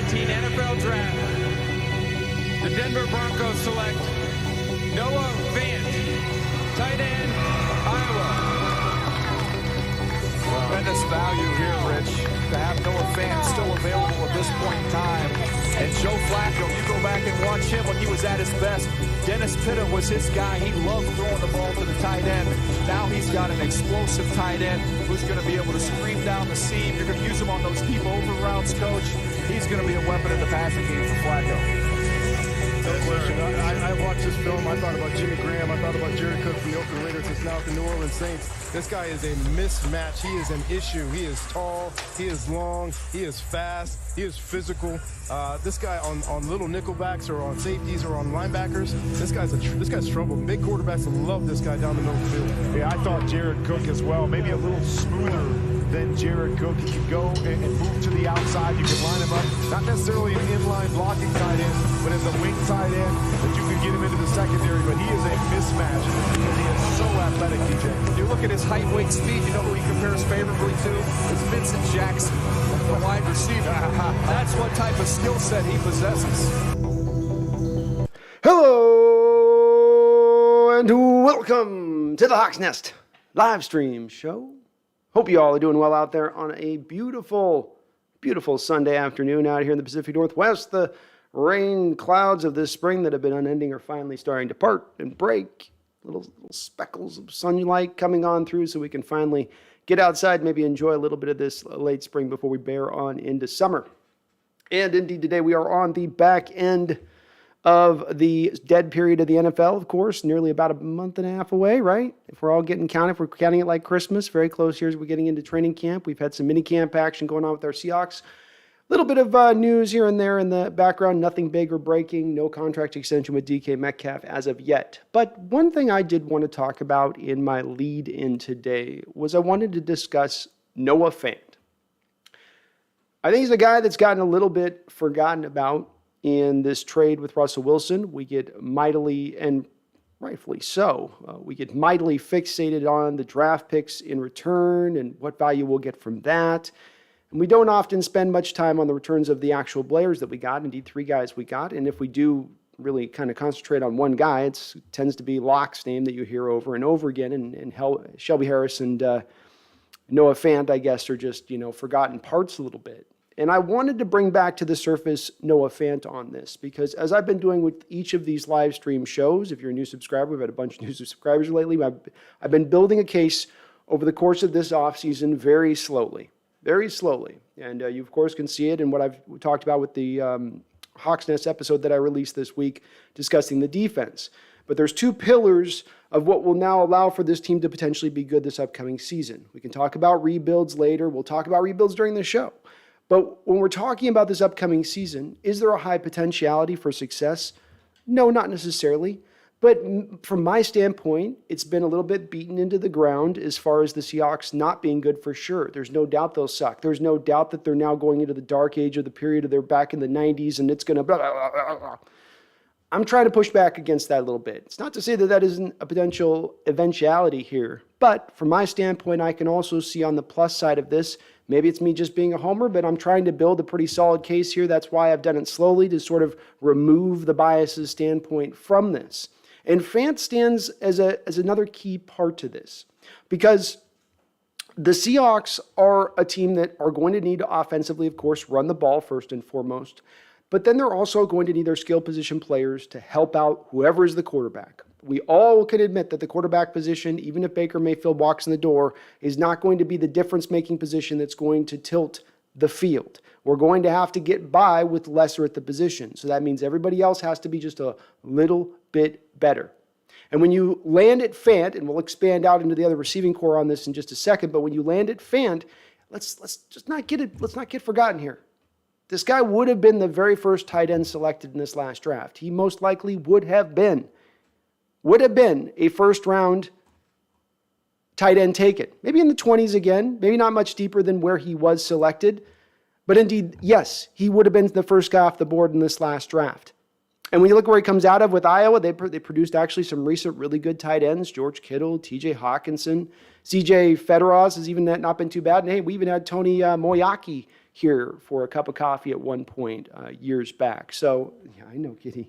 2019 NFL Draft, the Denver Broncos select Noah Fant, tight end, Iowa. Tremendous value here, Rich, to have Noah Fant still available at this point in time. And Joe Flacco, you go back and watch him when he was at his best. Dennis Pitta was his guy. He loved throwing the ball to the tight end. Now he's got an explosive tight end who's going to be able to scream down the seam. You're going to use him on those deep over routes, Coach. He's going to be a weapon in the passing game for Flacco. No question. I watched this film. I thought about Jimmy Graham. I thought about Jared Cook from the Oakland Raiders. It's now the New Orleans Saints. This guy is a mismatch. He is an issue. He is tall. He is long. He is fast. He is physical. This guy on little nickelbacks or on safeties or on linebackers, this guy's trouble. Big quarterbacks love this guy down the middle of the field. Yeah, I thought Jared Cook as well. Maybe a little smoother than Jared Cook. He could go and move to the outside. You could line him up. Not necessarily an inline blocking tight end, but as a wing tight end that you could get him into the secondary. But he is a mismatch because he is so athletic, DJ. You look at his height, weight, speed, you know who he compares favorably to? It's Vincent Jackson, the wide receiver. That's what type of skill set he possesses. Hello and welcome to the Hawks Nest live stream show. Hope you all are doing well out there on a beautiful, beautiful Sunday afternoon out here in the Pacific Northwest. The rain clouds of this spring that have been unending are finally starting to part and break. Little speckles of sunlight coming on through so we can finally get outside, maybe enjoy a little bit of this late spring before we bear on into summer. And indeed, today we are on the back end of the dead period of the NFL, of course, nearly about a month and a half away, right? If we're all getting counted, if we're counting it like Christmas, very close here as we're getting into training camp. We've had some mini camp action going on with our Seahawks. A little bit of news here and there in the background, nothing big or breaking, no contract extension with DK Metcalf as of yet. But one thing I did want to talk about in my lead in today was I wanted to discuss Noah Fant. I think he's a guy that's gotten a little bit forgotten about in this trade with Russell Wilson. We get mightily, and rightfully so, we get mightily fixated on the draft picks in return and what value we'll get from that. And we don't often spend much time on the returns of the actual players that we got, indeed 3 guys we got. And if we do really kind of concentrate on one guy, it tends to be Locke's name that you hear over and over again. And Shelby Harris and Noah Fant, I guess, are just, forgotten parts a little bit. And I wanted to bring back to the surface Noah Fant on this because as I've been doing with each of these live stream shows, if you're a new subscriber, we've had a bunch of new subscribers lately. I've been building a case over the course of this offseason very slowly. Very slowly. And you, of course, can see it in what I've talked about with the Hawks Nest episode that I released this week discussing the defense. But there's 2 pillars of what will now allow for this team to potentially be good this upcoming season. We can talk about rebuilds later. We'll talk about rebuilds during the show. But when we're talking about this upcoming season, is there a high potentiality for success? No, not necessarily. But from my standpoint, it's been a little bit beaten into the ground as far as the Seahawks not being good for sure. There's no doubt they'll suck. There's no doubt that they're now going into the dark age of the period of their back in the 90s and it's going to blah, blah, blah, blah, blah. I'm trying to push back against that a little bit. It's not to say that that isn't a potential eventuality here. But from my standpoint, I can also see on the plus side of this, maybe it's me just being a homer, but I'm trying to build a pretty solid case here. That's why I've done it slowly to sort of remove the biases standpoint from this. And Fant stands as another key part to this because the Seahawks are a team that are going to need to offensively, of course, run the ball first and foremost. But then they're also going to need their skill position players to help out whoever is the quarterback. We all can admit that the quarterback position, even if Baker Mayfield walks in the door, is not going to be the difference-making position that's going to tilt the field. We're going to have to get by with lesser at the position. So that means everybody else has to be just a little bit better. And when you land at Fant, and we'll expand out into the other receiving core on this in just a second, but when you land at Fant, let's just not get forgotten here. This guy would have been the very first tight end selected in this last draft. He most likely would have been a first-round tight end taken. Maybe in the 20s again, maybe not much deeper than where he was selected. But indeed, yes, he would have been the first guy off the board in this last draft. And when you look where he comes out of with Iowa, they produced actually some recent really good tight ends. George Kittle, TJ Hawkinson, CJ Federoz has even not been too bad. And hey, we even had Tony Moyaki here for a cup of coffee at one point years back. So, yeah, I know, Kitty.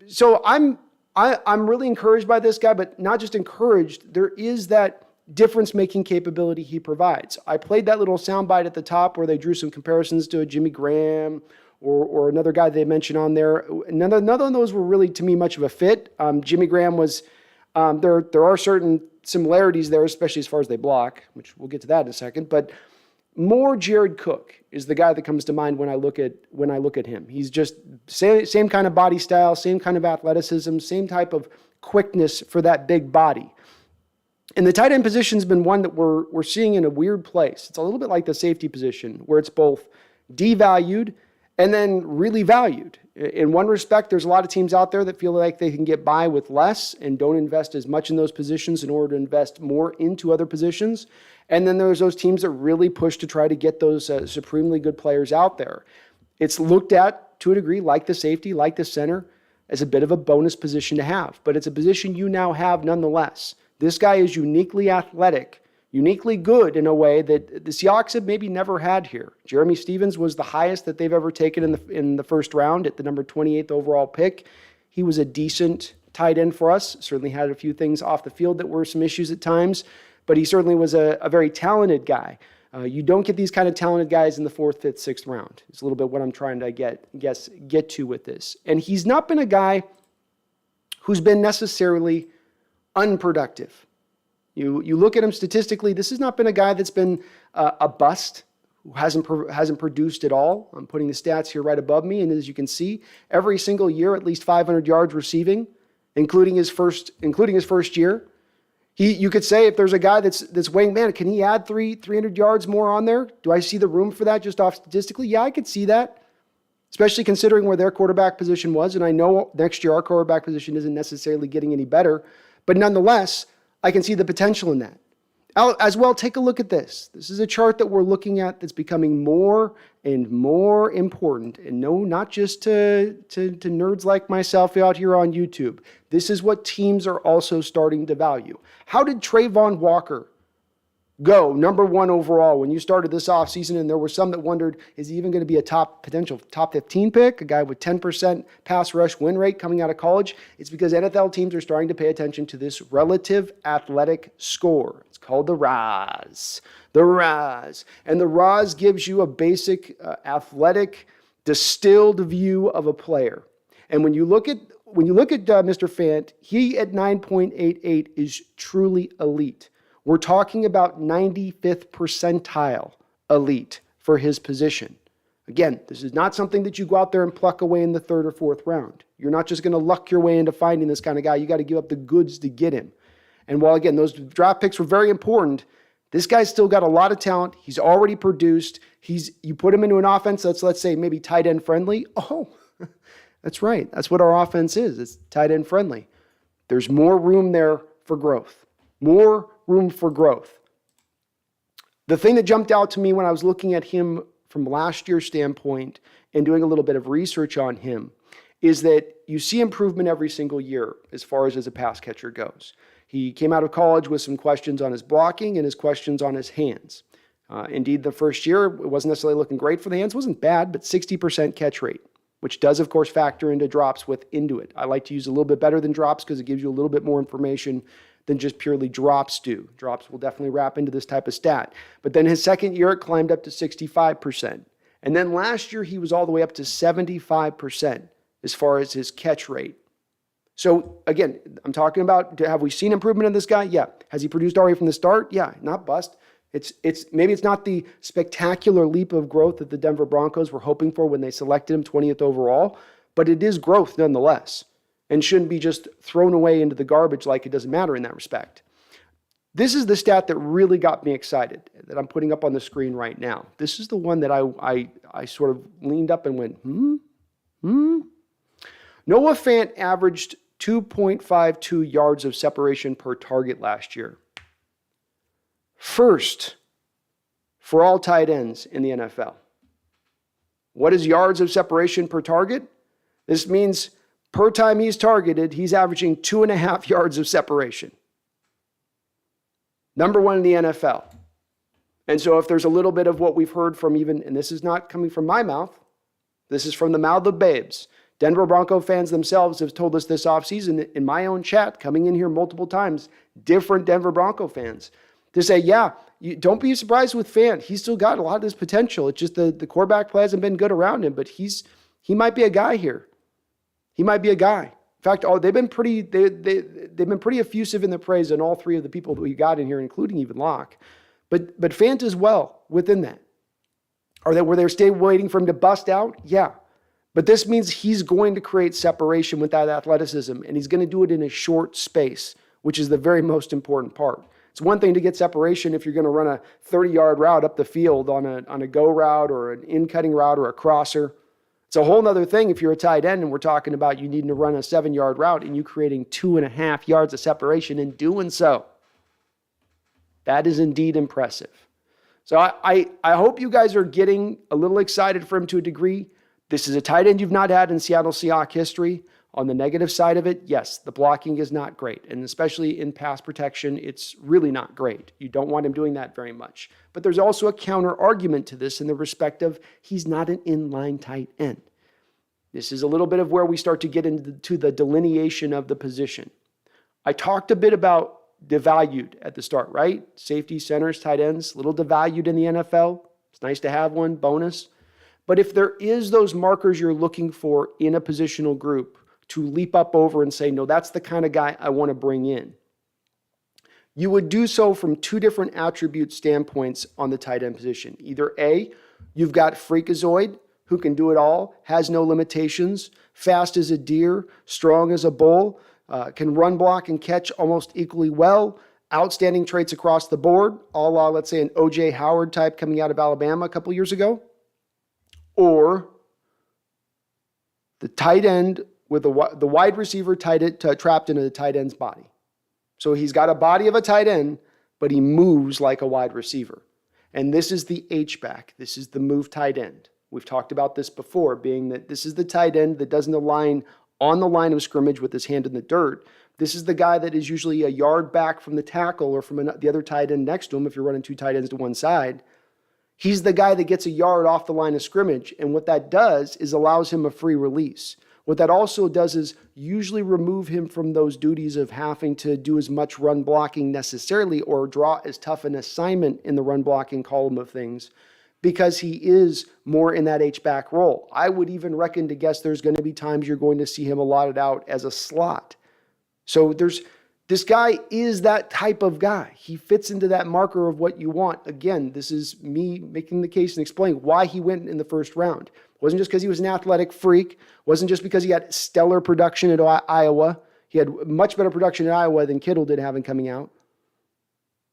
So I'm really encouraged by this guy, but not just encouraged. There is that difference-making capability he provides. I played that little soundbite at the top where they drew some comparisons to a Jimmy Graham or another guy they mentioned on there. None of those were really, to me, much of a fit. Jimmy Graham was, there are certain similarities there, especially as far as they block, which we'll get to that in a second, but more Jared Cook is the guy that comes to mind when I look at him. He's just same kind of body style, same kind of athleticism, same type of quickness for that big body. And the tight end position's been one that we're seeing in a weird place. It's a little bit like the safety position, where it's both devalued and then really valued. In one respect, there's a lot of teams out there that feel like they can get by with less and don't invest as much in those positions in order to invest more into other positions. And then there's those teams that really push to try to get those supremely good players out there. It's looked at, to a degree, like the safety, like the center, as a bit of a bonus position to have. But it's a position you now have nonetheless. This guy is uniquely athletic, uniquely good in a way that the Seahawks have maybe never had here. Jeremy Stevens was the highest that they've ever taken in the first round at the number 28th overall pick. He was a decent tight end for us, certainly had a few things off the field that were some issues at times, but he certainly was a very talented guy. You don't get these kind of talented guys in the 4th, 5th, 6th round. It's a little bit what I'm trying to get to with this. And he's not been a guy who's been necessarily unproductive. You look at him statistically, this has not been a guy that's been a bust, who hasn't produced at all. I'm putting the stats here right above me, and as you can see, every single year at least 500 yards receiving, including his first year. You could say if there's a guy that's weighing, man, can he add 300 yards more on there? Do I see the room for that just off statistically? Yeah, I could see that, especially considering where their quarterback position was. And I know next year our quarterback position isn't necessarily getting any better, but nonetheless, I can see the potential in that. As well, take a look at this. This is a chart that we're looking at that's becoming more and more important. And no, not just to nerds like myself out here on YouTube. This is what teams are also starting to value. How did Trayvon Walker go number 1 overall when you started this offseason? And there were some that wondered, is he even going to be a potential top 15 pick, a guy with 10% pass rush win rate coming out of college? It's because NFL teams are starting to pay attention to this relative athletic score. It's called the RAS. The RAS. And the RAS gives you a basic athletic distilled view of a player. And when you look at Mr. Fant, he at 9.88 is truly elite. We're talking about 95th percentile elite for his position. Again, this is not something that you go out there and pluck away in the 3rd or 4th round. You're not just going to luck your way into finding this kind of guy. You got to give up the goods to get him. And while, again, those draft picks were very important, this guy's still got a lot of talent. He's already produced. You put him into an offense that's, let's say, maybe tight end friendly. Oh, that's right. That's what our offense is. It's tight end friendly. There's more room there for growth. More room for growth. The thing that jumped out to me when I was looking at him from last year's standpoint and doing a little bit of research on him is that you see improvement every single year as far as a pass catcher goes. He came out of college with some questions on his blocking and his questions on his hands. Indeed, the first year, it wasn't necessarily looking great for the hands. It wasn't bad, but 60% catch rate, which does, of course, factor into drops into it. I like to use a little bit better than drops because it gives you a little bit more information than just purely drops do. Drops will definitely wrap into this type of stat. But then his second year, it climbed up to 65%. And then last year, he was all the way up to 75% as far as his catch rate. So again, I'm talking about, have we seen improvement in this guy? Yeah. Has he produced already from the start? Yeah, not bust. Maybe it's not the spectacular leap of growth that the Denver Broncos were hoping for when they selected him 20th overall, but it is growth nonetheless, and shouldn't be just thrown away into the garbage like it doesn't matter in that respect. This is the stat that really got me excited that I'm putting up on the screen right now. This is the one that I sort of leaned up and went, Noah Fant averaged 2.52 yards of separation per target last year. First for all tight ends in the NFL. What is yards of separation per target? This means per time he's targeted, he's averaging 2.5 yards of separation. Number 1 in the NFL. And so if there's a little bit of what we've heard from even, and this is not coming from my mouth, this is from the mouth of babes. Denver Bronco fans themselves have told us this offseason in my own chat, coming in here multiple times, different Denver Bronco fans, to say, yeah, don't be surprised with Fant. He's still got a lot of this potential. It's just the quarterback play hasn't been good around him, but he might be a guy here. He might be a guy. In fact, they've been pretty effusive in the praise on all three of the people that we got in here, including even Locke. But Fant as well within that. Were they still waiting for him to bust out? Yeah. But this means he's going to create separation with that athleticism, and he's going to do it in a short space, which is the very most important part. It's one thing to get separation if you're going to run a 30-yard route up the field on a go route or an in-cutting route or a crosser. It's a whole other thing if you're a tight end and we're talking about you needing to run a 7-yard route and you creating 2.5 yards of separation in doing so. That is indeed impressive. So I hope you guys are getting a little excited for him to a degree. This is a tight end you've not had in Seattle Seahawks history. On the negative side of it, yes, the blocking is not great. And especially in pass protection, it's really not great. You don't want him doing that very much. But there's also a counter argument to this in the respect of he's not an inline tight end. This is a little bit of where we start to get into the delineation of the position. I talked a bit about devalued at the start, right? Safety, centers, tight ends, a little devalued in the NFL. It's nice to have one, bonus. But if there is those markers you're looking for in a positional group to leap up over and say, no, that's the kind of guy I want to bring in, you would do so from two different attribute standpoints on the tight end position. Either A, you've got freakazoid, who can do it all, has no limitations, fast as a deer, strong as a bull, can run, block, and catch almost equally well, outstanding traits across the board, a la, let's say, an O.J. Howard type coming out of Alabama a couple years ago. Or the tight end with the wide receiver trapped into the tight end's body. So he's got a body of a tight end, but he moves like a wide receiver. And this is the H-back. This is the move tight end. We've talked about this before, being that this is the tight end that doesn't align on the line of scrimmage with his hand in the dirt. This is the guy that is usually a yard back from the tackle or from the other tight end next to him if you're running two tight ends to one side. He's the guy that gets a yard off the line of scrimmage, and what that does is allows him a free release. What that also does is usually remove him from those duties of having to do as much run blocking necessarily or draw as tough an assignment in the run blocking column of things because he is more in that H-back role. I would even reckon to guess there's going to be times you're going to see him allotted out as a slot. So this guy is that type of guy. He fits into that marker of what you want. Again, this is me making the case and explaining why he went in the first round. It wasn't just because he was an athletic freak. It wasn't just because he had stellar production at Iowa. He had much better production at Iowa than Kittle did having coming out.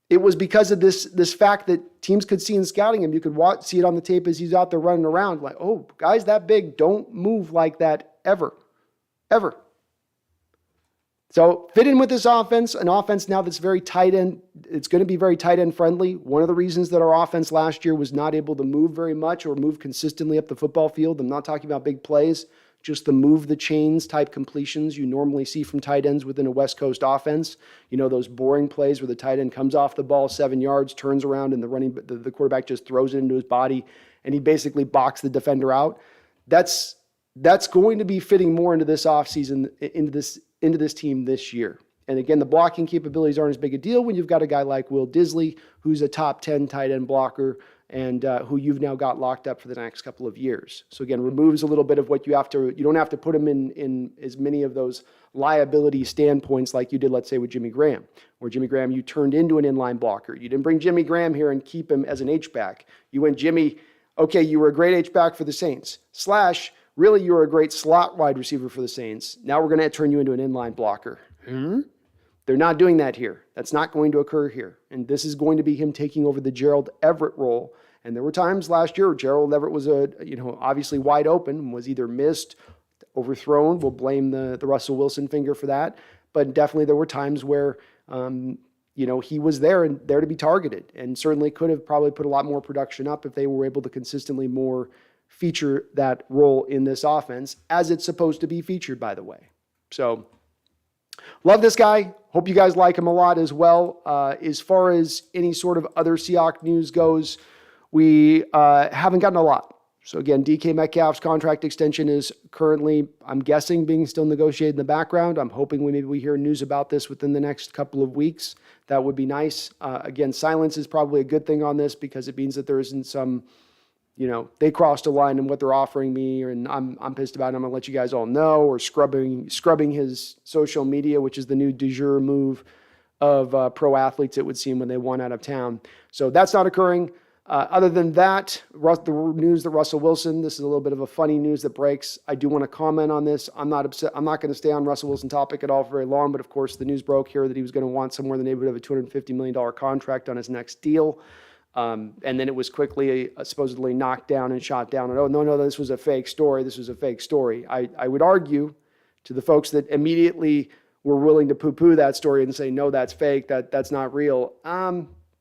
It was because of this fact that teams could see in scouting him. You could see it on the tape as he's out there running around like, oh, guys that big don't move like that ever. Ever. So fit in with this offense, an offense now that's very tight end. It's going to be very tight end friendly. One of the reasons that our offense last year was not able to move very much or move consistently up the football field, I'm not talking about big plays, just the move the chains type completions you normally see from tight ends within a West Coast offense. You know, those boring plays where the tight end comes off the ball 7 yards, turns around, and the quarterback just throws it into his body, and he basically boxed the defender out. That's going to be fitting more into this offseason, into this team this year. And again, the blocking capabilities aren't as big a deal when you've got a guy like Will Disley, who's a top 10 tight end blocker and who you've now got locked up for the next couple of years. So again, removes a little bit of what you don't have to put him in as many of those liability standpoints like you did, let's say, with Jimmy Graham, where Jimmy Graham, you turned into an inline blocker. You didn't bring Jimmy Graham here and keep him as an H-back. You went, Jimmy, okay, you were a great H-back for the Saints, / really, you were a great slot wide receiver for the Saints. Now we're going to turn you into an inline blocker. They're not doing that here. That's not going to occur here. And this is going to be him taking over the Gerald Everett role. And there were times last year where Gerald Everett was obviously wide open, was either missed, overthrown. We'll blame the Russell Wilson finger for that. But definitely there were times where he was there to be targeted, and certainly could have probably put a lot more production up if they were able to consistently more feature that role in this offense as it's supposed to be featured, by the way. So love this guy. Hope you guys like him a lot as well. As far as any sort of other Seahawks news goes, we haven't gotten a lot. So again, DK Metcalf's contract extension is currently, I'm guessing, being still negotiated in the background. I'm hoping we hear news about this within the next couple of weeks. That would be nice. Again, silence is probably a good thing on this because it means that there isn't some, they crossed a line in what they're offering me, and I'm pissed about it. I'm gonna let you guys all know, or scrubbing his social media, which is the new du jour move of pro athletes, it would seem, when they want out of town. So that's not occurring. Other than that, the news that Russell Wilson, this is a little bit of a funny news that breaks. I do want to comment on this. I'm not upset. I'm not going to stay on Russell Wilson topic at all for very long, but of course the news broke here that he was going to want somewhere in the neighborhood of a $250 million contract on his next deal. And then it was quickly supposedly knocked down and shot down. And, oh, no, this was a fake story. This was a fake story. I would argue to the folks that immediately were willing to poo-poo that story and say, no, that's fake, that's not real.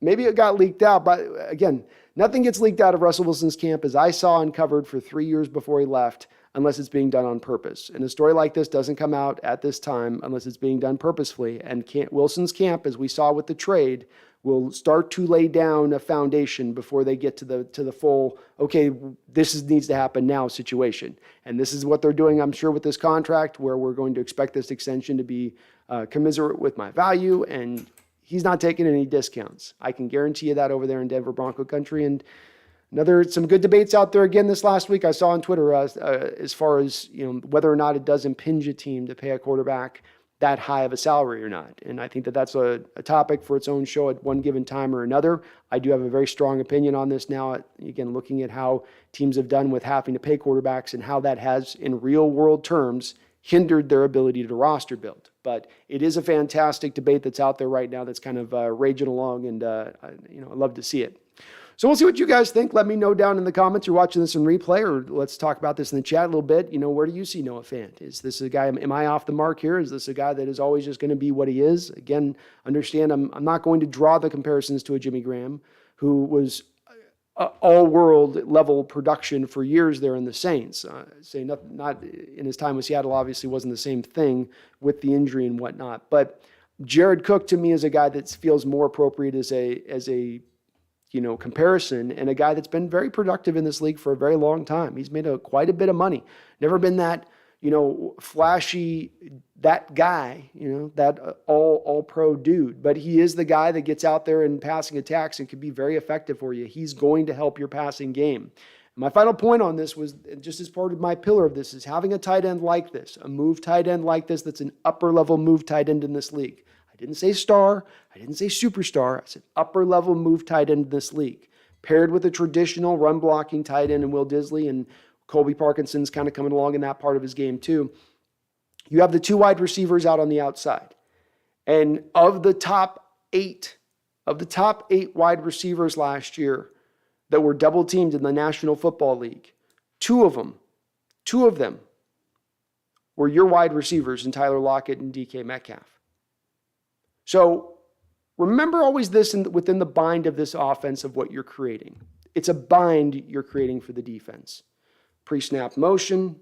Maybe it got leaked out, but again, nothing gets leaked out of Russell Wilson's camp as I saw and covered for 3 years before he left, unless it's being done on purpose. And a story like this doesn't come out at this time unless it's being done purposefully. And Wilson's camp, as we saw with the trade, will start to lay down a foundation before they get to the full, okay, needs to happen now situation. And this is what they're doing, I'm sure, with this contract, where we're going to expect this extension to be commensurate with my value, and he's not taking any discounts. I can guarantee you that over there in Denver Bronco country. And some good debates out there again this last week I saw on Twitter as far as whether or not it does impinge a team to pay a quarterback that high of a salary or not. And I think that that's a topic for its own show at one given time or another. I do have a very strong opinion on this now, again, looking at how teams have done with having to pay quarterbacks and how that has, in real world terms, hindered their ability to roster build. But it is a fantastic debate that's out there right now that's kind of raging along, and I love to see it. So we'll see what you guys think. Let me know down in the comments. You're watching this in replay, or let's talk about this in the chat a little bit. Where do you see Noah Fant? Is this a guy, am I off the mark here? Is this a guy that is always just going to be what he is? Again, understand I'm not going to draw the comparisons to a Jimmy Graham, who was all-world level production for years there in the Saints. Not in his time with Seattle, obviously wasn't the same thing with the injury and whatnot. But Jared Cook to me is a guy that feels more appropriate as a comparison, and a guy that's been very productive in this league for a very long time. He's made quite a bit of money. Never been that flashy, that guy, that all pro dude. But he is the guy that gets out there in passing attacks and can be very effective for you. He's going to help your passing game. My final point on this was, just as part of my pillar of this, is having a tight end like this, a move tight end like this that's an upper level move tight end in this league. I didn't say star. I didn't say superstar. I said upper level move tight end in this league, paired with a traditional run blocking tight end in Will Disley, and Colby Parkinson's kind of coming along in that part of his game too. You have the two wide receivers out on the outside. And of the top eight wide receivers last year that were double teamed in the National Football League, two of them were your wide receivers in Tyler Lockett and DK Metcalf. So remember always this within the bind of this offense of what you're creating. It's a bind you're creating for the defense. Pre-snap motion,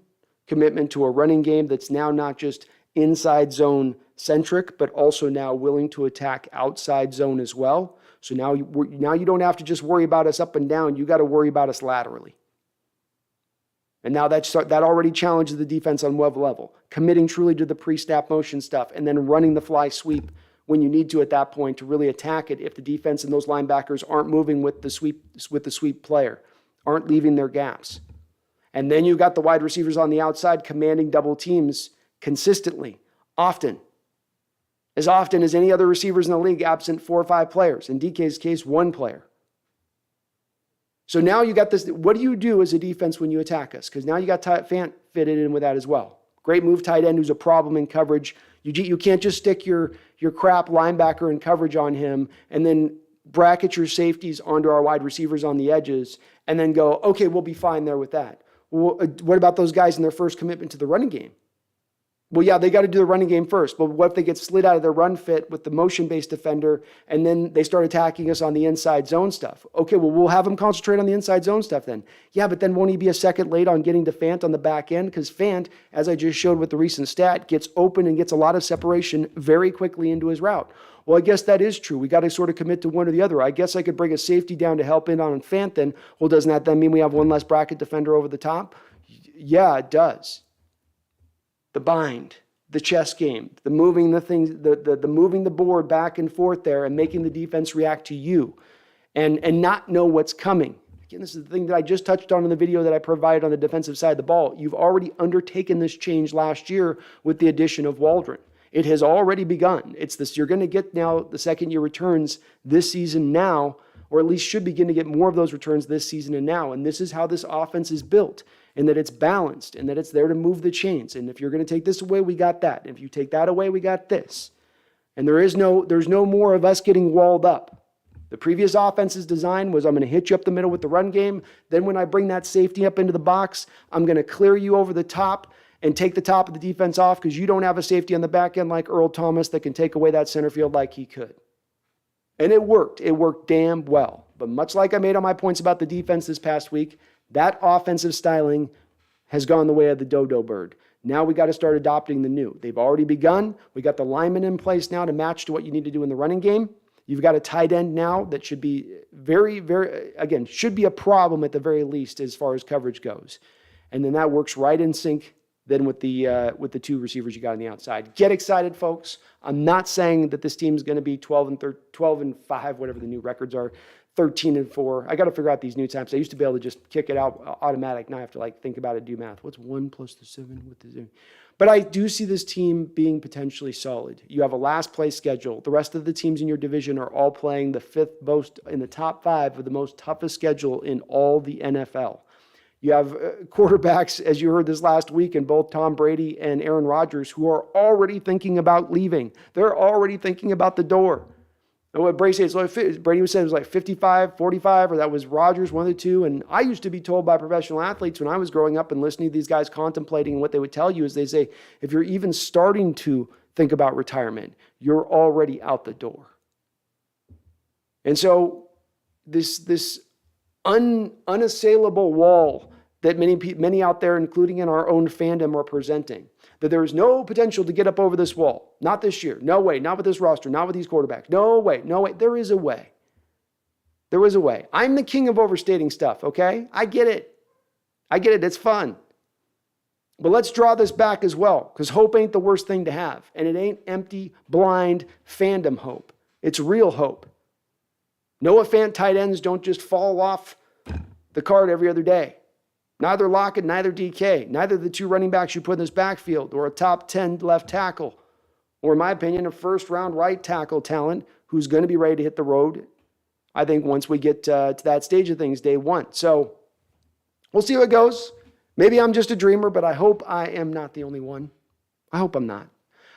commitment to a running game that's now not just inside zone centric, but also now willing to attack outside zone as well. So now you don't have to just worry about us up and down. You got to worry about us laterally. And now that already challenges the defense on web level, committing truly to the pre-snap motion stuff, and then running the fly sweep when you need to at that point to really attack it if the defense and those linebackers aren't moving with the sweep player, aren't leaving their gaps. And then you've got the wide receivers on the outside commanding double teams consistently, often as any other receivers in the league, absent 4 or 5 players. In DK's case, 1 player. So now you got this. What do you do as a defense when you attack us? Because now you got Fant fitted in with that as well. Great move tight end who's a problem in coverage. You can't just stick your crap linebacker in coverage on him and then bracket your safeties onto our wide receivers on the edges and then go, okay, we'll be fine there with that. Well, what about those guys in their first commitment to the running game? Well, yeah, they got to do the running game first. But what if they get slid out of their run fit with the motion-based defender and then they start attacking us on the inside zone stuff? Okay, well, we'll have them concentrate on the inside zone stuff then. Yeah, but then won't he be a second late on getting to Fant on the back end? Because Fant, as I just showed with the recent stat, gets open and gets a lot of separation very quickly into his route. Well, I guess that is true. We got to sort of commit to one or the other. I guess I could bring a safety down to help in on Fant then. Well, doesn't that then mean we have one less bracket defender over the top? Yeah, it does. The bind, the chess game, the moving the things, the moving the board back and forth there and making the defense react to you and not know what's coming. Again, this is the thing that I just touched on in the video that I provided on the defensive side of the ball. You've already undertaken this change last year with the addition of Waldron. It has already begun. It's this, you're going to get now the second year returns this season now, or at least should begin to get more of those returns this season and now. And this is how this offense is built. And that it's balanced, and that it's there to move the chains. And if you're going to take this away, we got that. And if you take that away, we got this. And there's no more of us getting walled up. The previous offense's design was I'm going to hit you up the middle with the run game. Then when I bring that safety up into the box, I'm going to clear you over the top and take the top of the defense off because you don't have a safety on the back end like Earl Thomas that can take away that center field like he could. And it worked. It worked damn well. But much like I made on my points about the defense this past week, that offensive styling has gone the way of the dodo bird. Now we got to start adopting the new. They've already begun. We got the linemen in place now to match to what you need to do in the running game. You've got a tight end now that should be should be a problem at the very least as far as coverage goes. And then that works right in sync then with the two receivers you got on the outside. Get excited, folks. I'm not saying that this team is going to be 12 and 5, whatever the new records are. 13 and 4. I got to figure out these new times. I used to be able to just kick it out automatic. Now I have to think about it, do math. What's 1 plus the 7 with the 0? But I do see this team being potentially solid. You have a last place schedule. The rest of the teams in your division are all playing the fifth most in the top 5 of the most toughest schedule in all the NFL. You have quarterbacks, as you heard this last week, in both Tom Brady and Aaron Rodgers, who are already thinking about leaving. They're already thinking about the door. And what Brady said, Brady said it was like 55, 45, or that was Rodgers, one of the two. And I used to be told by professional athletes when I was growing up and listening to these guys contemplating, what they would tell you is they say, if you're even starting to think about retirement, you're already out the door. And so this unassailable wall that many out there, including in our own fandom, are presenting, that there is no potential to get up over this wall. Not this year. No way. Not with this roster. Not with these quarterbacks. No way. No way. There is a way. There is a way. I'm the king of overstating stuff, okay? I get it. I get it. It's fun. But let's draw this back as well, because hope ain't the worst thing to have. And it ain't empty, blind fandom hope. It's real hope. Noah Fant tight ends don't just fall off the card every other day. Neither Lockett, neither DK, neither the two running backs you put in this backfield, or a top 10 left tackle, or in my opinion, a first-round right tackle talent who's going to be ready to hit the road, I think, once we get to that stage of things, day one. So we'll see how it goes. Maybe I'm just a dreamer, but I hope I am not the only one. I hope I'm not.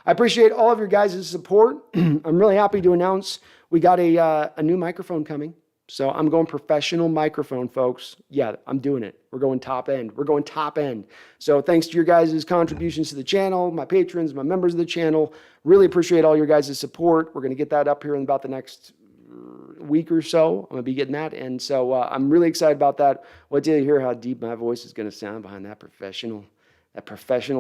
I appreciate all of your guys' support. I'm really happy to announce we got a new microphone coming. So I'm going professional microphone, folks. Yeah, I'm doing it. We're going top end. We're going top end. So thanks to your guys' contributions to the channel, my patrons, my members of the channel. Really appreciate all your guys' support. We're going to get that up here in about the next week or so. I'm going to be getting that. And so I'm really excited about that. Wait till you hear how deep my voice is going to sound behind that professional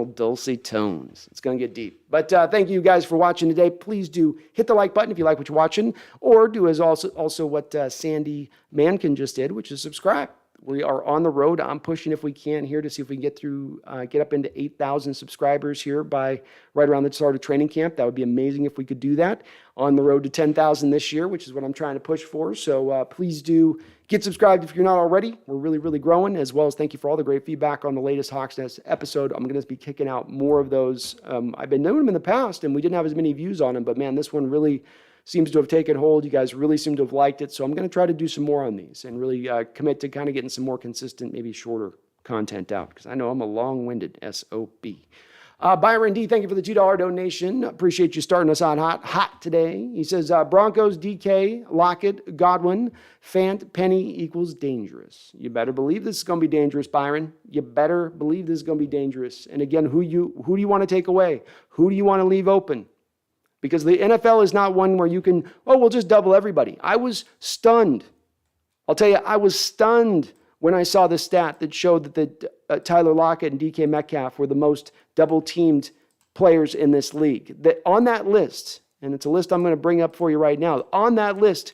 dulcet tones. It's going to get deep. But thank you guys for watching today. Please do hit the like button if you like what you're watching, or do as also what Sandy Mankin just did, which is subscribe. We are on the road. I'm pushing if we can here to see if we can get up into 8,000 subscribers here by right around the start of training camp. That would be amazing if we could do that. On the road to 10,000 this year, which is what I'm trying to push for. So please do get subscribed if you're not already. We're really, really growing, as well as thank you for all the great feedback on the latest Hawks Nest episode. I'm going to be kicking out more of those. I've been doing them in the past, and we didn't have as many views on them, but man, this one really seems to have taken hold. You guys really seem to have liked it. So I'm going to try to do some more on these and really commit to kind of getting some more consistent, maybe shorter content out, because I know I'm a long-winded SOB. Byron D, thank you for the $2 donation. Appreciate you starting us on hot today. He says, Broncos, DK, Lockett, Godwin, Fant, Penny equals dangerous. You better believe this is going to be dangerous, Byron. You better believe this is going to be dangerous. And again, who do you want to take away? Who do you want to leave open? Because the NFL is not one where you can, we'll just double everybody. I was stunned. I'll tell you, I was stunned when I saw the stat that showed that Tyler Lockett and DK Metcalf were the most double-teamed players in this league. That on that list, and it's a list I'm going to bring up for you right now, on that list,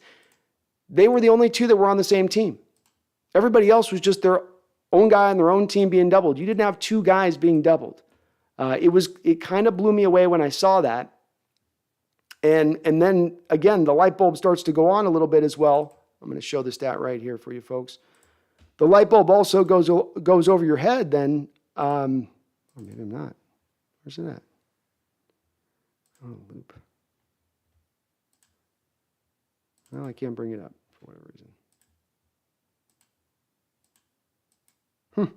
they were the only two that were on the same team. Everybody else was just their own guy on their own team being doubled. You didn't have two guys being doubled. It kind of blew me away when I saw that. And then, again, the light bulb starts to go on a little bit as well. I'm going to show the stat right here for you folks. The light bulb also goes over your head then. Or maybe I'm not. Where's it at? Oh, loop. Well, I can't bring it up for whatever reason.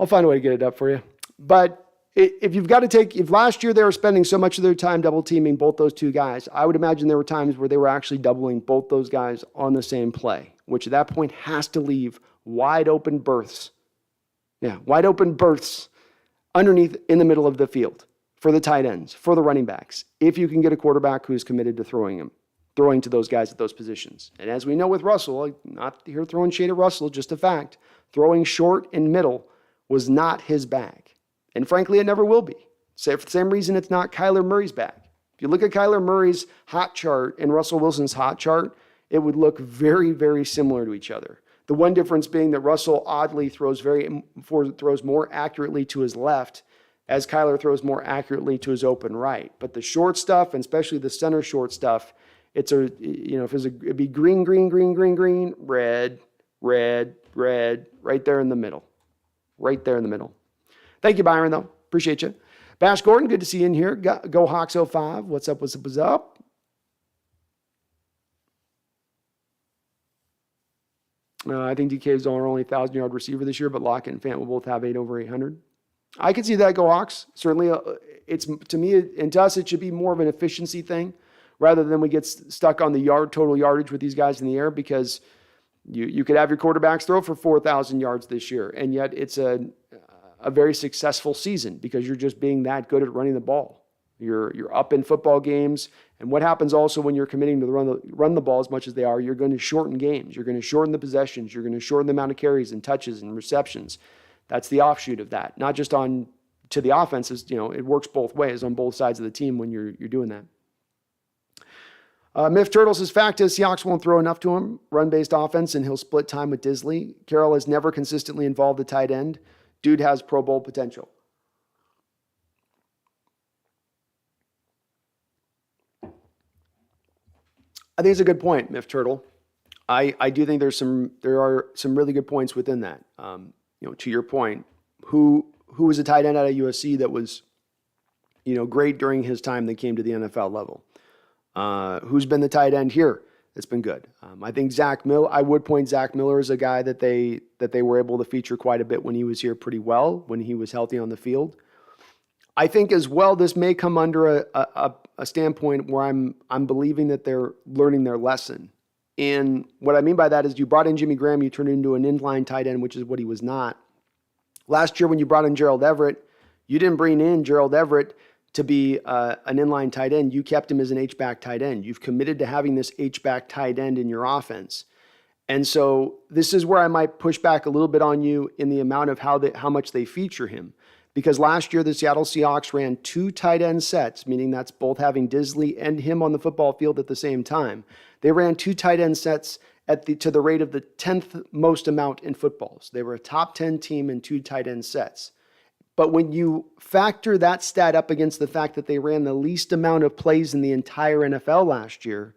I'll find a way to get it up for you. But if last year they were spending so much of their time double teaming both those two guys, I would imagine there were times where they were actually doubling both those guys on the same play, which at that point has to leave wide open berths. Yeah, wide open berths underneath in the middle of the field for the tight ends, for the running backs, if you can get a quarterback who's committed to throwing to those guys at those positions. And as we know with Russell, not here throwing shade at Russell, just a fact, throwing short and middle was not his bag. And frankly, it never will be. So for the same reason, it's not Kyler Murray's bag. If you look at Kyler Murray's hot chart and Russell Wilson's hot chart, it would look very, very similar to each other. The one difference being that Russell oddly throws more accurately to his left, as Kyler throws more accurately to his open right. But the short stuff, and especially the center short stuff, it'd be green, red, right there in the middle. Right there in the middle. Thank you, Byron, though. Appreciate you. Bash Gordon, good to see you in here. Go Hawks 05. What's up? I think DK is our only 1,000-yard receiver this year, but Lockett and Fant will both have over 800. I could see that go Hawks. Certainly, to me and to us, it should be more of an efficiency thing rather than we get stuck on the total yardage with these guys in the air, because you could have your quarterbacks throw for 4,000 yards this year, and yet it's a very successful season because you're just being that good at running the ball. You're up in football games. And what happens also when you're committing to run the ball as much as they are, you're going to shorten games. You're going to shorten the possessions. You're going to shorten the amount of carries and touches and receptions. That's the offshoot of that. Not just to the offenses, it works both ways on both sides of the team when you're doing that. Miff Turtle says, fact is, Seahawks won't throw enough to him, run-based offense, and he'll split time with Disley. Carroll has never consistently involved the tight end. Dude has Pro Bowl potential. I think it's a good point, Miff Turtle. I do think there are some really good points within that. To your point, who was a tight end out of USC that was, great during his time that came to the NFL level? Who's been the tight end here that's been good? I think I would point Zach Miller as a guy that they were able to feature quite a bit when he was here pretty well, when he was healthy on the field. I think as well, this may come under a standpoint where I'm believing that they're learning their lesson. And what I mean by that is you brought in Jimmy Graham, you turned him into an inline tight end, which is what he was not. Last year when you brought in Gerald Everett, you didn't bring in Gerald Everett to be an inline tight end. You kept him as an H-back tight end. You've committed to having this H-back tight end in your offense. And so this is where I might push back a little bit on you in the amount of how much they feature him. Because last year, the Seattle Seahawks ran 2 tight end sets, meaning that's both having Disley and him on the football field at the same time. They ran 2 tight end sets to the rate of the 10th most amount in footballs. They were a top 10 team in 2 tight end sets. But when you factor that stat up against the fact that they ran the least amount of plays in the entire NFL last year,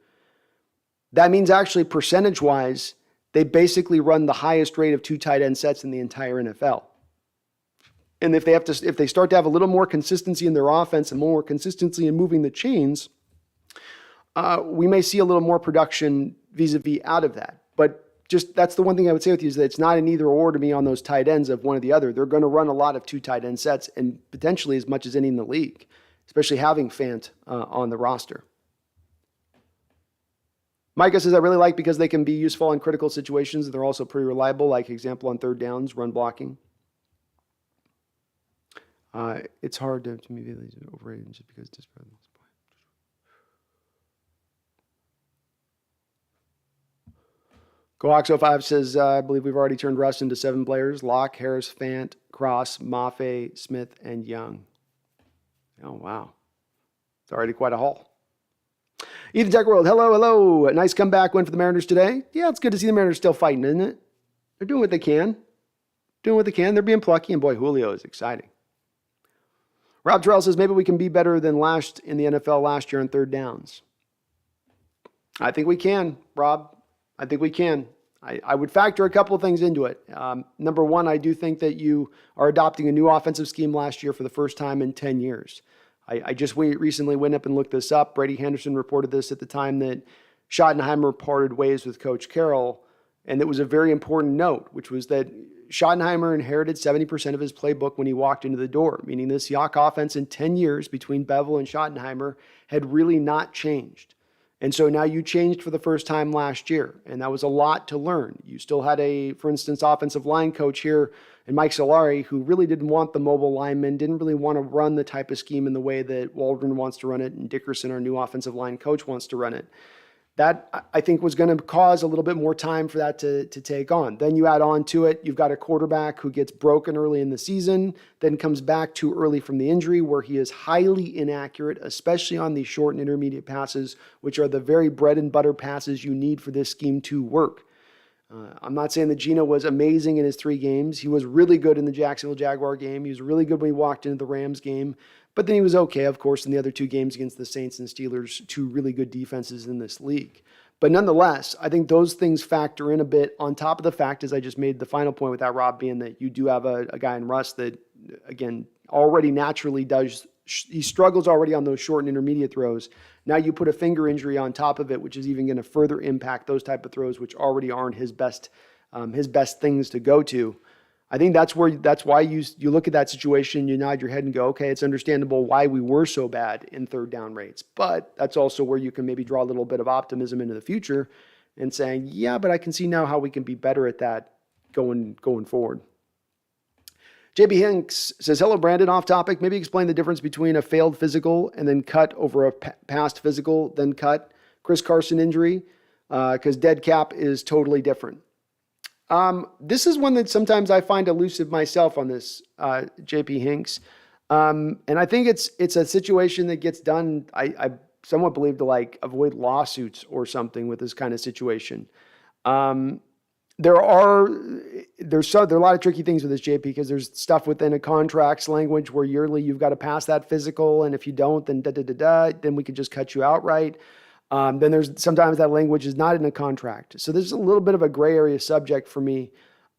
that means actually percentage-wise, they basically run the highest rate of 2 tight end sets in the entire NFL. And if they start to have a little more consistency in their offense and more consistency in moving the chains, we may see a little more production vis-a-vis out of that. But just that's the one thing I would say with you is that it's not an either or to me on those tight ends of one or the other. They're going to run a lot of 2 tight end sets and potentially as much as any in the league, especially having Fant on the roster. Micah says, I really like because they can be useful in critical situations. They're also pretty reliable, like example on third downs, run blocking. It's hard to immediately overrate just because it's Coax05 says, I believe we've already turned Russ into 7 players. Locke, Harris, Fant, Cross, Mafe, Smith, and Young. Oh, wow. It's already quite a haul. Ethan Tech World, hello. A nice comeback win for the Mariners today. Yeah, it's good to see the Mariners still fighting, isn't it? They're doing what they can. They're being plucky, and boy, Julio is exciting. Rob Terrell says, maybe we can be better than last in the NFL last year on third downs. I think we can, Rob. I think we can. I would factor a couple of things into it. Number one, I do think that you are adopting a new offensive scheme last year for the first time in 10 years. I just recently went up and looked this up. Brady Henderson reported this at the time that Schottenheimer parted ways with Coach Carroll, and it was a very important note, which was that Schottenheimer inherited 70% of his playbook when he walked into the door, meaning the Seahawks offense in 10 years between Bevel and Schottenheimer had really not changed. And so now you changed for the first time last year, and that was a lot to learn. You still had for instance, offensive line coach here, and Mike Solari, who really didn't want the mobile linemen, didn't really want to run the type of scheme in the way that Waldron wants to run it, and Dickerson, our new offensive line coach, wants to run it. That, I think, was going to cause a little bit more time for that to take on. Then you add on to it, you've got a quarterback who gets broken early in the season, then comes back too early from the injury where he is highly inaccurate, especially on these short and intermediate passes, which are the very bread and butter passes you need for this scheme to work. I'm not saying that Geno was amazing in his 3 games. He was really good in the Jacksonville Jaguar game. He was really good when he walked into the Rams game. But then he was okay, of course, in the other 2 games against the Saints and Steelers, 2 really good defenses in this league. But nonetheless, I think those things factor in a bit on top of the fact, as I just made the final point with that, Rob, being that you do have a guy in Russ that, again, already naturally he struggles already on those short and intermediate throws. Now you put a finger injury on top of it, which is even going to further impact those type of throws, which already aren't his best things to go to. I think that's why you look at that situation, you nod your head and go, okay, it's understandable why we were so bad in third down rates. But that's also where you can maybe draw a little bit of optimism into the future and saying, yeah, but I can see now how we can be better at that going forward. JB Hinks says, hello, Brandon, off topic. Maybe explain the difference between a failed physical and then cut over a past physical, then cut. Chris Carson injury, because dead cap is totally different. This is one that sometimes I find elusive myself on this, JP Hinks. And I think it's a situation that gets done, I somewhat believe, to like avoid lawsuits or something with this kind of situation. There are a lot of tricky things with this, JP, because there's stuff within a contracts language where yearly you've got to pass that physical, and if you don't, then then we could just cut you outright. Then there's sometimes that language is not in a contract. So this is a little bit of a gray area subject for me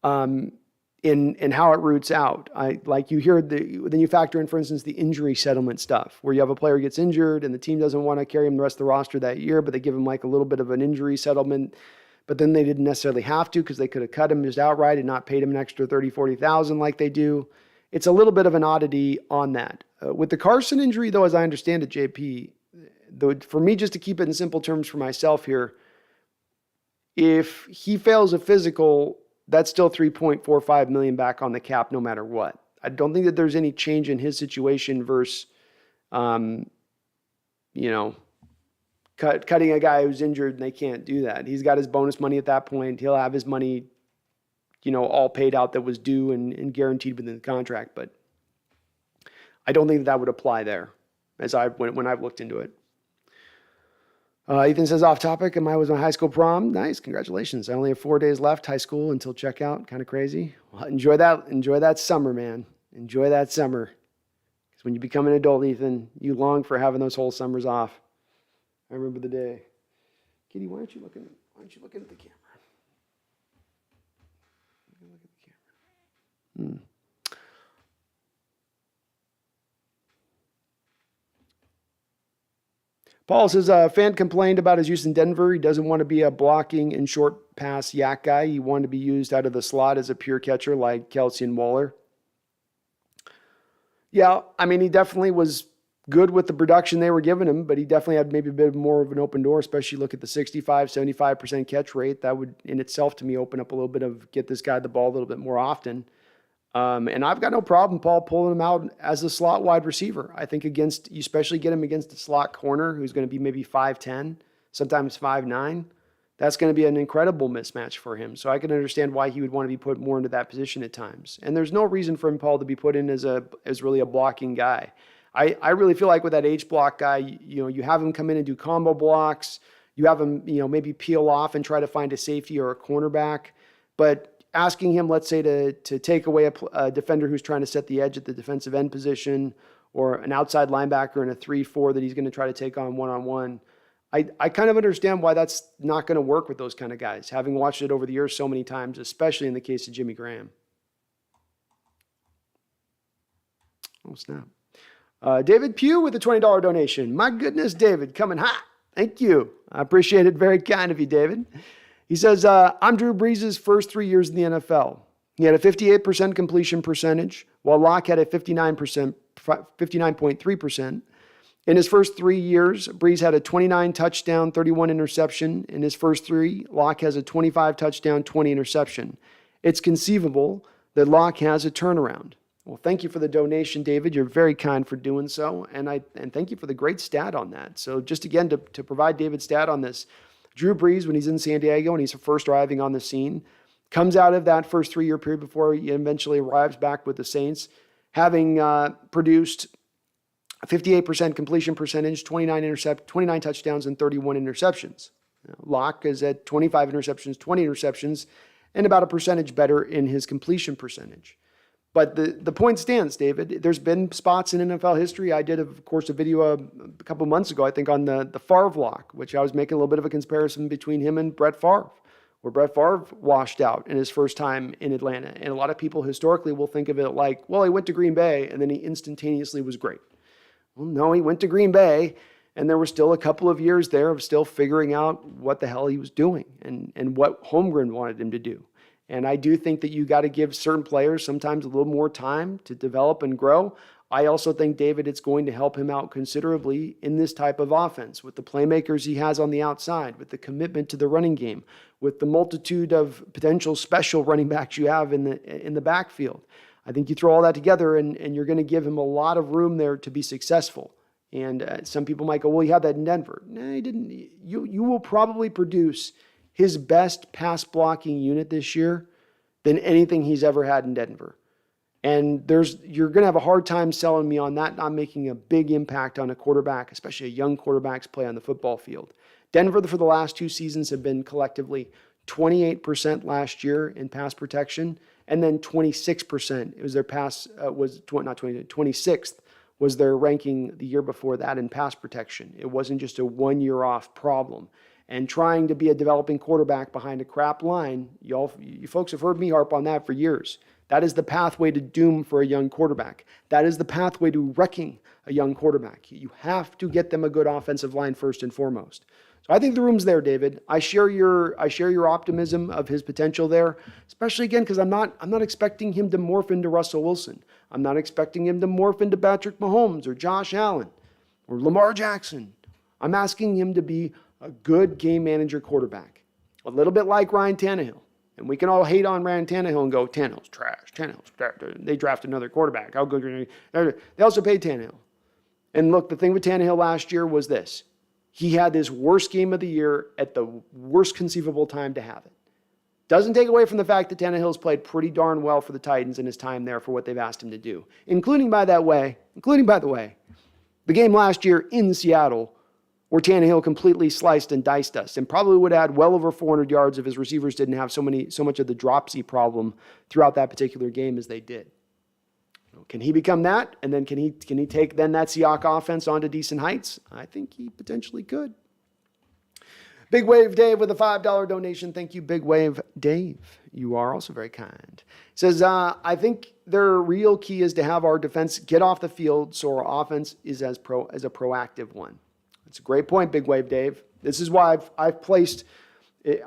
in how it roots out. Like you hear then you factor in, for instance, the injury settlement stuff, where you have a player gets injured and the team doesn't want to carry him the rest of the roster that year, but they give him like a little bit of an injury settlement, but then they didn't necessarily have to because they could have cut him just outright and not paid him an extra $30,000-$40,000 like they do. It's a little bit of an oddity on that. With the Carson injury, though, as I understand it, JP, for me, just to keep it in simple terms for myself here, if he fails a physical, that's still $3.45 million back on the cap no matter what. I don't think that there's any change in his situation versus, cutting a guy who's injured and they can't do that. He's got his bonus money at that point. He'll have his money, all paid out that was due and guaranteed within the contract. But I don't think that would apply there when I've looked into it. Ethan says, off topic, and was my high school prom. Nice, congratulations. I only have 4 days left, high school, until checkout. Kind of crazy. Well, enjoy that summer, man. Enjoy that summer. Because when you become an adult, Ethan, you long for having those whole summers off. I remember the day. Kitty, why aren't you looking at the camera? Look at the camera. Paul says, Fant complained about his use in Denver. He doesn't want to be a blocking and short pass yak guy. He wanted to be used out of the slot as a pure catcher like Kelsey and Waller. Yeah, I mean, he definitely was good with the production they were giving him, but he definitely had maybe a bit more of an open door, especially look at the 65-75% catch rate. That would in itself to me open up a little bit of get this guy the ball a little bit more often. And I've got no problem, Paul, pulling him out as a slot wide receiver. I think you especially get him against a slot corner who's going to be maybe 5'10", sometimes 5'9". That's going to be an incredible mismatch for him. So I can understand why he would want to be put more into that position at times. And there's no reason for him, Paul, to be put in as really a blocking guy. I really feel like with that H block guy, you have him come in and do combo blocks. You have him, maybe peel off and try to find a safety or a cornerback. But asking him, let's say, to take away a defender who's trying to set the edge at the defensive end position, or an outside linebacker in a 3-4 that he's going to try to take on one-on-one, I kind of understand why that's not going to work with those kind of guys, having watched it over the years so many times, especially in the case of Jimmy Graham. Oh, snap. David Pugh with a $20 donation. My goodness, David, coming hot. Thank you. I appreciate it. Very kind of you, David. He says, I'm Drew Brees' first 3 years in the NFL. He had a 58% completion percentage, while Locke had a 59.3%. In his first 3 years, Brees had a 29 touchdown, 31 interception. In his first 3, Locke has a 25 touchdown, 20 interception. It's conceivable that Locke has a turnaround. Well, thank you for the donation, David. You're very kind for doing so. And thank you for the great stat on that. So just again, to provide David's stat on this, Drew Brees, when he's in San Diego and he's first arriving on the scene, comes out of that first 3-year period before he eventually arrives back with the Saints, having produced a 58% completion percentage, 29 touchdowns, and 31 interceptions. Locke is at 25 interceptions, 20 interceptions, and about a percentage better in his completion percentage. But the point stands, David. There's been spots in NFL history. I did, of course, a video a couple months ago, I think, on the Favre lock, which I was making a little bit of a comparison between him and Brett Favre, where Brett Favre washed out in his first time in Atlanta. And a lot of people historically will think of it like, well, he went to Green Bay and then he instantaneously was great. Well, no, he went to Green Bay and there were still a couple of years there of still figuring out what the hell he was doing and what Holmgren wanted him to do. And I do think that you got to give certain players sometimes a little more time to develop and grow. I also think, David, it's going to help him out considerably in this type of offense with the playmakers he has on the outside, with the commitment to the running game, with the multitude of potential special running backs you have in the backfield. I think you throw all that together and you're going to give him a lot of room there to be successful. And some people might go, well, you had that in Denver. No, he didn't. You will probably produce his best pass blocking unit this year than anything he's ever had in Denver. And you're going to have a hard time selling me on that not making a big impact on a quarterback, especially a young quarterback's play on the football field. Denver, for the last 2 seasons, have been collectively 28% last year in pass protection, and then 26%. It was their 26th was their ranking the year before that in pass protection. It wasn't just a 1 year off problem. And trying to be a developing quarterback behind a crap line, you folks have heard me harp on that for years. That is the pathway to doom for a young quarterback. That is the pathway to wrecking a young quarterback. You have to get them a good offensive line first and foremost. So I think the room's there, David. I share your optimism of his potential there, especially again because I'm not expecting him to morph into Russell Wilson. I'm not expecting him to morph into Patrick Mahomes or Josh Allen or Lamar Jackson. I'm asking him to be a good game manager quarterback, a little bit like Ryan Tannehill. And we can all hate on Ryan Tannehill and go, Tannehill's trash. They draft another quarterback. How good are they? They also paid Tannehill. And look, the thing with Tannehill last year was this. He had his worst game of the year at the worst conceivable time to have it. Doesn't take away from the fact that Tannehill's played pretty darn well for the Titans in his time there for what they've asked him to do, including, by the way, the game last year in Seattle where Tannehill completely sliced and diced us and probably would have had well over 400 yards if his receivers didn't have so much of the dropsy problem throughout that particular game as they did. Can he become that? And then can he take then that Seahawks offense onto decent heights? I think he potentially could. Big Wave Dave with a $5 donation. Thank you, Big Wave Dave. You are also very kind. Says, I think their real key is to have our defense get off the field so our offense is as a proactive one. That's a great point, Big Wave Dave. This is why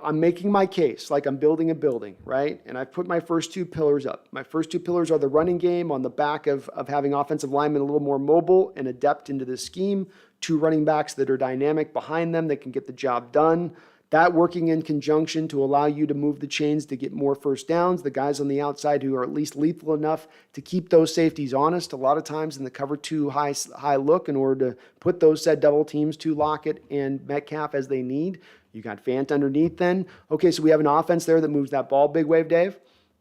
I'm making my case like I'm building a building, right? And I've put my first two pillars up. My first two pillars are the running game on the back of having offensive linemen a little more mobile and adept into the scheme, two running backs that are dynamic behind them that can get the job done. That working in conjunction to allow you to move the chains to get more first downs, the guys on the outside who are at least lethal enough to keep those safeties honest. A lot of times in the cover two high look in order to put those said double teams to Lockett and Metcalf as they need. You got Fant underneath then. Okay, so we have an offense there that moves that ball, Big Wave Dave.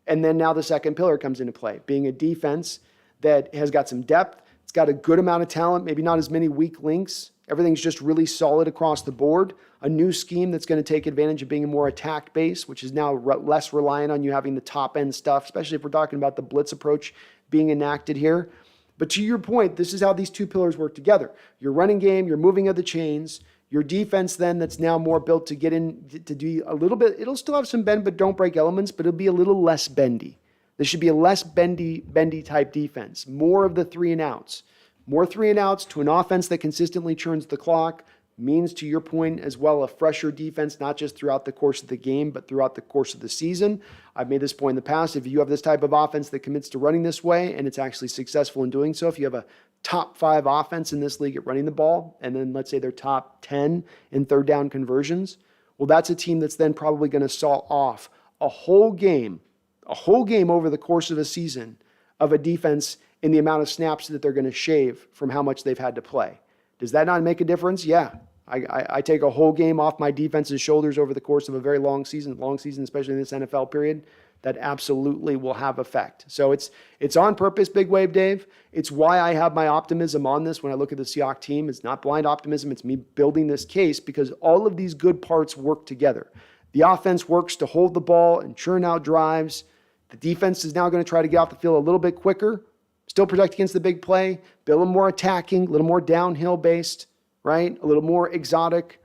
And then now the second pillar comes into play, being a defense that has got some depth. It's got a good amount of talent, maybe not as many weak links. Everything's just really solid across the board. A new scheme that's going to take advantage of being a more attack base, which is now less reliant on you having the top end stuff, especially if we're talking about the blitz approach being enacted here. But to your point, this is how these two pillars work together. Your running game, your moving of the chains, your defense then that's now more built to get in, to do a little bit, it'll still have some bend but don't break elements, but it'll be a little less bendy. This should be a less bendy type defense. More of the 3 and outs. More 3 and outs to an offense that consistently churns the clock means, to your point as well, a fresher defense, not just throughout the course of the game, but throughout the course of the season. I've made this point in the past. If you have this type of offense that commits to running this way and it's actually successful in doing so, if you have a top 5 offense in this league at running the ball, and then let's say they're top 10 in third down conversions, well, that's a team that's then probably going to saw off a whole game over the course of a season of a defense in the amount of snaps that they're going to shave from how much they've had to play. Does that not make a difference? Yeah. I take a whole game off my defense's shoulders over the course of a very long season, especially in this NFL period. That absolutely will have effect. So it's on purpose, Big Wave Dave. It's why I have my optimism on this when I look at the Seahawks team. It's not blind optimism. It's me building this case because all of these good parts work together. The offense works to hold the ball and churn out drives. The defense is now going to try to get off the field a little bit quicker, still protect against the big play, be a little more attacking, a little more downhill based, right? A little more exotic,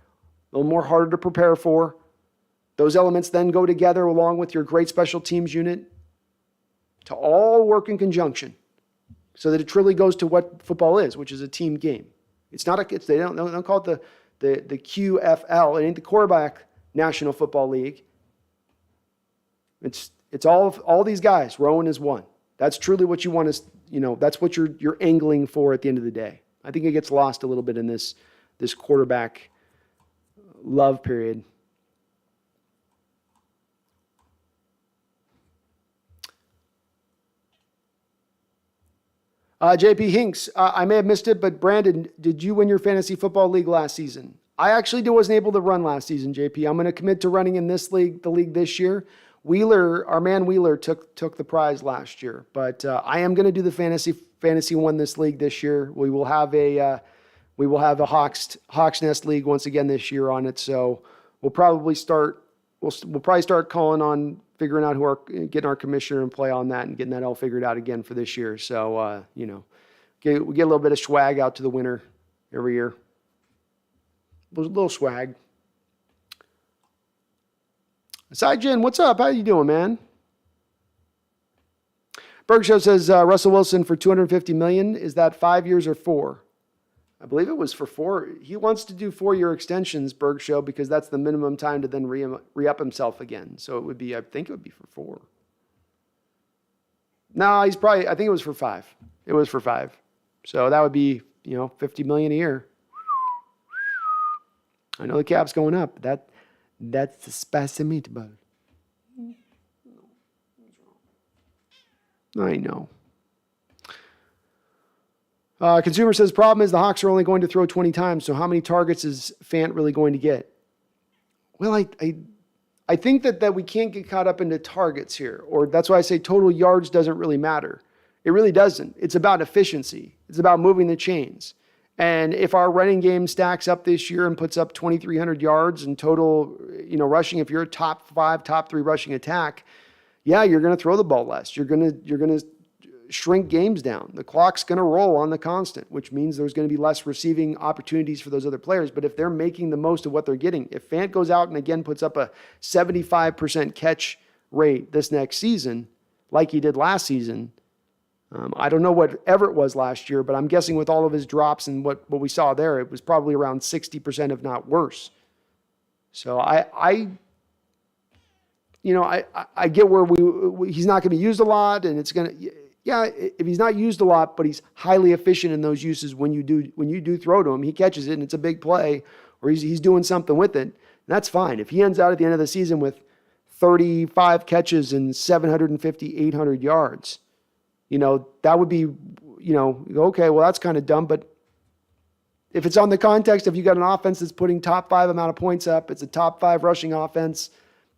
a little more harder to prepare for. Those elements then go together along with your great special teams unit to all work in conjunction so that it truly goes to what football is, which is a team game. It's not they don't call it the QFL. It ain't the quarterback National Football League. It's all these guys rowing as one. That's truly what you want to, that's what you're angling for at the end of the day. I think it gets lost a little bit in this quarterback love period. JP Hinks, I may have missed it, but Brandon, did you win your fantasy football league last season? I actually wasn't able to run last season, JP. I'm going to commit to running in this league, the league this year. Our man Wheeler took the prize last year, but I am going to do the fantasy one this league this year. We will have a Hawks Nest league once again this year on it. So we'll probably start calling on figuring out getting our commissioner in play on that and getting that all figured out again for this year. So we get a little bit of swag out to the winner every year. A little swag. Jen, what's up? How you doing, man? Bergshow says Russell Wilson for $250 million. Is that 5 years or 4? I believe it was for 4. He wants to do 4-year extensions, Bergshow, because that's the minimum time to then re-up himself again. So I think it would be for 4. No, I think it was for 5. It was for 5. So that would be, $50 million a year. I know the cap's going up. That's the spicy meatball. I know. Consumer says, problem is the Hawks are only going to throw 20 times, so how many targets is Fant really going to get? Well, I think that we can't get caught up into targets here, or that's why I say total yards doesn't really matter. It really doesn't. It's about efficiency. It's about moving the chains. And if our running game stacks up this year and puts up 2,300 yards in total, rushing, if you're a top 5, top 3 rushing attack, yeah, you're going to throw the ball less. You're going to shrink games down. The clock's going to roll on the constant, which means there's going to be less receiving opportunities for those other players. But if they're making the most of what they're getting, if Fant goes out and again puts up a 75% catch rate this next season, like he did last season, I don't know what Everett was last year, but I'm guessing with all of his drops and what we saw there, it was probably around 60%, if not worse. So I get where he's not going to be used a lot, and it's going to, if he's not used a lot, but he's highly efficient in those uses when you do throw to him, he catches it and it's a big play, or he's doing something with it. That's fine. If he ends out at the end of the season with 35 catches and 750, 800 yards, that would be, okay, well, that's kind of dumb. But if it's on the context of you got an offense that's putting top 5 amount of points up, it's a top 5 rushing offense,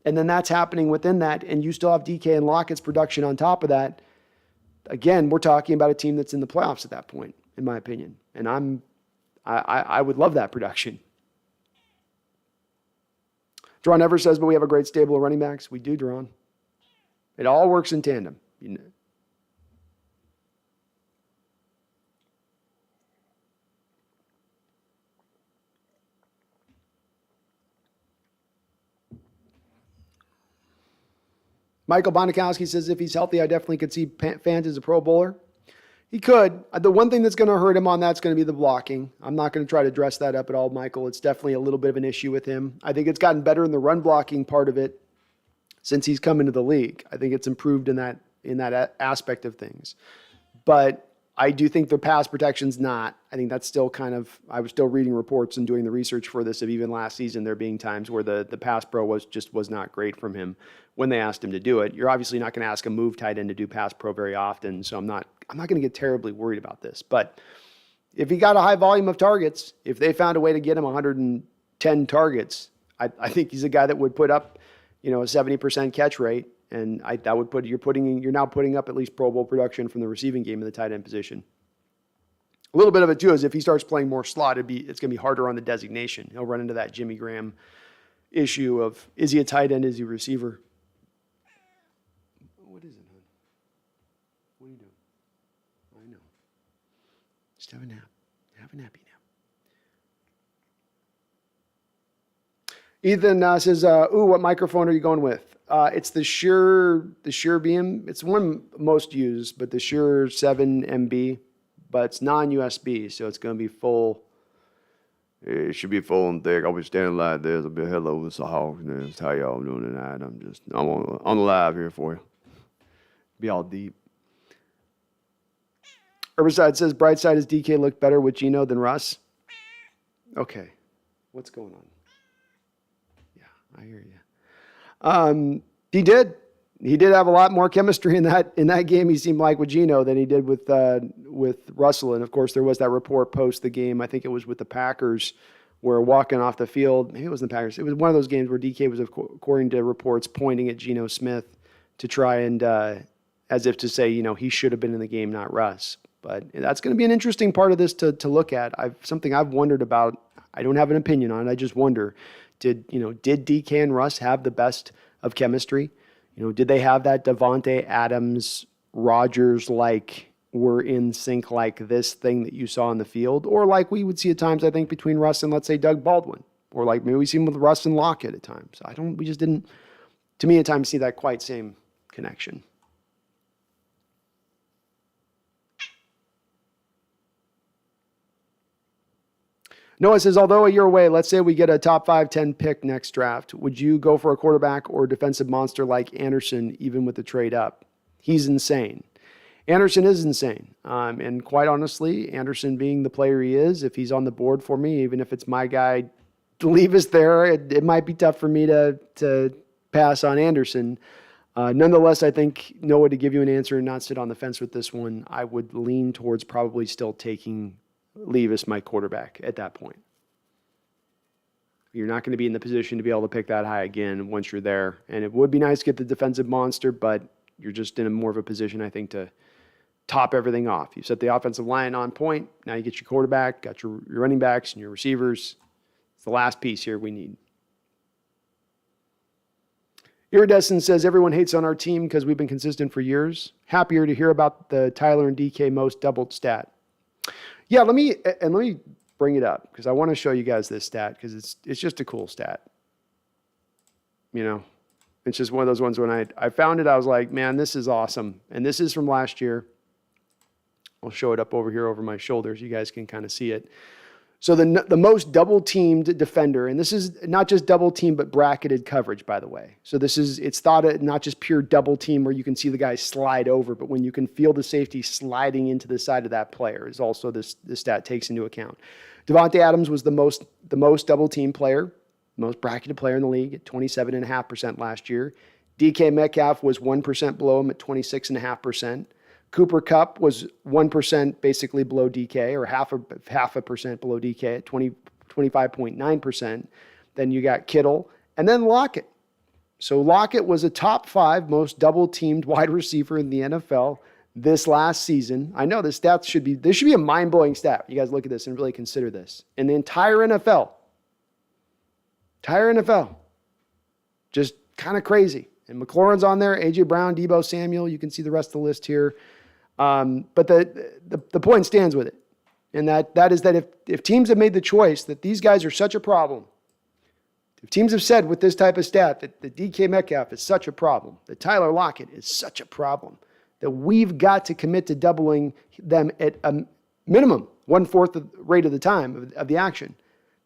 and then that's happening within that, and you still have DK and Lockett's production on top of that, again, we're talking about a team that's in the playoffs at that point, in my opinion. And I would love that production. Drawn Ever says, but we have a great stable of running backs. We do, Drawn. It all works in tandem. Michael Bonikowski says, if he's healthy, I definitely could see Fant as a Pro Bowler. He could. The one thing that's going to hurt him on that's going to be the blocking. I'm not going to try to dress that up at all, Michael. It's definitely a little bit of an issue with him. I think it's gotten better in the run blocking part of it since he's come into the league. I think it's improved in that aspect of things. But I do think the pass protection's not. I think that's still I was still reading reports and doing the research for this of even last season there being times where the pass pro was not great from him when they asked him to do it. You're obviously not going to ask a move tight end to do pass pro very often, so I'm not going to get terribly worried about this. But if he got a high volume of targets, if they found a way to get him 110 targets, I think he's a guy that would put up, a 70% catch rate. And that would put you're now putting up at least Pro Bowl production from the receiving game in the tight end position. A little bit of it too is if he starts playing more slot, it's going to be harder on the designation. He'll run into that Jimmy Graham issue of, is he a tight end? Is he a receiver? What is it, hon? What are you doing? I know. Just have a nap. Have a nappy nap. Ethan says, what microphone are you going with? It's the Shure Beam. It's one most used, but the Shure 7 MB, but it's non-USB, so it's going to be full. It should be full and thick. I'll be standing like this. I'll be hello, the Seahawks Nest. How y'all doing tonight? I'm on the live here for you. Be all deep. Herbicide says, Brightside, does DK look better with Geno than Russ? Okay. What's going on? I hear you. He did. He did have a lot more chemistry in that game. He seemed like with Geno than he did with Russell. And of course, there was that report post the game. I think it was with the Packers, where walking off the field. Maybe it wasn't the Packers. It was one of those games where DK was, according to reports, pointing at Geno Smith to try and, as if to say, he should have been in the game, not Russ. But that's going to be an interesting part of this to look at. Something I've wondered about. I don't have an opinion on it. I just wonder. Did DK and Russ have the best of chemistry? Did they have that Devontae Adams, Rodgers were in sync like this thing that you saw in the field? Or like we would see at times, I think, between Russ and, let's say, Doug Baldwin. Or like maybe we see him with Russ and Lockett at times. We just didn't, to me at times, see that quite same connection. Noah says, although a year away, let's say we get a top 5-10 pick next draft, would you go for a quarterback or defensive monster like Anderson, even with the trade up? He's insane. Anderson is insane. And quite honestly, Anderson being the player he is, if he's on the board for me, even if it's my guy, Levis there, it might be tough for me to pass on Anderson. Nonetheless, I think, Noah, to give you an answer and not sit on the fence with this one, I would lean towards probably still taking Levis, my quarterback, at that point. You're not going to be in the position to be able to pick that high again once you're there. And it would be nice to get the defensive monster, but you're just in more of a position, I think, to top everything off. You set the offensive line on point. Now you get your quarterback, got your running backs and your receivers. It's the last piece here we need. Iridescent says, everyone hates on our team because we've been consistent for years. Happier to hear about the Tyler and DK most doubled stat. Yeah, let me bring it up because I want to show you guys this stat because it's just a cool stat. It's just one of those ones when I found it, I was like, man, this is awesome. And this is from last year. I'll show it up over here over my shoulders. You guys can kind of see it. So the most double-teamed defender, and this is not just double-team, but bracketed coverage, by the way. So it's thought of not just pure double-team where you can see the guy slide over, but when you can feel the safety sliding into the side of that player is also this stat takes into account. Devontae Adams was the most double-team player, most bracketed player in the league at 27.5% last year. DK Metcalf was 1% below him at 26.5%. Cooper Kupp was 1% basically below DK, or half a percent below DK at 25.9%. Then you got Kittle, and then Lockett. So Lockett was a top 5 most double-teamed wide receiver in the NFL this last season. I know this should be a mind-blowing stat. You guys look at this and really consider this. In the entire NFL. Just kind of crazy. And McLaurin's on there, A.J. Brown, Deebo Samuel. You can see the rest of the list here. But the point stands with it. And that is that if teams have made the choice that these guys are such a problem, if teams have said with this type of stat that the DK Metcalf is such a problem, that Tyler Lockett is such a problem, that we've got to commit to doubling them at a minimum 1/4 the rate of the time of the action,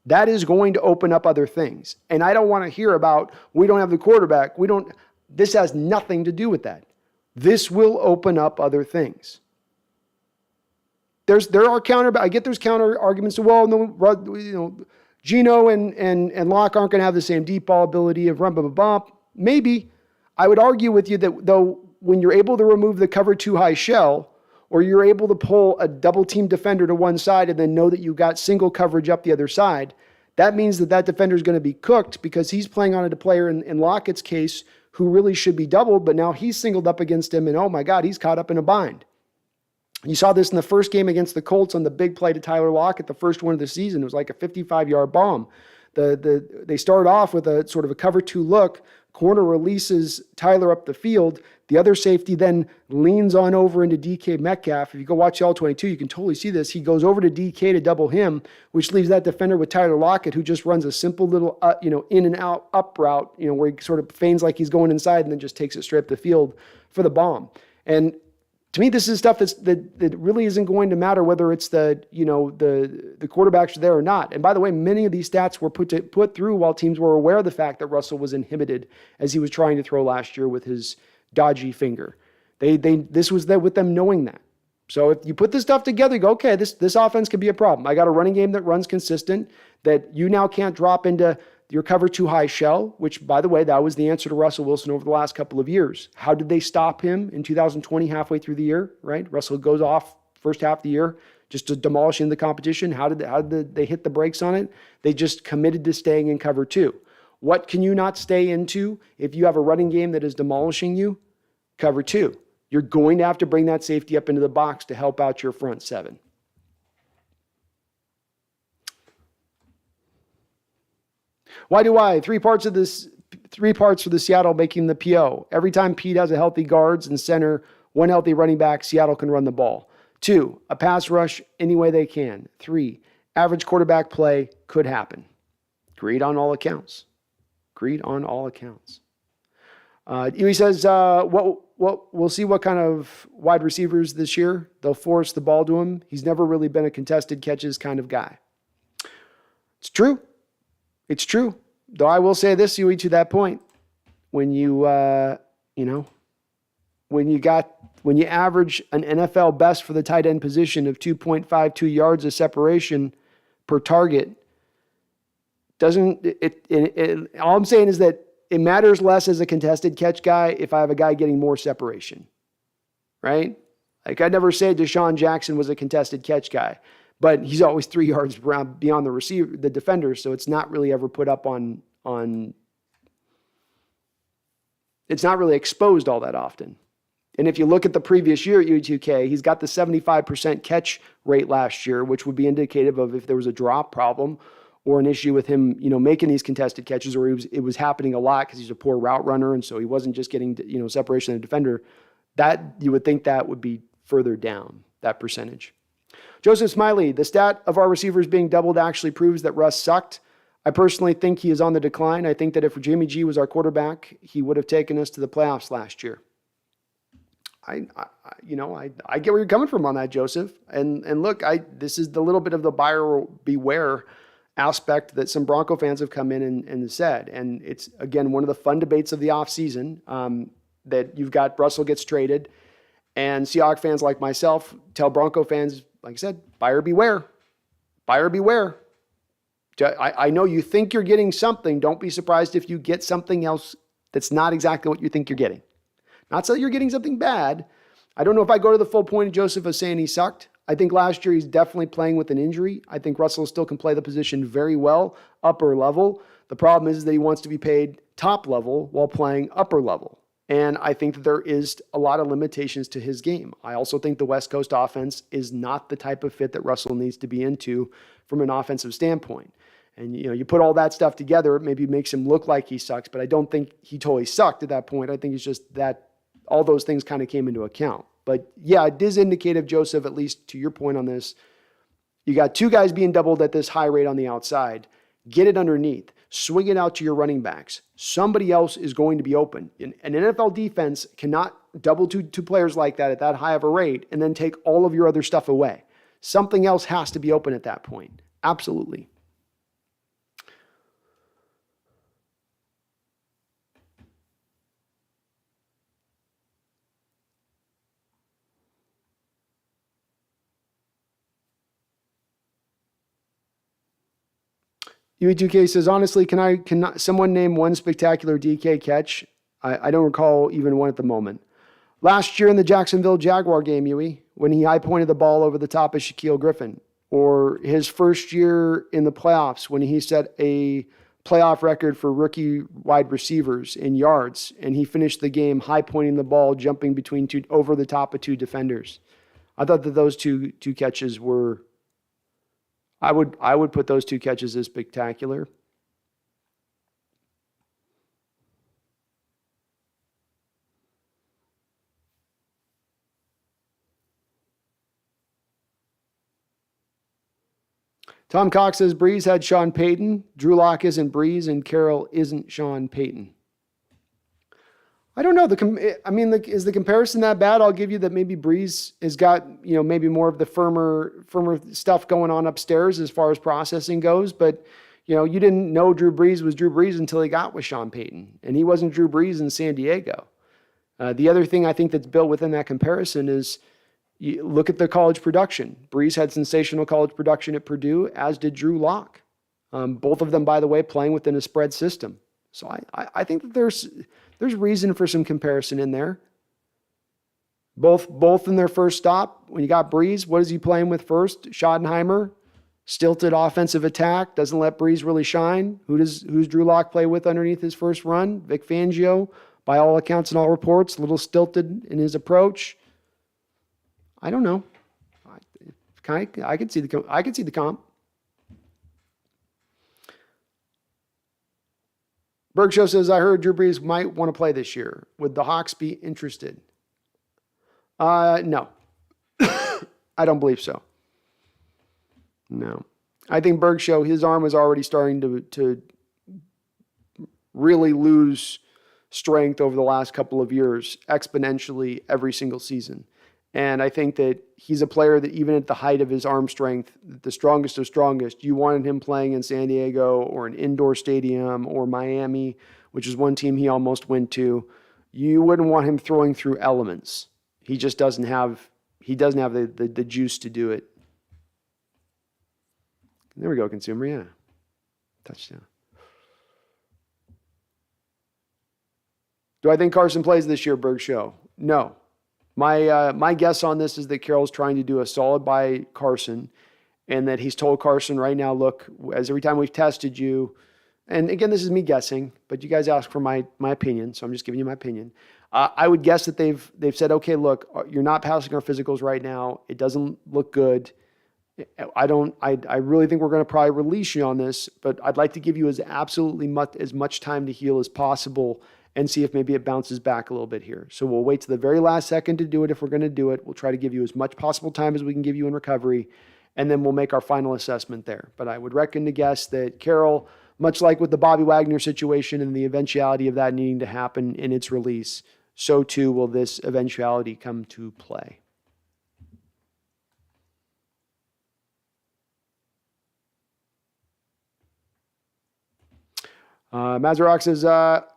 that is going to open up other things. And I don't want to hear about, we don't have the quarterback. This has nothing to do with that. This will open up other things. There are I get there's counter arguments to, well, no, Geno and Locke aren't going to have the same deep ball ability of run, bump. Maybe. I would argue with you that though, when you're able to remove the cover 2 high shell, or you're able to pull a double team defender to one side and then know that you got single coverage up the other side, that means that defender is going to be cooked because he's playing on a player in Lockett's case who really should be doubled, but now he's singled up against him, and oh my God, he's caught up in a bind. You saw this in the first game against the Colts on the big play to Tyler Lockett, the first one of the season. It was like a 55-yard bomb. They started off with a sort of a cover 2 look. Corner releases Tyler up the field. The other safety then leans on over into DK Metcalf. If you go watch the All-22, you can totally see this. He goes over to DK to double him, which leaves that defender with Tyler Lockett, who just runs a simple little, in and out up route, where he sort of feigns like he's going inside and then just takes it straight up the field for the bomb. And to me, this is stuff that really isn't going to matter whether it's the quarterbacks are there or not. And by the way, many of these stats were put through while teams were aware of the fact that Russell was inhibited as he was trying to throw last year with his dodgy finger. This was there with them knowing that. So if you put this stuff together, you go, okay, this offense could be a problem. I got a running game that runs consistent, that you now can't drop into your cover 2 high shell, which, by the way, that was the answer to Russell Wilson over the last couple of years. How did they stop him in 2020 halfway through the year, right? Russell goes off first half of the year just to demolishing the competition. How did they hit the brakes on it? They just committed to staying in cover 2. What can you not stay into if you have a running game that is demolishing you? Cover 2. You're going to have to bring that safety up into the box to help out your front 7. Why do I? Three parts for the Seattle making the PO. Every time Pete has a healthy guards and center, one healthy running back, Seattle can run the ball. 2, a pass rush any way they can. 3, average quarterback play could happen. Agreed on all accounts. He says, we'll see what kind of wide receivers this year. They'll force the ball to him. He's never really been a contested catches kind of guy. It's true. Though I will say this, Huey, to that point, when you average an NFL best for the tight end position of 2.52 yards of separation per target, all I'm saying is that it matters less as a contested catch guy if I have a guy getting more separation, right? Like I never said Deshaun Jackson was a contested catch guy, but he's always 3 yards beyond the defender, so it's not really ever put up on. It's not really exposed all that often. And if you look at the previous year at U2K, he's got the 75% catch rate last year, which would be indicative of if there was a drop problem or an issue with him, making these contested catches, or it was happening a lot because he's a poor route runner, and so he wasn't just getting, separation of the defender. That you would think that would be further down, that percentage. Joseph Smiley, the stat of our receivers being doubled actually proves that Russ sucked. I personally think he is on the decline. I think that if Jimmy G was our quarterback, he would have taken us to the playoffs last year. I get where you're coming from on that, Joseph. And look, this is the little bit of the buyer beware aspect that some Bronco fans have come in and said. And it's, again, one of the fun debates of the offseason, that you've got Russell gets traded, and Seahawks fans like myself tell Bronco fans, like I said, buyer beware. Buyer beware. I know you think you're getting something. Don't be surprised if you get something else that's not exactly what you think you're getting. Not so you're getting something bad. I don't know if I go to the full point of Joseph of saying he sucked. I think last year he's definitely playing with an injury. I think Russell still can play the position very well, upper level. The problem is that he wants to be paid top level while playing upper level. And I think that there is a lot of limitations to his game. I also think the West Coast offense is not the type of fit that Russell needs to be into from an offensive standpoint. And, you put all that stuff together, it maybe makes him look like he sucks, but I don't think he totally sucked at that point. I think it's just that all those things kind of came into account. But yeah, it is indicative, Joseph, at least to your point on this. You got two guys being doubled at this high rate on the outside. Get it underneath. Swing it out to your running backs. Somebody else is going to be open. An NFL defense cannot double two players like that at that high of a rate and then take all of your other stuff away. Something else has to be open at that point. Absolutely. UE2K says, honestly, can someone name one spectacular DK catch? I don't recall even one at the moment. Last year in the Jacksonville Jaguar game, Huey, when he high-pointed the ball over the top of Shaquille Griffin, or his first year in the playoffs when he set a playoff record for rookie wide receivers in yards, and he finished the game high-pointing the ball, jumping over the top of two defenders. I thought that those two catches were... I would put those two catches as spectacular. Tom Cox says Breeze had Sean Payton. Drew Lock isn't Breeze, and Carroll isn't Sean Payton. I don't know. Is the comparison that bad? I'll give you that maybe Breeze has got, maybe more of the firmer stuff going on upstairs as far as processing goes. But, you didn't know Drew Brees was Drew Brees until he got with Sean Payton. And he wasn't Drew Brees in San Diego. The other thing I think that's built within that comparison is you look at the college production. Brees had sensational college production at Purdue, as did Drew Lock. Both of them, by the way, playing within a spread system. So I think that there's reason for some comparison in there. Both in their first stop. When you got Breeze, what is he playing with first? Schottenheimer, stilted offensive attack, doesn't let Breeze really shine. Who's Drew Lock play with underneath his first run? Vic Fangio, by all accounts and all reports, a little stilted in his approach. I don't know. I could see the comp. Bergshow says, I heard Drew Brees might want to play this year. Would the Hawks be interested? No. I don't believe so. No. I think Bergshow, his arm was already starting to really lose strength over the last couple of years, exponentially every single season. And I think that he's a player that even at the height of his arm strength, the strongest of strongest, you wanted him playing in San Diego or an indoor stadium or Miami, which is one team he almost went to. You wouldn't want him throwing through elements. He just doesn't have the juice to do it. There we go, consumer, yeah. Touchdown. Do I think Carson plays this year, Berg Show? No. My guess on this is that Carroll's trying to do a solid by Carson, and that he's told Carson right now, look, as every time we've tested you, and again, this is me guessing, but you guys ask for my opinion, so I'm just giving you my opinion. I would guess that they've said, okay, look, you're not passing our physicals right now. It doesn't look good. I really think we're going to probably release you on this, but I'd like to give you as much time to heal as possible and see if maybe it bounces back a little bit here. So we'll wait to the very last second to do it if we're going to do it. We'll try to give you as much possible time as we can give you in recovery, and then we'll make our final assessment there. But I would reckon to guess that Carroll, much like with the Bobby Wagner situation and the eventuality of that needing to happen in its release, so too will this eventuality come to play. Mazarox is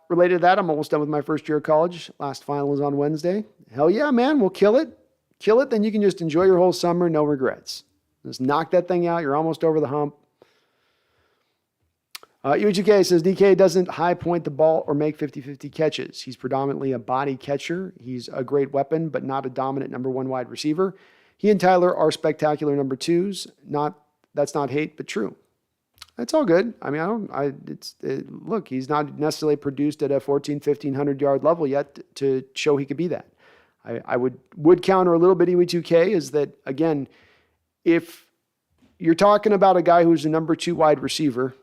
related to that. I'm almost done with my first year of college. Last final is on Wednesday. Hell yeah, man. We'll kill it. Kill it. Then you can just enjoy your whole summer. No regrets. Just knock that thing out. You're almost over the hump. UGK says DK doesn't high point the ball or make 50-50 catches. He's predominantly a body catcher. He's a great weapon, but not a dominant number one wide receiver. He and Tyler are spectacular number twos. That's not hate, but true. That's all good. I mean, look, he's not necessarily produced at a 1,500 yard level yet to show he could be that. I would counter a little bit EW2K is that, again, if you're talking about a guy who's a number two wide receiver,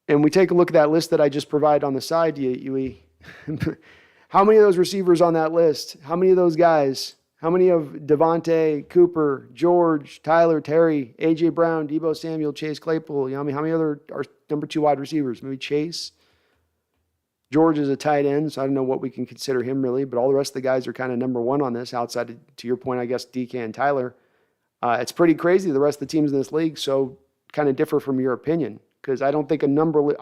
and we take a look at that list that I just provided on the side to you, Yui, how many of those receivers on that list, how many of those guys, how many of Devontae, Cooper, George, Tyler, Terry, A.J. Brown, Deebo Samuel, Chase Claypool, how many other are number two wide receivers? Maybe Chase. George is a tight end, so I don't know what we can consider him really, but all the rest of the guys are kind of number one on this outside of, to your point, I guess, DK and Tyler. It's pretty crazy the rest of the teams in this league so kind of differ from your opinion. Because I don't think normally,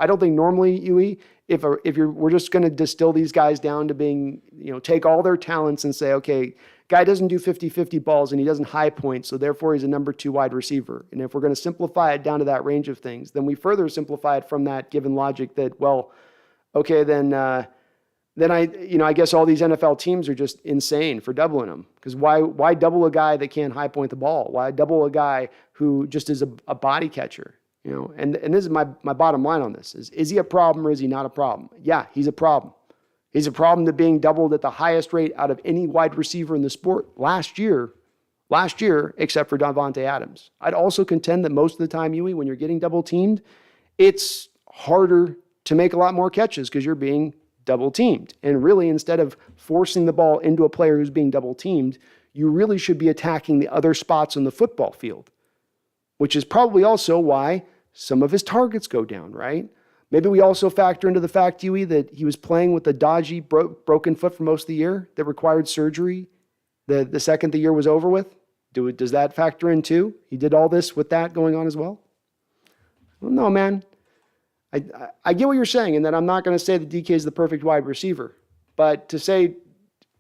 UE, we're just going to distill these guys down to being, take all their talents and say, okay, guy doesn't do 50-50 balls and he doesn't high point, so therefore he's a number two wide receiver. And if we're going to simplify it down to that range of things, then we further simplify it from that given logic that, well, okay, then I guess all these NFL teams are just insane for doubling them. Because why double a guy that can't high point the ball? Why double a guy who just is a body catcher? And this is my bottom line on this is he a problem or is he not a problem? Yeah, he's a problem. He's a problem to being doubled at the highest rate out of any wide receiver in the sport last year, except for Davante Adams. I'd also contend that most of the time, Yui, when you're getting double teamed, it's harder to make a lot more catches because you're being double teamed. And really, instead of forcing the ball into a player who's being double teamed, you really should be attacking the other spots on the football field, which is probably also why some of his targets go down, right? Maybe we also factor into the fact, Yui, that he was playing with a dodgy broken foot for most of the year that required surgery the second the year was over with. Does that factor in too? He did all this with that going on as well? Well, no, man. I get what you're saying, and that I'm not going to say that DK is the perfect wide receiver. But to say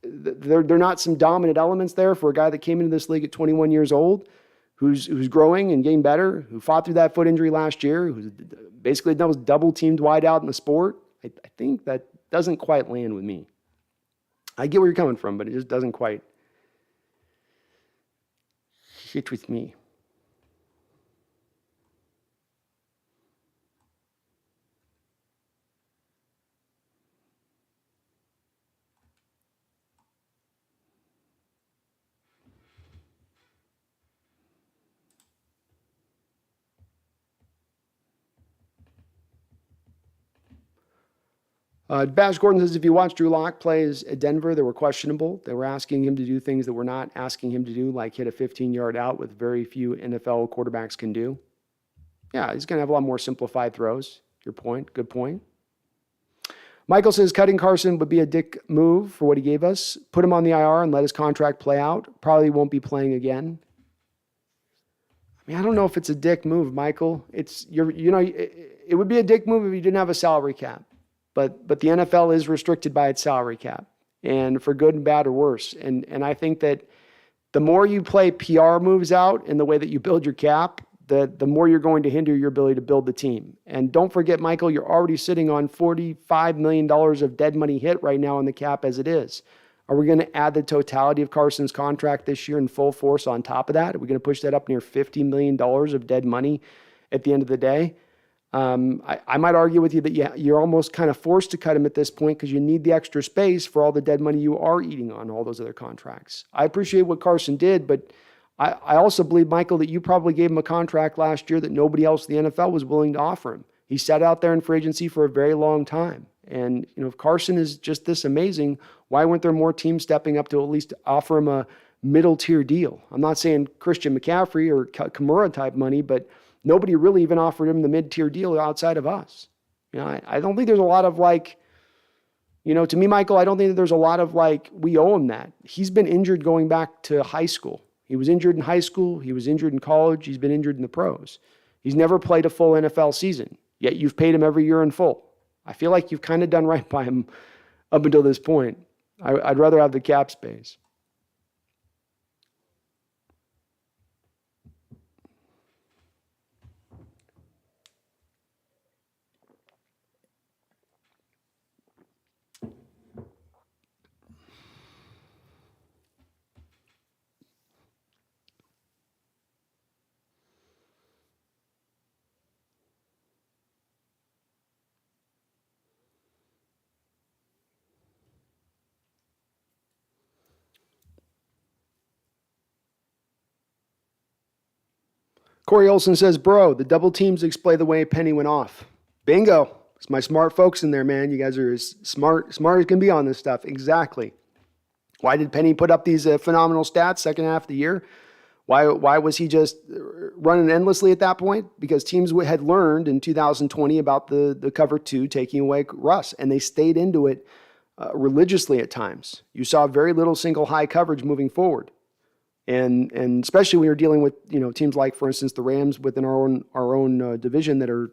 they're not some dominant elements there for a guy that came into this league at 21 years old, who's growing and getting better, who fought through that foot injury last year, who's basically was double-teamed wide out in the sport, I think that doesn't quite land with me. I get where you're coming from, but it just doesn't quite hit with me. Bash Gordon says, if you watch Drew Lock plays at Denver, they were questionable. They were asking him to do things that we're not asking him to do, like hit a 15-yard out with very few NFL quarterbacks can do. Yeah, he's going to have a lot more simplified throws. Your point. Good point. Michael says, cutting Carson would be a dick move for what he gave us. Put him on the IR and let his contract play out. Probably won't be playing again. I mean, I don't know if it's a dick move, Michael. It would be a dick move if you didn't have a salary cap. But the NFL is restricted by its salary cap, and for good and bad or worse. And I think that the more you play PR moves out in the way that you build your cap, the more you're going to hinder your ability to build the team. And don't forget, Michael, you're already sitting on $45 million of dead money hit right now on the cap as it is. Are we going to add the totality of Carson's contract this year in full force on top of that? Are we going to push that up near $50 million of dead money at the end of the day? I might argue with you that you're almost kind of forced to cut him at this point because you need the extra space for all the dead money you are eating on all those other contracts. I appreciate what Carson did, but I also believe, Michael, that you probably gave him a contract last year that nobody else in the NFL was willing to offer him. He sat out there in free agency for a very long time. And, if Carson is just this amazing, why weren't there more teams stepping up to at least offer him a middle tier deal? I'm not saying Christian McCaffrey or Kimura type money, but nobody really even offered him the mid-tier deal outside of us. I don't think there's a lot of To me, Michael, I don't think that there's a lot of we owe him that. He's been injured going back to high school. He was injured in high school. He was injured in college. He's been injured in the pros. He's never played a full NFL season, yet you've paid him every year in full. I feel like you've kind of done right by him up until this point. I'd rather have the cap space. Corey Olson says, bro, the double teams explain the way Penny went off. Bingo. It's my smart folks in there, man. You guys are as smart as can be on this stuff. Exactly. Why did Penny put up these phenomenal stats second half of the year? Why was he just running endlessly at that point? Because teams had learned in 2020 about the cover two taking away Russ, and they stayed into it religiously at times. You saw very little single high coverage moving forward. And especially when you're dealing with teams like, for instance, the Rams within our own division that are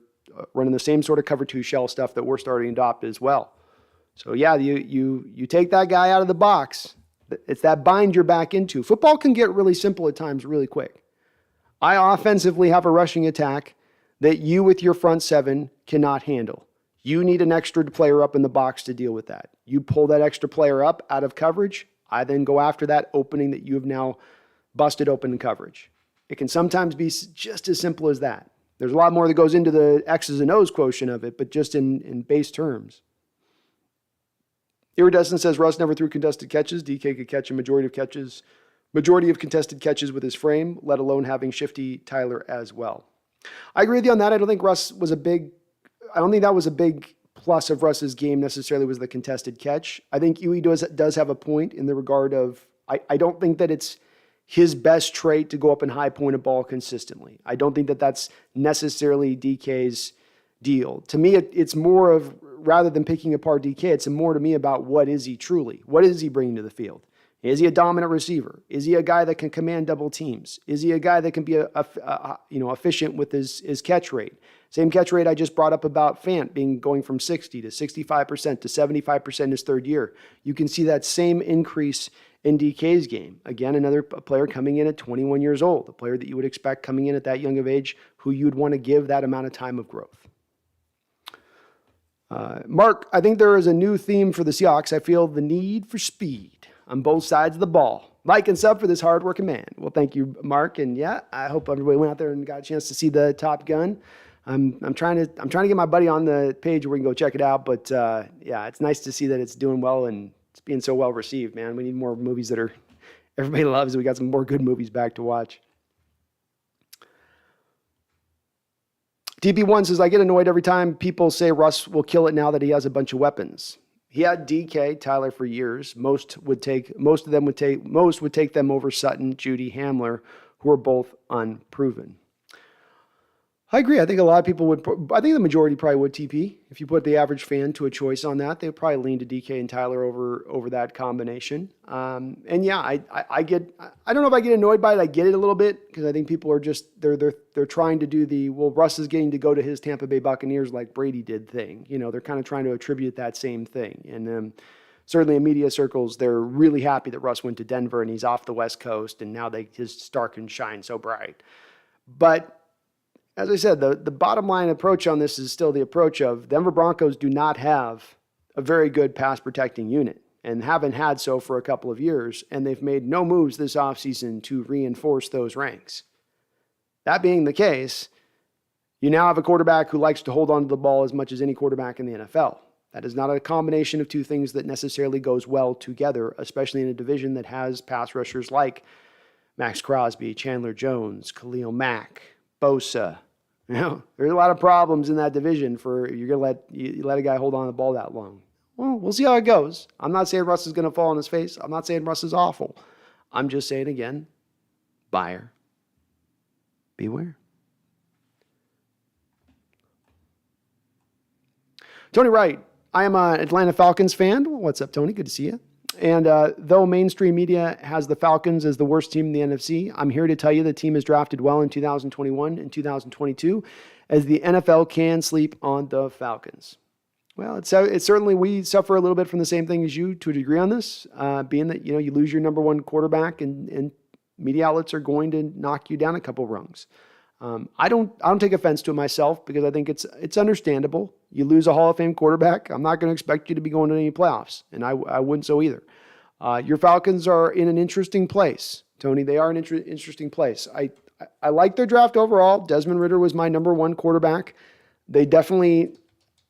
running the same sort of cover two shell stuff that we're starting to adopt as well. So yeah, you take that guy out of the box. It's that bind you're back into. Football can get really simple at times really quick. I offensively have a rushing attack that you with your front seven cannot handle. You need an extra player up in the box to deal with that. You pull that extra player up out of coverage. I then go after that opening that you have now busted open in coverage. It can sometimes be just as simple as that. There's a lot more that goes into the X's and O's quotient of it, but just in base terms. Iridescent says Russ never threw contested catches. DK could catch a majority of contested catches with his frame, let alone having shifty Tyler as well. I agree with you on that. I don't think that was a big plus of Russ's game necessarily was the contested catch. I think Huey does have a point in the regard of, I don't think that it's his best trait to go up and high point a ball consistently. I don't think that that's necessarily DK's deal. To me, it's more of, rather than picking apart DK, it's more to me about what is he truly? What is he bringing to the field? Is he a dominant receiver? Is he a guy that can command double teams? Is he a guy that can be efficient with his catch rate? Same catch rate I just brought up about Fant going from 60 to 65% to 75% in his third year. You can see that same increase in DK's game. Again, another player coming in at 21 years old, a player that you would expect coming in at that young of age who you'd want to give that amount of time of growth. Mark, I think there is a new theme for the Seahawks. I feel the need for speed on both sides of the ball. Like and sub for this hardworking man. Well, thank you, Mark. And yeah, I hope everybody went out there and got a chance to see the Top Gun. I'm trying to get my buddy on the page where we can go check it out. But yeah, it's nice to see that it's doing well and it's being so well received, man. We need more movies that everybody loves. We got some more good movies back to watch. DP1 says, I get annoyed every time people say Russ will kill it now that he has a bunch of weapons. He had DK, Tyler for years. Most would take them over Sutton, Judy, Hamler, who are both unproven. I agree. I think a lot of people would. I think the majority probably would TP. If you put the average fan to a choice on that, they would probably lean to DK and Tyler over that combination. And yeah, I get. I don't know if I get annoyed by it. I get it a little bit because I think people are just they're trying to do the Russ is getting to go to his Tampa Bay Buccaneers like Brady did thing. They're kind of trying to attribute that same thing. And certainly in media circles, they're really happy that Russ went to Denver and he's off the West Coast and now his star can shine so bright. But as I said, the bottom line approach on this is still the approach of Denver Broncos do not have a very good pass protecting unit and haven't had so for a couple of years, and they've made no moves this offseason to reinforce those ranks. That being the case, you now have a quarterback who likes to hold on to the ball as much as any quarterback in the NFL. That is not a combination of two things that necessarily goes well together, especially in a division that has pass rushers like Max Crosby, Chandler Jones, Khalil Mack, Bosa. There's a lot of problems in that division for you're going to let a guy hold on to the ball that long. Well, we'll see how it goes. I'm not saying Russ is going to fall on his face. I'm not saying Russ is awful. I'm just saying again, buyer, beware. Tony Wright I am an Atlanta Falcons fan. What's up, Tony? Good to see you. And though mainstream media has the Falcons as the worst team in the NFC, I'm here to tell you the team is drafted well in 2021 and 2022, as the NFL can sleep on the Falcons. Well, it's certainly, we suffer a little bit from the same thing as you to a degree on this, being that, you know, you lose your number one quarterback and media outlets are going to knock you down a couple rungs. I don't take offense to it myself because I think it's understandable. You lose a Hall of Fame quarterback, I'm not going to expect you to be going to any playoffs, and I wouldn't so either. Your Falcons are in an interesting place, Tony. They are an interesting place. I like their draft overall. Desmond Ridder was my number one quarterback. They definitely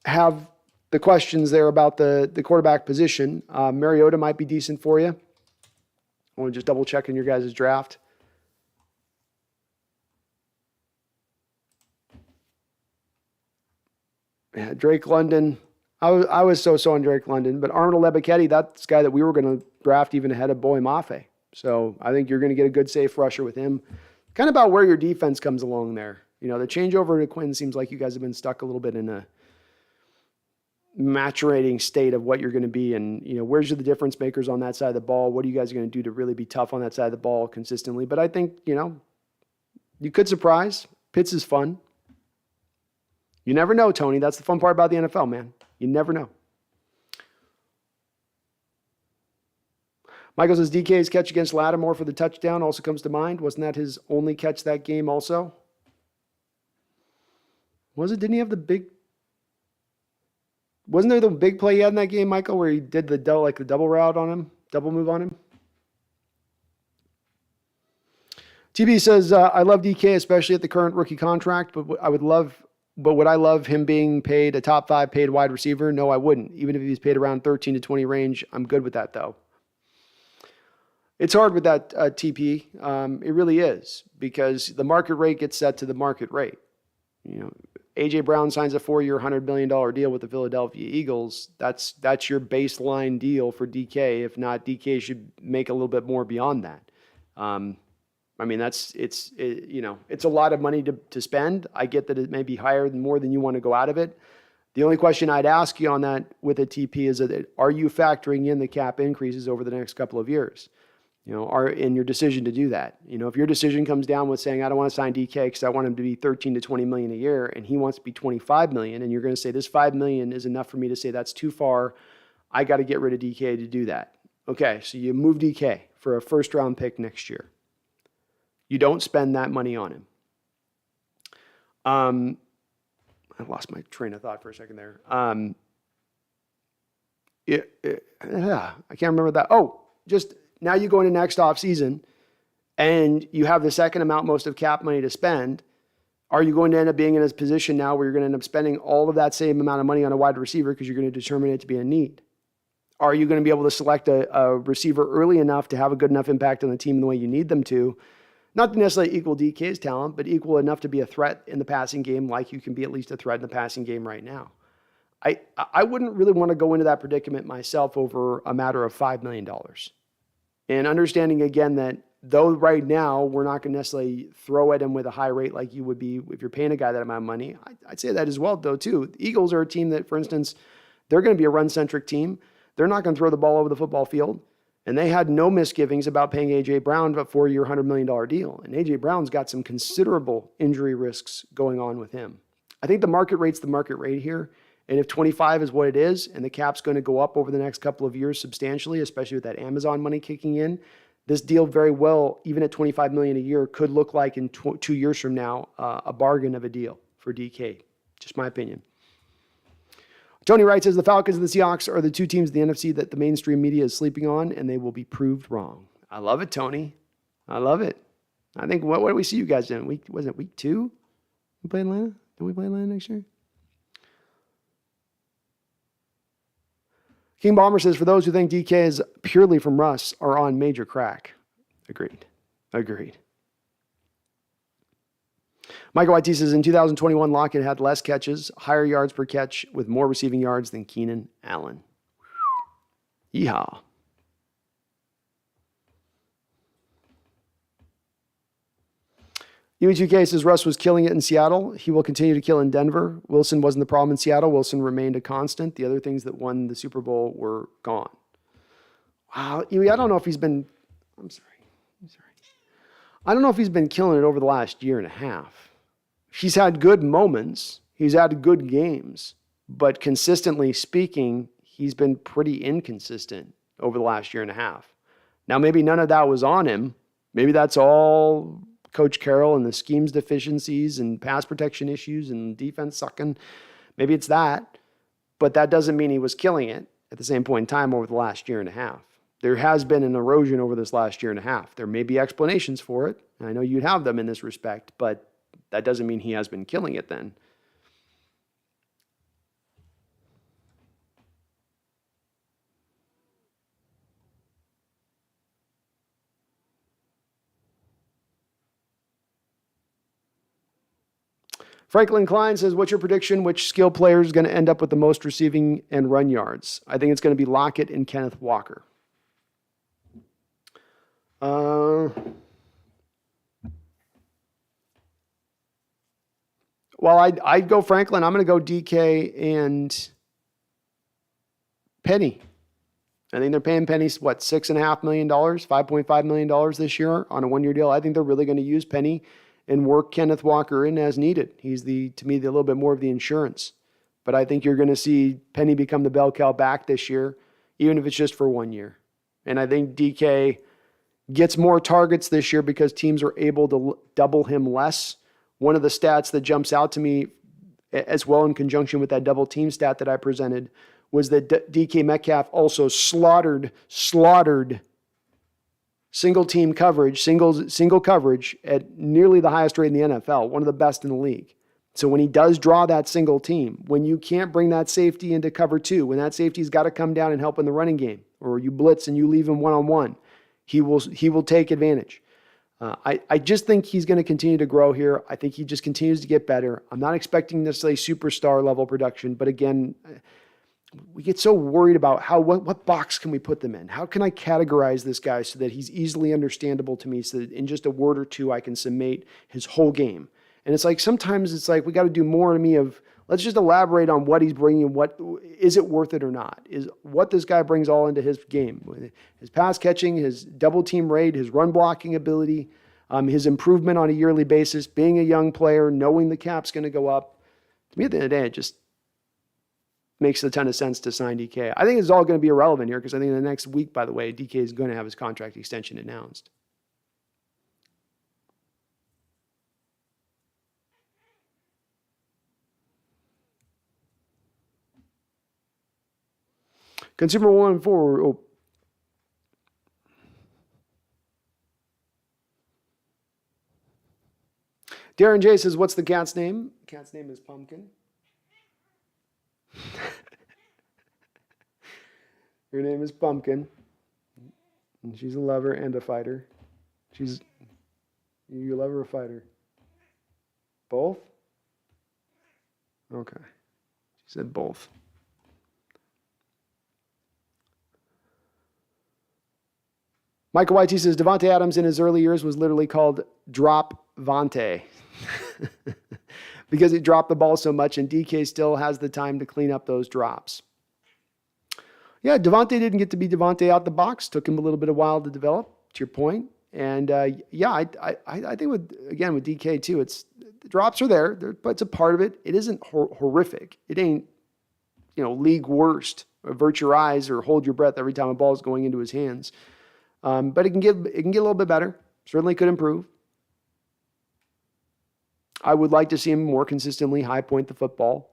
have the questions there about the quarterback position. Mariota might be decent for you. I want to just double check in your guys' draft. Yeah, Drake London. I was so on Drake London, but Arnold Ebiketie, that's the guy that we were going to draft even ahead of Boy Mafe. So I think you're going to get a good safe rusher with him. Kind of about where your defense comes along there. You know, the changeover to Quinn seems like you guys have been stuck a little bit in a maturating state of what you're going to be. And, you know, where's the difference makers on that side of the ball? What are you guys going to do to really be tough on that side of the ball consistently? But I think, you know, you could surprise. Pitts is fun. You never know, Tony. That's the fun part about the NFL, man. You never know. Michael says DK's catch against Lattimore for the touchdown also comes to mind. Wasn't that his only catch that game also? Was it? Didn't he have the big... Wasn't there the big play he had in that game, Michael, where he did the double route on him, double move on him? TB says, I love DK, especially at the current rookie contract, but would I love him being paid a top 5 paid wide receiver? No, I wouldn't. Even if he's paid around 13 to 20 range, I'm good with that, though. It's hard with that TP. It really is, because the market rate gets set to the market rate. You know, A.J. Brown signs a 4-year, $100 million deal with the Philadelphia Eagles. That's your baseline deal for DK. If not, DK should make a little bit more beyond that. I mean, it's a lot of money to spend. I get that it may be higher than more than you want to go out of it. The only question I'd ask you on that with a TP is that, are you factoring in the cap increases over the next couple of years? You know, are in your decision to do that. You know, if your decision comes down with saying, I don't want to sign DK because I want him to be 13 to 20 million a year, and he wants to be 25 million, and you're going to say this 5 million is enough for me to say that's too far, I got to get rid of DK to do that. Okay, so you move DK for a first round pick next year. You don't spend that money on him. I lost my train of thought for a second there. I can't remember that. Oh, just now you go into next offseason and you have the second amount most of cap money to spend. Are you going to end up being in a position now where you're going to end up spending all of that same amount of money on a wide receiver because you're going to determine it to be a need? Are you going to be able to select a receiver early enough to have a good enough impact on the team in the way you need them to? Not to necessarily equal DK's talent, but equal enough to be a threat in the passing game like you can be at least a threat in the passing game right now. I wouldn't really want to go into that predicament myself over a matter of $5 million. And understanding, again, that though right now we're not going to necessarily throw at him with a high rate like you would be if you're paying a guy that amount of money, I'd say that as well, though, too. The Eagles are a team that, for instance, they're going to be a run-centric team. They're not going to throw the ball over the football field. And they had no misgivings about paying A.J. Brown a 4-year, $100 million deal. And A.J. Brown's got some considerable injury risks going on with him. I think the market rate's the market rate here. And if 25 is what it is, and the cap's going to go up over the next couple of years substantially, especially with that Amazon money kicking in, this deal very well, even at $25 million a year, could look like in 2 years from now, a bargain of a deal for DK. Just my opinion. Tony Wright says the Falcons and the Seahawks are the two teams in the NFC that the mainstream media is sleeping on, and they will be proved wrong. I love it, Tony. I love it. I think, what do we see you guys in? Was it week 2? We play Atlanta? Did we play Atlanta next year? King Bomber says, for those who think DK is purely from Russ, are on major crack. Agreed. Michael YT says, in 2021, Lockett had less catches, higher yards per catch, with more receiving yards than Keenan Allen. Yeehaw. UH2K says Russ was killing it in Seattle. He will continue to kill in Denver. Wilson wasn't the problem in Seattle. Wilson remained a constant. The other things that won the Super Bowl were gone. Wow. I don't know if he's been, I'm sorry. I don't know if he's been killing it over the last year and a half. He's had good moments. He's had good games. But consistently speaking, he's been pretty inconsistent over the last year and a half. Now, maybe none of that was on him. Maybe that's all Coach Carroll and the scheme's deficiencies and pass protection issues and defense sucking. Maybe it's that. But that doesn't mean he was killing it at the same point in time over the last year and a half. There has been an erosion over this last year and a half. There may be explanations for it. I know you'd have them in this respect, but that doesn't mean he has been killing it then. Franklin Klein says, what's your prediction? Which skill player is going to end up with the most receiving and run yards? I think it's going to be Lockett and Kenneth Walker. Well, I'd go Franklin. I'm going to go DK and Penny. I think they're paying Penny, $6.5 million, $5.5 million this year on a one-year deal. I think they're really going to use Penny and work Kenneth Walker in as needed. He's to me, a little bit more of the insurance. But I think you're going to see Penny become the bell cow back this year, even if it's just for 1 year. And I think DK gets more targets this year because teams are able to double him less. One of the stats that jumps out to me as well in conjunction with that double team stat that I presented was that DK Metcalf also slaughtered single team coverage, single coverage at nearly the highest rate in the NFL, one of the best in the league. So when he does draw that single team, when you can't bring that safety into cover two, when that safety's got to come down and help in the running game, or you blitz and you leave him one-on-one, he will take advantage. I just think he's going to continue to grow here. I think he just continues to get better. I'm not expecting necessarily superstar level production, but again, we get so worried about what box can we put them in? How can I categorize this guy so that he's easily understandable to me so that in just a word or two I can summate his whole game? And it's like sometimes it's like we got to do more to me of let's just elaborate on what he's bringing. What is it worth it or not? Is what this guy brings all into his game, his pass catching, his double team rate, his run blocking ability, his improvement on a yearly basis, being a young player, knowing the cap's going to go up. To me, at the end of the day, it just makes a ton of sense to sign DK. I think it's all going to be irrelevant here because I think in the next week, by the way, DK is going to have his contract extension announced. Consumer 1-4. Oh. Darren J says, what's the cat's name? The cat's name is Pumpkin. Her name is Pumpkin. And she's a lover and a fighter. You lover or a fighter? Both? Okay. She said both. Michael YT says, Devontae Adams in his early years was literally called Drop Vontae because he dropped the ball so much, and DK still has the time to clean up those drops. Yeah, Devontae didn't get to be Devontae out the box. Took him a little bit of while to develop, to your point. And I think with DK too, the drops are there, but it's a part of it. It isn't horrific. It ain't, league worst. Avert your eyes or hold your breath every time a ball is going into his hands. But it can get a little bit better. Certainly could improve. I would like to see him more consistently high point the football.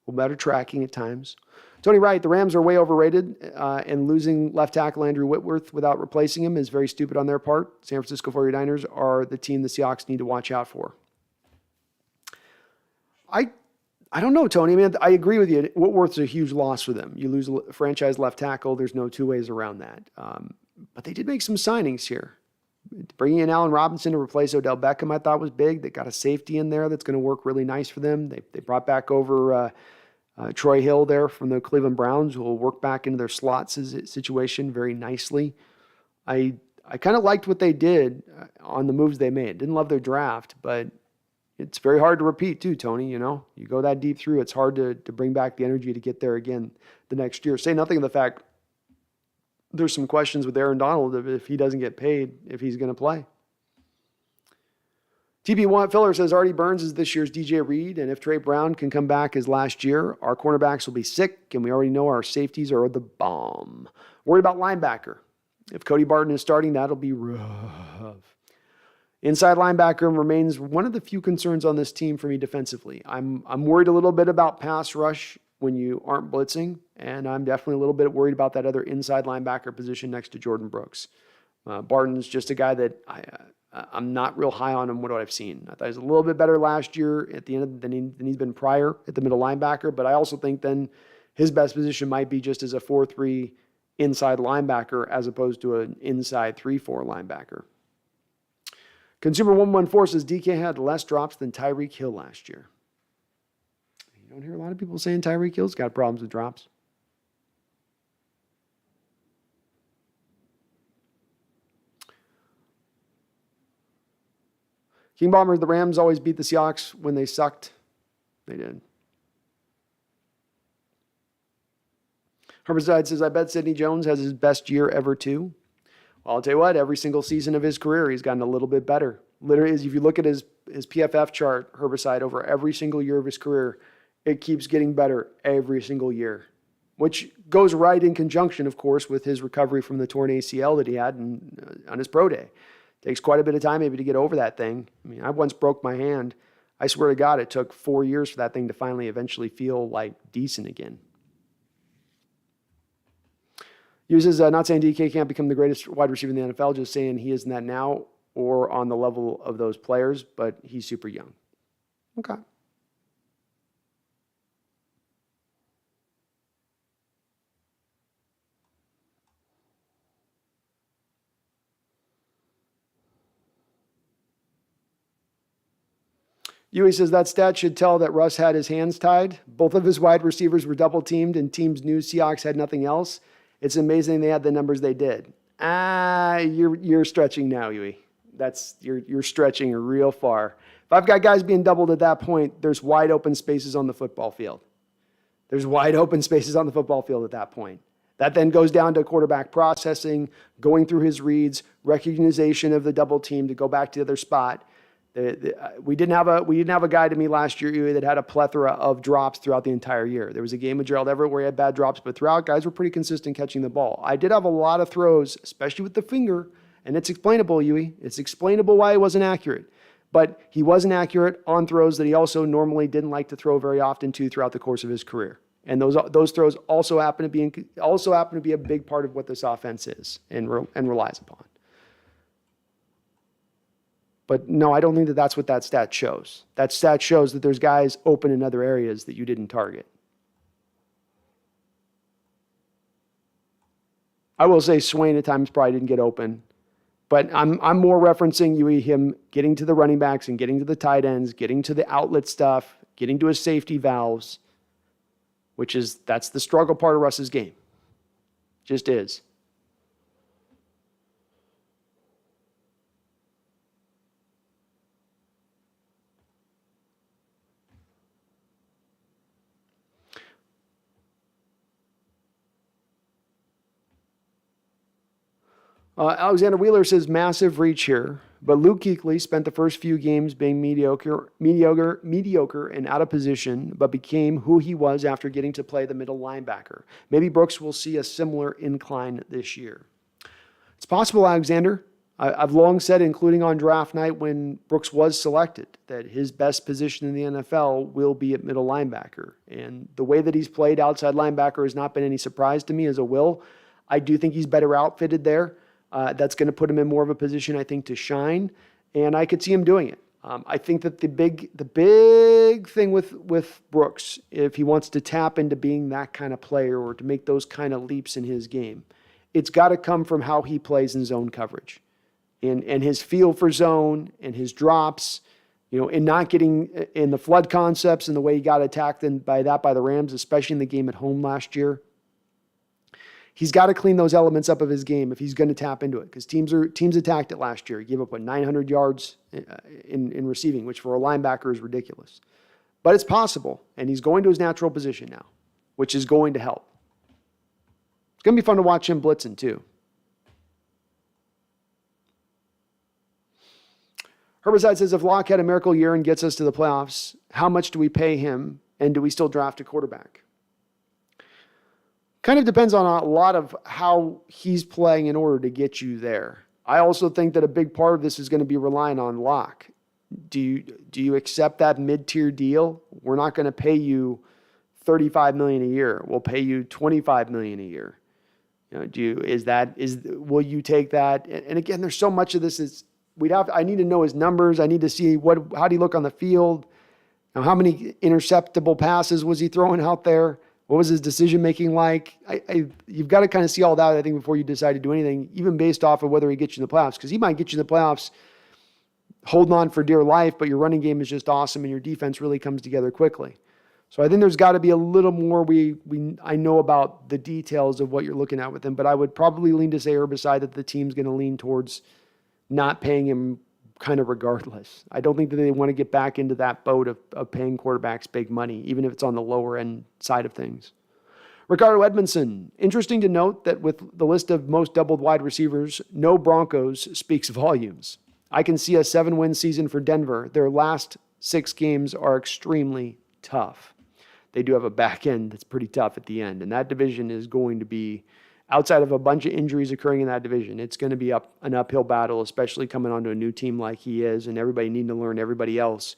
A little better tracking at times. Tony Wright, the Rams are way overrated, and losing left tackle Andrew Whitworth without replacing him is very stupid on their part. San Francisco 49ers are the team the Seahawks need to watch out for. I don't know, Tony. I mean, I agree with you. Whitworth's a huge loss for them. You lose a franchise left tackle. There's no two ways around that. But they did make some signings here. Bringing in Allen Robinson to replace Odell Beckham, I thought was big. They got a safety in there that's going to work really nice for them. They brought back over Troy Hill there from the Cleveland Browns, who will work back into their slots situation very nicely. I I kind of liked what they did on the moves they made. Didn't love their draft, but it's very hard to repeat too, Tony. You go that deep through, it's hard to bring back the energy to get there again the next year. Say nothing of the fact there's some questions with Aaron Donald if he doesn't get paid, if he's going to play. TB1 Filler says Artie Burns is this year's DJ Reed, and if Trey Brown can come back as last year, our cornerbacks will be sick, and we already know our safeties are the bomb. Worried about linebacker. If Cody Barton is starting, that'll be rough. Inside linebacker remains one of the few concerns on this team for me defensively. I'm worried a little bit about pass rush when you aren't blitzing, and I'm definitely a little bit worried about that other inside linebacker position next to Jordan Brooks. Barton's just a guy that I'm not real high on him. What I've seen, I thought he was a little bit better last year at the end than he's been prior at the middle linebacker, but I also think then his best position might be just as a 4-3 inside linebacker as opposed to an inside 3-4 linebacker. Consumer 114 says DK had less drops than Tyreek Hill last year. You don't hear a lot of people saying Tyreek Hill's got problems with drops. King Bomber, the Rams always beat the Seahawks when they sucked. They did. Herbicide says, I bet Sidney Jones has his best year ever too. Well, I'll tell you what, every single season of his career, he's gotten a little bit better. Literally, if you look at his PFF chart, Herbicide, over every single year of his career, it keeps getting better every single year, which goes right in conjunction, of course, with his recovery from the torn ACL that he had on his pro day. Takes quite a bit of time maybe to get over that thing. I mean, I once broke my hand. I swear to God, it took 4 years for that thing to finally eventually feel like decent again. Uses, not saying DK can't become the greatest wide receiver in the NFL, just saying he isn't that now or on the level of those players, but he's super young. Okay. Huey says that stat should tell that Russ had his hands tied. Both of his wide receivers were double teamed and teams knew Seahawks had nothing else. It's amazing they had the numbers they did. You're stretching now, Huey. You're stretching real far. If I've got guys being doubled at that point, there's wide open spaces on the football field. There's wide open spaces on the football field at that point. That then goes down to quarterback processing, going through his reads, recognition of the double team to go back to the other spot. We didn't have a guy to me last year that had a plethora of drops throughout the entire year. There was a game with Gerald Everett where he had bad drops, but throughout, guys were pretty consistent catching the ball. I did have a lot of throws, especially with the finger, and it's explainable, Huey. It's explainable why he wasn't accurate. But he wasn't accurate on throws that he also normally didn't like to throw very often to throughout the course of his career. And those throws also happen to be a big part of what this offense is and relies upon. But no, I don't think that that's what that stat shows. That stat shows that there's guys open in other areas that you didn't target. I will say Swain at times probably didn't get open. But I'm more referencing him getting to the running backs and getting to the tight ends, getting to the outlet stuff, getting to his safety valves, that's the struggle part of Russ's game. Just is. Alexander Wheeler says massive reach here, but Luke Kuechly spent the first few games being mediocre and out of position, but became who he was after getting to play the middle linebacker. Maybe Brooks will see a similar incline this year. It's possible, Alexander. I've long said, including on draft night when Brooks was selected, that his best position in the NFL will be at middle linebacker. And the way that he's played outside linebacker has not been any surprise to me as a will. I do think he's better outfitted there. That's going to put him in more of a position, I think, to shine, and I could see him doing it. I think that the big thing with Brooks, if he wants to tap into being that kind of player or to make those kind of leaps in his game, it's got to come from how he plays in zone coverage, and his feel for zone and his drops, and not getting in the flood concepts and the way he got attacked by the Rams, especially in the game at home last year. He's got to clean those elements up of his game if he's going to tap into it, because teams attacked it last year. He gave up 900 yards in receiving, which for a linebacker is ridiculous. But it's possible, and he's going to his natural position now, which is going to help. It's going to be fun to watch him blitzing too. Herbicide says, if Locke had a miracle year and gets us to the playoffs, how much do we pay him, and do we still draft a quarterback? Kind of depends on a lot of how he's playing in order to get you there. I also think that a big part of this is going to be relying on Locke. Do you accept that mid-tier deal? We're not going to pay you $35 million a year. We'll pay you $25 million a year. Will you take that? And again, there's so much of this I need to know his numbers. I need to see how do he look on the field? Now, how many interceptable passes was he throwing out there? What was his decision-making like? You've got to kind of see all that, I think, before you decide to do anything, even based off of whether he gets you in the playoffs, because he might get you in the playoffs holding on for dear life, but your running game is just awesome and your defense really comes together quickly. So I think there's got to be a little more I know about the details of what you're looking at with him, but I would probably lean to say Herbicide that the team's going to lean towards not paying him kind of regardless. I don't think that they want to get back into that boat of paying quarterbacks big money, even if it's on the lower end side of things. Ricardo Edmondson, interesting to note that with the list of most doubled wide receivers, no Broncos speaks volumes. I can see a 7-win season for Denver. Their last 6 games are extremely tough. They do have a back end that's pretty tough at the end, and that division is going to be, outside of a bunch of injuries occurring in that division, it's going to be an uphill battle, especially coming onto a new team like he is, and everybody needing to learn everybody else.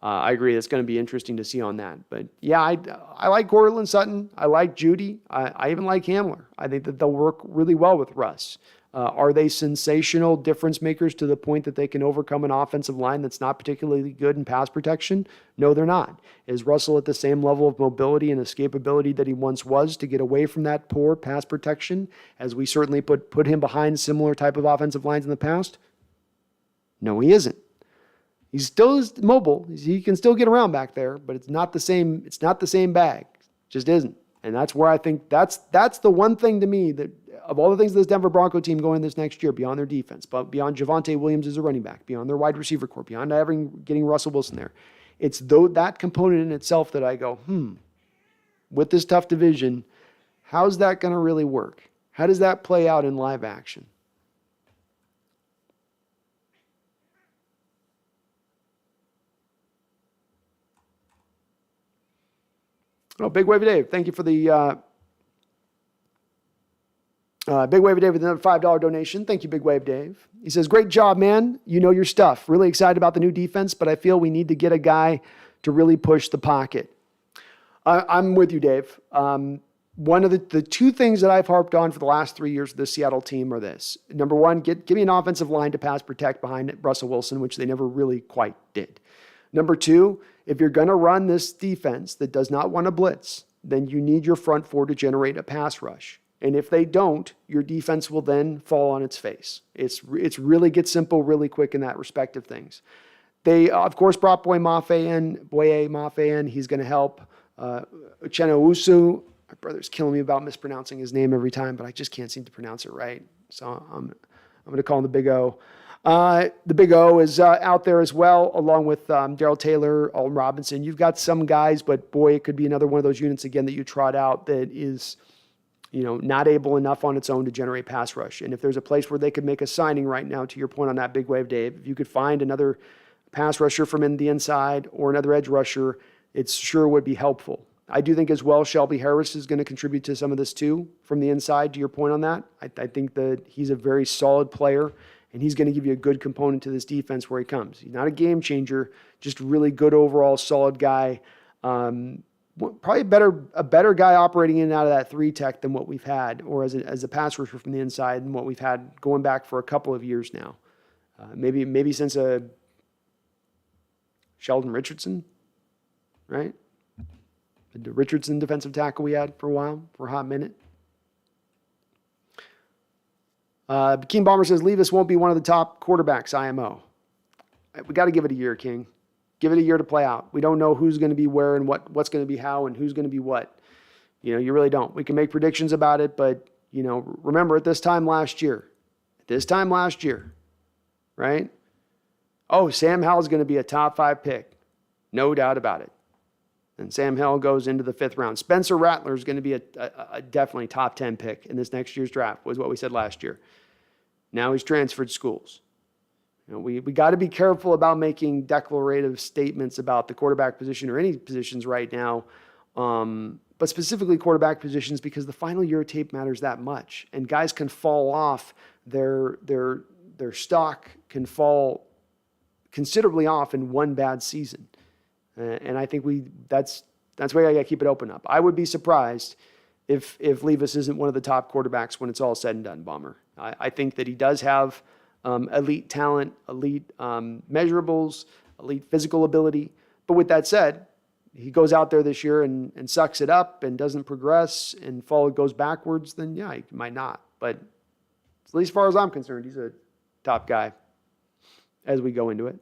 I agree. It's going to be interesting to see on that. But yeah, I like Cortland Sutton. I like Judy. I even like Hamler. I think that they'll work really well with Russ. Are they sensational difference makers to the point that they can overcome an offensive line that's not particularly good in pass protection? No, they're not. Is Russell at the same level of mobility and escapability that he once was to get away from that poor pass protection, as we certainly put him behind similar type of offensive lines in the past? No, he isn't. He's still mobile. He can still get around back there, but it's not the same. It's not the same bag. It just isn't. And that's where I think that's the one thing to me that, of all the things this Denver Bronco team going this next year, beyond their defense, but beyond Javonte Williams as a running back, beyond their wide receiver core, beyond getting Russell Wilson there, it's that component in itself that I go, with this tough division, how's that going to really work? How does that play out in live action? Oh, Big Wave Dave, thank you for the Big Wave Dave with another $5 donation. Thank you, Big Wave Dave. He says, great job, man. You know your stuff. Really excited about the new defense, but I feel we need to get a guy to really push the pocket. I'm with you, Dave. One of the 2 things that I've harped on for the last 3 years of the Seattle team are this. Number 1, give me an offensive line to pass protect behind Russell Wilson, which they never really quite did. Number 2, if you're going to run this defense that does not want to blitz, then you need your front 4 to generate a pass rush. And if they don't, your defense will then fall on its face. It's really get simple really quick in that respect of things. They, of course, brought Boye Mafe in. He's going to help. Uchenna Usu, my brother's killing me about mispronouncing his name every time, but I just can't seem to pronounce it right. So I'm going to call him the Big O. The Big O is out there as well, along with Darrell Taylor, Alton Robinson. You've got some guys, but boy, it could be another one of those units again that you trot out that is, not able enough on its own to generate pass rush. And if there's a place where they could make a signing right now, to your point on that Big Wave, Dave, if you could find another pass rusher from in the inside or another edge rusher, it sure would be helpful. I do think as well Shelby Harris is going to contribute to some of this too from the inside, to your point on that. I think that he's a very solid player, and he's going to give you a good component to this defense where he comes. He's not a game changer, just really good overall solid guy. Probably a better guy operating in and out of that 3 tech than what we've had, or as a pass rusher from the inside than what we've had going back for a couple of years now. Maybe since Sheldon Richardson, right? The Richardson defensive tackle we had for a while, for a hot minute. King Bomber says, Levis won't be one of the top quarterbacks, IMO. We got to give it a year, King. Give it a year to play out. We don't know who's going to be where and what's going to be how and who's going to be what. You really don't. We can make predictions about it, but remember at this time last year, right? Oh, Sam Howell's going to be a top 5 pick. No doubt about it. And Sam Howell goes into the 5th round. Spencer Rattler is going to be a definitely top 10 pick in this next year's draft, was what we said last year. Now he's transferred schools. We got to be careful about making declarative statements about the quarterback position or any positions right now, but specifically quarterback positions, because the final year of tape matters that much. And guys can fall off. Their stock can fall considerably off in one bad season. And I think that's why I got to keep it open up. I would be surprised if Levis isn't one of the top quarterbacks when it's all said and done, Bomber. I think that he does have elite talent, elite measurables, elite physical ability. But with that said, he goes out there this year and sucks it up and doesn't progress and goes backwards, then yeah, he might not. But at least as far as I'm concerned, he's a top guy as we go into it.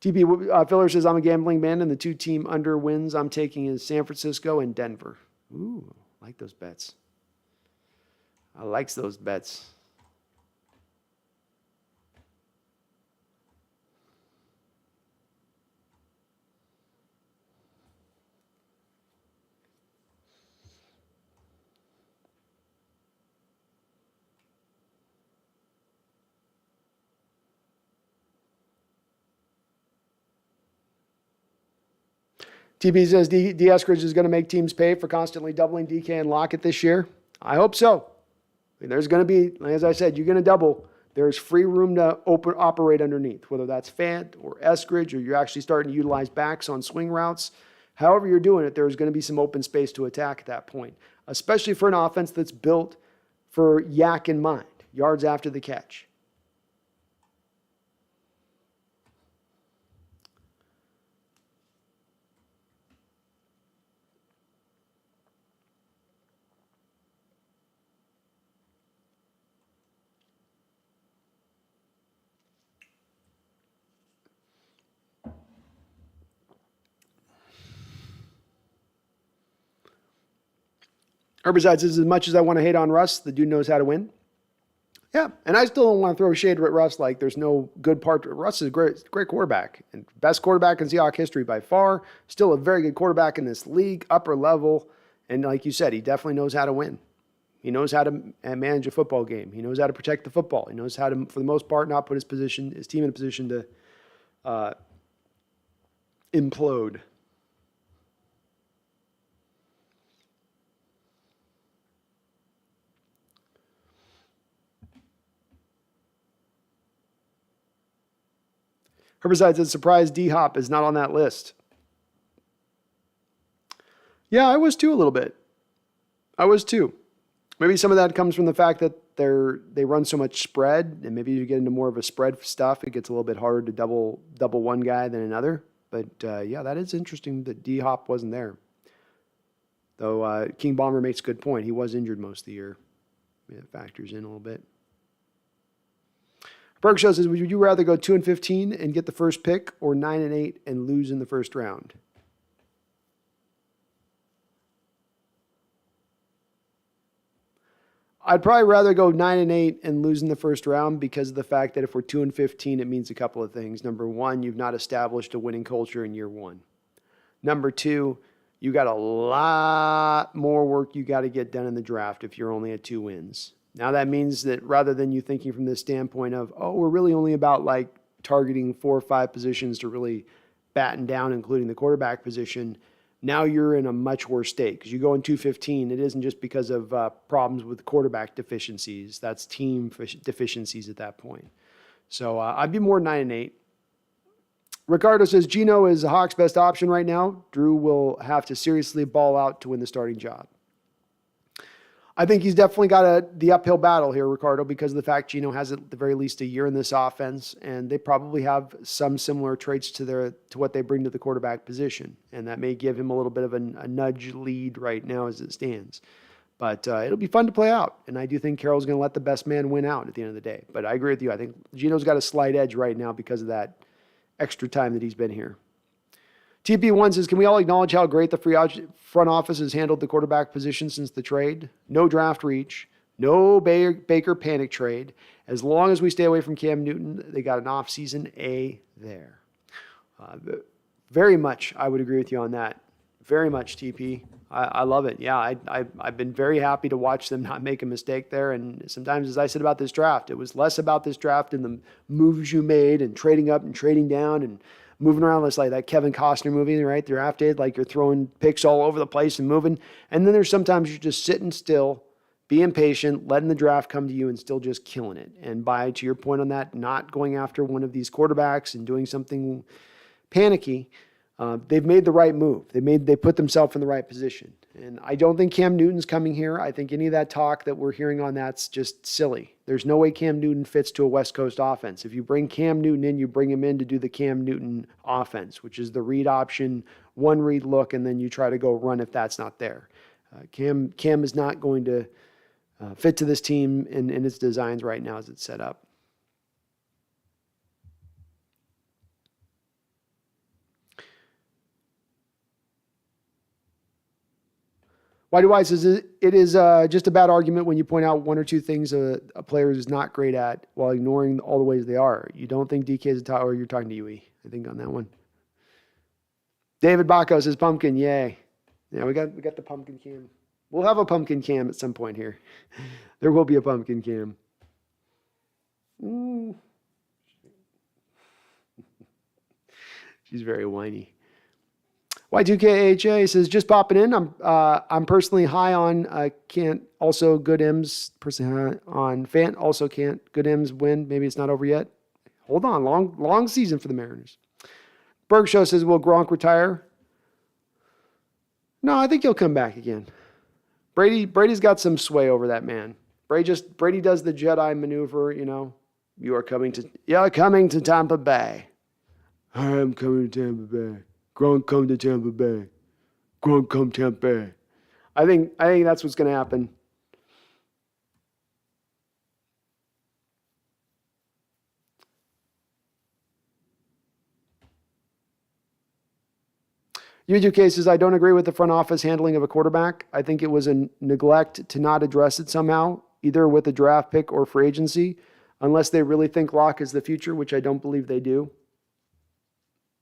TP Filler says, I'm a gambling man, and the 2-team under wins I'm taking is San Francisco and Denver. Ooh, I like those bets. I likes those bets. TB says D. Eskridge is going to make teams pay for constantly doubling DK and Lockett this year. I hope so. I mean, there's going to be, as I said, you're going to double. There's free room to operate underneath, whether that's Fant or Eskridge, or you're actually starting to utilize backs on swing routes. However you're doing it, there's going to be some open space to attack at that point, especially for an offense that's built for yak in mind, yards after the catch. Herbicides says, as much as I want to hate on Russ, the dude knows how to win. Yeah, and I still don't want to throw shade at Russ like there's no good part. Russ is a great quarterback and best quarterback in Seahawks history by far. Still a very good quarterback in this league, upper level. And like you said, he definitely knows how to win. He knows how to manage a football game. He knows how to protect the football. He knows how to, for the most part, not put his team in a position to implode. Herbicide says, surprise D-Hop is not on that list. Yeah, I was too a little bit. I was too. Maybe some of that comes from the fact that they run so much spread, and maybe you get into more of a spread stuff. It gets a little bit harder to double one guy than another. But yeah, that is interesting that D-Hop wasn't there. Though King Bomber makes a good point. He was injured most of the year. It factors in a little bit. Bergshaw says, would you rather go 2-15 and get the first pick, or 9-8 and lose in the first round? I'd probably rather go 9-8 and lose in the first round, because of the fact that if we're 2-15, it means a couple of things. Number one, you've not established a winning culture in year one. Number two, you got a lot more work you got to get done in the draft if you're only at 2 wins. Now that means that rather than you thinking from the standpoint of, oh, we're really only about like targeting 4 or 5 positions to really batten down, including the quarterback position, now you're in a much worse state, because you go in 2-15. It isn't just because of problems with quarterback deficiencies. That's team deficiencies at that point. So I'd be more 9-8. Ricardo says, Gino is the Hawks' best option right now. Drew will have to seriously ball out to win the starting job. I think he's definitely got the uphill battle here, Ricardo, because of the fact Gino has at the very least a year in this offense, and they probably have some similar traits to what they bring to the quarterback position, and that may give him a little bit of a nudge lead right now as it stands. But it'll be fun to play out, and I do think Carroll's going to let the best man win out at the end of the day. But I agree with you. I think Gino's got a slight edge right now because of that extra time that he's been here. TP1 says, can we all acknowledge how great the front office has handled the quarterback position since the trade? No draft reach, no Baker panic trade. As long as we stay away from Cam Newton, they got an offseason A there. Very much, I would agree with you on that. Very much, TP. I love it. Yeah, I've been very happy to watch them not make a mistake there. And sometimes, as I said about this draft, it was less about this draft and the moves you made and trading up and trading down and moving around. It's like that Kevin Costner movie, right? They're drafted, like you're throwing picks all over the place and moving. And then there's sometimes you're just sitting still, being patient, letting the draft come to you and still just killing it. And to your point on that, not going after one of these quarterbacks and doing something panicky, they've made the right move. They put themselves in the right position. And I don't think Cam Newton's coming here. I think any of that talk that we're hearing on that's just silly. There's no way Cam Newton fits to a West Coast offense. If you bring Cam Newton in, you bring him in to do the Cam Newton offense, which is the read option, one read look, and then you try to go run if that's not there. Cam is not going to fit to this team in its designs right now as it's set up. Whitey White says it is just a bad argument when you point out one or two things a player is not great at while ignoring all the ways they are. You don't think DK is a top, or you're talking to UE, I think, on that one. David Baco says pumpkin, yay. Yeah, we got the pumpkin cam. We'll have a pumpkin cam at some point here. There will be a pumpkin cam. She's very whiny. Y2KHA says, just popping in. I'm personally high on can't also good M's. Personally high on Fant also can't good M's win. Maybe it's not over yet. Hold on, long season for the Mariners. Berg Show says, will Gronk retire? No, I think he'll come back again. Brady's got some sway over that man. Brady does the Jedi maneuver. You are coming to Tampa Bay. I am coming to Tampa Bay. Gronk come to Tampa Bay. Gronk come Tampa Bay. I think that's what's going to happen. U2K says, I don't agree with the front office handling of a quarterback. I think it was a neglect to not address it somehow, either with a draft pick or free agency, unless they really think Locke is the future, which I don't believe they do.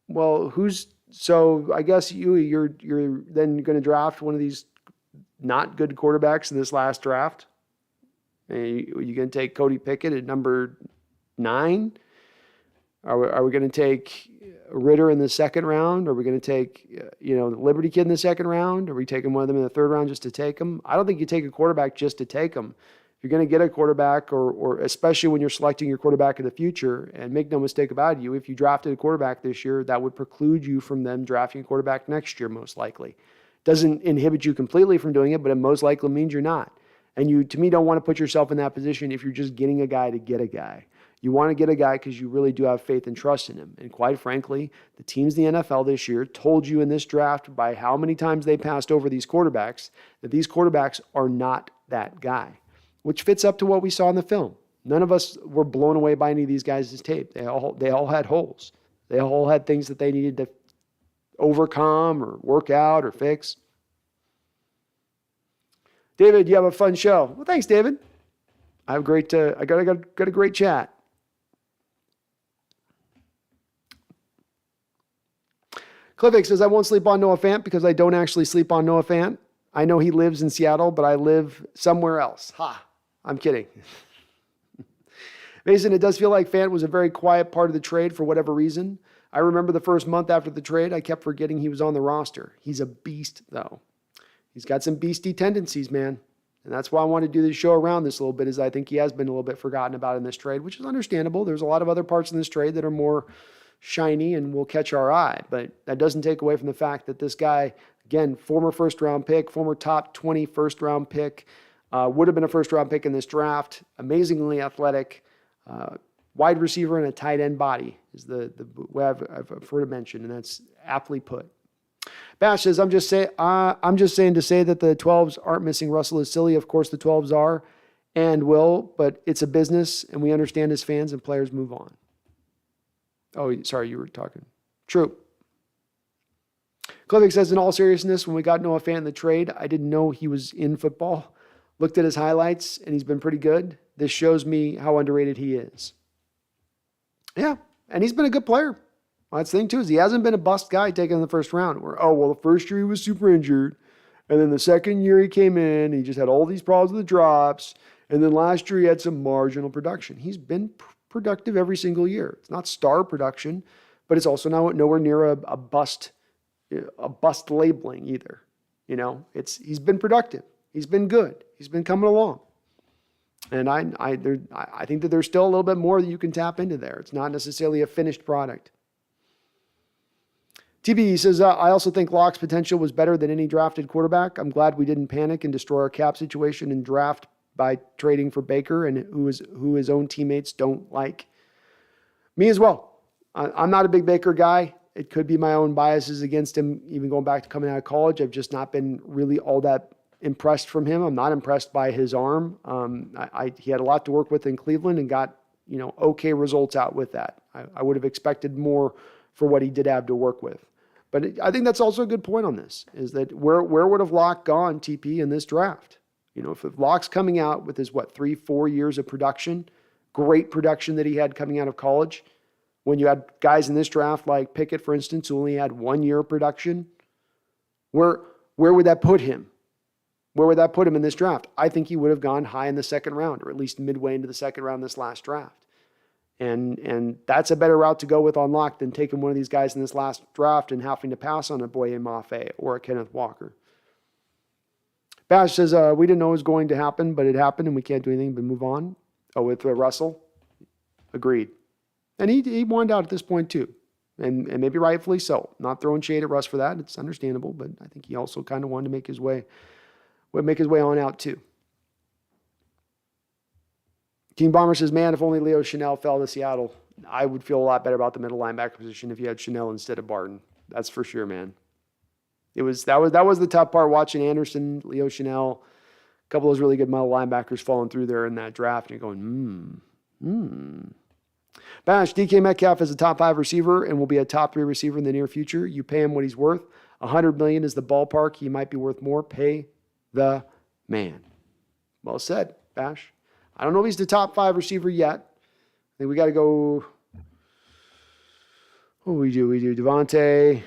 Well, so I guess you're then going to draft one of these not good quarterbacks in this last draft? Are you going to take Cody Pickett at number 9? Are we going to take Ritter in the second round? Are we going to take the Liberty kid in the second round? Are we taking one of them in the third round just to take them? I don't think you take a quarterback just to take them. If you're going to get a quarterback, or especially when you're selecting your quarterback in the future, and make no mistake about it, if you drafted a quarterback this year, that would preclude you from them drafting a quarterback next year, most likely. Doesn't inhibit you completely from doing it, but it most likely means you're not. And you, to me, don't want to put yourself in that position if you're just getting a guy to get a guy. You want to get a guy because you really do have faith and trust in him. And quite frankly, the teams in the NFL this year told you in this draft by how many times they passed over these quarterbacks that these quarterbacks are not that guy, which fits up to what we saw in the film. None of us were blown away by any of these guys' tape. They all had holes. They all had things that they needed to overcome or work out or fix. David, you have a fun show. Well, thanks, David. I have great. I got a great chat. Clivic says, I won't sleep on Noah Fant because I don't actually sleep on Noah Fant. I know he lives in Seattle, but I live somewhere else. Ha, I'm kidding. Mason, it does feel like Fant was a very quiet part of the trade for whatever reason. I remember the first month after the trade, I kept forgetting he was on the roster. He's a beast, though. He's got some beastie tendencies, man. And that's why I want to do this show around this a little bit, is I think he has been a little bit forgotten about in this trade, which is understandable. There's a lot of other parts in this trade that are more shiny and will catch our eye. But that doesn't take away from the fact that this guy, again, former first-round pick, former top 20 first-round pick, would have been a first-round pick in this draft, amazingly athletic, wide receiver and a tight end body is the way I've heard it mentioned, and that's aptly put. Bash says, I'm just saying to say that the 12s aren't missing Russell is silly. Of course the 12s are and will, but it's a business, and we understand as fans, and players move on. Oh, sorry, you were talking. True. Klevik says, in all seriousness, when we got Noah Fant in the trade, I didn't know he was in football. Looked at his highlights, and he's been pretty good. This shows me how underrated he is. Yeah, and he's been a good player. Well, that's the thing, too, is he hasn't been a bust guy taken in the first round. Where, the first year he was super injured, and then the second year he came in, and he just had all these problems with the drops, and then last year he had some marginal production. He's been productive every single year. It's not star production, but it's also nowhere near a bust labeling either. He's been productive. He's been good. He's been coming along. And I think that there's still a little bit more that you can tap into there. It's not necessarily a finished product. TB says, I also think Locke's potential was better than any drafted quarterback. I'm glad we didn't panic and destroy our cap situation and draft by trading for Baker and who his own teammates don't like. Me as well. I'm not a big Baker guy. It could be my own biases against him, even going back to coming out of college. I've just not been really all that impressed from him. I'm not impressed by his arm. He had a lot to work with in Cleveland and got, okay results out with that. I would have expected more for what he did have to work with. But I think that's also a good point on this, is that where would have Locke gone, TP, in this draft? If Locke's coming out with his, 3-4 years of production, great production that he had coming out of college, when you had guys in this draft like Pickett, for instance, who only had 1 year of production, where would that put him? Where would that put him in this draft? I think he would have gone high in the second round, or at least midway into the second round this last draft. And that's a better route to go with on Locke than taking one of these guys in this last draft and having to pass on a Boye Mafe or a Kenneth Walker. Bash says, we didn't know it was going to happen, but it happened and we can't do anything but move on. With Russell? Agreed. And he wanted out at this point too. And maybe rightfully so. Not throwing shade at Russ for that. It's understandable, but I think he also kind of wanted to make his way on out too. King Bomber says, man, if only Leo Chanel fell to Seattle, I would feel a lot better about the middle linebacker position if you had Chanel instead of Barton. That's for sure, man. That was the tough part, watching Anderson, Leo Chanel, a couple of those really good middle linebackers falling through there in that draft, and you're going, Bash, DK Metcalf is a top 5 receiver and will be a top 3 receiver in the near future. You pay him what he's worth. $100 million is the ballpark. He might be worth more. Pay the man. Well said, Bash. I don't know if he's the top 5 receiver yet. I think we got to go. What do we do? We do Devontae.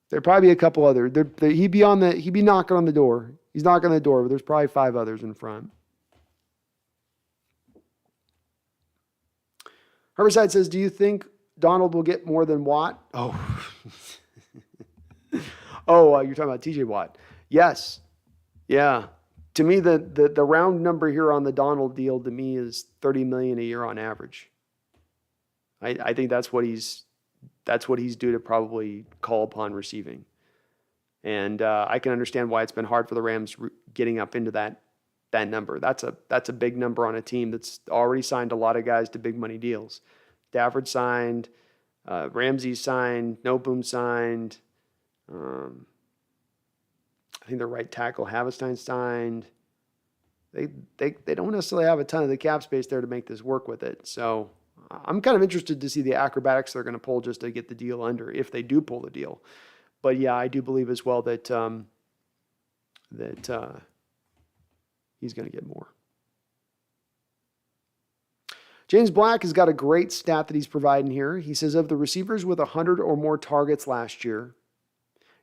There'd probably be a couple other. He'd be knocking on the door. He's knocking on the door, but there's probably 5 others in front. Herbicide says, do you think Donald will get more than Watt? Oh. You're talking about TJ Watt. Yes. Yeah. To me, the round number here on the Donald deal to me is $30 million a year on average. I think that's what he's due to probably call upon receiving. And I can understand why it's been hard for the Rams getting up into that number. That's a big number on a team that's already signed a lot of guys to big money deals. Stafford signed, Ramsey signed, Noteboom signed. I think the right tackle, Havestein, signed. They don't necessarily have a ton of the cap space there to make this work with it. So I'm kind of interested to see the acrobatics they're going to pull just to get the deal under, if they do pull the deal. But yeah, I do believe as well that he's going to get more. James Black has got a great stat that he's providing here. He says, of the receivers with 100 or more targets last year,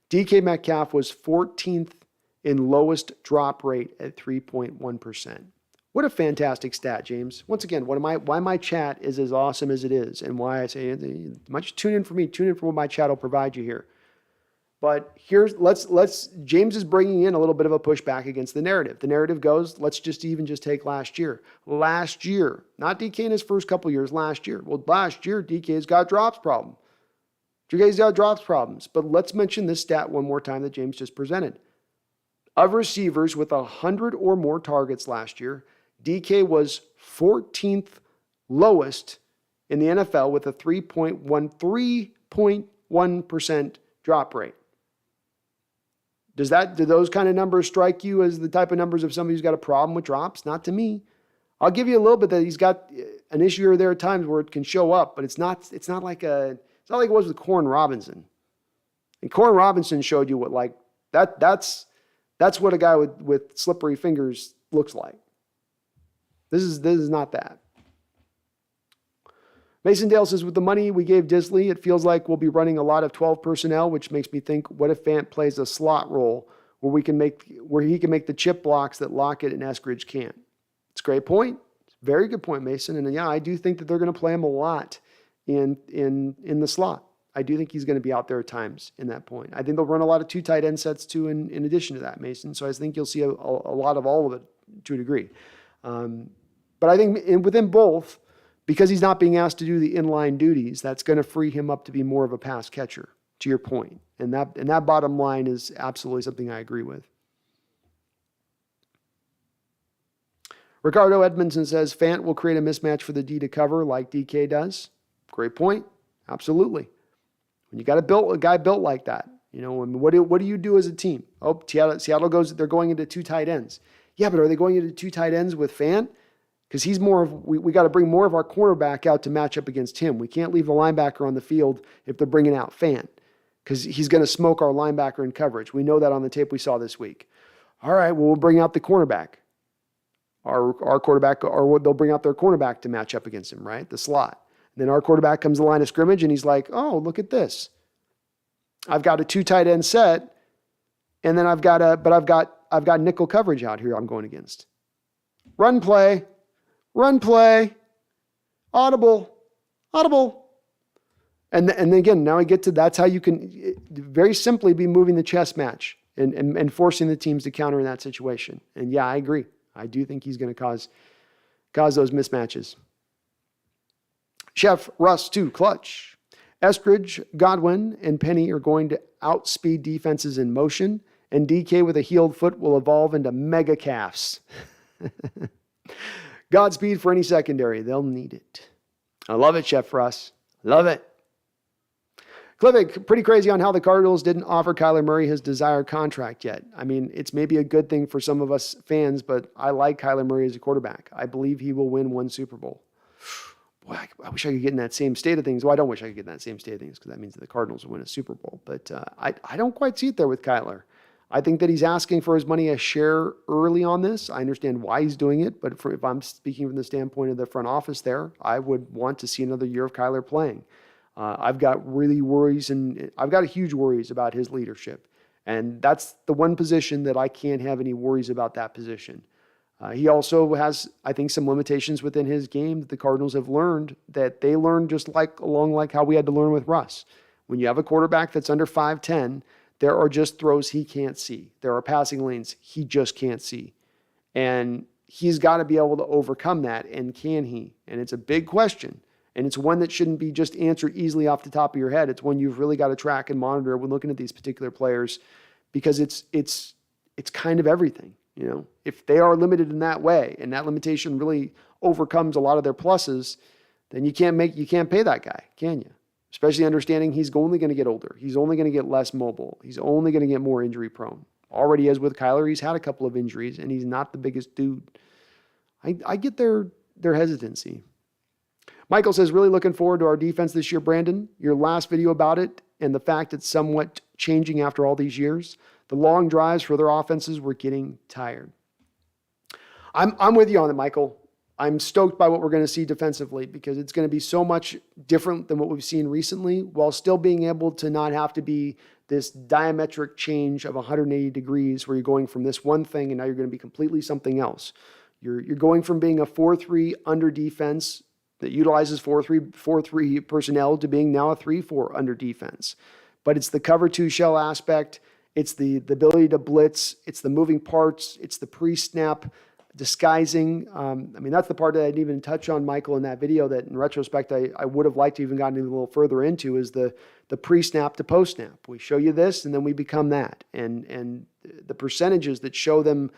DK Metcalf was 14th in lowest drop rate at 3.1%. What a fantastic stat, James. Once again, why my chat is as awesome as it is, and why I say, much tune in for me, tune in for what my chat will provide you here. But let's James is bringing in a little bit of a pushback against the narrative. The narrative goes, let's just take last year. Last year, not DK in his first couple years, last year. Well, last year, DK's got drops problem. DK's got drops problems. But let's mention this stat one more time that James just presented. Of receivers with 100 or more targets last year, DK was 14th lowest in the NFL with a 3.1% drop rate. Do those kind of numbers strike you as the type of numbers of somebody who's got a problem with drops? Not to me. I'll give you a little bit that he's got an issue or there at times where it can show up, but it's not like It's not like it was with Corn Robinson. And Corn Robinson showed you what like that's what a guy with slippery fingers looks like. This is not that. Mason Dale says, with the money we gave Disley, it feels like we'll be running a lot of 12 personnel, which makes me think, what if Fant plays a slot role where he can make the chip blocks that Lockett and Eskridge can't? It's a great point. Very good point, Mason. And yeah, I do think that they're going to play him a lot in the slot. I do think he's going to be out there at times in that point. I think they'll run a lot of 2 tight end sets too in addition to that, Mason. So I think you'll see a lot of all of it to a degree. But I think within both, because he's not being asked to do the inline duties, that's going to free him up to be more of a pass catcher, to your point. And that bottom line is absolutely something I agree with. Ricardo Edmondson says, Fant will create a mismatch for the D to cover like DK does. Great point. Absolutely. When you got a guy built like that, what do you do as a team? Oh, Seattle they're going into 2 tight ends. Yeah, but are they going into 2 tight ends with Fant? Because he's we got to bring more of our cornerback out to match up against him. We can't leave the linebacker on the field if they're bringing out Fant, because he's going to smoke our linebacker in coverage. We know that on the tape we saw this week. All right, well, we'll bring out the cornerback. Our quarterback, or they'll bring out their cornerback to match up against him, right? The slot. And then our quarterback comes to the line of scrimmage and he's like, oh, look at this. I've got a 2 tight end set, and then I've got nickel coverage out here I'm going against. Run play, audible. And then again, now I get to, that's how you can very simply be moving the chess match and forcing the teams to counter in that situation. And yeah, I agree. I do think he's going to cause those mismatches. Chef Russ, too, clutch. Eskridge, Godwin, and Penny are going to outspeed defenses in motion, and DK with a healed foot will evolve into mega calves. Godspeed for any secondary. They'll need it. I love it, Chef Russ. Love it. Klivik, pretty crazy on how the Cardinals didn't offer Kyler Murray his desired contract yet. I mean, it's maybe a good thing for some of us fans, but I like Kyler Murray as a quarterback. I believe he will win 1 Super Bowl. Boy, I wish I could get in that same state of things. Well, I don't wish I could get in that same state of things because that means that the Cardinals will win a Super Bowl. But I don't quite see it there with Kyler. I think that he's asking for his money a share early on this. I understand why he's doing it, but if I'm speaking from the standpoint of the front office there, I would want to see another year of Kyler playing. I've got really worries, and I've got huge worries about his leadership. And that's the one position that I can't have any worries about that position. He also has, I think, some limitations within his game that the Cardinals have learned, that they learned just like how we had to learn with Russ. When you have a quarterback that's under 5'10", there are just throws he can't see. There are passing lanes he just can't see. And he's got to be able to overcome that, and can he? And it's a big question. And it's one that shouldn't be just answered easily off the top of your head. It's one you've really got to track and monitor when looking at these particular players, because it's kind of everything. If they are limited in that way, and that limitation really overcomes a lot of their pluses, then you can't pay that guy, can you? Especially understanding he's only going to get older. He's only going to get less mobile. He's only going to get more injury prone. Already as with Kyler, he's had a couple of injuries, and he's not the biggest dude. I get their hesitancy. Michael says, really looking forward to our defense this year, Brandon. Your last video about it and the fact it's somewhat changing after all these years. The long drives for their offenses were getting tired. I'm with you on it, Michael. I'm stoked by what we're going to see defensively, because it's going to be so much different than what we've seen recently, while still being able to not have to be this diametric change of 180 degrees where you're going from this one thing and now you're going to be completely something else. You're going from being a 4-3 under defense that utilizes 4-3 personnel to being now a 3-4 under defense. But it's the cover 2 shell aspect. It's the ability to blitz. It's the moving parts. It's the pre-snap disguising. That's the part that I didn't even touch on, Michael, in that video, that in retrospect I would have liked to even gotten a little further into, is the pre-snap to post-snap. We show you this and then we become that. And the percentages that show them,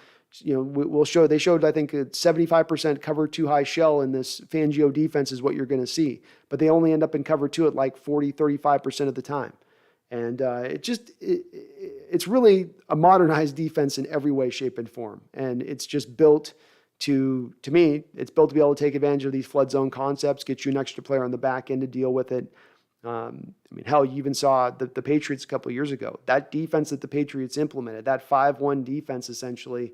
they showed, I think, 75% cover 2 high shell in this Fangio defense is what you're going to see. But they only end up in cover 2 at like 35% of the time. And it's really a modernized defense in every way, shape, and form. And it's just built to me, it's built to be able to take advantage of these flood zone concepts, get you an extra player on the back end to deal with it. Hell, you even saw the Patriots a couple of years ago. That defense that the Patriots implemented, that 5-1 defense essentially,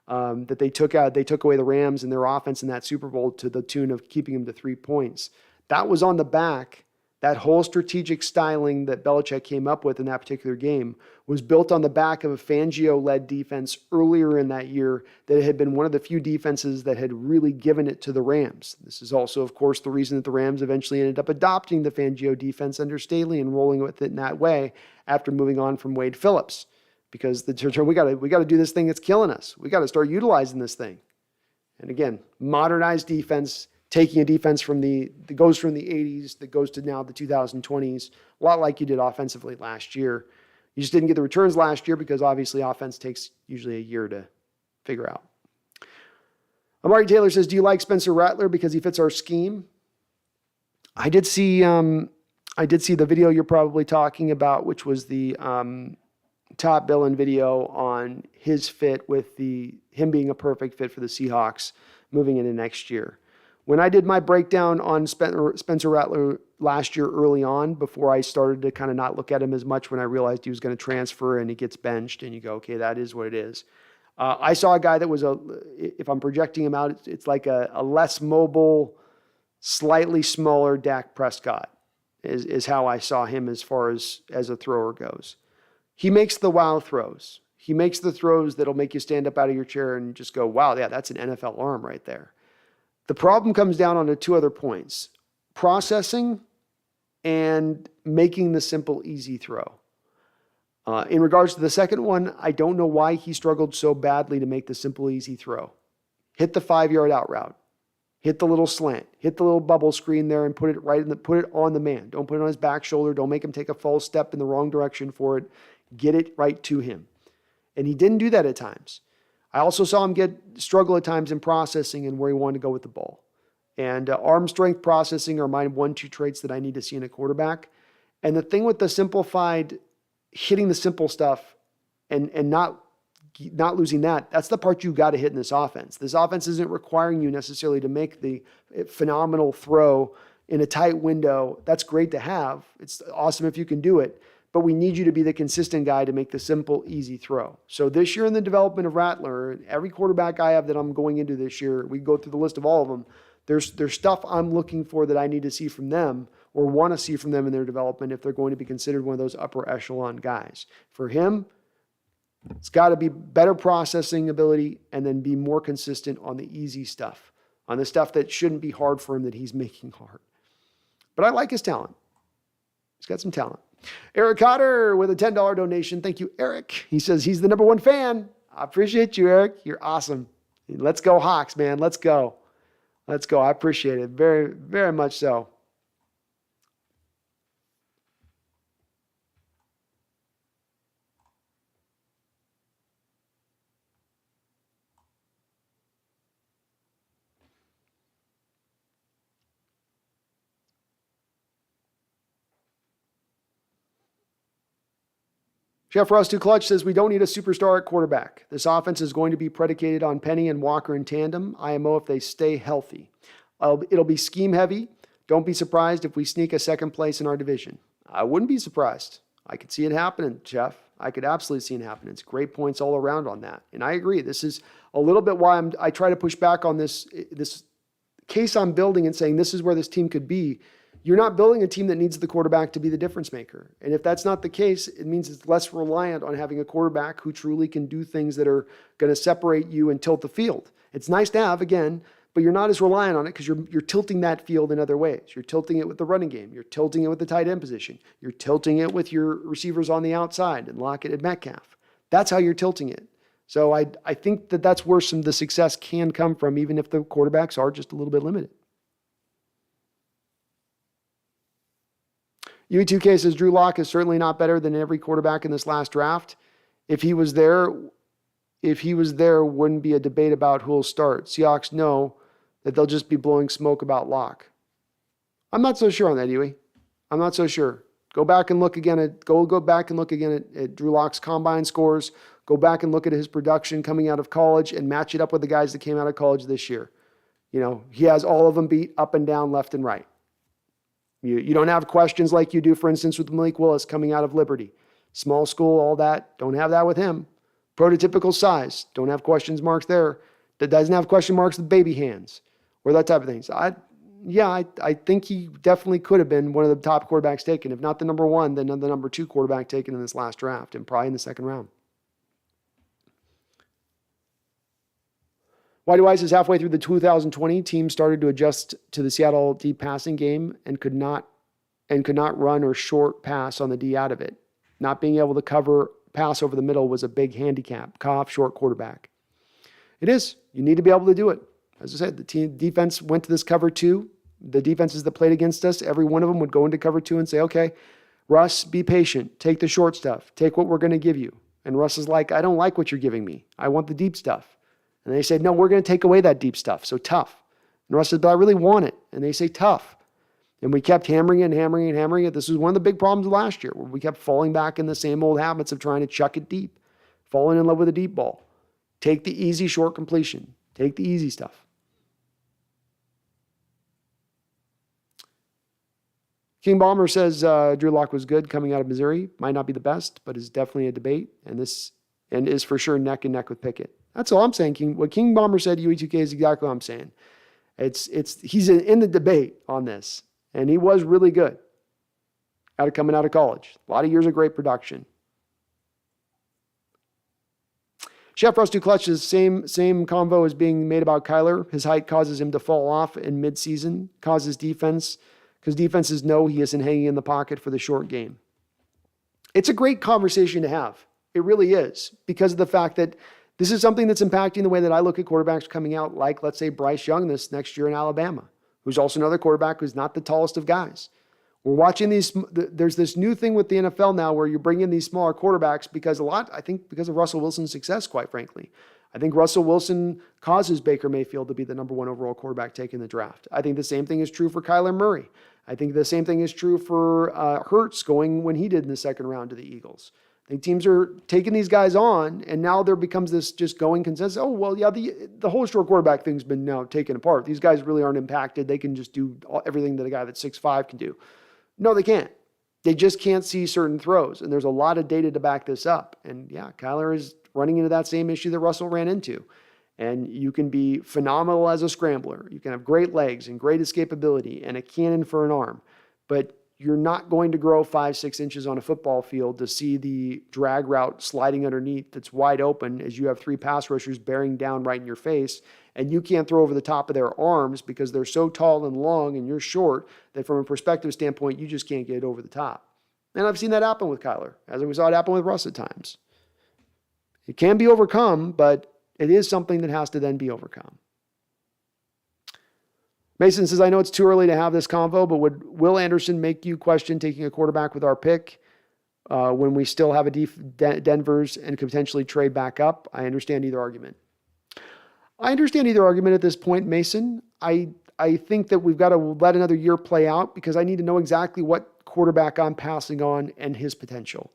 that they took away the Rams and their offense in that Super Bowl to the tune of keeping them to 3 points. That was on the back. That whole strategic styling that Belichick came up with in that particular game was built on the back of a Fangio-led defense earlier in that year that had been one of the few defenses that had really given it to the Rams. This is also, of course, the reason that the Rams eventually ended up adopting the Fangio defense under Staley and rolling with it in that way after moving on from Wade Phillips. Because we got to do this thing that's killing us. We got to start utilizing this thing. And again, modernized defense, taking a defense that goes from the 80s, that goes to now the 2020s, a lot like you did offensively last year. You just didn't get the returns last year because obviously offense takes usually a year to figure out. Amari Taylor says, do you like Spencer Rattler because he fits our scheme? I did see the video you're probably talking about, which was the top billing video on his fit with him being a perfect fit for the Seahawks moving into next year. When I did my breakdown on Spencer Rattler last year early on, before I started to kind of not look at him as much when I realized he was going to transfer and he gets benched and you go, okay, that is what it is. I saw a guy that was if I'm projecting him out, it's like a less mobile, slightly smaller Dak Prescott is how I saw him as far as a thrower goes. He makes the wow throws. He makes the throws that'll make you stand up out of your chair and just go, wow, yeah, that's an NFL arm right there. The problem comes down onto two other points: processing and making the simple, easy throw. In regards to the second one, I don't know why he struggled so badly to make the simple, easy throw. Hit the 5-yard out route. Hit the little slant. Hit the little bubble screen there and put it on the man. Don't put it on his back shoulder. Don't make him take a false step in the wrong direction for it. Get it right to him. And he didn't do that at times. I also saw him struggle at times in processing and where he wanted to go with the ball. And arm strength, processing are my 1-2 traits that I need to see in a quarterback. And the thing with the simplified, hitting the simple stuff and not losing that's the part you got to hit in this offense. This offense isn't requiring you necessarily to make the phenomenal throw in a tight window. That's great to have. It's awesome if you can do it. But we need you to be the consistent guy to make the simple, easy throw. So this year in the development of Rattler, every quarterback I have that I'm going into this year, we go through the list of all of them, there's stuff I'm looking for that I need to see from them or want to see from them in their development if they're going to be considered one of those upper echelon guys. For him, it's got to be better processing ability and then be more consistent on the easy stuff, on the stuff that shouldn't be hard for him that he's making hard. But I like his talent. He's got some talent. Eric Cotter with a $10 donation. Thank you, Eric. He says he's the #1 fan. I appreciate you, Eric. You're awesome. Let's go Hawks, man. Let's go. Let's go. I appreciate it. Very, very much so. Jeff Russ, too clutch, says we don't need a superstar at quarterback. This offense is going to be predicated on Penny and Walker in tandem, IMO if they stay healthy. It'll be scheme heavy. Don't be surprised if we sneak a second place in our division. I wouldn't be surprised. I could see it happening, Jeff. I could absolutely see it happening. It's great points all around on that. And I agree. This is a little bit why I try to push back on this case I'm building and saying this is where this team could be. You're not building a team that needs the quarterback to be the difference maker. And if that's not the case, it means it's less reliant on having a quarterback who truly can do things that are going to separate you and tilt the field. It's nice to have, again, but you're not as reliant on it because you're tilting that field in other ways. You're tilting it with the running game. You're tilting it with the tight end position. You're tilting it with your receivers on the outside and Lockett and Metcalf. That's how you're tilting it. So I think that's where some of the success can come from, even if the quarterbacks are just a little bit limited. UE2K says Drew Lock is certainly not better than every quarterback in this last draft. If he was there, wouldn't be a debate about who'll start. Seahawks know that they'll just be blowing smoke about Lock. I'm not so sure on that, Huey. I'm not so sure. Go back and look again at Drew Lock's combine scores. Go back and look at his production coming out of college and match it up with the guys that came out of college this year. You know, he has all of them beat up and down, left and right. You don't have questions like you do, for instance, with Malik Willis coming out of Liberty. Small school, all that. Don't have that with him. Prototypical size. Don't have questions marks there. That doesn't have question marks with baby hands or that type of thing. So I think he definitely could have been one of the top quarterbacks taken. If not the number one, then the number 2 quarterback taken in this last draft and probably in the second round. Whitey Weiss is halfway through the 2020. Team started to adjust to the Seattle deep passing game and could not run or short pass on the D out of it. Not being able to cover pass over the middle was a big handicap. Cough, short quarterback. It is. You need to be able to do it. As I said, the team defense went to this cover 2. The defenses that played against us, every one of them would go into cover 2 and say, okay, Russ, be patient. Take the short stuff. Take what we're going to give you. And Russ is like, I don't like what you're giving me. I want the deep stuff. And they said, no, we're going to take away that deep stuff. So tough. And Russ said, but I really want it. And they say tough. And we kept hammering it. This was one of the big problems last year, where we kept falling back in the same old habits of trying to chuck it deep, falling in love with a deep ball. Take the easy short completion. Take the easy stuff. King Bomber says Drew Lock was good coming out of Missouri. Might not be the best, but is definitely a debate, and is for sure neck and neck with Pickett. That's all I'm saying. What King Bomber said to UE2K is exactly what I'm saying. He's in the debate on this, and he was really good coming out of college. A lot of years of great production. Chef Russ Clutch's same convo is being made about Kyler. His height causes him to fall off in midseason, causes defense, because defenses know he isn't hanging in the pocket for the short game. It's a great conversation to have. It really is, because of the fact that this is something that's impacting the way that I look at quarterbacks coming out, like, let's say, Bryce Young this next year in Alabama, who's also another quarterback who's not the tallest of guys. We're watching there's this new thing with the NFL now where you bring in these smaller quarterbacks because of Russell Wilson's success, quite frankly. I think Russell Wilson causes Baker Mayfield to be the number 1 overall quarterback taken in the draft. I think the same thing is true for Kyler Murray. I think the same thing is true for Hurts going when he did in the second round to the Eagles. I think teams are taking these guys on, and now there becomes this just going consensus. Oh, well, yeah, the whole short quarterback thing's been now taken apart. These guys really aren't impacted. They can just do everything that a guy that's 6'5" can do. No, they can't. They just can't see certain throws, and there's a lot of data to back this up. And yeah, Kyler is running into that same issue that Russell ran into. And you can be phenomenal as a scrambler. You can have great legs and great escapability and a cannon for an arm, but you're not going to grow 5-6 inches on a football field to see the drag route sliding underneath that's wide open as you have 3 pass rushers bearing down right in your face, and you can't throw over the top of their arms because they're so tall and long and you're short that from a perspective standpoint, you just can't get it over the top. And I've seen that happen with Kyler, as we saw it happen with Russ at times. It can be overcome, but it is something that has to then be overcome. Mason says, I know it's too early to have this convo, but would Will Anderson make you question taking a quarterback with our pick when we still have a Denver's and could potentially trade back up? I understand either argument. I understand either argument at this point, Mason. I think that we've got to let another year play out because I need to know exactly what quarterback I'm passing on and his potential.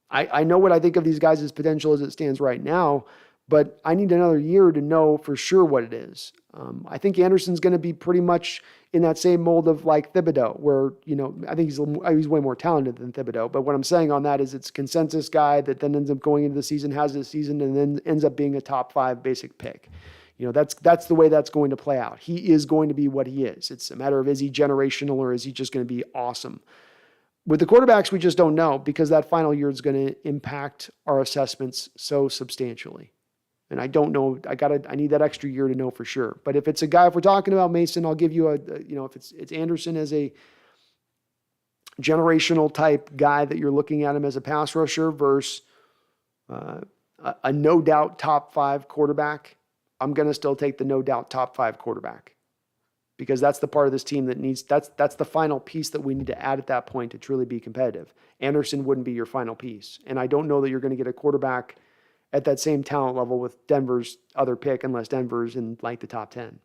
I know what I think of these guys' potential as it stands right now, but I need another year to know for sure what it is. I think Anderson's going to be pretty much in that same mold of like Thibodeau, where, I think he's way more talented than Thibodeau. But what I'm saying on that is it's a consensus guy that then ends up going into the season, has this season, and then ends up being a top 5 basic pick. That's the way that's going to play out. He is going to be what he is. It's a matter of, is he generational or is he just going to be awesome? With the quarterbacks, we just don't know because that final year is going to impact our assessments so substantially. And I don't know. I need that extra year to know for sure. But if it's a guy, if we're talking about Mason, I'll give you if it's Anderson as a generational type guy that you're looking at him as a pass rusher versus a no doubt top 5 quarterback, I'm going to still take the no doubt top 5 quarterback because that's the part of this team that needs, that's the final piece that we need to add at that point to truly be competitive. Anderson wouldn't be your final piece. And I don't know that you're going to get a quarterback at that same talent level with Denver's other pick, unless Denver's in like the top 10.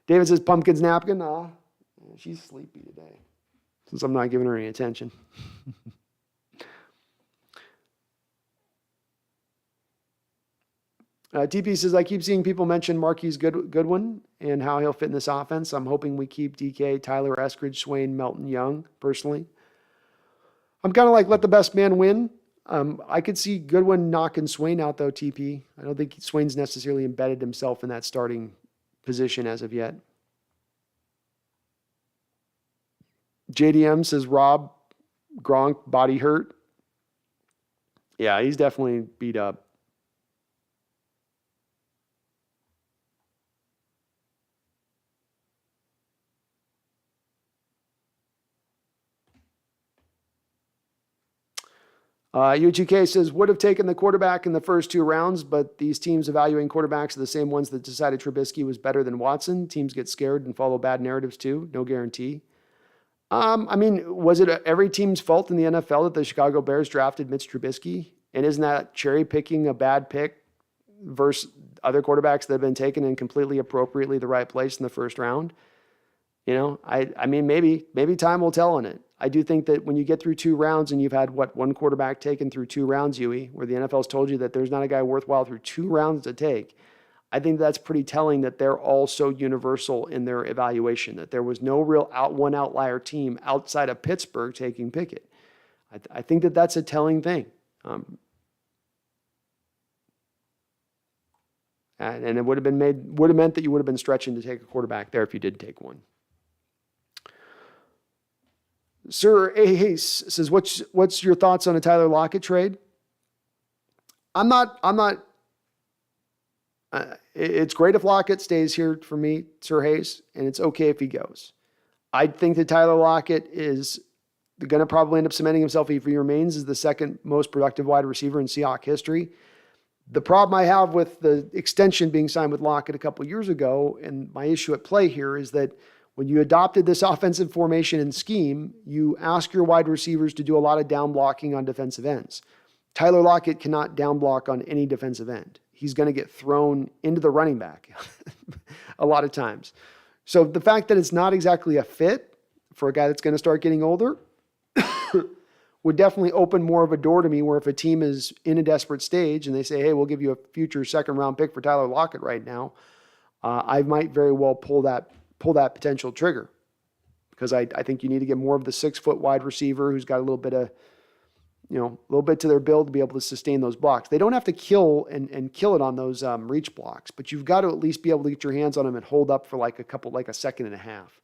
David says, Pumpkin's napkin. Oh, she's sleepy today since I'm not giving her any attention. TP says, I keep seeing people mention Marquise Goodwin and how he'll fit in this offense. I'm hoping we keep DK, Tyler, Eskridge, Swain, Melton, Young, personally. I'm kind of like, let the best man win. I could see Goodwin knocking Swain out, though, TP. I don't think Swain's necessarily embedded himself in that starting position as of yet. JDM says, Rob Gronk, body hurt. Yeah, he's definitely beat up. UGK says, would have taken the quarterback in the first 2 rounds, but these teams evaluating quarterbacks are the same ones that decided Trubisky was better than Watson. Teams get scared and follow bad narratives too. No guarantee. I mean, was it every team's fault in the NFL that the Chicago Bears drafted Mitch Trubisky? And isn't that cherry picking a bad pick versus other quarterbacks that have been taken in completely appropriately the right place in the first round? You know, I mean, maybe time will tell on it. I do think that when you get through 2 rounds and you've had, one quarterback taken through 2 rounds, Huey, where the NFL's told you that there's not a guy worthwhile through 2 rounds to take, I think that's pretty telling that they're all so universal in their evaluation, that there was no real one outlier team outside of Pittsburgh taking Pickett. I think that that's a telling thing. And it would have meant that you would have been stretching to take a quarterback there if you did take one. Sir A. Hayes says, what's your thoughts on a Tyler Lockett trade? It's great if Lockett stays here for me, Sir Hayes, and it's okay if he goes. I think that Tyler Lockett is going to probably end up cementing himself, if he remains, as the second most productive wide receiver in Seahawks history. The problem I have with the extension being signed with Lockett a couple years ago, and my issue at play here, is that when you adopted this offensive formation and scheme, you ask your wide receivers to do a lot of down blocking on defensive ends. Tyler Lockett cannot down block on any defensive end. He's going to get thrown into the running back a lot of times. So the fact that it's not exactly a fit for a guy that's going to start getting older would definitely open more of a door to me, where if a team is in a desperate stage and they say, hey, we'll give you a future second round pick for Tyler Lockett right now, I might very well pull that potential trigger, because I think you need to get more of the 6-foot wide receiver who's got a little bit to their build to be able to sustain those blocks. They don't have to kill it on those reach blocks, but you've got to at least be able to get your hands on them and hold up for like a second and a half.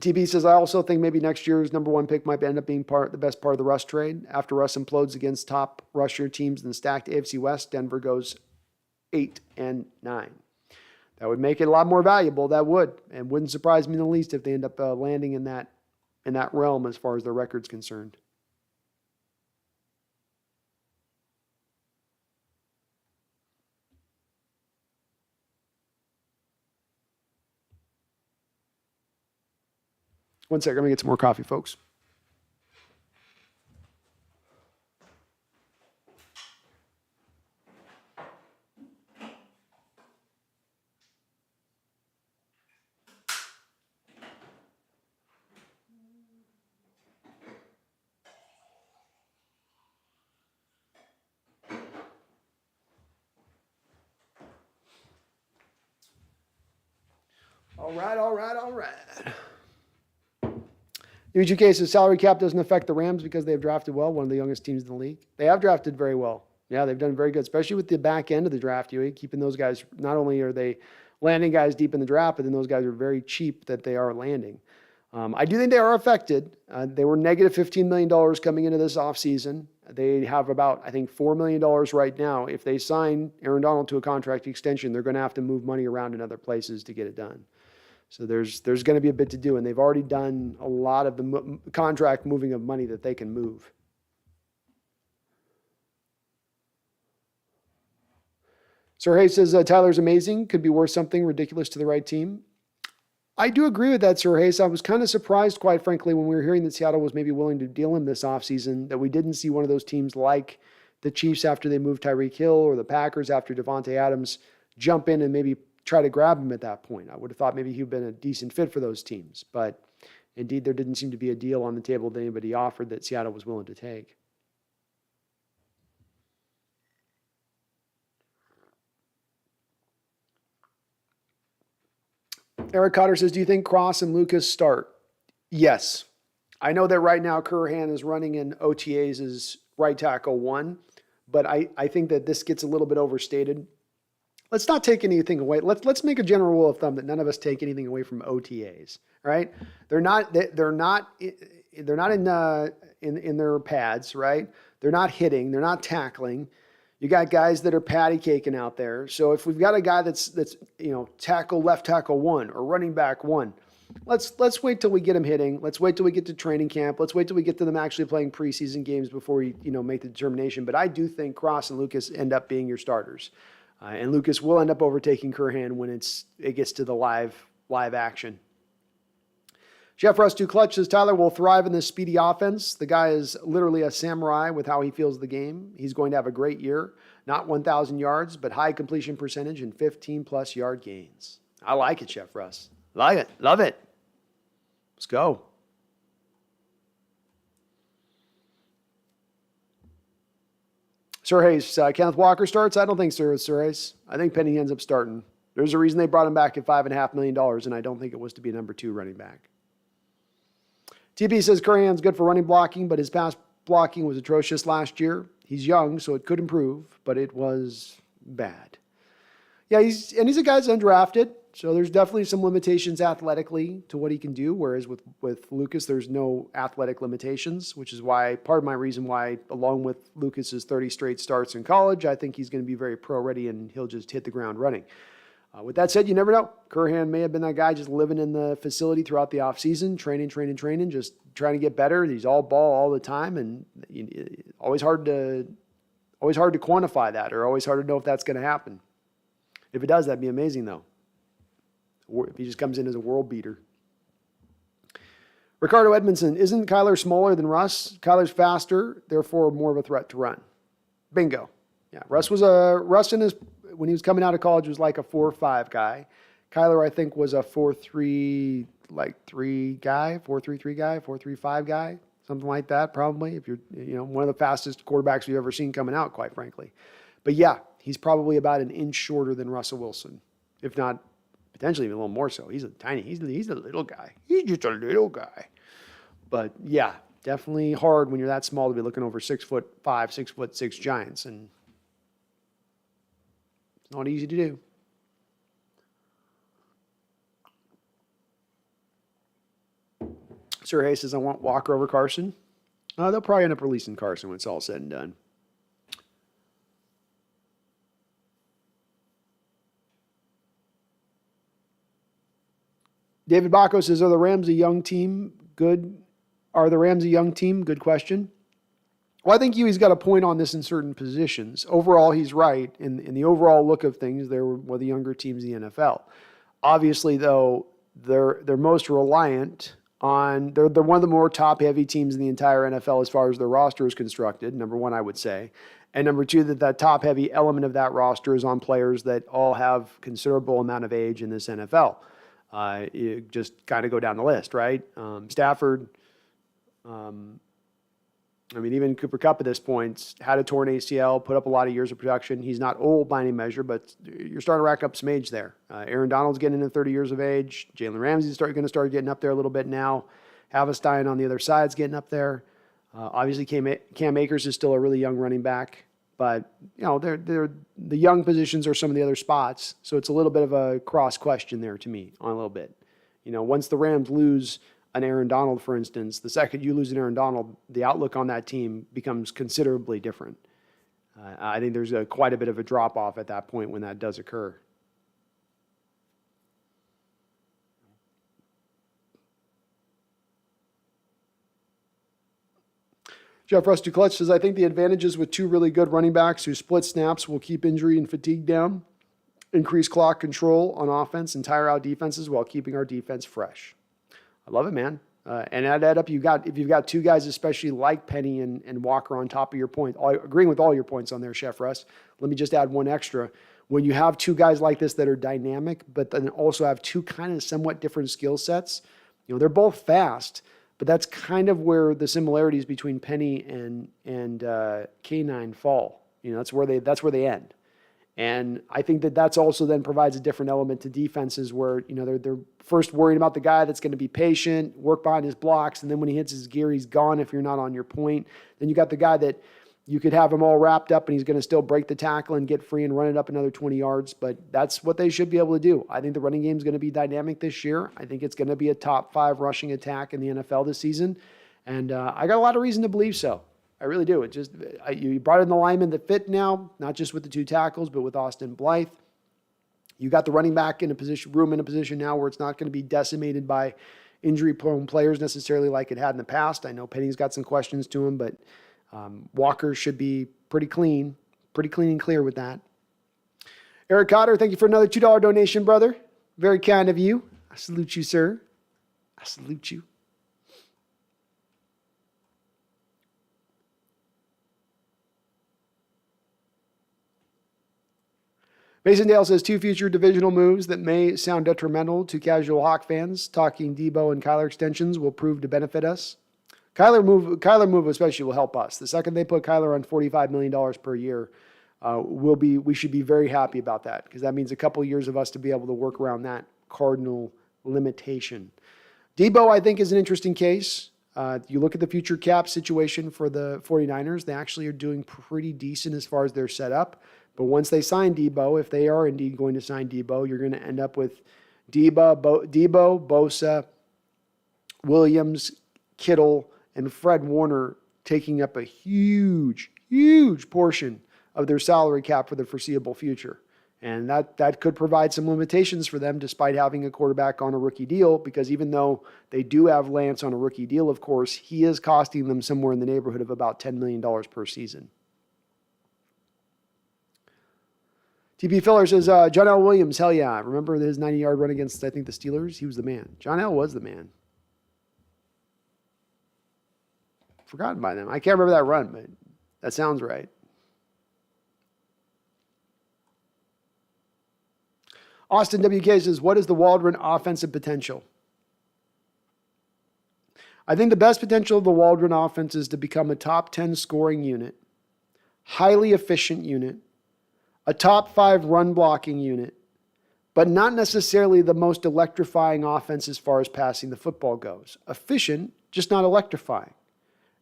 TB says, I also think maybe next year's number 1 pick might end up being the best part of the Russ trade. After Russ implodes against top rusher teams in the stacked AFC West, Denver goes 8 and 9. That would make it a lot more valuable. That would, and wouldn't surprise me in the least if they end up landing in that realm as far as their record's concerned. One second, I'm going to get some more coffee, folks. All right. UGK says salary cap doesn't affect the Rams because they've drafted well, one of the youngest teams in the league. They have drafted very well. Yeah, they've done very good, especially with the back end of the draft, keeping those guys. Not only are they landing guys deep in the draft, but then those guys are very cheap that they are landing. I do think they are affected. They were negative $15 million coming into this offseason. They have about, I think, $4 million right now. If they sign Aaron Donald to a contract extension, they're going to have to move money around in other places to get it done. So there's going to be a bit to do, and they've already done a lot of the contract moving of money that they can move. Sir Hayes says, Tyler's amazing, could be worth something ridiculous to the right team. I do agree with that, Sir Hayes. I was kind of surprised, quite frankly, when we were hearing that Seattle was maybe willing to deal him this offseason, that we didn't see one of those teams like the Chiefs after they moved Tyreek Hill, or the Packers after Devontae Adams jump in and maybe try to grab him at that point. I would have thought maybe he'd been a decent fit for those teams. But indeed, there didn't seem to be a deal on the table that anybody offered that Seattle was willing to take. Eric Cotter says, do you think Cross and Lucas start? Yes. I know that right now Curhan is running in OTAs as right tackle 1, but I think that this gets a little bit overstated. Let's not take anything away. Let's make a general rule of thumb that none of us take anything away from OTAs, right? They're not in their pads, right? They're not hitting, they're not tackling. You got guys that are patty caking out there. So if we've got a guy that's tackle left tackle 1 or running back 1, let's wait till we get him hitting. Let's wait till we get to training camp. Let's wait till we get to them actually playing preseason games before we make the determination. But I do think Cross and Lucas end up being your starters. And Lucas will end up overtaking Curhan when it gets to the live action. Jeff Russ Too Clutch says Tyler will thrive in this speedy offense. The guy is literally a samurai with how he feels the game. He's going to have a great year. Not 1,000 yards, but high completion percentage and 15-plus yard gains. I like it, Jeff Russ. Like it. Love it. Let's go. Sir Hayes, Kenneth Walker starts? I don't think Sir Hayes. I think Penny ends up starting. There's a reason they brought him back at $5.5 million, and I don't think it was to be a number 2 running back. TP says Curhan's good for running blocking, but his pass blocking was atrocious last year. He's young, so it could improve, but it was bad. Yeah, he's a guy that's undrafted, so there's definitely some limitations athletically to what he can do, whereas with Lucas, there's no athletic limitations, which is why part of my reason why, along with Lucas's 30 straight starts in college, I think he's going to be very pro-ready and he'll just hit the ground running. With that said, you never know. Curhan may have been that guy just living in the facility throughout the offseason, training, just trying to get better. He's all ball all the time, and always hard to quantify that, or always hard to know if that's going to happen. If it does, that'd be amazing, though. If he just comes in as a world beater. Ricardo Edmondson, isn't Kyler smaller than Russ? Kyler's faster, therefore more of a threat to run. Bingo. Yeah, Russ when he was coming out of college, was like a 4.5 guy. Kyler, I think, was a 4.3, like 3 guy, 4.33 guy, 4.35 guy, something like that, probably. If you're, one of the fastest quarterbacks we've ever seen coming out, quite frankly. But yeah, he's probably about an inch shorter than Russell Wilson, if not potentially even a little more so. He's a little guy. He's just a little guy. But yeah, definitely hard when you're that small to be looking over 6'5", 6'6" giants, and it's not easy to do. Sir Hayes says, I want Walker over Carson. They'll probably end up releasing Carson when it's all said and done. David Bacco says, are the Rams a young team? Good. Are the Rams a young team? Good question. Well, I think Huey's got a point on this in certain positions. Overall, he's right. In the overall look of things, they're one of the younger teams in the NFL. Obviously, though, they're most reliant on, they're one of the more top-heavy teams in the entire NFL as far as their roster is constructed, number one, I would say. And number two, that top-heavy element of that roster is on players that all have considerable amount of age in this NFL. You just kind of go down the list, right? Stafford, even Cooper Kupp at this point had a torn ACL, put up a lot of years of production. He's not old by any measure, but you're starting to rack up some age there. Aaron Donald's getting into 30 years of age. Jalen Ramsey's going to start getting up there a little bit now. Havestein on the other side's getting up there. Obviously, Cam Akers is still a really young running back, but they're the young positions are some of the other spots. So it's a little bit of a cross question there to me on a little bit. Once the Rams lose an Aaron Donald, for instance, the second you lose an Aaron Donald, the outlook on that team becomes considerably different. I think there's quite a bit of a drop-off at that point when that does occur. Jeff Rusty Clutch says, I think the advantages with two really good running backs who split snaps will keep injury and fatigue down, increase clock control on offense, and tire out defenses while keeping our defense fresh. I love it, man. And add that up, if you've got two guys, especially like Penny and Walker on top of your point, agreeing with all your points on there, Chef Russ, let me just add one extra. When you have two guys like this that are dynamic, but then also have two kind of somewhat different skill sets, they're both fast, but that's kind of where the similarities between Penny and K9 fall. That's where they end. And I think that that's also then provides a different element to defenses where, they're first worried about the guy that's going to be patient, work behind his blocks, and then when he hits his gear, he's gone if you're not on your point. Then you got the guy that you could have him all wrapped up and he's going to still break the tackle and get free and run it up another 20 yards. But that's what they should be able to do. I think the running game is going to be dynamic this year. I think it's going to be a top 5 rushing attack in the NFL this season. And I got a lot of reason to believe so. I really do. You brought in the linemen that fit now, not just with the 2 tackles, but with Austin Blythe. You got the running back in a position now where it's not going to be decimated by injury-prone players necessarily like it had in the past. I know Penny's got some questions to him, but Walker should be pretty clean and clear with that. Eric Cotter, thank you for another $2 donation, brother. Very kind of you. I salute you, sir. I salute you. Mason Dale says 2 future divisional moves that may sound detrimental to casual Hawk fans. Talking Debo and Kyler extensions will prove to benefit us. Kyler move especially will help us. The second they put Kyler on $45 million per year, we should be very happy about that because that means a couple of years of us to be able to work around that cardinal limitation. Debo, I think, is an interesting case. You look at the future cap situation for the 49ers, they actually are doing pretty decent as far as their setup. But once they sign Debo, if they are indeed going to sign Debo, you're going to end up with Debo, Bosa, Williams, Kittle, and Fred Warner taking up a huge, huge portion of their salary cap for the foreseeable future. And that could provide some limitations for them despite having a quarterback on a rookie deal, because even though they do have Lance on a rookie deal, of course, he is costing them somewhere in the neighborhood of about $10 million per season. TP Filler says, John L. Williams, hell yeah. Remember his 90-yard run against, I think, the Steelers? He was the man. John L. was the man. Forgotten by them. I can't remember that run, but that sounds right. Austin WK says, what is the Waldron offensive potential? I think the best potential of the Waldron offense is to become a top 10 scoring unit, highly efficient unit, a top 5 run blocking unit, but not necessarily the most electrifying offense as far as passing the football goes. Efficient, just not electrifying.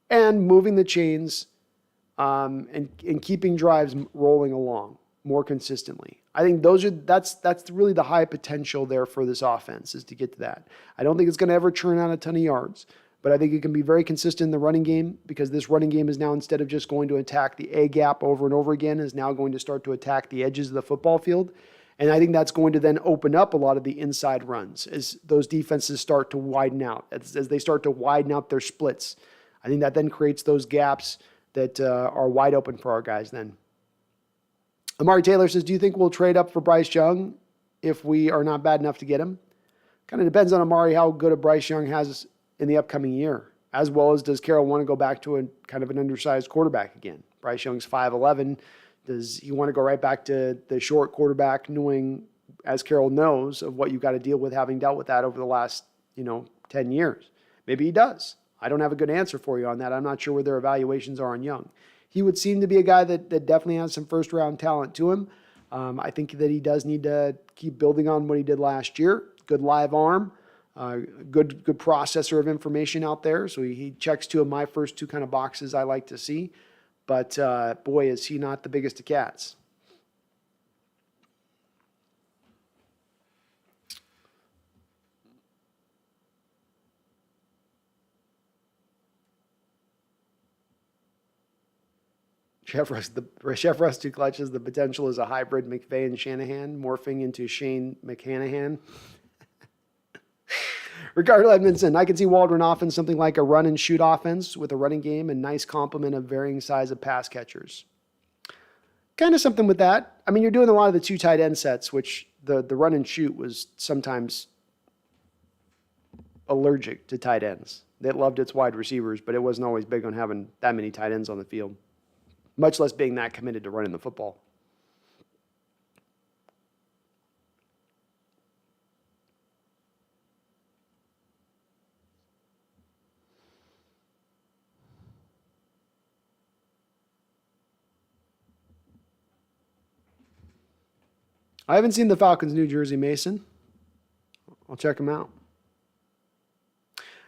And moving the chains and keeping drives rolling along more consistently. I think that's really the high potential there for this offense, is to get to that. I don't think it's going to ever churn out a ton of yards, but I think it can be very consistent in the running game, because this running game is now, instead of just going to attack the A gap over and over again, is now going to start to attack the edges of the football field. And I think that's going to then open up a lot of the inside runs as those defenses start to widen out, as they start to widen out their splits. I think that then creates those gaps that are wide open for our guys then. Amari Taylor says, do you think we'll trade up for Bryce Young if we are not bad enough to get him? Kind of depends on Amari how good a Bryce Young has in the upcoming year, as well as does Carroll want to go back to a kind of an undersized quarterback again? Bryce Young's 5'11". Does he want to go right back to the short quarterback, knowing, as Carroll knows, of what you've got to deal with, having dealt with that over the last 10 years? Maybe he does. I don't have a good answer for you on that. I'm not sure where their evaluations are on Young. He would seem to be a guy that definitely has some first-round talent to him. I think that he does need to keep building on what he did last year. Good live arm, good processor of information out there. So he checks 2 of my first 2 kind of boxes I like to see. But boy, is he not the biggest of cats. Chef Rusty clutches the potential as a hybrid McVay and Shanahan, morphing into Shane McHanahan. Ricardo Edmondson, I can see Waldron offense something like a run and shoot offense with a running game and nice complement of varying size of pass catchers. Kind of something with that. I mean, you're doing a lot of the 2 tight end sets, which the run and shoot was sometimes allergic to tight ends. It loved its wide receivers, but it wasn't always big on having that many tight ends on the field, much less being that committed to running the football. I haven't seen the Falcons' new jersey, Mason. I'll check them out.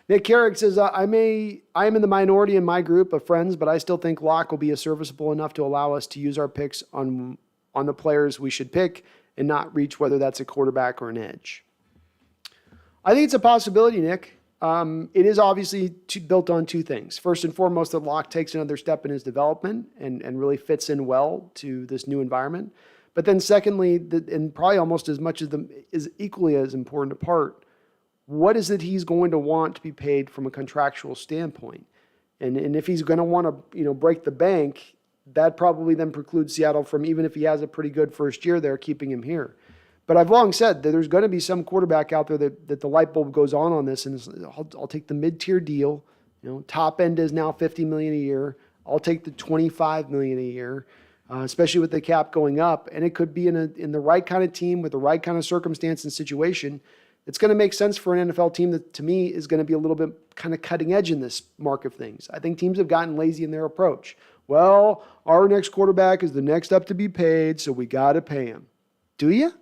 Nick Carrick says, I am in the minority in my group of friends, but I still think Locke will be serviceable enough to allow us to use our picks on the players we should pick and not reach whether that's a quarterback or an edge. I think it's a possibility, Nick. It is obviously built on two things. First and foremost, that Locke takes another step in his development and really fits in well to this new environment. But then secondly, and probably almost as much as is equally as important a part, what is it he's going to want to be paid from a contractual standpoint? And if he's going to want to, break the bank, that probably then precludes Seattle from, even if he has a pretty good first year there, keeping him here. But I've long said that there's going to be some quarterback out there that the light bulb goes on this, and I'll take the mid-tier deal. Top end is now $50 million a year. I'll take the $25 million a year, especially with the cap going up. And it could be in the right kind of team with the right kind of circumstance and situation. It's going to make sense for an NFL team that, to me, is going to be a little bit kind of cutting edge in this mark of things. I think teams have gotten lazy in their approach. Well, our next quarterback is the next up to be paid, so we got to pay him. Do you?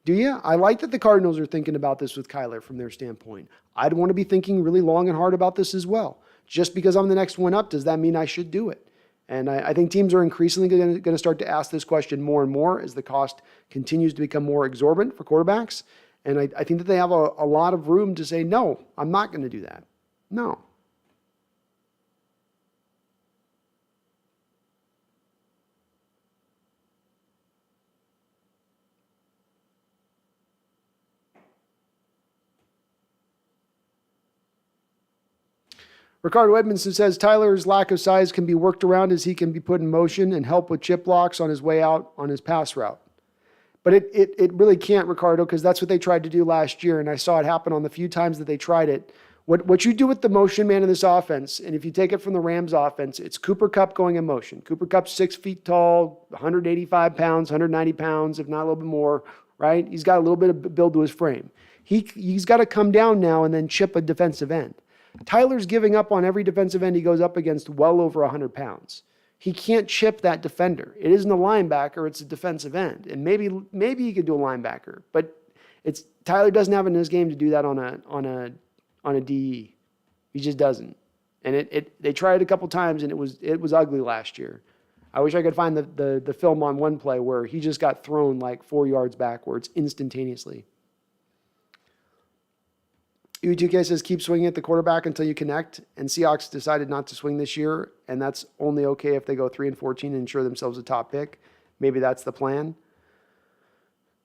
Do you? I like that the Cardinals are thinking about this with Kyler from their standpoint. I'd want to be thinking really long and hard about this as well. Just because I'm the next one up, does that mean I should do it? And I think teams are increasingly going to start to ask this question more and more as the cost continues to become more exorbitant for quarterbacks. And I think that they have a lot of room to say, no, I'm not going to do that. No. Ricardo Edmondson says Tyler's lack of size can be worked around as he can be put in motion and help with chip blocks on his way out on his pass route. But it really can't, Ricardo, because that's what they tried to do last year, and I saw it happen on the few times that they tried it. What you do with the motion man in this offense, and if you take it from the Rams offense, it's Cooper Kupp going in motion. Cooper Kupp's 6 feet tall, 185 pounds, 190 pounds, if not a little bit more, right? He's got a little bit of build to his frame. He's got to come down now and then chip a defensive end. Tyler's giving up on every defensive end he goes up against well over 100 pounds. He can't chip that defender. It isn't a linebacker, it's a defensive end. And maybe he could do a linebacker, but Tyler doesn't have it in his game to do that on a DE. He just doesn't. And they tried it a couple times and it was ugly last year. I wish I could find the film on one play where he just got thrown like 4 yards backwards instantaneously. U2K says keep swinging at the quarterback until you connect, and Seahawks decided not to swing this year, and that's only okay if they go 3-14 and ensure themselves a top pick. Maybe that's the plan.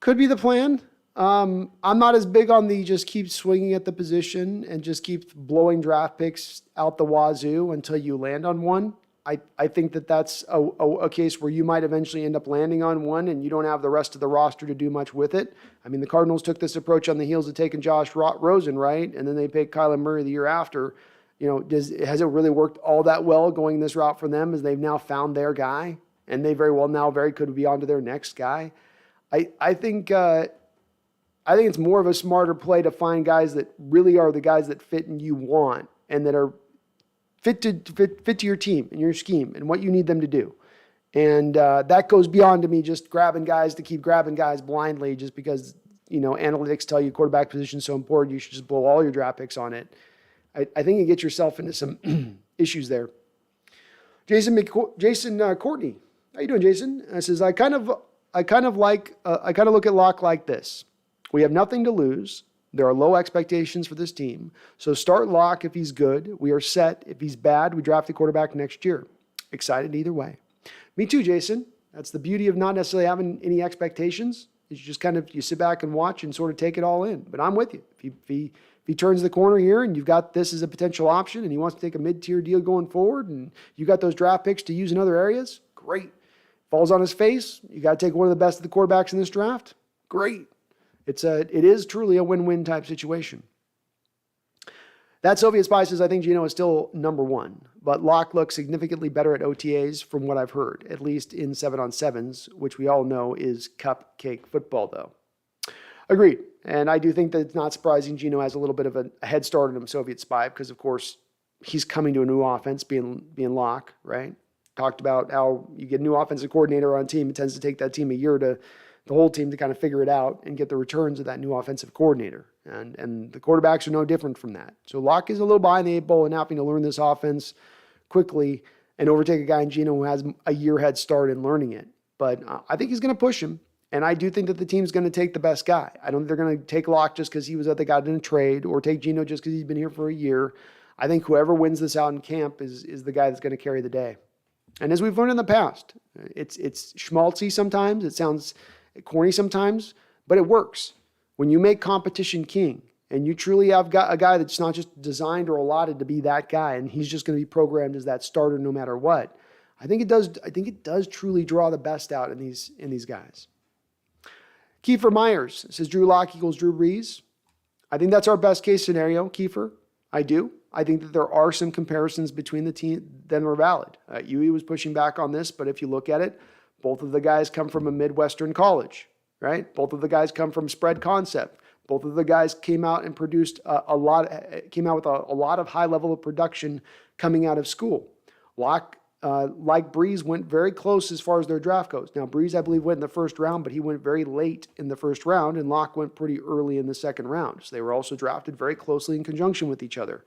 Could be the plan. I'm not as big on the just keep swinging at the position and just keep blowing draft picks out the wazoo until you land on one. I think that's a case where you might eventually end up landing on one and you don't have the rest of the roster to do much with it. I mean, the Cardinals took this approach on the heels of taking Josh Rosen, right? And then they picked Kyler Murray the year after. Has it really worked all that well going this route for them as they've now found their guy? And they very well now could be on to their next guy. I think it's more of a smarter play to find guys that really are the guys that fit and you want and that are fit to your team and your scheme and what you need them to do. And that goes beyond to me just grabbing guys to keep grabbing guys blindly just because, analytics tell you quarterback position is so important, you should just blow all your draft picks on it. I think you get yourself into some issues there. Jason Courtney. How you doing, Jason? Says, I kind of look at Locke like this. We have nothing to lose. There are low expectations for this team. So start Locke if he's good. We are set. If he's bad, we draft the quarterback next year. Excited either way. Me too, Jason. That's the beauty of not necessarily having any expectations. Is you just you sit back and watch and sort of take it all in. But I'm with you. If he turns the corner here and you've got this as a potential option and he wants to take a mid-tier deal going forward and you got those draft picks to use in other areas, great. Falls on his face, you got to take one of the best of the quarterbacks in this draft, great. It is truly a win-win type situation. That Soviet Spy says, I think Geno is still number one, but Locke looks significantly better at OTAs from what I've heard, at least in 7-on-7s, which we all know is cupcake football, though. Agreed. And I do think that it's not surprising Geno has a little bit of a head start on him, Soviet Spy, because, of course, he's coming to a new offense, being Locke, right? Talked about how you get a new offensive coordinator on a team. It tends to take that team a year to the whole team to kind of figure it out and get the returns of that new offensive coordinator. And the quarterbacks are no different from that. So Locke is a little behind the eight ball and having to learn this offense quickly and overtake a guy in Geno who has a year head start in learning it. But I think he's going to push him. And I do think that the team's going to take the best guy. I don't think they're going to take Locke just because he was at the guy in a trade or take Geno just because he's been here for a year. I think whoever wins this out in camp is the guy that's going to carry the day. And as we've learned in the past, it's schmaltzy sometimes. It sounds corny sometimes, but it works. When you make competition king and you truly have got a guy that's not just designed or allotted to be that guy and he's just going to be programmed as that starter no matter what, I think it does truly draw the best out in these guys. Kiefer Myers says Drew Lock equals Drew Brees. I think that's our best case scenario, Kiefer. I do. I think that there are some comparisons between the team that are valid. Huey was pushing back on this, but if you look at it, both of the guys come from a Midwestern college, right? Both of the guys come from spread concept. Both of the guys came out and produced came out with a lot of high level of production coming out of school. Locke, like Brees, went very close as far as their draft goes. Now, Brees, I believe, went in the first round, but he went very late in the first round, and Locke went pretty early in the second round. So they were also drafted very closely in conjunction with each other.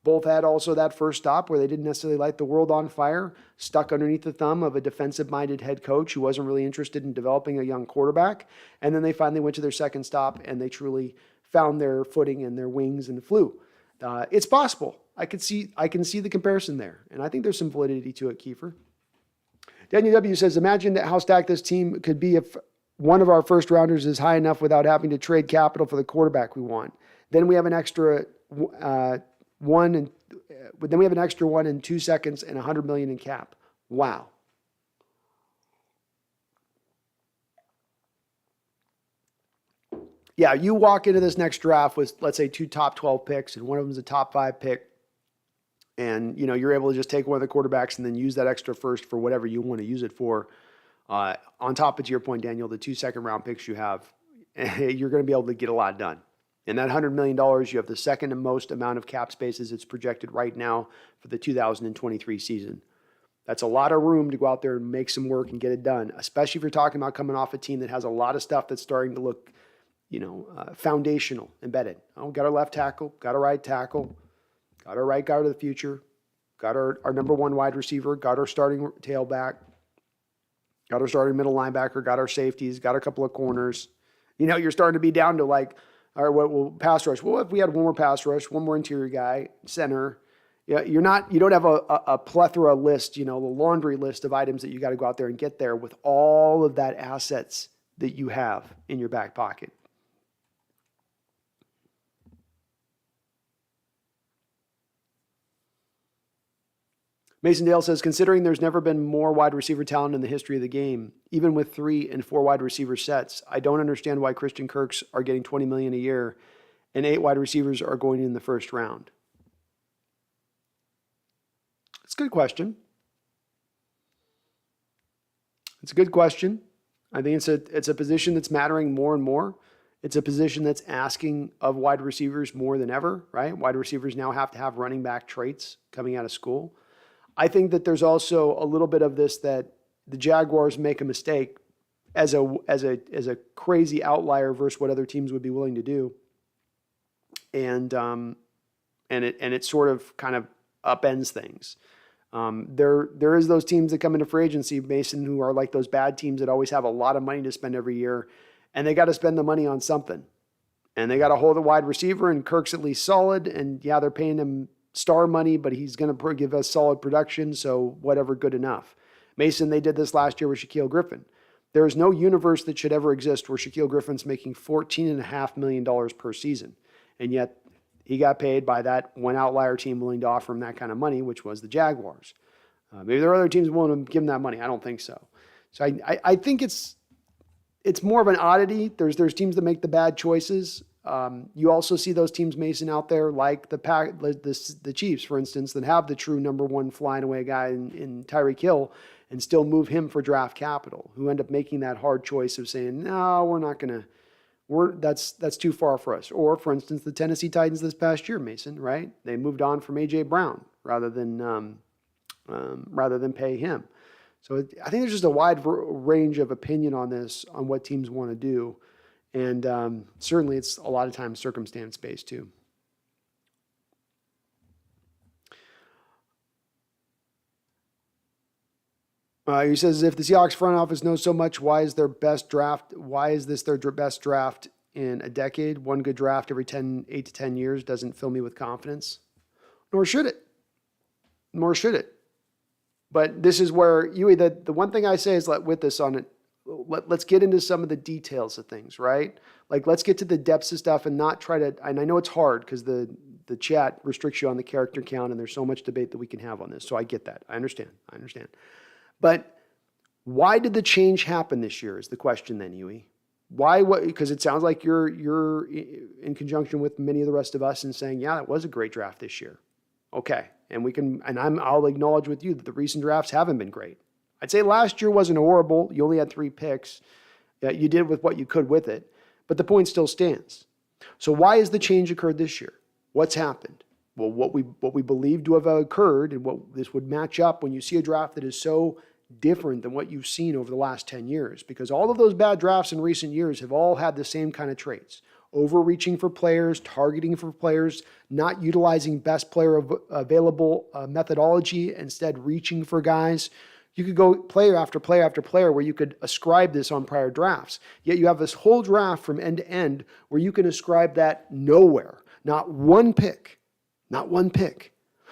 Both had also that first stop where they didn't necessarily light the world on fire, stuck underneath the thumb of a defensive-minded head coach who wasn't really interested in developing a young quarterback. And then they finally went to their second stop, and they truly found their footing and their wings and flew. It's possible. I can see the comparison there, and I think there's some validity to it, Kiefer. Daniel W. says, imagine how stacked this team could be if one of our first rounders is high enough without having to trade capital for the quarterback we want. Then we have an extra one in 2 seconds and $100 million in cap. Wow. Yeah, you walk into this next draft with, let's say, 2 top 12 picks, and one of them is a top 5 pick, and you're able to just take one of the quarterbacks and then use that extra first for whatever you want to use it for. On top of, to your point, Daniel, the 2 second-round picks you have, you're going to be able to get a lot done. And that $100 million, you have the second most amount of cap spaces it's projected right now for the 2023 season. That's a lot of room to go out there and make some work and get it done, especially if you're talking about coming off a team that has a lot of stuff that's starting to look, foundational, embedded. Got our left tackle, got our right tackle, got our right guard of the future, got our number one wide receiver, got our starting tailback, got our starting middle linebacker, got our safeties, got a couple of corners. You're starting to be down to like, all right, well, pass rush. Well, if we had one more pass rush, one more interior guy, center, you don't have a plethora list, the laundry list of items that you got to go out there and get there with all of that assets that you have in your back pocket. Mason Dale says, considering there's never been more wide receiver talent in the history of the game, even with 3 and 4 wide receiver sets, I don't understand why Christian Kirks are getting $20 million a year and 8 wide receivers are going in the first round. It's a good question. It's a good question. I think it's a position that's mattering more and more. It's a position that's asking of wide receivers more than ever, right? Wide receivers now have to have running back traits coming out of school. I think that there's also a little bit of this that the Jaguars make a mistake as a crazy outlier versus what other teams would be willing to do, and it sort of kind of upends things. There is those teams that come into free agency, Mason, who are like those bad teams that always have a lot of money to spend every year, and they got to spend the money on something, and they got to hold a wide receiver, and Kirk's at least solid, and yeah, they're paying him star money, but he's going to give us solid production, so whatever, good enough. Mason, they did this last year with Shaquille Griffin. There is no universe that should ever exist where Shaquille Griffin's making $14.5 million per season, and yet he got paid by that one outlier team willing to offer him that kind of money, which was the Jaguars. Maybe there are other teams willing to give him that money. I don't think so. So I think it's more of an oddity. There's teams that make the bad choices. You also see those teams, Mason, out there like the Chiefs, for instance, that have the true number one flying away guy in Tyreek Hill and still move him for draft capital, who end up making that hard choice of saying, no, we're not going to, that's too far for us. Or, for instance, the Tennessee Titans this past year, Mason, right? They moved on from A.J. Brown rather than pay him. So I think there's just a wide range of opinion on this, on what teams want to do. And certainly it's a lot of times circumstance-based too. He says, if the Seahawks front office knows so much, why is this their best draft in a decade? One good draft every 8 to 10 years doesn't fill me with confidence. Nor should it. But this is where, the one thing I say is, let's get into some of the details of things, right? Like, let's get to the depths of stuff and not try to, and I know it's hard because the chat restricts you on the character count and there's so much debate that we can have on this. So I get that. I understand. But why did the change happen this year is the question then, Huey. Why? What? Because it sounds like you're in conjunction with many of the rest of us and saying, yeah, that was a great draft this year. Okay. I'll acknowledge with you that the recent drafts haven't been great. I'd say last year wasn't horrible. You only had 3 picks. You did with what you could with it. But the point still stands. So why has the change occurred this year? What's happened? Well, what we believe to have occurred, and what this would match up when you see a draft that is so different than what you've seen over the last 10 years, because all of those bad drafts in recent years have all had the same kind of traits: overreaching for players, targeting for players, not utilizing best player available methodology, instead reaching for guys. You could go player after player after player where you could ascribe this on prior drafts. Yet you have this whole draft from end to end where you can ascribe that nowhere. Not one pick.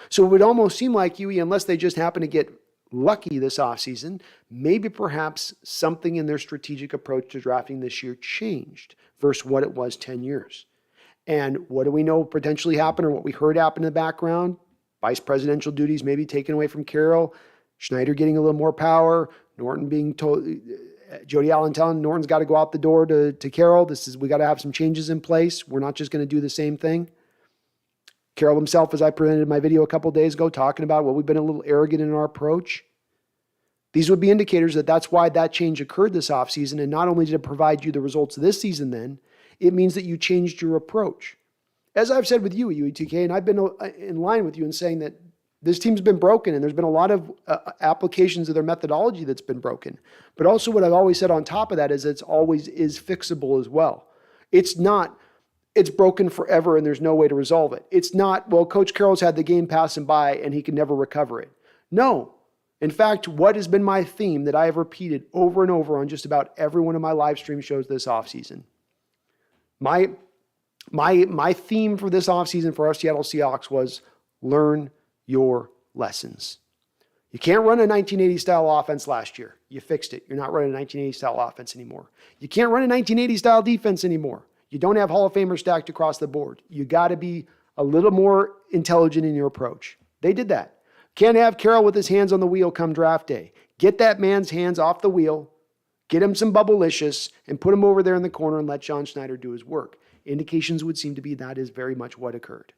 So it would almost seem like, Huey, unless they just happen to get lucky this offseason, maybe perhaps something in their strategic approach to drafting this year changed versus what it was 10 years. And what do we know potentially happened, or what we heard happen in the background? Vice presidential duties maybe taken away from Carroll, Schneider getting a little more power, Norton being told, Jody Allen telling Norton's got to go out the door to Carroll. We got to have some changes in place. We're not just going to do the same thing. Carroll himself, as I presented in my video a couple of days ago, talking about, well, we've been a little arrogant in our approach. These would be indicators that that's why that change occurred this offseason. And not only did it provide you the results of this season then, it means that you changed your approach. As I've said with you, UETK, and I've been in line with you in saying that this team's been broken and there's been a lot of applications of their methodology that's been broken. But also what I've always said on top of that is it's always is fixable as well. It's not, it's broken forever and there's no way to resolve it. It's not, well, Coach Carroll's had the game pass him by and he can never recover it. No. In fact, what has been my theme that I have repeated over and over on just about every one of my live stream shows this offseason? My theme for this offseason for our Seattle Seahawks was learn your lessons. You can't run a 1980 style offense last year. You fixed it. You're not running a 1980 style offense anymore. You can't run a 1980 style defense anymore. You don't have Hall of Famers stacked across the board. You got to be a little more intelligent in your approach. They did that. Can't have Carroll with his hands on the wheel come draft day. Get that man's hands off the wheel, get him some Bubblicious, and put him over there in the corner and let John Schneider do his work. Indications would seem to be that is very much what occurred.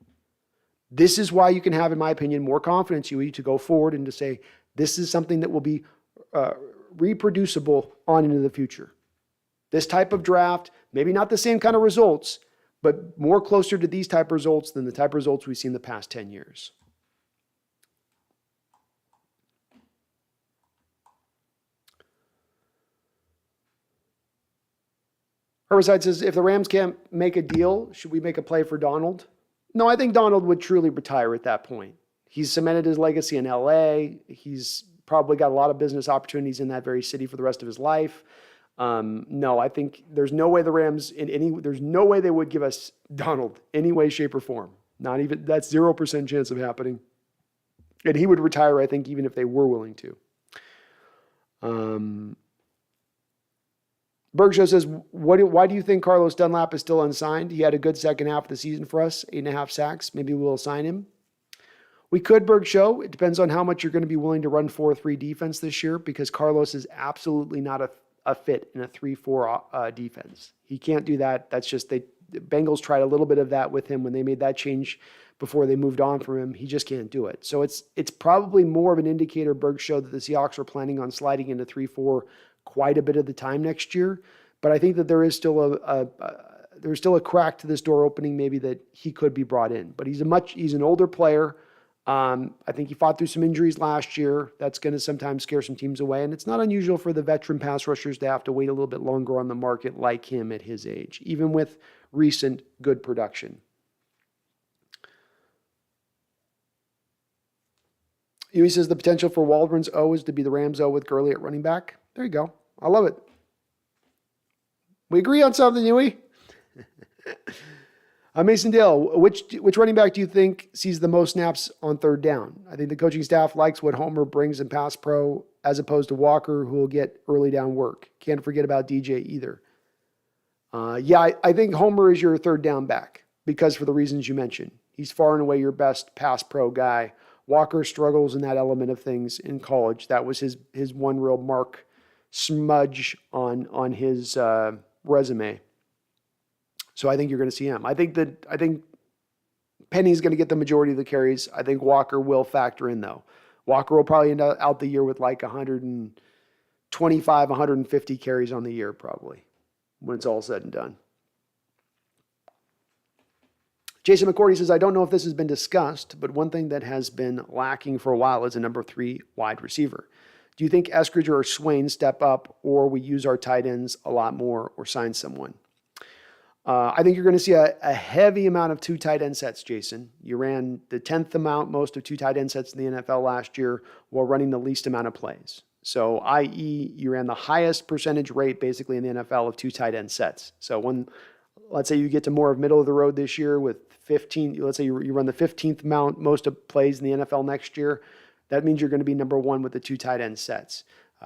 This is why you can have, in my opinion, more confidence, Huey, to go forward and to say, this is something that will be reproducible on into the future. This type of draft, maybe not the same kind of results, but more closer to these type of results than the type of results we've seen the past 10 years. Herbicide says, if the Rams can't make a deal, should we make a play for Donald? No, I think Donald would truly retire at that point. He's cemented his legacy in LA. He's probably got a lot of business opportunities in that very city for the rest of his life. No, I think there's no way the Rams there's no way they would give us Donald any way, shape, or form. Not even, that's 0% chance of happening. And he would retire, I think, even if they were willing to. Bergshow says, why do you think Carlos Dunlap is still unsigned? He had a good second half of the season for us, 8.5 sacks. Maybe we'll sign him. We could, Bergshow. It depends on how much you're going to be willing to run 4-3 defense this year, because Carlos is absolutely not a fit in a 3-4 defense. He can't do that. That's just, the Bengals tried a little bit of that with him when they made that change before they moved on from him. He just can't do it. So it's probably more of an indicator, Bergshow, that the Seahawks are planning on sliding into 3-4 quite a bit of the time next year. But I think that there is still there's still a crack to this door opening, maybe, that he could be brought in. But he's an older player. I think he fought through some injuries last year. That's going to sometimes scare some teams away. And it's not unusual for the veteran pass rushers to have to wait a little bit longer on the market like him at his age, even with recent good production. Huey says the potential for Waldron's O is to be the Rams O with Gurley at running back. There you go. I love it. We agree on something, Huey. Mason Dale, which running back do you think sees the most snaps on third down? I think the coaching staff likes what Homer brings in pass pro as opposed to Walker, who will get early down work. Can't forget about DJ either. I think Homer is your third down back because for the reasons you mentioned. He's far and away your best pass pro guy. Walker struggles in that element of things in college. That was his one real mark smudge on his resume. So I think you're going to see him. I think Penny's going to get the majority of the carries. I think Walker will factor in, though. Walker will probably end out the year with like 125, 150 carries on the year, probably, when it's all said and done. Jason McCourty says, I don't know if this has been discussed, but one thing that has been lacking for a while is a number 3 wide receiver. Do you think Eskridge or Swain step up, or we use our tight ends a lot more, or sign someone? I think you're going to see a heavy amount of 2 tight end sets, Jason. You ran the 10th amount most of 2 tight end sets in the NFL last year while running the least amount of plays. So, i.e., you ran the highest percentage rate basically in the NFL of 2 tight end sets. So let's say you get to more of middle of the road this year with 15, let's say you run the 15th amount most of plays in the NFL next year. That means you're going to be number 1 with the 2 tight end sets.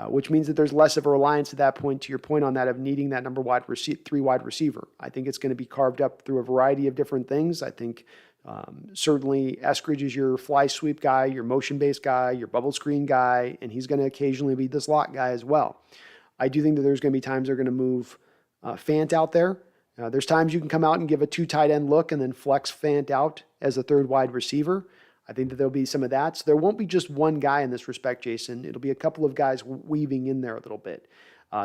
Which means that there's less of a reliance at that point, to your point on that, of needing that number 3 wide receiver. I think it's going to be carved up through a variety of different things. I think certainly Eskridge is your fly sweep guy, your motion-based guy, your bubble screen guy, and he's going to occasionally be the slot guy as well. I do think that there's going to be times they're going to move Fant out there. There's times you can come out and give a 2 tight end look and then flex Fant out as a 3rd wide receiver. I think that there'll be some of that. So there won't be just one guy in this respect, Jason. It'll be a couple of guys weaving in there a little bit.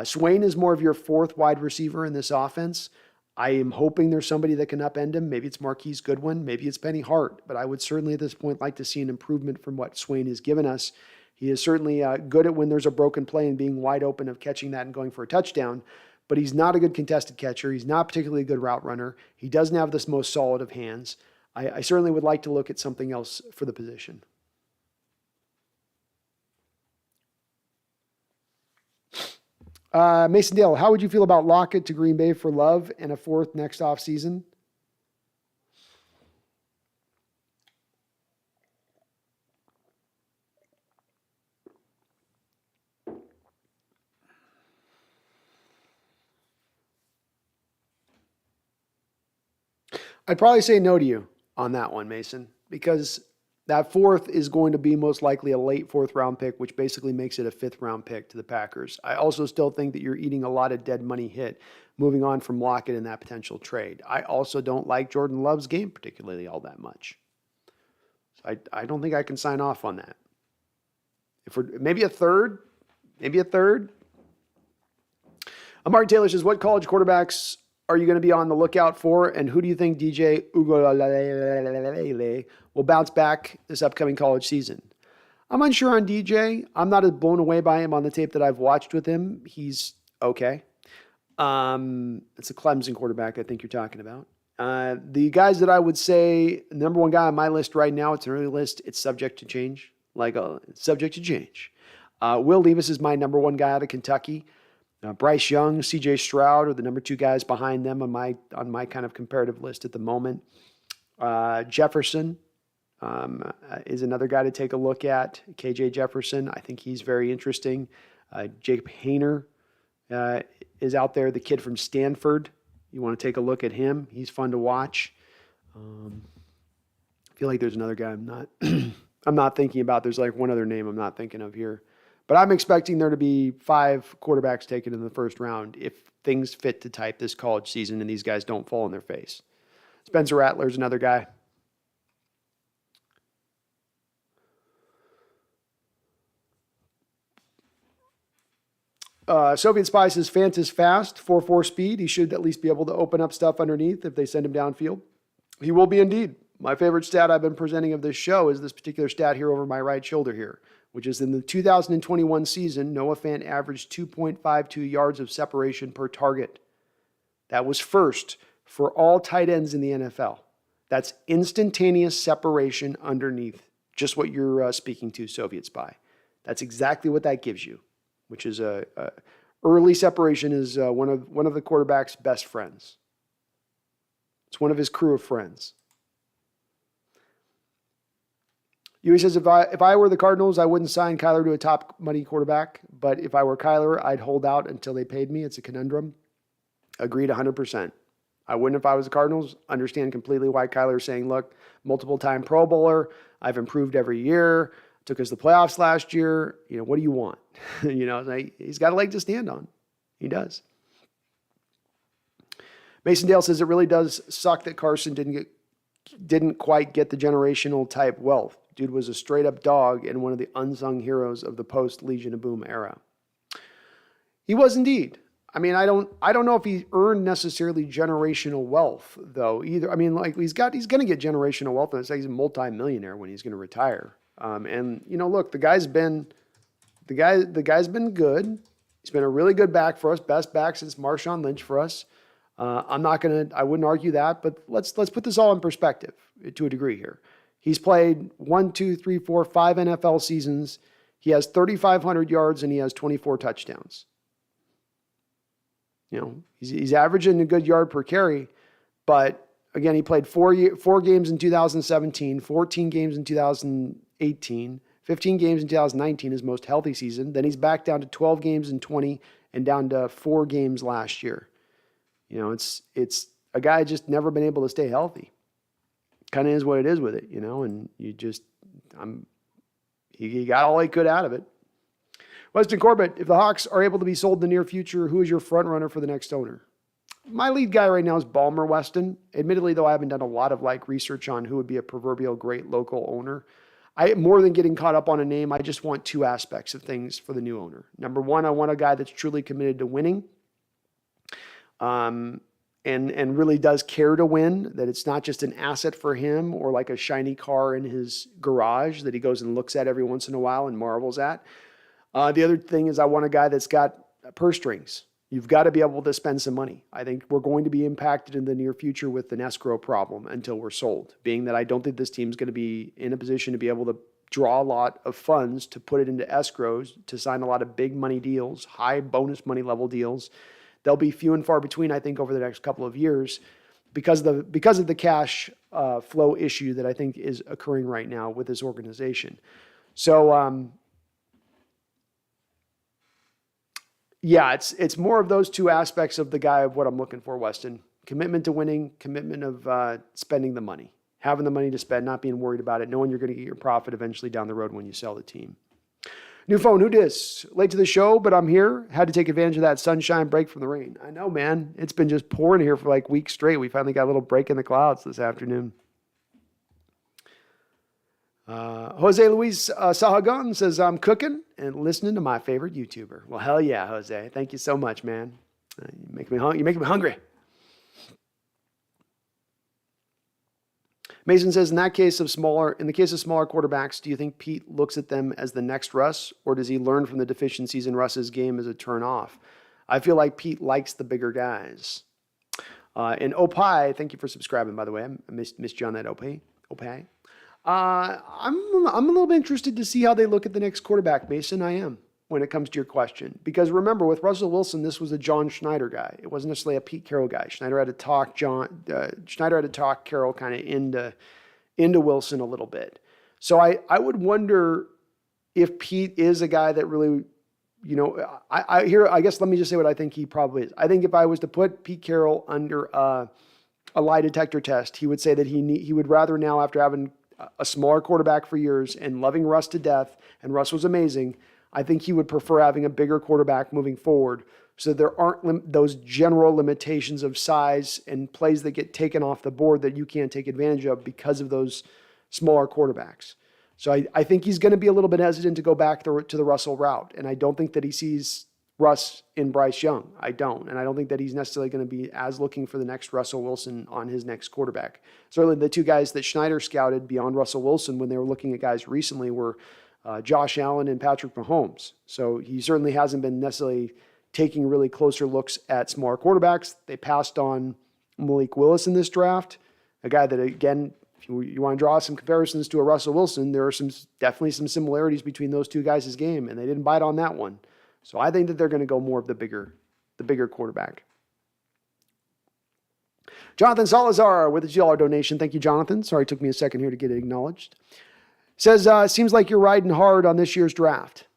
Swain is more of your 4th wide receiver in this offense. I am hoping there's somebody that can upend him. Maybe it's Marquise Goodwin. Maybe it's Penny Hart. But I would certainly at this point like to see an improvement from what Swain has given us. He is certainly good at when there's a broken play and being wide open of catching that and going for a touchdown. But he's not a good contested catcher. He's not particularly a good route runner. He doesn't have this most solid of hands. I certainly would like to look at something else for the position. Mason Dale, how would you feel about Lockett to Green Bay for Love and a 4th next offseason? I'd probably say no to you on that one, Mason, because that 4th is going to be most likely a late 4th round pick, which basically makes it a 5th round pick to the Packers. I also still think that you're eating a lot of dead money hit moving on from Lockett in that potential trade. I also don't like Jordan Love's game particularly all that much. So I don't think I can sign off on that. If we're maybe a third. Mark Taylor says, what college quarterbacks are you going to be on the lookout for, and who do you think DJ Uiagalelei will bounce back this upcoming college season? I'm unsure on DJ. I'm not as blown away by him on the tape that I've watched with him. He's okay. It's a Clemson quarterback I think you're talking about. The guys that I would say, number 1 guy on my list right now, it's an early list. It's subject to change. It's subject to change. Will Levis is my number 1 guy out of Kentucky. Bryce Young, C.J. Stroud are the number 2 guys behind them on my kind of comparative list at the moment. Jefferson is another guy to take a look at. KJ Jefferson, I think he's very interesting. Jake Hayner is out there, the kid from Stanford. You want to take a look at him. He's fun to watch. I feel like there's another guy I'm not thinking about. There's like one other name I'm not thinking of here. But I'm expecting there to be 5 quarterbacks taken in the 1st round if things fit to type this college season and these guys don't fall on their face. Spencer Rattler's another guy. Soviet Spy says Fant is fast, 4.4 speed. He should at least be able to open up stuff underneath if they send him downfield. He will be indeed. My favorite stat I've been presenting of this show is this particular stat here over my right shoulder here, which is in the 2021 season, Noah Fant averaged 2.52 yards of separation per target. That was first for all tight ends in the NFL. That's instantaneous separation underneath, just what you're speaking to, Soviet spy. That's exactly what that gives you, which is early separation is one of the quarterback's best friends. It's one of his crew of friends. He says, if I were the Cardinals, I wouldn't sign Kyler to a top money quarterback. But if I were Kyler, I'd hold out until they paid me. It's a conundrum. Agreed 100%. I wouldn't if I was the Cardinals. Understand completely why Kyler's saying, look, multiple-time Pro Bowler. I've improved every year. Took us to the playoffs last year. What do you want? He's got a leg to stand on. He does. Mason Dale says it really does suck that Carson didn't quite get the generational type wealth. Dude was a straight up dog and one of the unsung heroes of the post Legion of Boom era. He was indeed. I don't know if he earned necessarily generational wealth though either. He's going to get generational wealth, and it's like he's a multi-millionaire when he's going to retire. Look, the guy's been good. He's been a really good back for us, best back since Marshawn Lynch for us. I wouldn't argue that, but let's put this all in perspective to a degree here. He's played 5 NFL seasons. He has 3,500 yards and he has 24 touchdowns. He's averaging a good yard per carry, but again, he played four games in 2017, 14 games in 2018, 15 games in 2019, his most healthy season. Then he's back down to 12 games in 20 and down to 4 games last year. It's a guy just never been able to stay healthy. Kind of is what it is with it, and he got all he could out of it. Weston Corbett, if the Hawks are able to be sold in the near future, who is your front runner for the next owner? My lead guy right now is Ballmer Weston. Admittedly, though, I haven't done a lot of research on who would be a proverbial great local owner. More than getting caught up on a name, I just want 2 aspects of things for the new owner. Number one, I want a guy that's truly committed to winning. And really does care to win, that it's not just an asset for him or like a shiny car in his garage that he goes and looks at every once in a while and marvels at. The other thing is I want a guy that's got purse strings. You've got to be able to spend some money. I think we're going to be impacted in the near future with an escrow problem until we're sold, being that I don't think this team's going to be in a position to be able to draw a lot of funds to put it into escrows, to sign a lot of big money deals, high bonus money level deals. They'll be few and far between, I think, over the next couple of years because of the cash flow issue that I think is occurring right now with this organization. So, it's more of those 2 aspects of the guy of what I'm looking for, Weston. Commitment to winning, commitment of spending the money, having the money to spend, not being worried about it, knowing you're going to get your profit eventually down the road when you sell the team. New phone, who dis? Late to the show, but I'm here. Had to take advantage of that sunshine break from the rain. I know, man. It's been just pouring here for weeks straight. We finally got a little break in the clouds this afternoon. Jose Luis Sahagan says, I'm cooking and listening to my favorite YouTuber. Well, hell yeah, Jose. Thank you so much, man. You make me hungry. Mason says, in the case of smaller quarterbacks, do you think Pete looks at them as the next Russ, or does he learn from the deficiencies in Russ's game as a turn off? I feel like Pete likes the bigger guys. And Opie, thank you for subscribing, by the way. I missed you on that, Opie. I'm a little bit interested to see how they look at the next quarterback, Mason. I am, when it comes to your question. Because remember, with Russell Wilson, this was a John Schneider guy. It wasn't necessarily a Pete Carroll guy. Schneider had to talk Carroll kind of into Wilson a little bit. So I would wonder if Pete is a guy that really, I guess let me just say what I think he probably is. I think if I was to put Pete Carroll under a lie detector test, he would say that he would rather now, after having a smaller quarterback for years and loving Russ to death, and Russ was amazing, I think he would prefer having a bigger quarterback moving forward so there aren't those general limitations of size and plays that get taken off the board that you can't take advantage of because of those smaller quarterbacks. So I think he's going to be a little bit hesitant to go back to the Russell route, and I don't think that he sees Russ in Bryce Young. I don't. And I don't think that he's necessarily going to be as looking for the next Russell Wilson on his next quarterback. Certainly the two guys that Schneider scouted beyond Russell Wilson when they were looking at guys recently were Josh Allen and Patrick Mahomes. So he certainly hasn't been necessarily taking really closer looks at smaller quarterbacks. They passed on Malik Willis in this draft, a guy that, again, if you want to draw some comparisons to a Russell Wilson, there are definitely some similarities between those two guys' game, and they didn't bite on that one. So I think that they're going to go more of the bigger quarterback. Jonathan Salazar with a $2 donation. Thank you, Jonathan. Sorry it took me a second here to get it acknowledged. Says, seems like you're riding hard on this year's draft.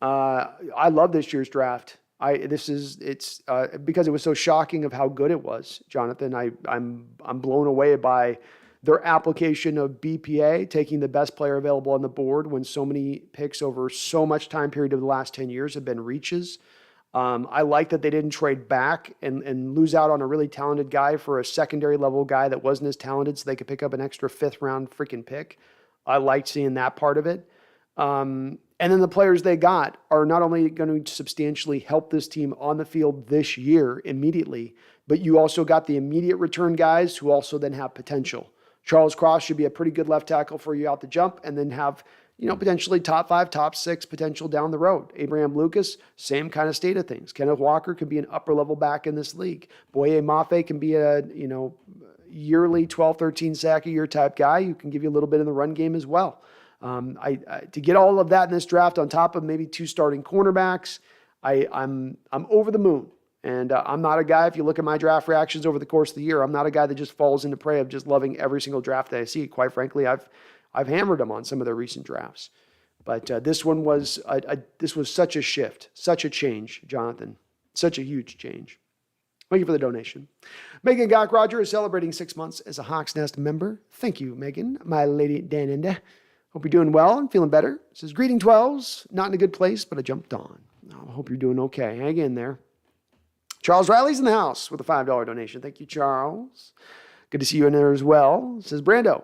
I love this year's draft. It's because it was so shocking of how good it was, Jonathan. I'm blown away by their application of BPA, taking the best player available on the board when so many picks over so much time period of the last 10 years have been reaches. I like that they didn't trade back and lose out on a really talented guy for a secondary level guy that wasn't as talented so they could pick up an extra 5th round freaking pick. I liked seeing that part of it. And then the players they got are not only going to substantially help this team on the field this year immediately, but you also got the immediate return guys who also then have potential. Charles Cross should be a pretty good left tackle for you out the jump and then have, potentially top 5, top 6 potential down the road. Abraham Lucas, same kind of state of things. Kenneth Walker could be an upper level back in this league. Boye Mafe can be a, yearly 12, 13 sack a year type guy who can give you a little bit in the run game as well. To get all of that in this draft on top of maybe 2 starting cornerbacks, I'm over the moon. And I'm not a guy, if you look at my draft reactions over the course of the year, I'm not a guy that just falls into prey of just loving every single draft that I see. Quite frankly, I've hammered them on some of their recent drafts. But this one was this was such a shift, such a change, Jonathan. Such a huge change. Thank you for the donation. Megan Gock-Roger is celebrating 6 months as a Hawks Nest member. Thank you, Megan, my lady Daninda. Hope you're doing well and feeling better. It says, greeting 12s, not in a good place, but I jumped on. I hope you're doing okay. Hang in there. Charles Riley's in the house with a $5 donation. Thank you, Charles. Good to see you in there as well. It says, Brando,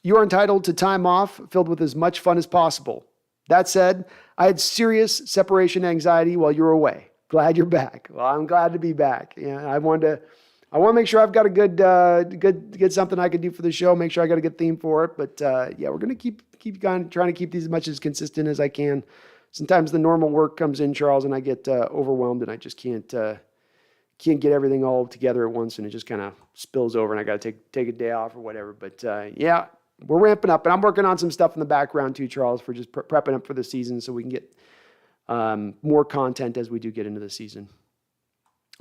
you are entitled to time off filled with as much fun as possible. That said, I had serious separation anxiety while you were away. Glad you're back. Well, I'm glad to be back. Yeah, I want to make sure I've got a good something I can do for the show. Make sure I got a good theme for it. But yeah, we're gonna keep going, trying to keep these as much as consistent as I can. Sometimes the normal work comes in, Charles, and I get overwhelmed, and I just can't get everything all together at once, and it just kind of spills over, and I got to take a day off or whatever. But yeah, we're ramping up, and I'm working on some stuff in the background too, Charles, for just prepping up for the season so we can get more content as we do get into the season.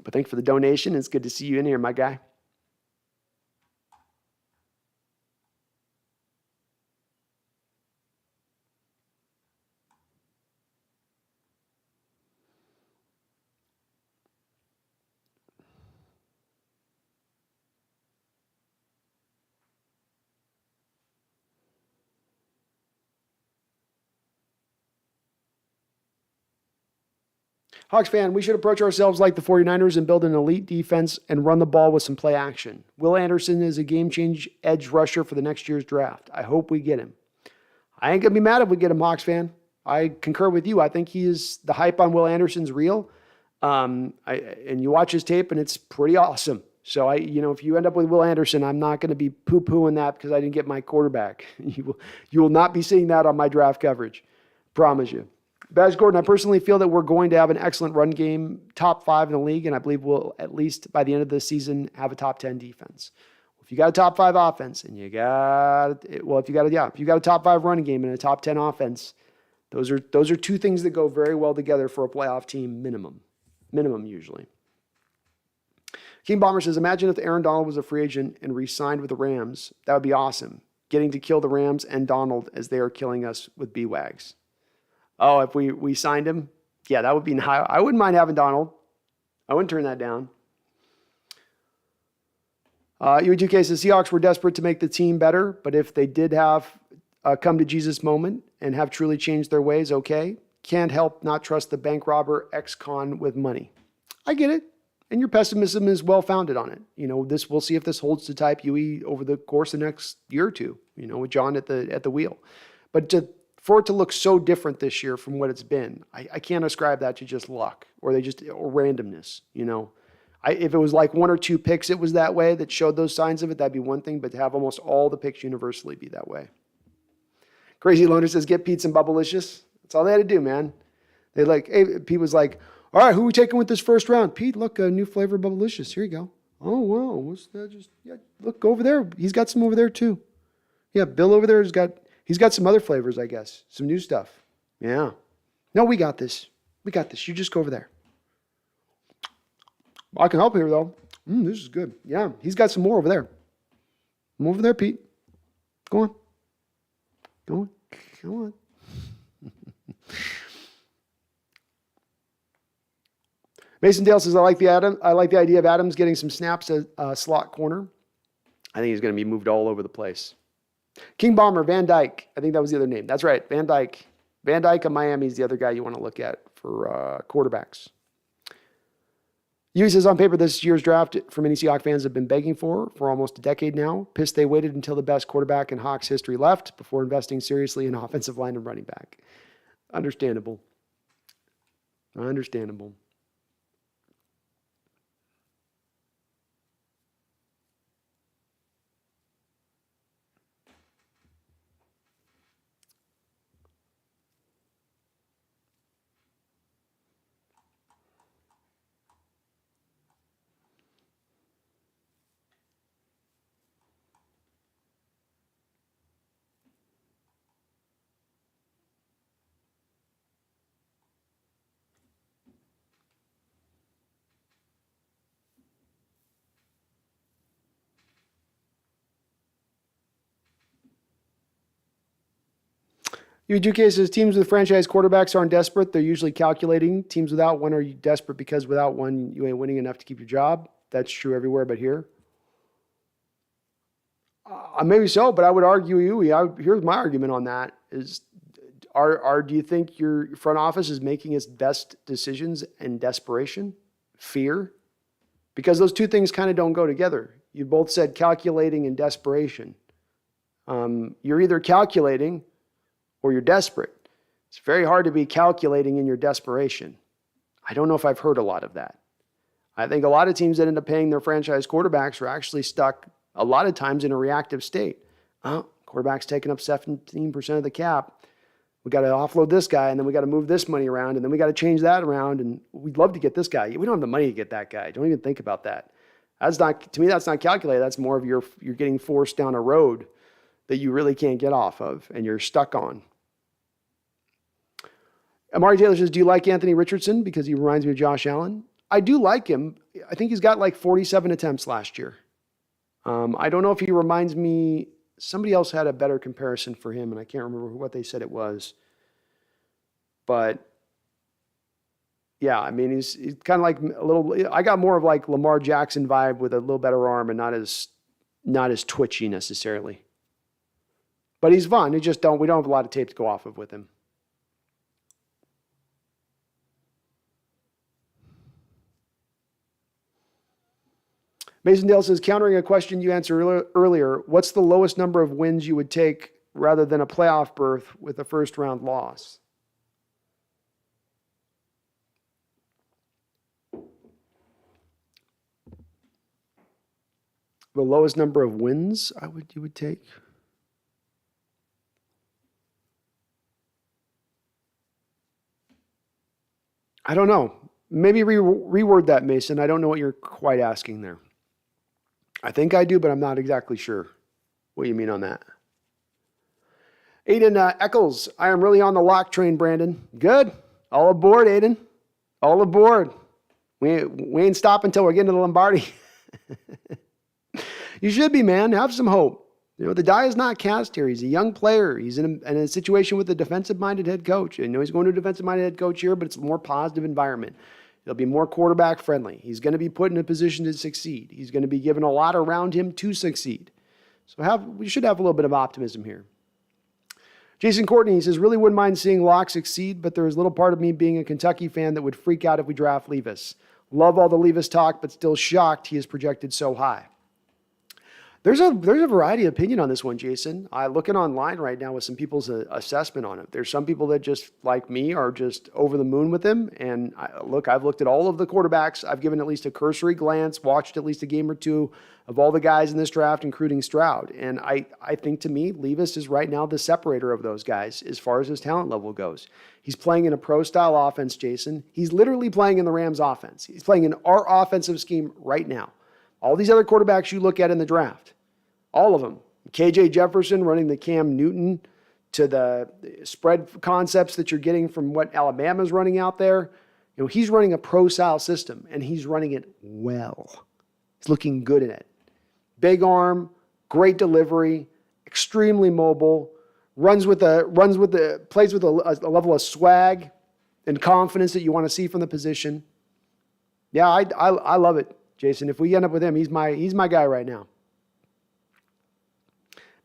But thanks for the donation. It's good to see you in here, my guy. Hawks fan, we should approach ourselves like the 49ers and build an elite defense and run the ball with some play action. Will Anderson is a game-change edge rusher for the next year's draft. I hope we get him. I ain't going to be mad if we get him, Hawks fan. I concur with you. I think the hype on Will Anderson's real. And you watch his tape, and it's pretty awesome. So, if you end up with Will Anderson, I'm not going to be poo-pooing that because I didn't get my quarterback. You will not be seeing that on my draft coverage. Promise you. Baz Gordon, I personally feel that we're going to have an excellent run game, top 5 in the league, and I believe we'll, at least by the end of the season, have a top 10 defense. If you got a top 5 offense and if you got a top 5 running game and a top 10 offense, those are 2 things that go very well together for a playoff team minimum usually. King Bomber says, imagine if Aaron Donald was a free agent and re-signed with the Rams. That would be awesome. Getting to kill the Rams and Donald as they are killing us with B-Wags. Oh, if we signed him, yeah, that would be high. I wouldn't mind having Donald. I wouldn't turn that down. UE2K says, Seahawks were desperate to make the team better, but if they did have a come to Jesus moment and have truly changed their ways, okay. Can't help not trust the bank robber ex-con with money. I get it. And your pessimism is well-founded on it. We'll see if this holds to type UE over the course of the next year or two, with John at the wheel. But for it to look so different this year from what it's been, I can't ascribe that to just luck or randomness, you know. If it was like one or two picks it was that way that showed those signs of it, that'd be one thing, but to have almost all the picks universally be that way. Crazy Loner says, get Pete some Bubblicious. That's all they had to do, man. Pete was like, all right, who are we taking with this first round? Pete, look, a new flavor of Bubblicious. Here you go. Oh, wow. What's that? Look, go over there. He's got some over there too. Yeah, Bill over there he's got some other flavors, I guess. Some new stuff. Yeah. No, we got this. We got this. You just go over there. I can help here, though. This is good. Yeah, he's got some more over there. Come over there, Pete. Go on. Go on. Come on. Mason Dale says, I like the idea of Adams getting some snaps at slot corner. I think he's going to be moved all over the place. King Bomber, Van Dyke. I think that was the other name. That's right, Van Dyke. Van Dyke of Miami is the other guy you want to look at for quarterbacks. Hughes says, on paper, this year's draft for many Seahawks fans have been begging for almost a decade now. Pissed they waited until the best quarterback in Hawks history left before investing seriously in offensive line and running back. Understandable. Understandable. UGK says teams with franchise quarterbacks aren't desperate. They're usually calculating. Teams without one are you desperate because without one, you ain't winning enough to keep your job. That's true everywhere but here. Maybe so, but I would argue here's my argument on that is, do you think your front office is making its best decisions in desperation? Fear? Because those two things kind of don't go together. You both said calculating and desperation. You're either calculating or you're desperate. It's very hard to be calculating in your desperation. I don't know if I've heard a lot of that. I think a lot of teams that end up paying their franchise quarterbacks are actually stuck a lot of times in a reactive state. Quarterback's taking up 17% of the cap. We got to offload this guy, and then we got to move this money around, and then we got to change that around, and we'd love to get this guy. We don't have the money to get that guy. Don't even think about that. To me, that's not calculated. That's more of you're getting forced down a road that you really can't get off of, and you're stuck on. Amari Taylor says, do you like Anthony Richardson? Because he reminds me of Josh Allen. I do like him. I think he's got like 47 attempts last year. I don't know if he reminds me, somebody else had a better comparison for him, and I can't remember what they said it was. But yeah, I mean, he's kind of like I got more of like Lamar Jackson vibe with a little better arm and not as twitchy necessarily. But he's fun. We don't have a lot of tape to go off of with him. Mason Dale says, countering a question you answered earlier, what's the lowest number of wins you would take rather than a playoff berth with a first-round loss? The lowest number of wins you would take? I don't know. Maybe reword that, Mason. I don't know what you're quite asking there. I think I do, but I'm not exactly sure what you mean on that. Aiden Eccles, I am really on the lock train, Brandon. Good. All aboard, Aiden. All aboard. We ain't stopping until we're getting to the Lombardi. You should be, man. Have some hope. You know, the die is not cast here. He's a young player. He's in a situation with a defensive-minded head coach. I know he's going to a defensive-minded head coach here, but it's a more positive environment. It'll be more quarterback friendly. He's going to be put in a position to succeed. He's going to be given a lot around him to succeed. So we should have a little bit of optimism here. Jason Courtney says, really wouldn't mind seeing Locke succeed, but there is little part of me being a Kentucky fan that would freak out if we draft Levis. Love all the Levis talk, but still shocked he is projected so high. There's a variety of opinion on this one, Jason. I looking online right now with some people's assessment on it. There's some people that just like me are just over the moon with him. And I've looked at all of the quarterbacks. I've given at least a cursory glance, watched at least a game or two of all the guys in this draft, including Stroud. And I think to me, Levis is right now the separator of those guys as far as his talent level goes. He's playing in a pro-style offense, Jason. He's literally playing in the Rams offense. He's playing in our offensive scheme right now. All these other quarterbacks you look at in the draft, all of them. KJ Jefferson running the Cam Newton to the spread concepts that you're getting from what Alabama's running out there. You know, he's running a pro-style system, and he's running it well. He's looking good in it. Big arm, great delivery, extremely mobile, plays with a level of swag and confidence that you want to see from the position. Yeah, I love it, Jason. If we end up with him, he's my guy right now.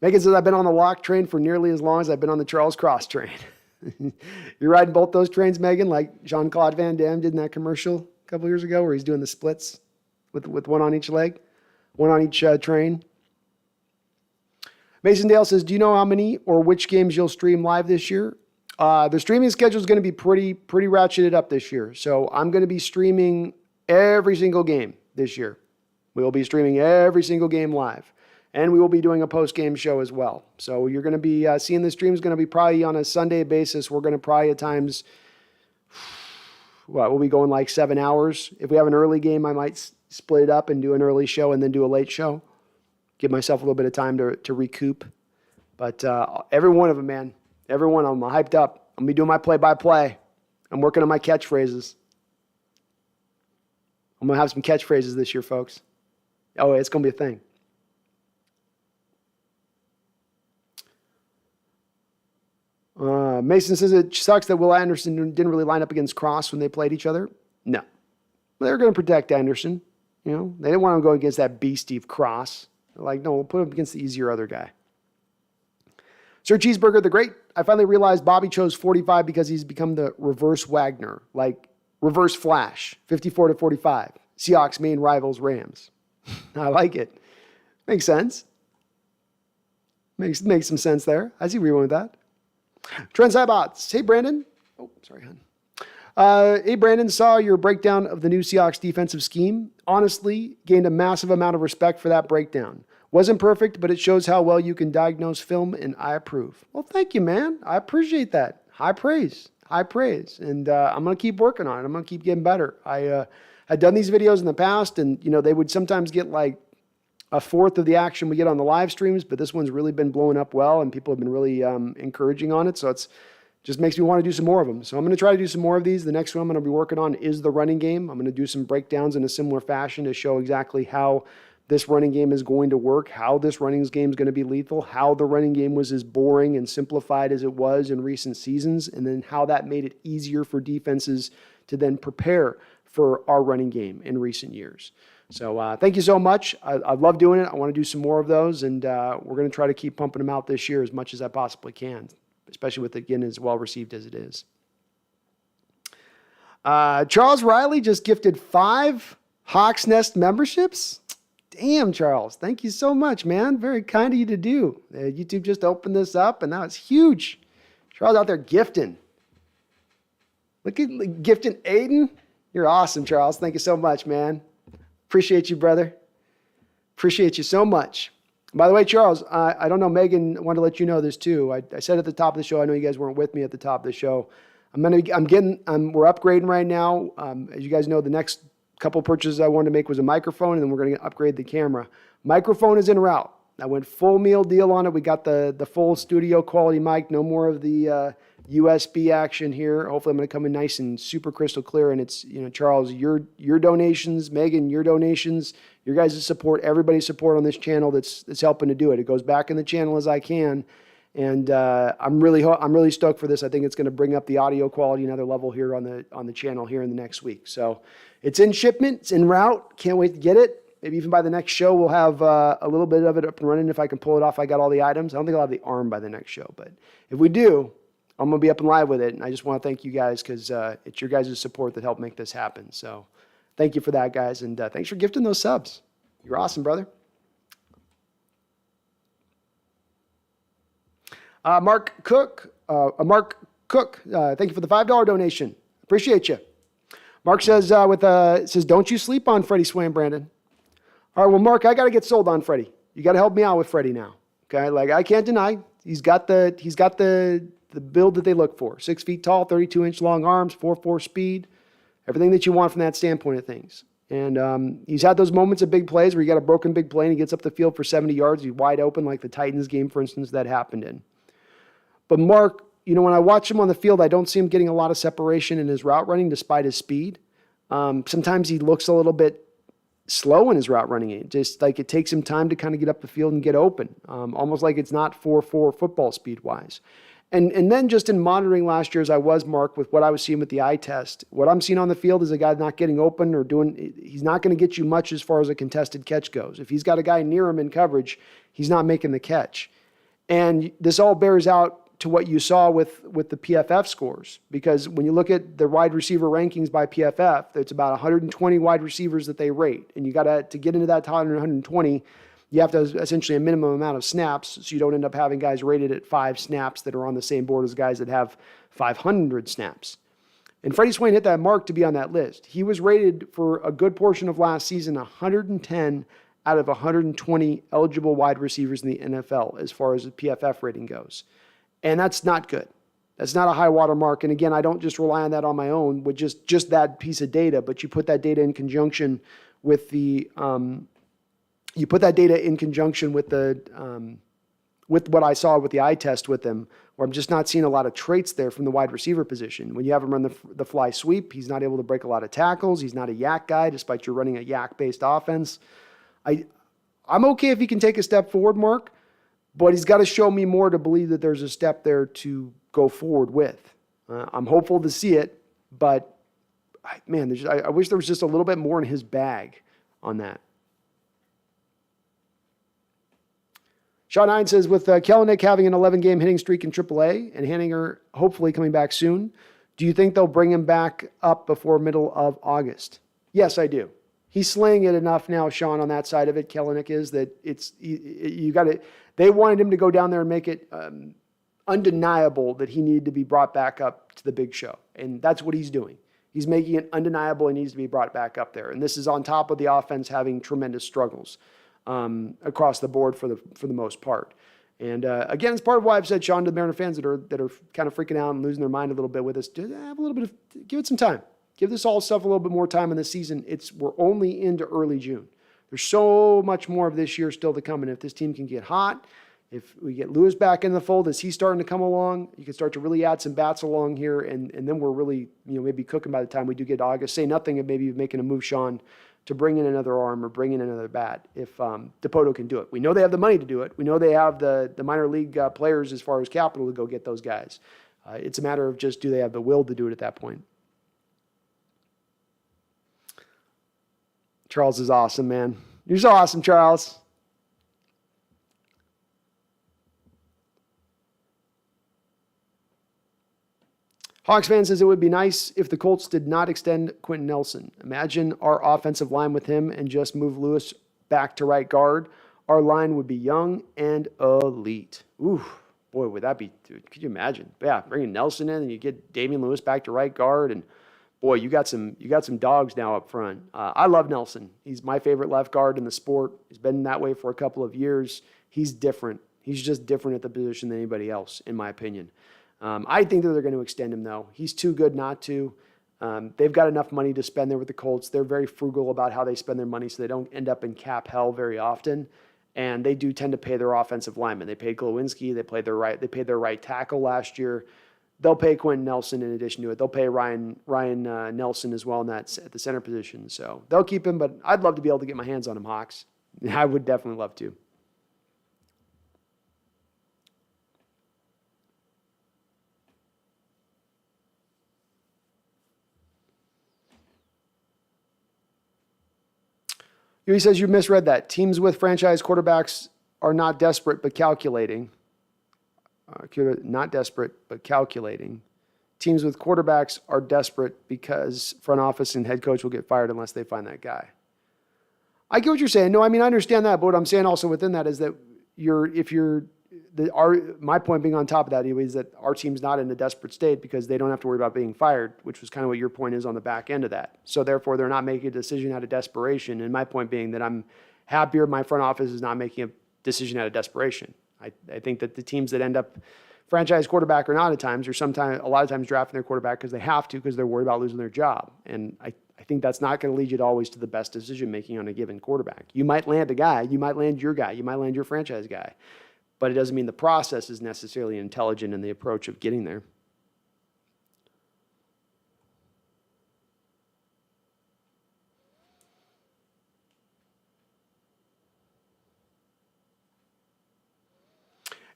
Megan says, I've been on the lock train for nearly as long as I've been on the Charles Cross train. You're riding both those trains, Megan, like Jean-Claude Van Damme did in that commercial a couple years ago where he's doing the splits with one on each leg, one on each train. Mason Dale says, do you know how many or which games you'll stream live this year? The streaming schedule is going to be pretty ratcheted up this year. So I'm going to be streaming every single game this year. We will be streaming every single game live. And we will be doing a post-game show as well. So you're going to be seeing the stream is going to be probably on a Sunday basis. We're going to probably at times, we'll be going like 7 hours. If we have an early game, I might split it up and do an early show and then do a late show. Give myself a little bit of time to recoup. But every one of them, man, every one of them, I'm hyped up. I'm going to be doing my play-by-play. I'm working on my catchphrases. I'm going to have some catchphrases this year, folks. Oh, it's going to be a thing. Mason says it sucks that Will Anderson didn't really line up against Cross when they played each other. No. They're going to protect Anderson. You know, they didn't want him to go against that beast Steve Cross. They're like, no, we'll put him against the easier other guy. Sir Cheeseburger the Great. I finally realized Bobby chose 45 because he's become the reverse Wagner, like reverse Flash, 54 to 45. Seahawks main rivals Rams. I like it. Makes sense. Makes some sense there. I see where you went with that. Trent Cybots. Hey, Brandon. Oh, sorry, hon. Hey, Brandon, saw your breakdown of the new Seahawks defensive scheme. Honestly, gained a massive amount of respect for that breakdown. Wasn't perfect, but it shows how well you can diagnose film, and I approve. Well, thank you, man. I appreciate that. High praise. High praise. And I'm going to keep working on it. I'm going to keep getting better. I had done these videos in the past, and, you know, they would sometimes get like a fourth of the action we get on the live streams, but this one's really been blowing up well, and people have been really encouraging on it. So it's just makes me want to do some more of them. So I'm going to try to do some more of these. The next one I'm going to be working on is the running game. I'm going to do some breakdowns in a similar fashion to show exactly how this running game is going to work, how this running game is going to be lethal, how the running game was as boring and simplified as it was in recent seasons, and then how that made it easier for defenses to then prepare for our running game in recent years. So thank you so much. I love doing it. I want to do some more of those, and we're going to try to keep pumping them out this year as much as I possibly can, especially with, again, as well received as it is. Charles Riley just gifted 5 Hawks Nest memberships. Damn, Charles. Thank you so much, man. Very kind of you to do. YouTube just opened this up, and now it's huge. Charles out there gifting. Look at gifting Aiden. You're awesome, Charles. Thank you so much, man. Appreciate you, brother. Appreciate you so much. By the way, Charles, I don't know, Megan wanted to let you know this too. I said at the top of the show, I know you guys weren't with me at the top of the show. We're upgrading right now. As you guys know, the next couple purchases I wanted to make was a microphone, and then we're going to upgrade the camera. Microphone is en route. I went full meal deal on it. We got the full studio quality mic. No more of the USB action here. Hopefully I'm going to come in nice and super crystal clear. And it's, you know, Charles, your donations, Megan, your donations, your guys' support, everybody's support on this channel that's helping to do it. It goes back in the channel as I can. And I'm really stoked for this. I think it's going to bring up the audio quality another level here on the channel here in the next week. So it's in shipment, it's en route. Can't wait to get it. Maybe even by the next show, we'll have a little bit of it up and running if I can pull it off. I got all the items. I don't think I'll have the arm by the next show, but if we do, I'm going to be up and live with it. And I just want to thank you guys because it's your guys' support that helped make this happen. So thank you for that, guys. And thanks for gifting those subs. You're awesome, brother. Mark Cook, thank you for the $5 donation. Appreciate you. Mark says, don't you sleep on Freddie Swain, Brandon. All right, well, Mark, I got to get sold on Freddie. You got to help me out with Freddie now. Okay, like I can't deny he's got the build that they look for. 6 feet tall, 32-inch long arms, 4.4 speed, everything that you want from that standpoint of things. And he's had those moments of big plays where you got a broken big play and he gets up the field for 70 yards. He's wide open, like the Titans game, for instance, that happened in. But Mark, when I watch him on the field, I don't see him getting a lot of separation in his route running despite his speed. Sometimes he looks a little bit slow in his route running. It just like it takes him time to kind of get up the field and get open, almost like it's not 4.4 football speed-wise. And then just in monitoring last year as I was, Mark, with what I was seeing with the eye test, what I'm seeing on the field is a guy not getting open or he's not going to get you much as far as a contested catch goes. If he's got a guy near him in coverage, he's not making the catch. And this all bears out to what you saw with the PFF scores, because when you look at the wide receiver rankings by PFF, it's about 120 wide receivers that they rate. And you got to get into that 120, you have to essentially a minimum amount of snaps, so you don't end up having guys rated at 5 snaps that are on the same board as guys that have 500 snaps. And Freddie Swain hit that mark to be on that list. He was rated for a good portion of last season 110 out of 120 eligible wide receivers in the NFL as far as the PFF rating goes. And that's not good. That's not a high water mark. And again, I don't just rely on that on my own with just that piece of data, but you put that data in conjunction with with what I saw with the eye test with him, where I'm just not seeing a lot of traits there from the wide receiver position. When you have him run the fly sweep, he's not able to break a lot of tackles. He's not a yak guy, despite you're running a yak-based offense. I'm okay if he can take a step forward, Mark, but he's got to show me more to believe that there's a step there to go forward with. I'm hopeful to see it, but man, I wish there was just a little bit more in his bag on that. Sean Hines says, with Kellenick having an 11-game hitting streak in AAA and Hanninger hopefully coming back soon, do you think they'll bring him back up before middle of August? Yes, I do. He's slaying it enough now, Sean, on that side of it. Kellenick is that you got to. They wanted him to go down there and make it undeniable that he needed to be brought back up to the big show, and that's what he's doing. He's making it undeniable he needs to be brought back up there, and this is on top of the offense having tremendous struggles across the board for the most part. And again, it's part of why I've said, Sean, to the Mariner fans that are kind of freaking out and losing their mind a little bit with us, just have a little bit give it some time. Give this all stuff a little bit more time in the season. We're only into early June. There's so much more of this year still to come. And if this team can get hot, if we get Lewis back in the fold, as he's starting to come along, you can start to really add some bats along here. And then we're really, maybe cooking by the time we do get to August. Say nothing of maybe making a move, Sean, to bring in another arm or bring in another bat if Dipoto can do it. We know they have the money to do it. We know they have the minor league players as far as capital to go get those guys. It's a matter of just, do they have the will to do it at that point? Charles is awesome, man. You're so awesome, Charles. Hawks fan says it would be nice if the Colts did not extend Quentin Nelson. Imagine our offensive line with him and just move Lewis back to right guard. Our line would be young and elite. Ooh, boy, would that be, dude, could you imagine? Yeah, bringing Nelson in and you get Damian Lewis back to right guard, and boy, you got some dogs now up front. I love Nelson. He's my favorite left guard in the sport. He's been that way for a couple of years. He's different. He's just different at the position than anybody else, in my opinion. I think that they're going to extend him, though. He's too good not to. They've got enough money to spend there with the Colts. They're very frugal about how they spend their money, so they don't end up in cap hell very often. And they do tend to pay their offensive linemen. They paid Glowinski. They paid their right tackle last year. They'll pay Quentin Nelson in addition to it. They'll pay Ryan Nelson as well at the center position. So they'll keep him, but I'd love to be able to get my hands on him, Hawks. I would definitely love to. He says you misread that. Teams with franchise quarterbacks are not desperate but calculating. Not desperate, but calculating. Teams with quarterbacks are desperate because front office and head coach will get fired unless they find that guy. I get what you're saying. No, I mean, I understand that, but what I'm saying also within that is that my point being on top of that is that our team's not in a desperate state because they don't have to worry about being fired, which was kind of what your point is on the back end of that. So therefore, they're not making a decision out of desperation. And my point being that I'm happier my front office is not making a decision out of desperation. I think that the teams that end up franchise quarterback or not at times, or a lot of times drafting their quarterback because they have to because they're worried about losing their job. And I think that's not going to lead you to always to the best decision making on a given quarterback. You might land a guy, you might land your guy, you might land your franchise guy, but it doesn't mean the process is necessarily intelligent in the approach of getting there.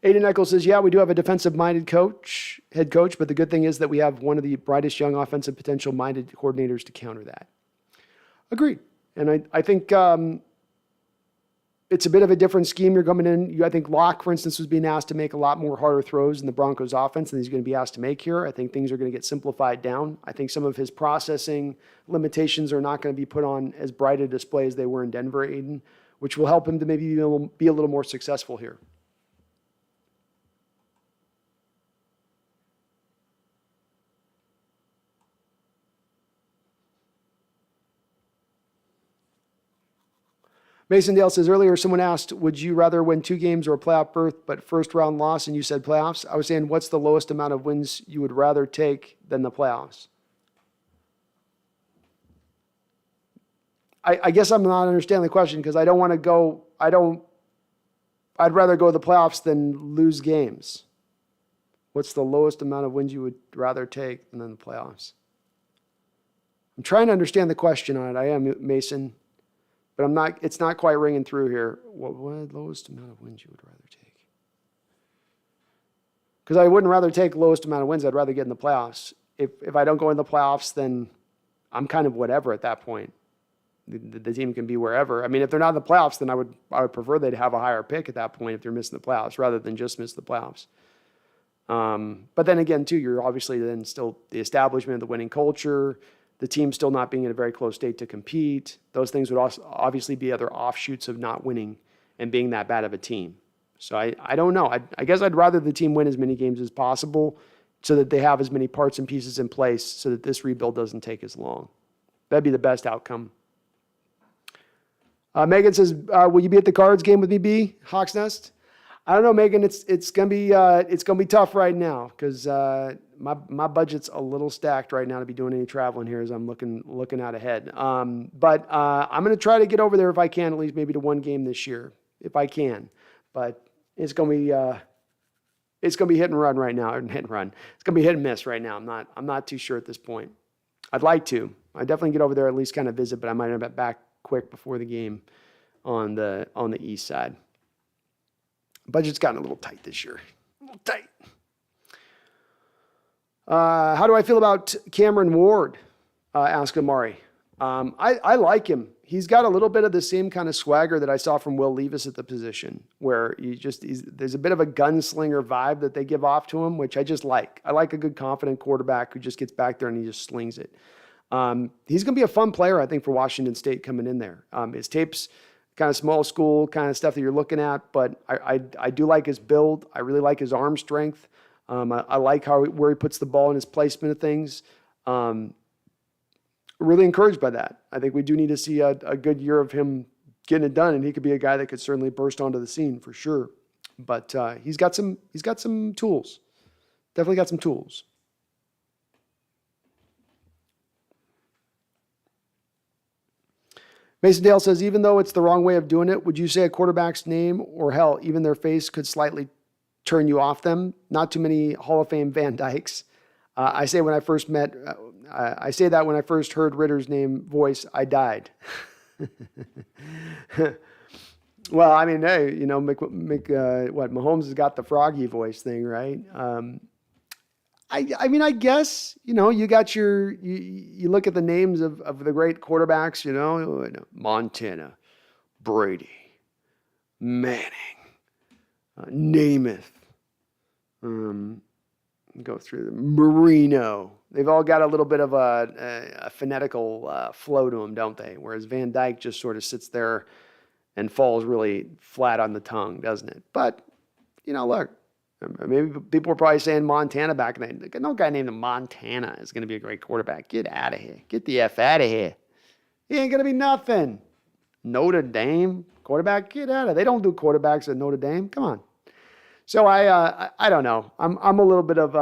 Aiden Eccles says, yeah, we do have a defensive-minded head coach, but the good thing is that we have one of the brightest young offensive potential-minded coordinators to counter that. Agreed. And I think it's a bit of a different scheme you're coming in. I think Locke, for instance, was being asked to make a lot more harder throws in the Broncos offense than he's going to be asked to make here. I think things are going to get simplified down. I think some of his processing limitations are not going to be put on as bright a display as they were in Denver, Aiden, which will help him to maybe be a little more successful here. Mason Dale says, earlier someone asked, would you rather win 2 games or a playoff berth, but first round loss, and you said playoffs? I was saying, what's the lowest amount of wins you would rather take than the playoffs? I guess I'm not understanding the question because I don't want to go, I'd rather go to the playoffs than lose games. What's the lowest amount of wins you would rather take than the playoffs? I'm trying to understand the question on it. I am, Mason. But it's not quite ringing through here. What lowest amount of wins you would rather take? Because I wouldn't rather take lowest amount of wins. I'd rather get in the playoffs. If I don't go in the playoffs, then I'm kind of whatever at that point. The team can be wherever. I mean, if they're not in the playoffs, then I would prefer they'd have a higher pick at that point if they're missing the playoffs rather than just miss the playoffs. But then again, too, you're obviously then still the establishment of the winning culture, the team still not being in a very close state to compete. Those things would also obviously be other offshoots of not winning and being that bad of a team. So I don't know. I guess I'd rather the team win as many games as possible so that they have as many parts and pieces in place so that this rebuild doesn't take as long. That'd be the best outcome. Megan says, will you be at the Cards game with me, B? Hawks Nest? I don't know, Megan. It's gonna be tough right now because my budget's a little stacked right now to be doing any traveling here as I'm looking out ahead. But I'm gonna try to get over there if I can, at least maybe to one game this year if I can. But it's gonna be hit and run right now. Or hit and run. It's gonna be hit and miss right now. I'm not too sure at this point. I'd like to. I definitely get over there at least kind of visit, but I might end up back quick before the game on the east side. Budget's gotten a little tight this year. A little tight. How do I feel about Cameron Ward? Asked Amari. I like him. He's got a little bit of the same kind of swagger that I saw from Will Levis at the position, where there's a bit of a gunslinger vibe that they give off to him, which I just like. I like a good, confident quarterback who just gets back there and he just slings it. He's going to be a fun player, I think, for Washington State coming in there. His tape's kind of small school kind of stuff that you're looking at, but I do like his build. I really like his arm strength. I like where he puts the ball in his placement of things. Really encouraged by that. I think we do need to see a good year of him getting it done, and he could be a guy that could certainly burst onto the scene for sure. But he's got some tools. Definitely got some tools. Mason Dale says, even though it's the wrong way of doing it, would you say a quarterback's name or hell, even their face could slightly turn you off them? Not too many Hall of Fame Van Dykes. I say that when I first heard Ritter's voice, I died. Well, I mean, hey, Mahomes has got the froggy voice thing, right? I mean, I guess, you got you look at the names of the great quarterbacks, Montana, Brady, Manning, Namath, go through the Marino. They've all got a little bit of a phonetical flow to them, don't they? Whereas Van Dyke just sort of sits there and falls really flat on the tongue, doesn't it? But look, maybe people were probably saying Montana back then. No guy named Montana is going to be a great quarterback. Get out of here. Get the F out of here. He ain't going to be nothing. Notre Dame quarterback, get out of it. They don't do quarterbacks at Notre Dame. Come on. So I don't know. I'm a little bit of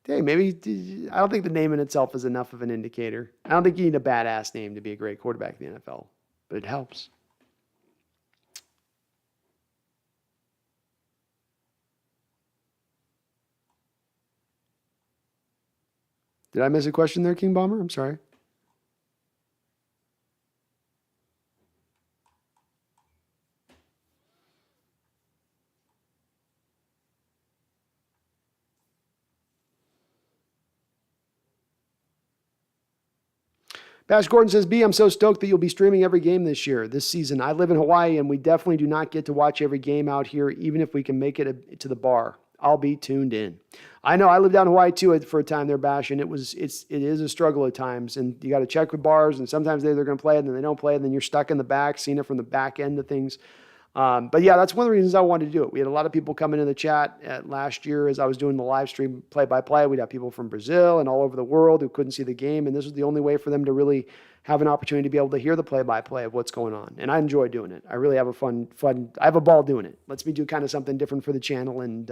hey, maybe I don't think the name in itself is enough of an indicator. I don't think you need a badass name to be a great quarterback in the NFL, but it helps. Did I miss a question there, King Bomber? I'm sorry. Bash Gordon says, B, I'm so stoked that you'll be streaming every game this season. I live in Hawaii, and we definitely do not get to watch every game out here, even if we can make it to the bar. I'll be tuned in. I know I lived down in Hawaii too for a time there, Bash, and it is a struggle at times. And you got to check with bars, and sometimes they're going to play it, and then they don't play it, and then you're stuck in the back, seeing it from the back end of things. But yeah, that's one of the reasons I wanted to do it. We had a lot of people coming in the chat last year as I was doing the live stream play-by-play. We'd have people from Brazil and all over the world who couldn't see the game, and this was the only way for them to really have an opportunity to be able to hear the play-by-play of what's going on. And I enjoy doing it. I really have I have a ball doing it. Lets me do kind of something different for the channel, and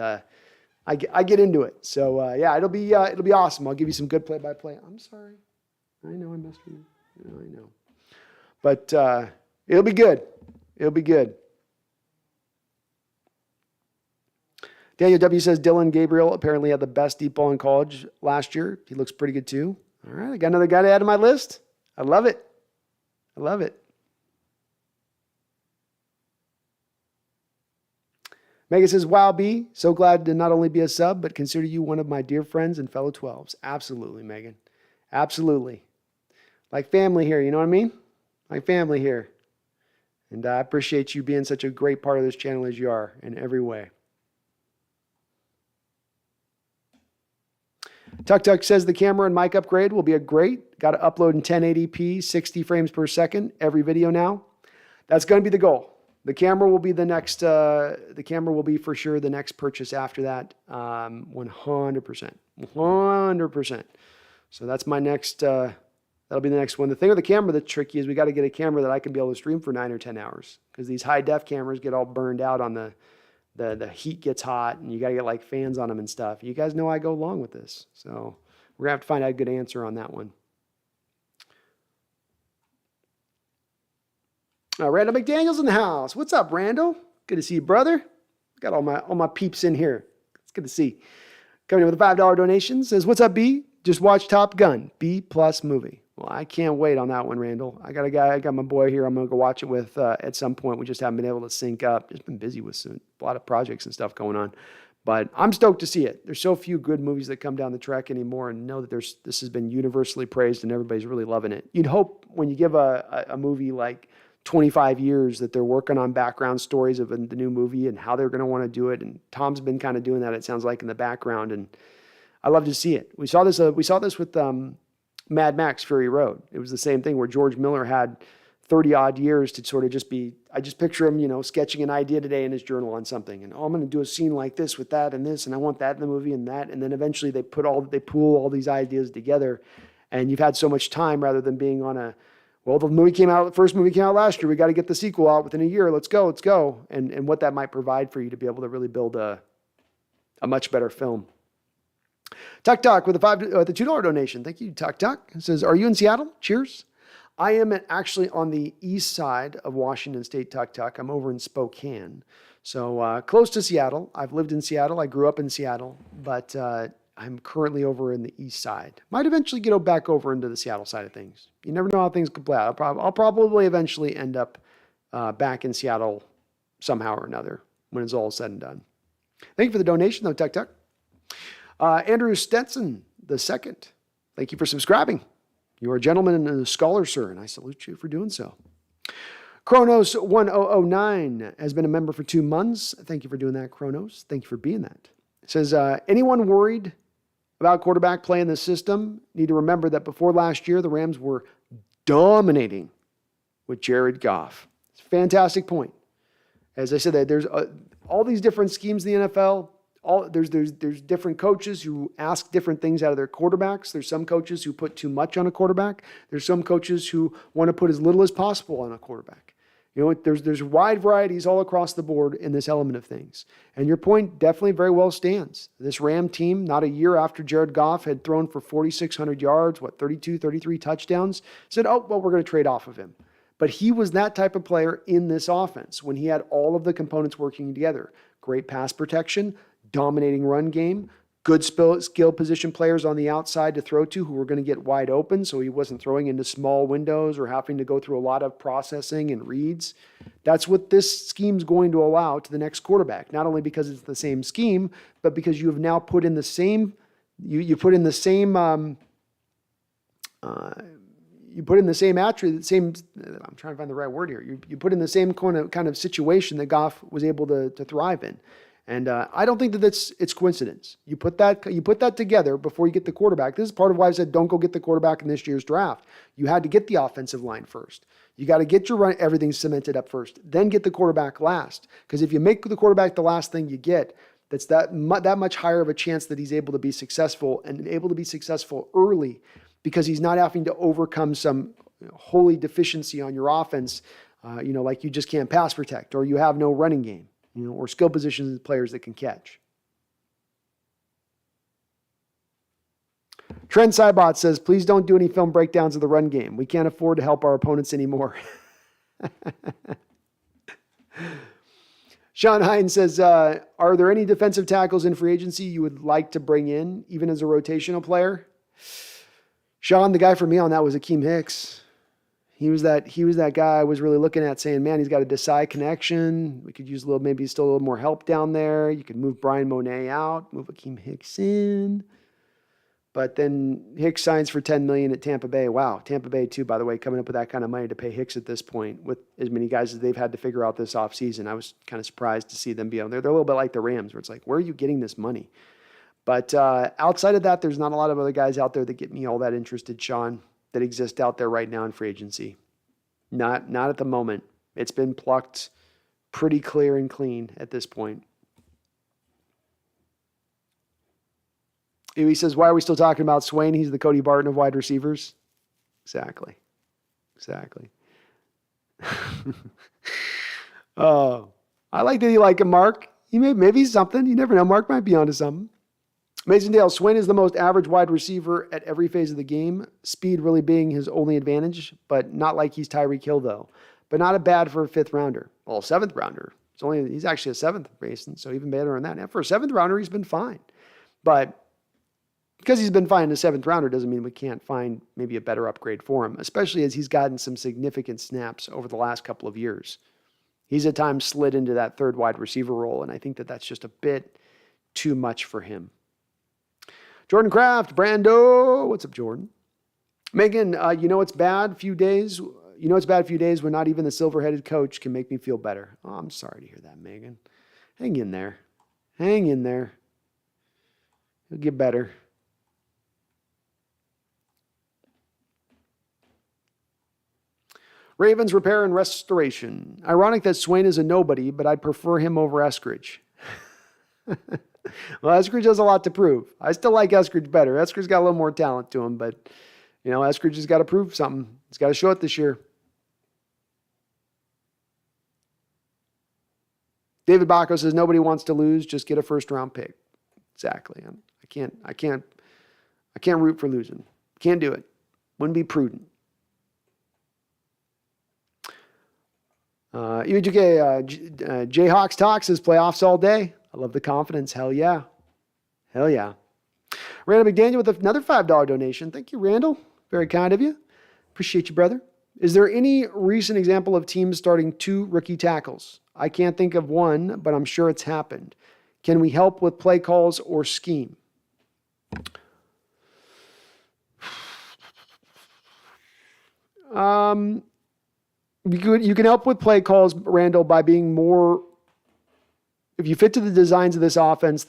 I get into it. So yeah, it'll be awesome. I'll give you some good play-by-play. I'm sorry. I know I messed with you. I know. But it'll be good. It'll be good. Daniel W. says Dylan Gabriel apparently had the best deep ball in college last year. He looks pretty good too. All right, I got another guy to add to my list. I love it. I love it. Megan says, wow, B, so glad to not only be a sub, but consider you one of my dear friends and fellow 12s. Absolutely, Megan. Absolutely. Like family here, you know what I mean? Like family here. And I appreciate you being such a great part of this channel as you are in every way. Tuck Tuck says the camera and mic upgrade will be a great. Got to upload in 1080p, 60 frames per second every video now. That's going to be the goal. The camera will be the next. The camera will be for sure the next purchase after that. 100%, 100%. So that's my next. That'll be the next one. The thing with the camera that's tricky is we got to get a camera that I can be able to stream for 9 or 10 hours because these high def cameras get all burned out on the heat gets hot and you got to get like fans on them and stuff. You guys know I go along with this. So we're going to have to find out a good answer on that one. Randall McDaniel's in the house. What's up, Randall? Good to see you, brother. Got all my peeps in here. It's good to see. Coming in with a $5 donation. Says, what's up, B? Just watch Top Gun. B+ movie. Well, I can't wait on that one, Randall. I got my boy here I'm going to go watch it with at some point. We just haven't been able to sync up. Just been busy with a lot of projects and stuff going on. But I'm stoked to see it. There's so few good movies that come down the track anymore and know that this has been universally praised and everybody's really loving it. You'd hope when you give a movie like 25 years that they're working on background stories of the new movie and how they're going to want to do it. And Tom's been kind of doing that, it sounds like, in the background. And I love to see it. We saw this with Mad Max Fury Road. It was the same thing where George Miller had 30 odd years to sort of I just picture him, sketching an idea today in his journal on something. And, I'm going to do a scene like this with that and this, and I want that in the movie and that. And then eventually they pool all these ideas together. And you've had so much time rather than being on the first movie came out last year. We got to get the sequel out within a year. Let's go. And what that might provide for you to be able to really build a much better film. Tuck Tuck with the $2 donation. Thank you, Tuck Tuck. It says, are you in Seattle? Cheers. I am actually on the east side of Washington State, Tuck Tuck. I'm over in Spokane. So close to Seattle. I've lived in Seattle. I grew up in Seattle, but I'm currently over in the east side. Might eventually get back over into the Seattle side of things. You never know how things could play out. I'll probably eventually end up back in Seattle somehow or another when it's all said and done. Thank you for the donation, though, Tuck Tuck. Andrew Stetson II, thank you for subscribing. You are a gentleman and a scholar, sir, and I salute you for doing so. Kronos1009 has been a member for 2 months. Thank you for doing that, Kronos. Thank you for being that. It says, anyone worried about quarterback play in the system need to remember that before last year, the Rams were dominating with Jared Goff. It's a fantastic point. As I said, all these different schemes in the NFL. There's different coaches who ask different things out of their quarterbacks. There's some coaches who put too much on a quarterback. There's some coaches who want to put as little as possible on a quarterback. There's wide varieties all across the board in this element of things. And your point definitely very well stands. This Ram team, not a year after Jared Goff had thrown for 4,600 yards, 32, 33 touchdowns, said, oh, well, we're going to trade off of him. But he was that type of player in this offense when he had all of the components working together. Great pass protection, dominating run game, good skill position players on the outside to throw to who were going to get wide open, so he wasn't throwing into small windows or having to go through a lot of processing and reads. That's what this scheme's going to allow to the next quarterback, not only because it's the same scheme, but because you have now put in the same you put in the same attribute, I'm trying to find the right word here. You put in the same kind of situation that Goff was able to thrive in. And I don't think that it's coincidence. You put that together before you get the quarterback. This is part of why I said don't go get the quarterback in this year's draft. You had to get the offensive line first. You got to get everything cemented up first, then get the quarterback last. Because if you make the quarterback the last thing you get, that's that much higher of a chance that he's able to be successful and able to be successful early because he's not having to overcome some holy deficiency on your offense, like you just can't pass protect or you have no running game. Or skill positions players that can catch. Trent Cybot says, please don't do any film breakdowns of the run game. We can't afford to help our opponents anymore. Sean Hines says, are there any defensive tackles in free agency you would like to bring in, even as a rotational player? Sean, the guy for me on that was Akeem Hicks. He was that guy I was really looking at saying, man, he's got a Desai connection. We could use maybe still a little more help down there. You could move Brian Monet out, move Akeem Hicks in. But then Hicks signs for $10 million at Tampa Bay. Wow. Tampa Bay too, by the way, coming up with that kind of money to pay Hicks at this point with as many guys as they've had to figure out this offseason. I was kind of surprised to see them be on there. They're a little bit like the Rams where it's like, where are you getting this money? But outside of that, there's not a lot of other guys out there that get me all that interested, Sean, that exist out there right now in free agency. Not at the moment. It's been plucked pretty clear and clean at this point. He says, why are we still talking about Swain? He's the Cody Barton of wide receivers. Exactly. Oh, I like that you like him, Mark. Maybe he's something. You never know. Mark might be onto something. Mason Dale, Swain is the most average wide receiver at every phase of the game. Speed really being his only advantage, but not like he's Tyreek Hill, though. But not a bad for a fifth rounder. Well, seventh rounder. He's actually a seventh, Mason, so even better than that. And for a seventh rounder, he's been fine. But because he's been fine in the seventh rounder doesn't mean we can't find maybe a better upgrade for him, especially as he's gotten some significant snaps over the last couple of years. He's at times slid into that third wide receiver role, and I think that that's just a bit too much for him. Jordan Kraft, Brando. What's up, Jordan? Megan, it's bad few days. It's bad a few days when not even the silver-headed coach can make me feel better. Oh, I'm sorry to hear that, Megan. Hang in there. It'll get better. Ravens repair and restoration. Ironic that Swain is a nobody, but I'd prefer him over Eskridge. Well, Eskridge has a lot to prove. I still like Eskridge better. Eskridge's got a little more talent to him, but, Eskridge has got to prove something. He's got to show it this year. David Bacco says, nobody wants to lose. Just get a first-round pick. Exactly. I can't root for losing. Can't do it. Wouldn't be prudent. Jayhawks Talk says, playoffs all day. I love the confidence. Hell yeah. Randall McDaniel with another $5 donation. Thank you, Randall. Very kind of you. Appreciate you, brother. Is there any recent example of teams starting 2 rookie tackles? I can't think of one, but I'm sure it's happened. Can we help with play calls or scheme? You can help with play calls, Randall, by being more. If you fit to the designs of this offense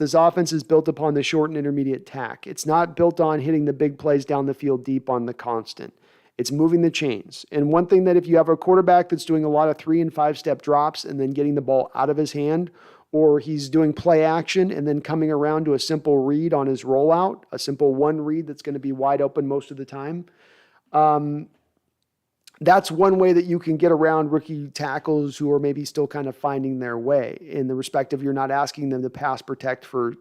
is built upon the short and intermediate tack. It's not built on hitting the big plays down the field deep on the constant. It's moving the chains. And one thing that if you have a quarterback that's doing a lot of 3- and 5-step drops and then getting the ball out of his hand or he's doing play action and then coming around to a simple read on his rollout, a simple one read that's going to be wide open most of the time. That's one way that you can get around rookie tackles who are maybe still kind of finding their way, in the respect of you're not asking them to pass protect for,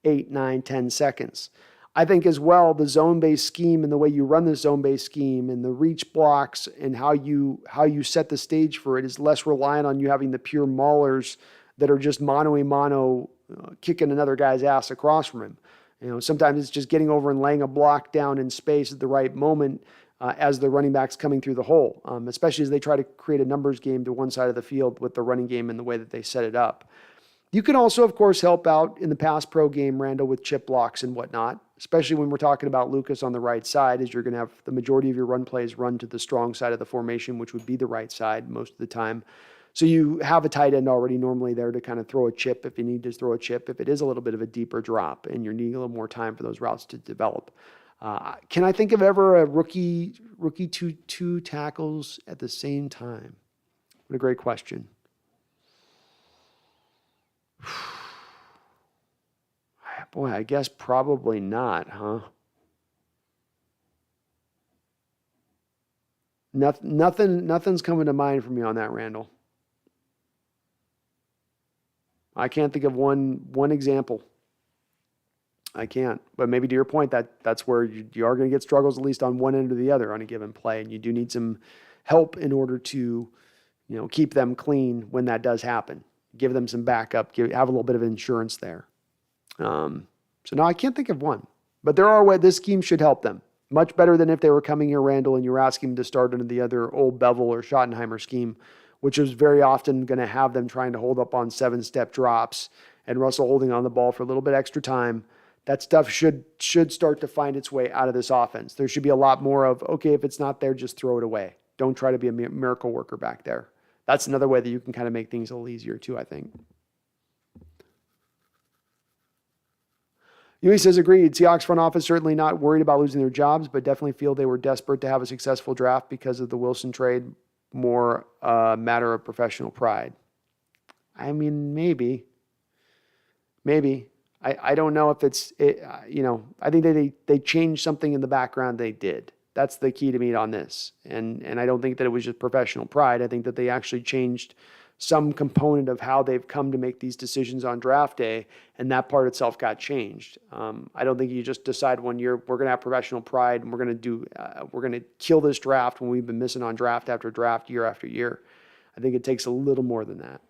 8, 9, 10 seconds. I think as well, the zone-based scheme and the way you run the zone-based scheme and the reach blocks and how you set the stage for it is less reliant on you having the pure maulers that are just mano-a-mano kicking another guy's ass across from him. Sometimes it's just getting over and laying a block down in space at the right moment as the running back's coming through the hole, especially as they try to create a numbers game to one side of the field with the running game and the way that they set it up. You can also, of course, help out in the pass pro game, Randall, with chip blocks and whatnot, especially when we're talking about Lucas on the right side, as you're going to have the majority of your run plays run to the strong side of the formation, which would be the right side most of the time. So you have a tight end already normally there to kind of throw a chip if you need to throw a chip, if it is a little bit of a deeper drop and you're needing a little more time for those routes to develop. Can I think of ever a rookie two tackles at the same time? What a great question. Boy, I guess probably not, huh? Nothing's coming to mind for me on that, Randall. I can't think of one example. I can't. But maybe to your point, that's where you are going to get struggles, at least on one end or the other on a given play. And you do need some help in order to, keep them clean when that does happen. Give them some backup, have a little bit of insurance there. So no, I can't think of one. But there are ways this scheme should help them. Much better than if they were coming here, Randall, and you were asking them to start under the other old Bevel or Schottenheimer scheme, which was very often going to have them trying to hold up on 7-step drops and Russell holding on the ball for a little bit extra time. That stuff should start to find its way out of this offense. There should be a lot more of, okay, if it's not there, just throw it away. Don't try to be a miracle worker back there. That's another way that you can kind of make things a little easier too, I think. Yui says, agreed. Seahawks front office certainly not worried about losing their jobs, but definitely feel they were desperate to have a successful draft because of the Wilson trade. More a matter of professional pride. I mean, maybe. I don't know if it's, I think they changed something in the background. They did. That's the key to me on this. And I don't think that it was just professional pride. I think that they actually changed some component of how they've come to make these decisions on draft day, and that part itself got changed. I don't think you just decide one year we're going to have professional pride and we're going to kill this draft when we've been missing on draft after draft, year after year. I think it takes a little more than that.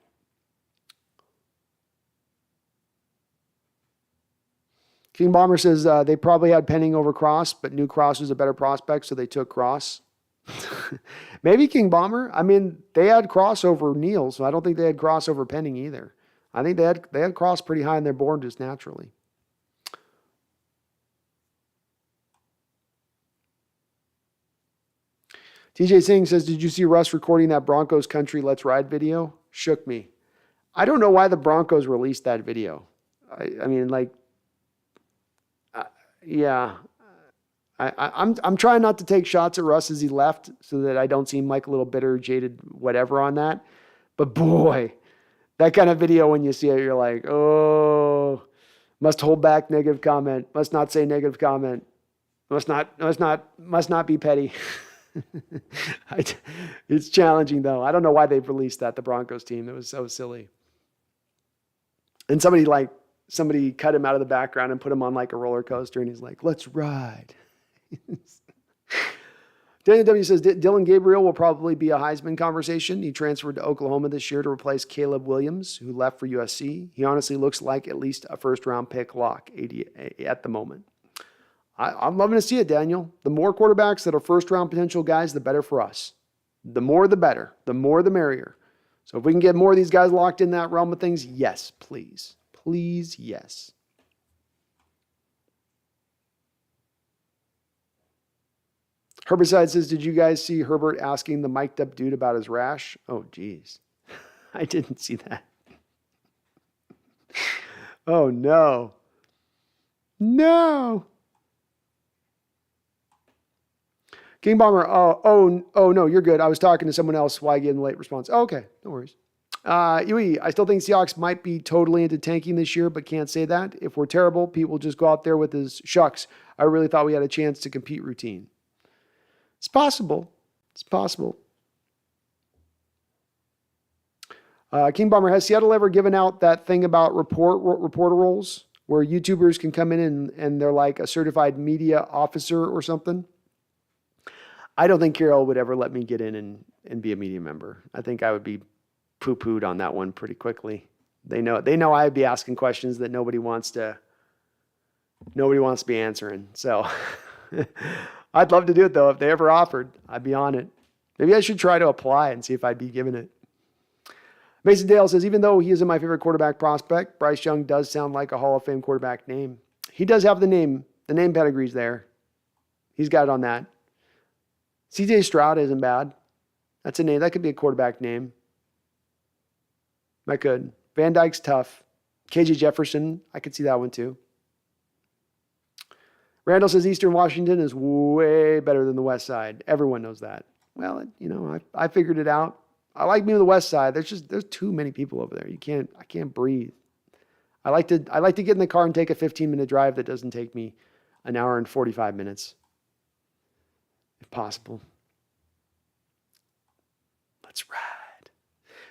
King Bomber says they probably had Penning over Cross, but knew Cross was a better prospect, so they took Cross. Maybe King Bomber. I mean, they had Cross over Neal, so I don't think they had Cross over Penning either. I think they had Cross pretty high on their board just naturally. TJ Singh says, did you see Russ recording that Broncos Country Let's Ride video? Shook me. I don't know why the Broncos released that video. Yeah. I'm trying not to take shots at Russ as he left so that I don't seem like a little bitter, jaded, whatever on that. But boy, that kind of video, when you see it, you're like, oh, must hold back negative comment. Must not say negative comment. Must not be petty. It's challenging though. I don't know why they've released that, the Broncos team. It was so silly. And somebody cut him out of the background and put him on like a roller coaster, and he's like, let's ride. Daniel W. says, Dylan Gabriel will probably be a Heisman conversation. He transferred to Oklahoma this year to replace Caleb Williams, who left for USC. He honestly looks like at least a first-round pick lock at the moment. I'm loving to see it, Daniel. The more quarterbacks that are first-round potential guys, the better for us. The more, the better. The more, the merrier. So if we can get more of these guys locked in that realm of things, yes, please. Please, yes. Herbicide says, did you guys see Herbert asking the mic'd up dude about his rash? Oh, geez. I didn't see that. Oh, no. No. King Bomber, oh, no, you're good. I was talking to someone else. Why give him a late response? Oh, okay, no worries. Yui, I still think Seahawks might be totally into tanking this year, but can't say that. If we're terrible, Pete will just go out there with his shucks. I really thought we had a chance to compete routine. It's possible. It's possible. King Bomber, has Seattle ever given out that thing about reporter roles where YouTubers can come in and they're like a certified media officer or something? I don't think Carol would ever let me get in and be a media member. I think I would be poo-pooed on that one pretty quickly. They know I'd be asking questions that nobody wants to be answering. So I'd love to do it though. If they ever offered, I'd be on it. Maybe I should try to apply and see if I'd be given it. Mason Dale says, even though he isn't my favorite quarterback prospect, Bryce Young does sound like a Hall of Fame quarterback name. He does have the name. The name pedigree's there. He's got it on that. CJ Stroud isn't bad. That's a name. That could be a quarterback name. That could. Van Dyke's tough. KJ Jefferson, I could see that one too. Randall says Eastern Washington is way better than the West Side. Everyone knows that. Well, I figured it out. I like being on the West Side. There's too many people over there. I can't breathe. I like to get in the car and take a 15-minute drive that doesn't take me an hour and 45 minutes. If possible. Let's ride.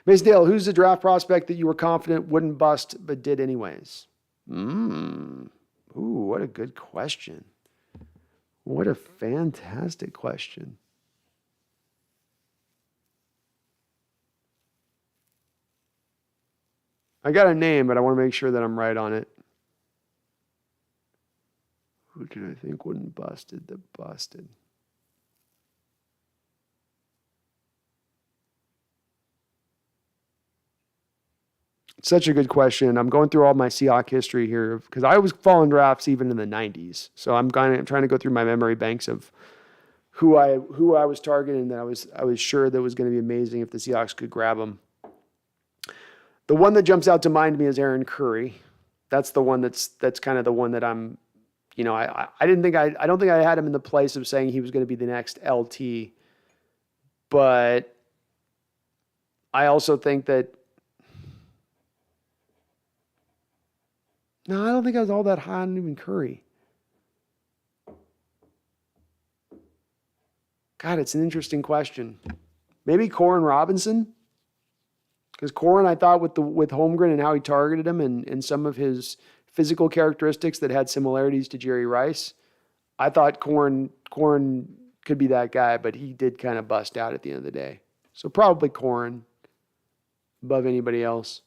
Ms. Dale, who's the draft prospect that you were confident wouldn't bust but did anyways? Ooh, what a good question. What a fantastic question. I got a name, but I want to make sure that I'm right on it. Who did I think wouldn't busted that busted? Such a good question. I'm going through all my Seahawk history here because I was following drafts even in the 90s. So I'm trying to go through my memory banks of who I was targeting that I was sure that was going to be amazing if the Seahawks could grab them. The one that jumps out to mind to me is Aaron Curry. That's the one that's kind of the one that I'm, I don't think I had him in the place of saying he was going to be the next LT. But I also think that, no, I don't think I was all that high on even Curry. God, it's an interesting question. Maybe Corin Robinson? Because Corin, I thought with Holmgren and how he targeted him and some of his physical characteristics that had similarities to Jerry Rice, I thought Corin could be that guy, but he did kind of bust out at the end of the day. So probably Corin above anybody else.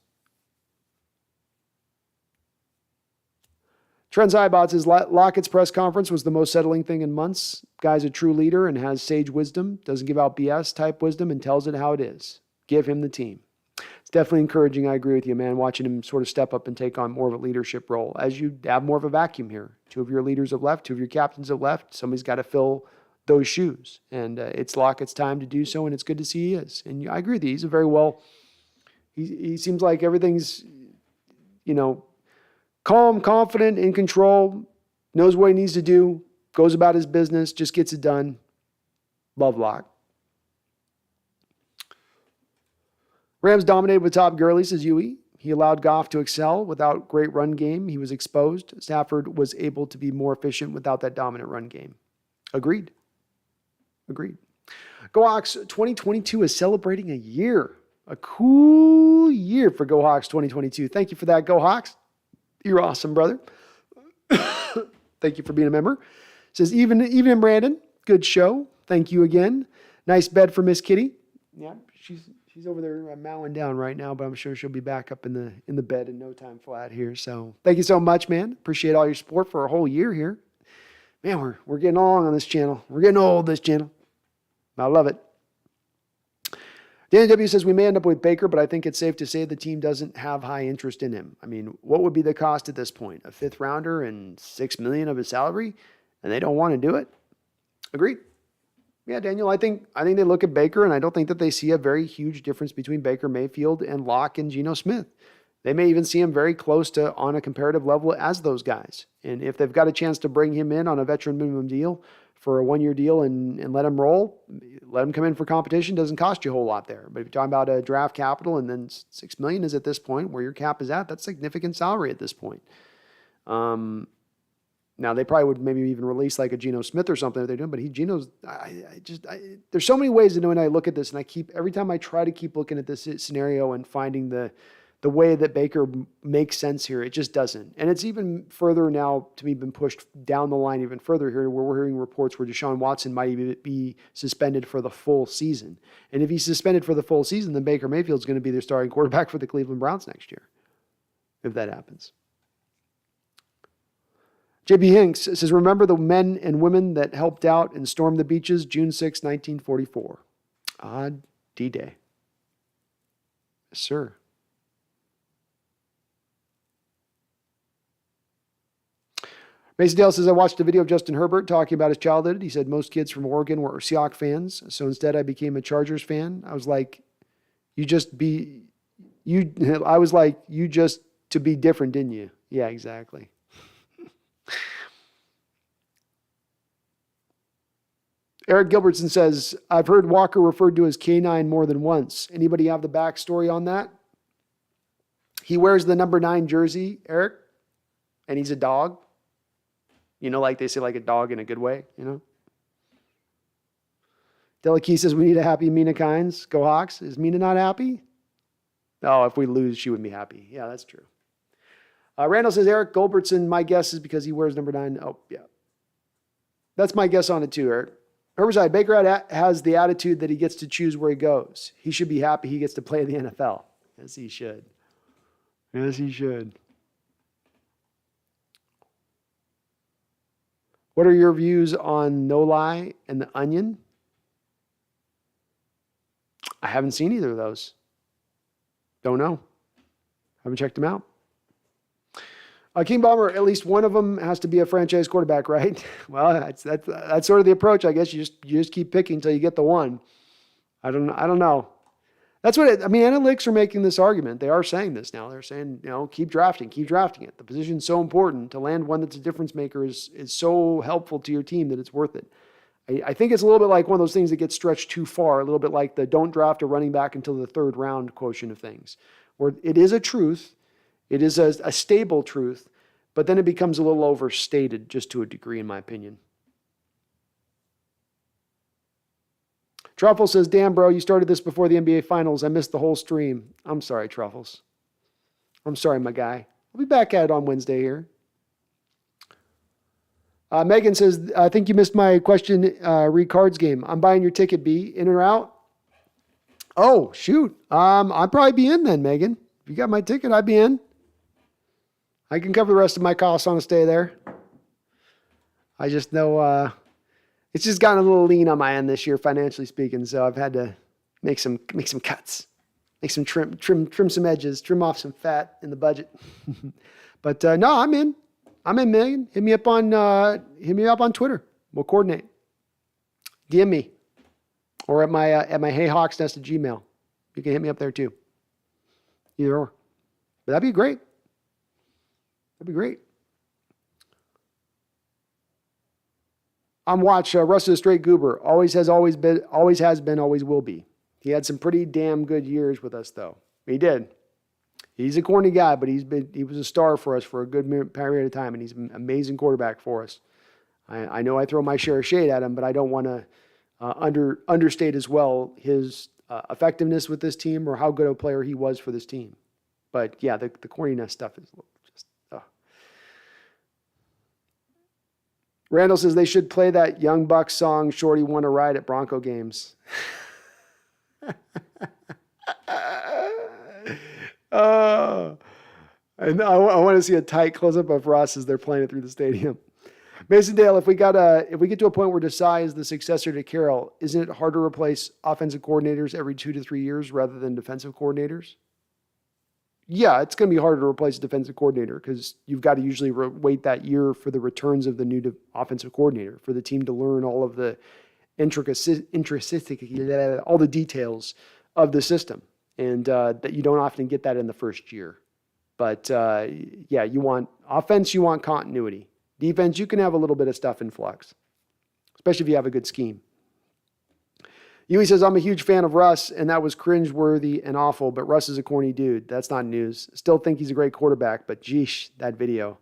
Trent Zybot says Lockett's press conference was the most settling thing in months. Guy's a true leader and has sage wisdom, doesn't give out BS type wisdom and tells it how it is. Give him the team. It's definitely encouraging. I agree with you, man. Watching him sort of step up and take on more of a leadership role as you have more of a vacuum here. Two of your leaders have left. Two of your captains have left. Somebody's got to fill those shoes. And it's Lockett's time to do so, and it's good to see he is. And I agree with you. He's a very well, he seems like everything's, calm, confident, in control, knows what he needs to do, goes about his business, just gets it done. Love Locke. Rams dominated with Todd Gurley, says Yui. He allowed Goff to excel without great run game. He was exposed. Stafford was able to be more efficient without that dominant run game. Agreed. Go Hawks 2022 is celebrating a year. A cool year for Go Hawks 2022. Thank you for that, Go Hawks. You're awesome, brother. Thank you for being a member. Says, evening, Brandon. Good show. Thank you again. Nice bed for Miss Kitty. Yeah, she's over there mowing down right now, but I'm sure she'll be back up in the bed in no time flat here. So thank you so much, man. Appreciate all your support for a whole year here. Man, we're getting along on this channel. We're getting old, this channel. I love it. Danny W says we may end up with Baker, but I think it's safe to say the team doesn't have high interest in him. I mean, what would be the cost at this point? A fifth rounder and $6 million of his salary, and they don't want to do it? Agreed. Yeah, Daniel, I think they look at Baker, and I don't think that they see a very huge difference between Baker Mayfield and Locke and Geno Smith. They may even see him very close to on a comparative level as those guys. And if they've got a chance to bring him in on a veteran minimum deal for a 1-year deal and let him roll, let him come in for competition, doesn't cost you a whole lot there. But if you're talking about a draft capital and then $6 million is at this point where your cap is at, that's significant salary at this point. Now they probably would maybe even release like a Geno Smith or something if they're doing, but there's so many ways to know when I look at this, and every time I try to keep looking at this scenario and finding the way that Baker makes sense here, it just doesn't. And it's even further now to me been pushed down the line even further here where we're hearing reports where Deshaun Watson might even be suspended for the full season. And if he's suspended for the full season, then Baker Mayfield's going to be their starting quarterback for the Cleveland Browns next year, if that happens. J.B. Hinks says, remember the men and women that helped out and stormed the beaches June 6, 1944. D-Day. Yes, sir. Mason Dale says, I watched a video of Justin Herbert talking about his childhood. He said most kids from Oregon were Seahawks fans. So instead I became a Chargers fan. I was like, you just to be different, didn't you? Yeah, exactly. Eric Gilbertson says, I've heard Walker referred to as K9 more than once. Anybody have the backstory on that? He wears the number 9 jersey, Eric, and he's a dog. You know, like they say, like a dog in a good way, you know? Delakey says, we need a happy Mina Kynes. Go Hawks. Is Mina not happy? Oh, if we lose, she wouldn't be happy. Yeah, that's true. Randall says, Eric Gilbertson, my guess is because he wears number 9. Oh, yeah. That's my guess on it too, Eric. Herbicide, Baker has the attitude that he gets to choose where he goes. He should be happy he gets to play in the NFL. Yes, he should. Yes, he should. What are your views on No Lie and The Onion? I haven't seen either of those. Don't know. Haven't checked them out. King Bomber, at least one of them has to be a franchise quarterback, right? Well, that's sort of the approach, I guess. You just keep picking until you get the one. I don't know. That's what analytics are making this argument. They are saying this now. They're saying, keep drafting it. The position's so important. To land one that's a difference maker is so helpful to your team that it's worth it. I think it's a little bit like one of those things that gets stretched too far, a little bit like the don't draft a running back until the 3rd round quotient of things, where it is a truth. It is a stable truth, but then it becomes a little overstated just to a degree, in my opinion. Truffle says, damn, bro, you started this before the NBA Finals. I missed the whole stream. I'm sorry, Truffles. I'm sorry, my guy. I'll be back at it on Wednesday here. Megan says, I think you missed my question, Cards game. I'm buying your ticket, B. In or out? Oh, shoot. I'd probably be in then, Megan. If you got my ticket, I'd be in. I can cover the rest of my costs on a stay there. I just know it's just gotten a little lean on my end this year, financially speaking. So I've had to make some cuts, make some trim some edges, trim off some fat in the budget. But no, I'm in. I'm in, Megan. Hit me up on Twitter. We'll coordinate. DM me, or at my HeyHawksNest at Gmail. You can hit me up there too. Either or. But that'd be great. That'd be great. I'm watch Russ is a straight goober. Always has been, always will be. He had some pretty damn good years with us, though. He did. He's a corny guy, but he was a star for us for a good period of time, and he's an amazing quarterback for us. I know I throw my share of shade at him, but I don't want to understate as well his effectiveness with this team or how good a player he was for this team. But yeah, the corniness stuff is just. Randall says they should play that Young Bucks song, Shorty Want to Ride at Bronco games. And I want to see a tight close-up of Russ as they're playing it through the stadium. Mason Dale, if we get to a point where Desai is the successor to Carroll, isn't it hard to replace offensive coordinators every 2 to 3 years rather than defensive coordinators? Yeah, it's going to be harder to replace a defensive coordinator because you've got to usually wait that year for the returns of the new offensive coordinator, for the team to learn all of the all the details of the system. And that you don't often get that in the first year. But yeah, you want offense, you want continuity. Defense, you can have a little bit of stuff in flux, especially if you have a good scheme. Yui says, I'm a huge fan of Russ, and that was cringeworthy and awful, but Russ is a corny dude. That's not news. Still think he's a great quarterback, but geesh, that video.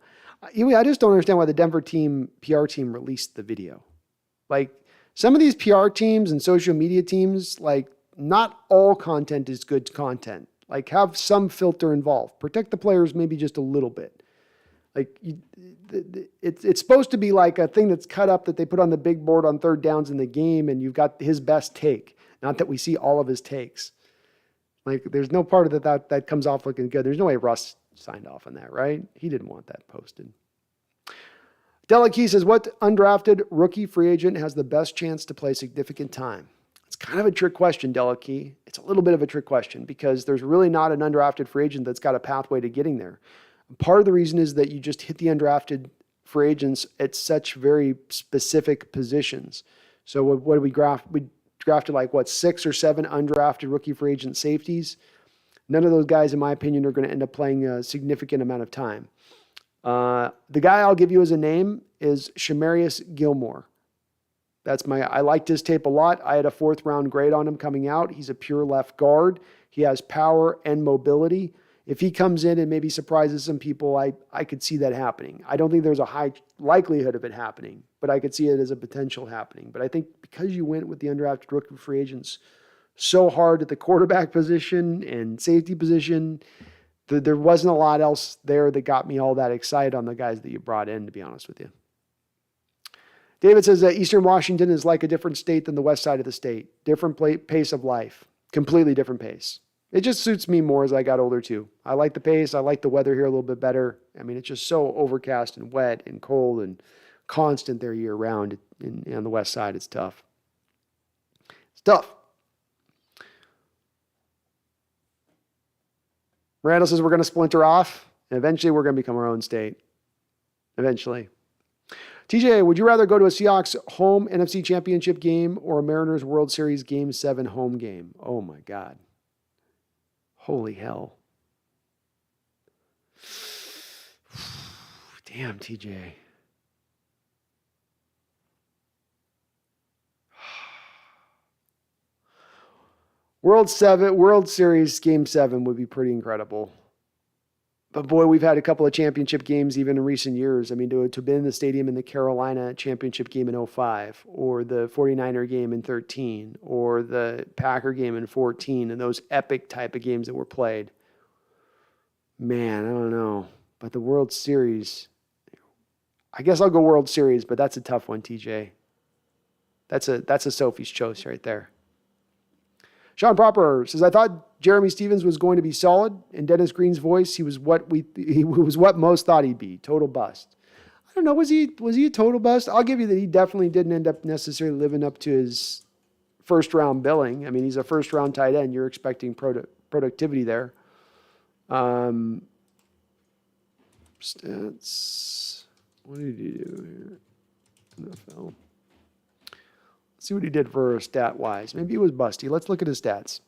Yui, I just don't understand why the Denver PR team released the video. Like, some of these PR teams and social media teams, like, not all content is good content. Like, have some filter involved. Protect the players maybe just a little bit. Like, it's supposed to be like a thing that's cut up that they put on the big board on third downs in the game, and you've got his best take. Not that we see all of his takes. Like, there's no part of that comes off looking good. There's no way Russ signed off on that, right? He didn't want that posted. Delakey says, what undrafted rookie free agent has the best chance to play significant time? It's kind of a trick question, Delakey. It's a little bit of a trick question because there's really not an undrafted free agent that's got a pathway to getting there. Part of the reason is that you just hit the undrafted free agents at such very specific positions. So what did we draft? We drafted 6 or 7 undrafted rookie free agent safeties. None of those guys, in my opinion, are going to end up playing a significant amount of time. The guy I'll give you as a name is Shamarius Gilmore. I liked his tape a lot. I had a 4th round grade on him coming out. He's a pure left guard. He has power and mobility. If he comes in and maybe surprises some people, I could see that happening. I don't think there's a high likelihood of it happening, but I could see it as a potential happening. But I think because you went with the undrafted rookie free agents so hard at the quarterback position and safety position, there wasn't a lot else there that got me all that excited on the guys that you brought in, to be honest with you. David says that Eastern Washington is like a different state than the west side of the state. Different pace of life. Completely different pace. It just suits me more as I got older too. I like the pace. I like the weather here a little bit better. I mean, it's just so overcast and wet and cold and constant there year round. And on the west side, it's tough. It's tough. Randall says we're going to splinter off, and eventually we're going to become our own state. Eventually. TJ, would you rather go to a Seahawks home NFC Championship game or a Mariners World Series Game 7 home game? Oh, my God. Holy hell. Damn, TJ. World Series Game 7 would be pretty incredible. But boy, we've had a couple of championship games even in recent years. I mean, to have been in the stadium in the Carolina championship game in 2005, or the 49er game in 2013, or the Packer game in 2014, and those epic type of games that were played. Man, I don't know. But the World Series, I guess I'll go World Series, but that's a tough one, TJ. That's a Sophie's choice right there. Sean Proper says, I thought Jeremy Stevens was going to be solid. In Dennis Green's voice, he was what most thought he'd be. Total bust. I don't know. Was he a total bust? I'll give you that he definitely didn't end up necessarily living up to his first round billing. I mean, he's a first round tight end. You're expecting productivity there. Stats. What did he do here? NFL. See what he did for stat-wise. Maybe he was busty. Let's look at his stats.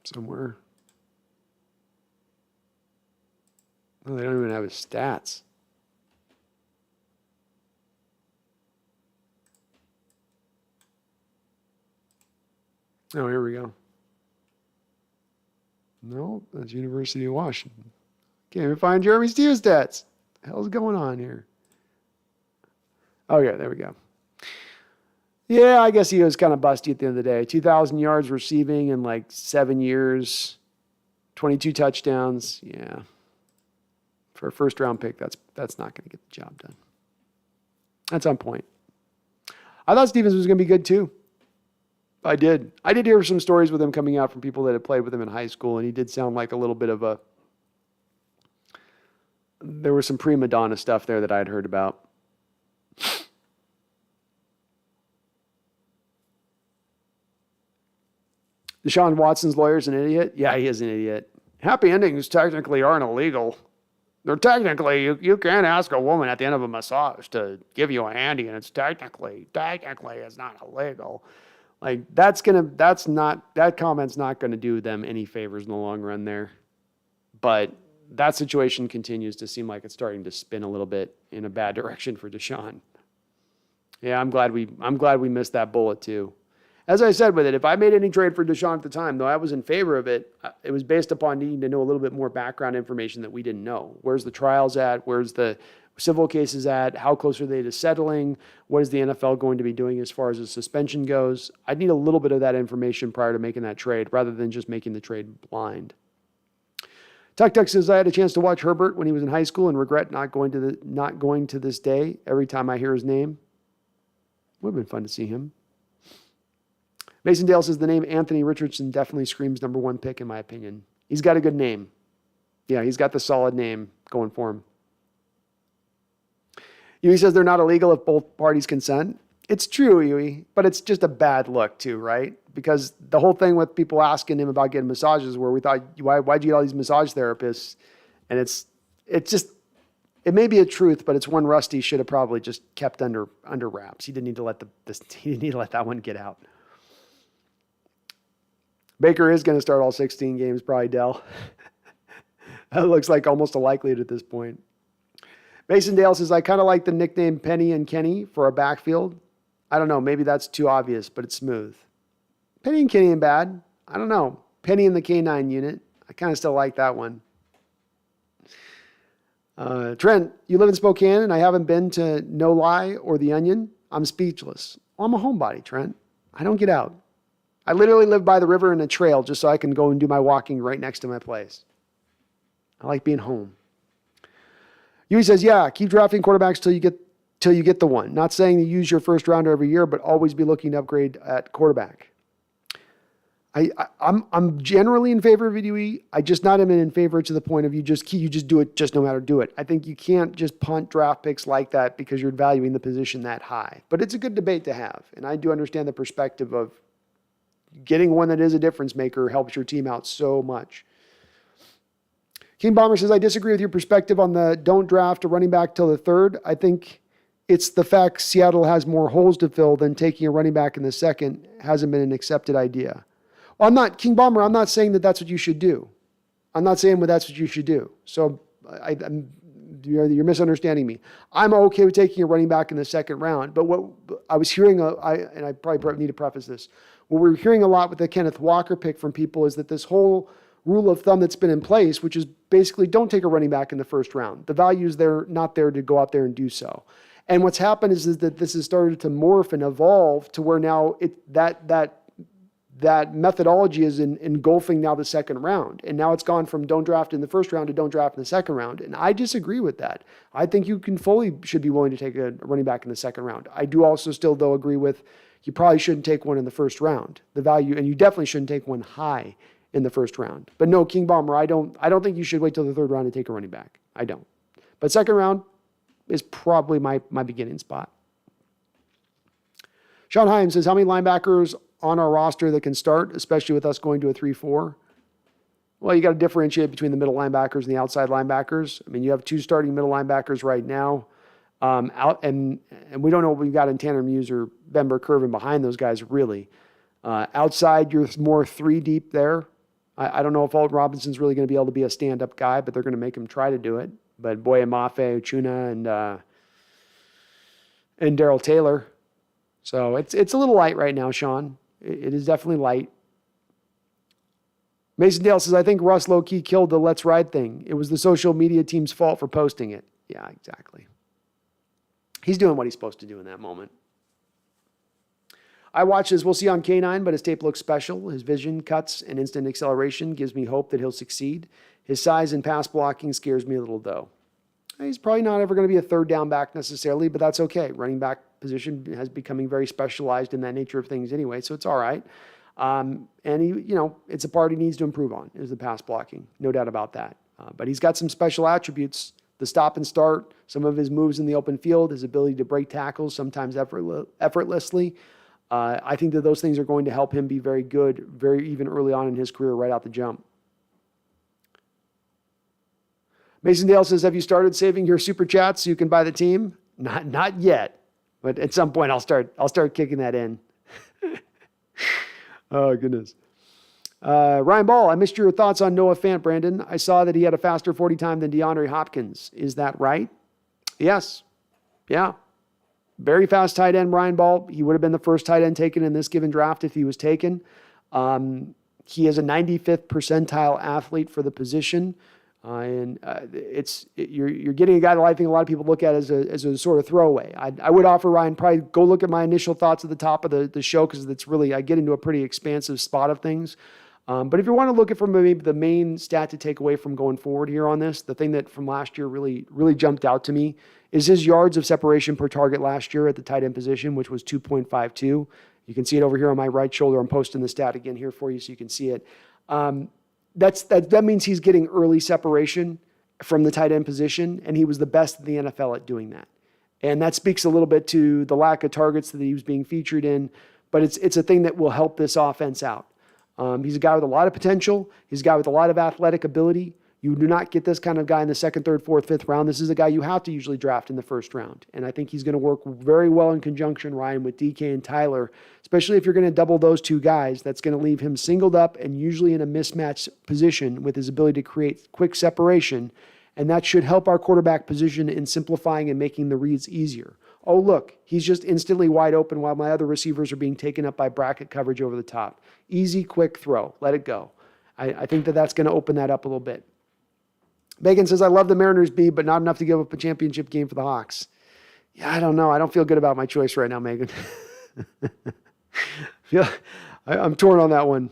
Somewhere. Oh, they don't even have his stats. Oh, here we go. No, that's University of Washington. Can't even find Jeremy Stevens' stats. The hell's going on here? Oh, yeah, there we go. Yeah, I guess he was kind of busty at the end of the day. 2,000 yards receiving in 7 years, 22 touchdowns. Yeah. For a first-round pick, that's not going to get the job done. That's on point. I thought Stevens was going to be good, too. I did. I did hear some stories with him coming out from people that had played with him in high school, and he did sound like a little bit of a... There was some prima donna stuff there that I'd heard about. Deshaun Watson's lawyer's an idiot? Yeah, he is an idiot. Happy endings technically aren't illegal. They're technically, you can't ask a woman at the end of a massage to give you a handy, and it's technically it's not illegal. Like that comment's not going to do them any favors in the long run there. But that situation continues to seem like it's starting to spin a little bit in a bad direction for Deshaun. Yeah, I'm glad we missed that bullet too. As I said with it, if I made any trade for Deshaun at the time, though I was in favor of it, it was based upon needing to know a little bit more background information that we didn't know. Where's the trials at? Where's the civil cases at? How close are they to settling? What is the NFL going to be doing as far as the suspension goes? I'd need a little bit of that information prior to making that trade rather than just making the trade blind. Tuck says, I had a chance to watch Herbert when he was in high school and regret not going to this day every time I hear his name. Would have been fun to see him. Mason Dale says the name Anthony Richardson definitely screams number one pick in my opinion. He's got a good name. Yeah, he's got the solid name going for him. Yui says they're not illegal if both parties consent. It's true, Yui, but it's just a bad look too, right? Because the whole thing with people asking him about getting massages where we thought, why'd you get all these massage therapists? And it may be a truth, but it's one Rusty should have probably just kept under wraps. He didn't need to let that one get out. Baker is going to start all 16 games, probably, Dell. That looks like almost a likelihood at this point. Mason Dale says, I kind of like the nickname Penny and Kenny for a backfield. I don't know. Maybe that's too obvious, but it's smooth. Penny and Kenny ain't bad. I don't know. Penny in the K9 unit. I kind of still like that one. Trent, you live in Spokane and I haven't been to No Lie or The Onion. I'm speechless. Well, I'm a homebody, Trent. I don't get out. I literally live by the river and a trail just so I can go and do my walking right next to my place. I like being home. Yui says, yeah, keep drafting quarterbacks till you get the one. Not saying you use your first rounder every year, but always be looking to upgrade at quarterback. I'm generally in favor of it, Yui. I just not am in favor to the point of you just do it just no matter do it. I think you can't just punt draft picks like that because you're valuing the position that high. But it's a good debate to have. And I do understand the perspective of getting one that is a difference maker helps your team out so much. King Bomber says, I disagree with your perspective on the don't draft a running back till the third. I think it's the fact Seattle has more holes to fill than taking a running back in the second hasn't been an accepted idea. Well, King Bomber, I'm not saying that that's what you should do. I'm not saying that's what you should do. So you're misunderstanding me. I'm okay with taking a running back in the second round, but what I was hearing, and I probably need to preface this, what we're hearing a lot with the Kenneth Walker pick from people is that this whole rule of thumb that's been in place, which is basically don't take a running back in the first round. The value is not there to go out there and do so. And what's happened is that this has started to morph and evolve to where now that methodology is engulfing now the second round. And now it's gone from don't draft in the first round to don't draft in the second round. And I disagree with that. I think you should be willing to take a running back in the second round. I do also still, though, agree with you probably shouldn't take one in the first round. The value, and you definitely shouldn't take one high in the first round. But no, King Bomber, I don't think you should wait till the third round to take a running back. I don't. But second round is probably my beginning spot. Sean Himes says, how many linebackers on our roster that can start, especially with us going to a 3-4? Well, you got to differentiate between the middle linebackers and the outside linebackers. I mean, you have two starting middle linebackers right now. And we don't know what we've got in Tanner Muse or Ben Burke-Kirven behind those guys, really. Outside, you're more three deep there. I don't know if Alton Robinson's really going to be able to be a stand-up guy, but they're going to make him try to do it. But Boye Mafe, Uchuna, and Darrell Taylor. So it's a little light right now, Sean. It is definitely light. Mason Dale says, I think Russ low-key killed the Let's Ride thing. It was the social media team's fault for posting it. Yeah, exactly. He's doing what he's supposed to do in that moment. I watched his We'll See on K9, but his tape looks special. His vision, cuts, and instant acceleration gives me hope that he'll succeed. His size and pass blocking scares me a little, though. He's probably not ever going to be a third down back necessarily, but that's okay. Running back position has becoming very specialized in that nature of things anyway, so it's all right. And it's a part he needs to improve on, is the pass blocking. No doubt about that. But he's got some special attributes. The stop and start, some of his moves in the open field, his ability to break tackles, sometimes effortlessly. I think that those things are going to help him be very good, even early on in his career, right out the jump. Mason Dale says, have you started saving your super chats so you can buy the team? Not yet, but at some point I'll start kicking that in. Oh, goodness. Ryan Ball, I missed your thoughts on Noah Fant, Brandon. I saw that he had a faster 40 time than DeAndre Hopkins. Is that right? Yes. Yeah. Very fast tight end, Ryan Ball. He would have been the first tight end taken in this given draft if he was taken. He is a 95th percentile athlete for the position. You're getting a guy that I think a lot of people look at as a sort of throwaway. I would offer Ryan, probably go look at my initial thoughts at the top of the show, because it's really, I get into a pretty expansive spot of things. But if you want to look at from maybe the main stat to take away from going forward here on this, the thing that from last year really jumped out to me is his yards of separation per target last year at the tight end position, which was 2.52. You can see it over here on my right shoulder. I'm posting the stat again here for you so you can see it. That means he's getting early separation from the tight end position, and he was the best in the NFL at doing that. And that speaks a little bit to the lack of targets that he was being featured in, but it's a thing that will help this offense out. He's a guy with a lot of potential. He's a guy with a lot of athletic ability. You do not get this kind of guy in the second, third, fourth, fifth round. This is a guy you have to usually draft in the first round. And I think he's going to work very well in conjunction, Ryan, with DK and Tyler, especially if you're going to double those two guys. That's going to leave him singled up and usually in a mismatch position with his ability to create quick separation. And that should help our quarterback position in simplifying and making the reads easier. Oh, look, he's just instantly wide open while my other receivers are being taken up by bracket coverage over the top. Easy, quick throw. Let it go. I think that's going to open that up a little bit. Megan says, I love the Mariners, B, but not enough to give up a championship game for the Hawks. Yeah, I don't know. I don't feel good about my choice right now, Megan. I'm torn on that one.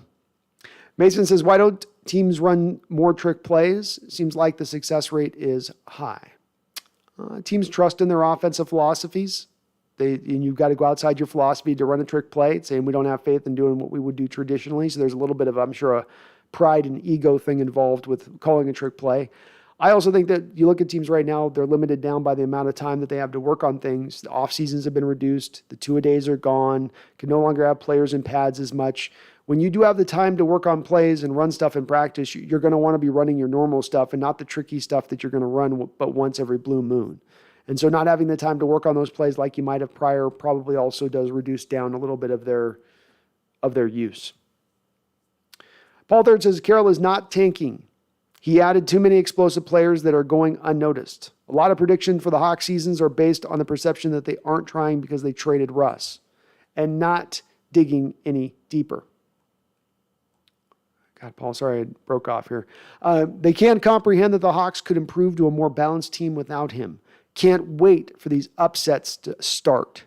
Mason says, why don't teams run more trick plays? Seems like the success rate is high. Teams trust in their offensive philosophies. And you've got to go outside your philosophy to run a trick play, saying we don't have faith in doing what we would do traditionally. So there's a little bit of, I'm sure, a pride and ego thing involved with calling a trick play. I also think that you look at teams right now, they're limited down by the amount of time that they have to work on things. The off seasons have been reduced. The two-a-days are gone. Can no longer have players in pads as much. When you do have the time to work on plays and run stuff in practice, you're going to want to be running your normal stuff and not the tricky stuff that you're going to run but once every blue moon. And so not having the time to work on those plays like you might have prior probably also does reduce down a little bit of their use. Paul Third says, Carroll is not tanking. He added too many explosive players that are going unnoticed. A lot of predictions for the Hawks seasons are based on the perception that they aren't trying because they traded Russ and not digging any deeper. God, Paul, sorry I broke off here. They can't comprehend that the Hawks could improve to a more balanced team without him. Can't wait for these upsets to start.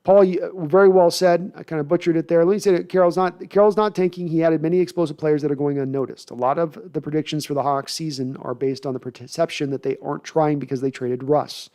Paul, very well said. I kind of butchered it there. Let me say that Carroll's not tanking. He added many explosive players that are going unnoticed. A lot of the predictions for the Hawks season are based on the perception that they aren't trying because they traded Russ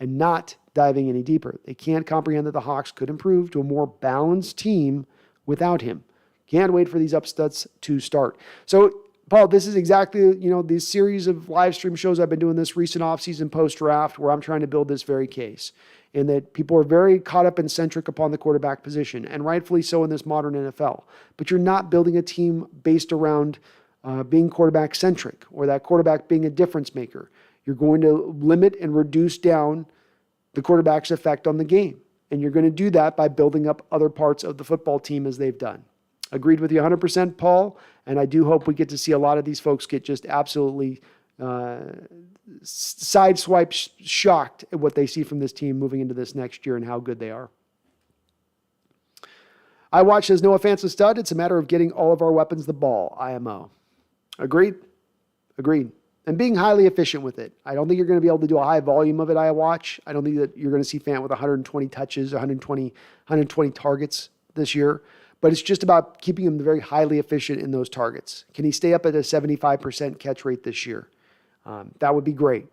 and not diving any deeper. They can't comprehend that the Hawks could improve to a more balanced team without him. Can't wait for these upsets to start. So, Paul, this is exactly, these series of live stream shows I've been doing this recent offseason post-draft where I'm trying to build this very case. And that people are very caught up and centric upon the quarterback position, and rightfully so in this modern NFL. But you're not building a team based around being quarterback-centric or that quarterback being a difference maker. You're going to limit and reduce down the quarterback's effect on the game. And you're going to do that by building up other parts of the football team as they've done. Agreed with you 100%, Paul, and I do hope we get to see a lot of these folks get just absolutely sideswiped, shocked at what they see from this team moving into this next year and how good they are. I watch as Noah Fant's a stud. It's a matter of getting all of our weapons the ball, IMO. Agreed? Agreed. And being highly efficient with it. I don't think you're going to be able to do a high volume of it, I watch. I don't think that you're going to see Fant with 120 touches, 120 targets this year. But it's just about keeping him very highly efficient in those targets. Can he stay up at a 75% catch rate this year? That would be great.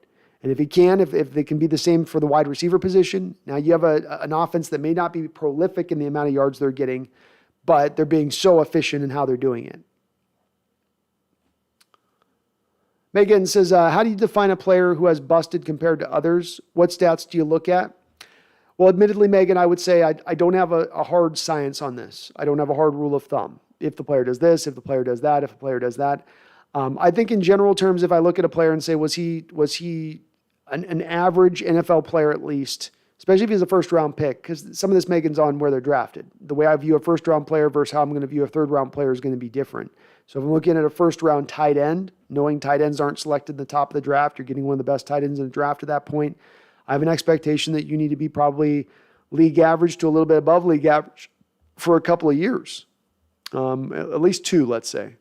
And if he can, if they can be the same for the wide receiver position, now you have an offense that may not be prolific in the amount of yards they're getting, but they're being so efficient in how they're doing it. Megan says, how do you define a player who has busted compared to others? What stats do you look at? Well, admittedly, Megan, I would say I don't have a hard science on this. I don't have a hard rule of thumb. If the player does this, if the player does that, if the player does that. I think in general terms, if I look at a player and say, was he an average NFL player at least, especially if he's a first-round pick, because some of this, Megan's on where they're drafted. The way I view a first-round player versus how I'm going to view a third-round player is going to be different. So if I'm looking at a first-round tight end, knowing tight ends aren't selected in the top of the draft, you're getting one of the best tight ends in the draft at that point, I have an expectation that you need to be probably league average to a little bit above league average for a couple of years, at least 2, let's say.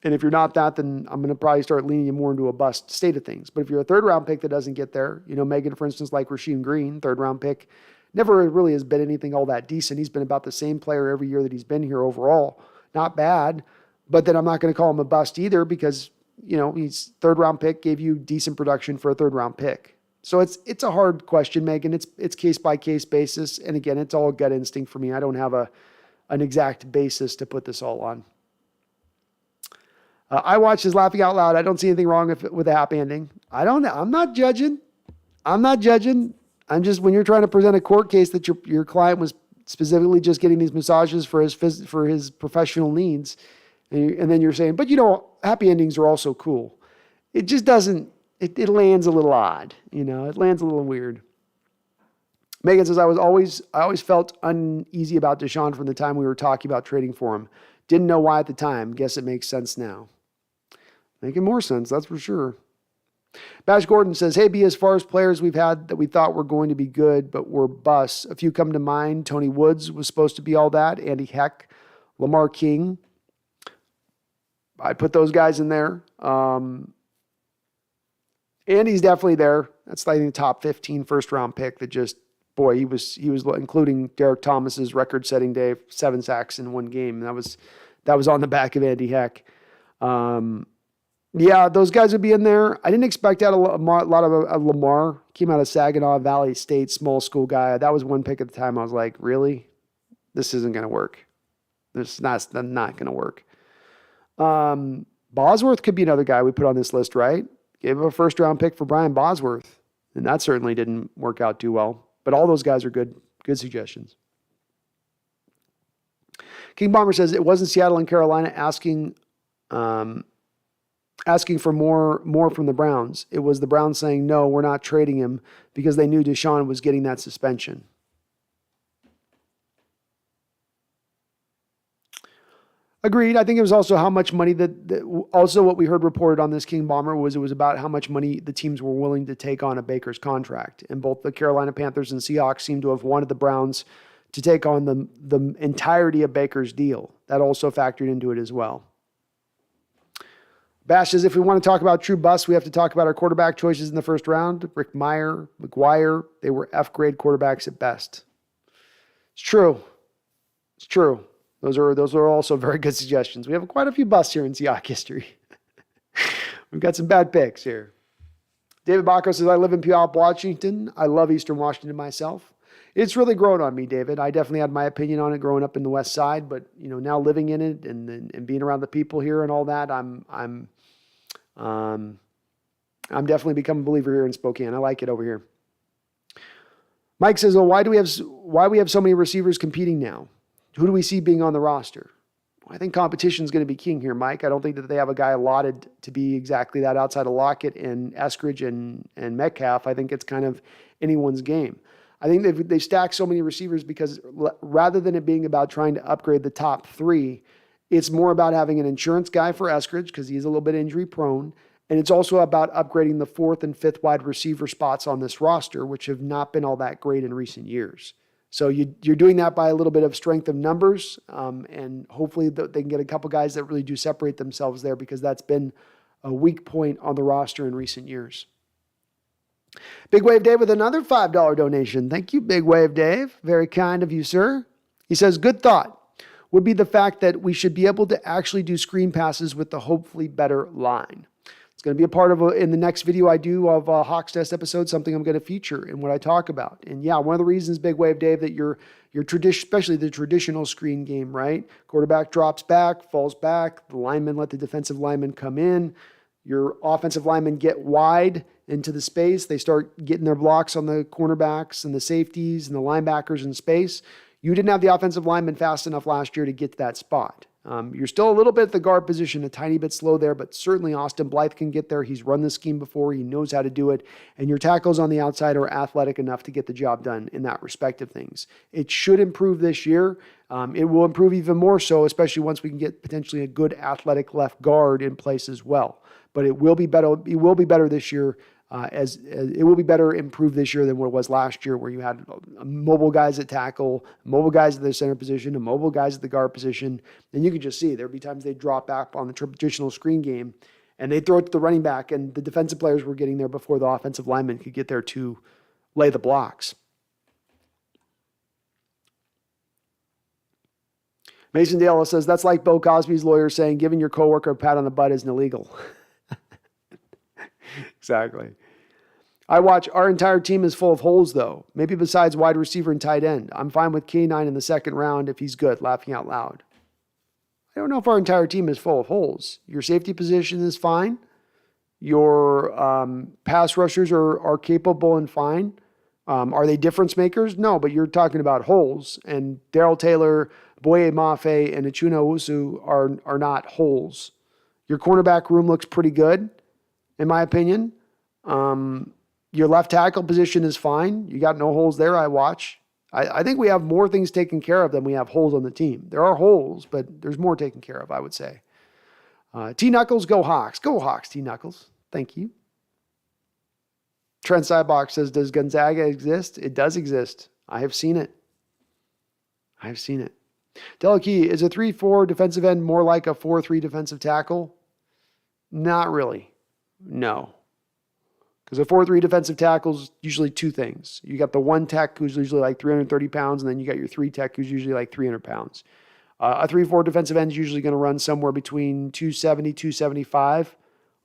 And if you're not that, then I'm going to probably start leaning you more into a bust state of things. But if you're a third-round pick that doesn't get there, Megan, for instance, like Rasheem Green, third-round pick, never really has been anything all that decent. He's been about the same player every year that he's been here overall. Not bad, but then I'm not going to call him a bust either because, he's third-round pick, gave you decent production for a third-round pick. So it's a hard question, Megan. It's case-by-case basis. And again, it's all gut instinct for me. I don't have an exact basis to put this all on. I watched his laughing out loud. I don't see anything wrong with a happy ending. I don't know. I'm not judging. I'm just, when you're trying to present a court case that your client was specifically just getting these massages for his professional needs, and then you're saying, but happy endings are also cool. It just doesn't, it lands a little odd. It lands a little weird. Megan says, I always felt uneasy about Deshaun from the time we were talking about trading for him. Didn't know why at the time. Guess it makes sense now. Making more sense, that's for sure. Bash Gordon says, hey, B, as far as players we've had that we thought were going to be good but were busts, a few come to mind. Tony Woods was supposed to be all that. Andy Heck, Lamar King. I'd put those guys in there. Andy's definitely there. That's like the top 15 first-round pick that just, boy, he was including Derek Thomas's record-setting day, 7 sacks in one game. That was on the back of Andy Heck. Yeah, those guys would be in there. I didn't expect out a lot of Lamar. Came out of Saginaw Valley State, small school guy. That was one pick at the time. I was like, really? This isn't going to work. This is not going to work. Bosworth could be another guy we put on this list, right? Gave a first-round pick for Brian Bosworth, and that certainly didn't work out too well. But all those guys are good suggestions. King Bomber says it wasn't Seattle and Carolina asking for more from the Browns. It was the Browns saying, no, we're not trading him because they knew Deshaun was getting that suspension. Agreed. I think it was also how much money also what we heard reported on this King Bomber was it was about how much money the teams were willing to take on a Baker's contract. And both the Carolina Panthers and Seahawks seem to have wanted the Browns to take on the entirety of Baker's deal. That also factored into it as well. Bash says, if we want to talk about true busts, we have to talk about our quarterback choices in the first round. Rick Meyer, McGuire, they were F-grade quarterbacks at best. It's true. It's true. Those are also very good suggestions. We have quite a few busts here in Seahawks history. We've got some bad picks here. David Bacco says, I live in Puyallup, Washington. I love Eastern Washington myself. It's really grown on me, David. I definitely had my opinion on it growing up in the West Side, but now living in it and being around the people here and all that, I'm definitely become a believer here in Spokane. I like it over here. Mike says, well, why we have so many receivers competing now? Who do we see being on the roster? Well, I think competition is going to be king here, Mike. I don't think that they have a guy allotted to be exactly that outside of Lockett and Eskridge and Metcalf. I think it's kind of anyone's game. I think they stack so many receivers because rather than it being about trying to upgrade the top 3, it's more about having an insurance guy for Eskridge because he's a little bit injury prone. And it's also about upgrading the 4th and 5th wide receiver spots on this roster, which have not been all that great in recent years. So you're doing that by a little bit of strength of numbers, and hopefully they can get a couple guys that really do separate themselves there because that's been a weak point on the roster in recent years. Big Wave Dave with another $5 donation. Thank you, Big Wave Dave. Very kind of you, sir. He says, good thought would be the fact that we should be able to actually do screen passes with the hopefully better line. It's going to be a part of in the next video I do of a Hawks Nest episode, something I'm going to feature in what I talk about. And yeah, one of the reasons, Big Wave Dave, that your tradition, especially the traditional screen game, right? Quarterback drops back, falls back, the linemen let the defensive linemen come in. Your offensive linemen get wide into the space. They start getting their blocks on the cornerbacks and the safeties and the linebackers in space. You didn't have the offensive linemen fast enough last year to get to that spot. You're still a little bit at the guard position, a tiny bit slow there, but certainly Austin Blythe can get there. He's run the scheme before. He knows how to do it. And your tackles on the outside are athletic enough to get the job done in that respect of things. It should improve this year. It will improve even more so, especially once we can get potentially a good athletic left guard in place as well. But it will be better. It will be better this year. As it will be better improved this year than what it was last year, where you had mobile guys at tackle, mobile guys at the center position, and mobile guys at the guard position. And you can just see there'd be times they drop back on the traditional screen game and they throw it to the running back, and the defensive players were getting there before the offensive linemen could get there to lay the blocks. Mason Dale says, that's like Bill Cosby's lawyer saying giving your coworker a pat on the butt isn't illegal. Exactly. Our entire team is full of holes, though. Maybe besides wide receiver and tight end. I'm fine with K9 in the second round if he's good, laughing out loud. I don't know if our entire team is full of holes. Your safety position is fine. Your pass rushers are capable and fine. Are they difference makers? No, but you're talking about holes. And Darrell Taylor, Boye Mafe, and Achuna Owusu are not holes. Your cornerback room looks pretty good, in my opinion. Your left tackle position is fine. You got no holes there, I watch. I think we have more things taken care of than we have holes on the team. There are holes, but there's more taken care of, I would say. T-Knuckles, go Hawks. Go Hawks, T-Knuckles. Thank you. Trent Sidebox says, does Gonzaga exist? It does exist. I have seen it. Delakey, is a 3-4 defensive end more like a 4-3 defensive tackle? Not really. No. Because a 4-3 defensive tackle is usually two things. You got the one tech who's usually like 330 pounds, and then you got your three tech who's usually like 300 pounds. A 3-4 defensive end is usually going to run somewhere between 270, 275,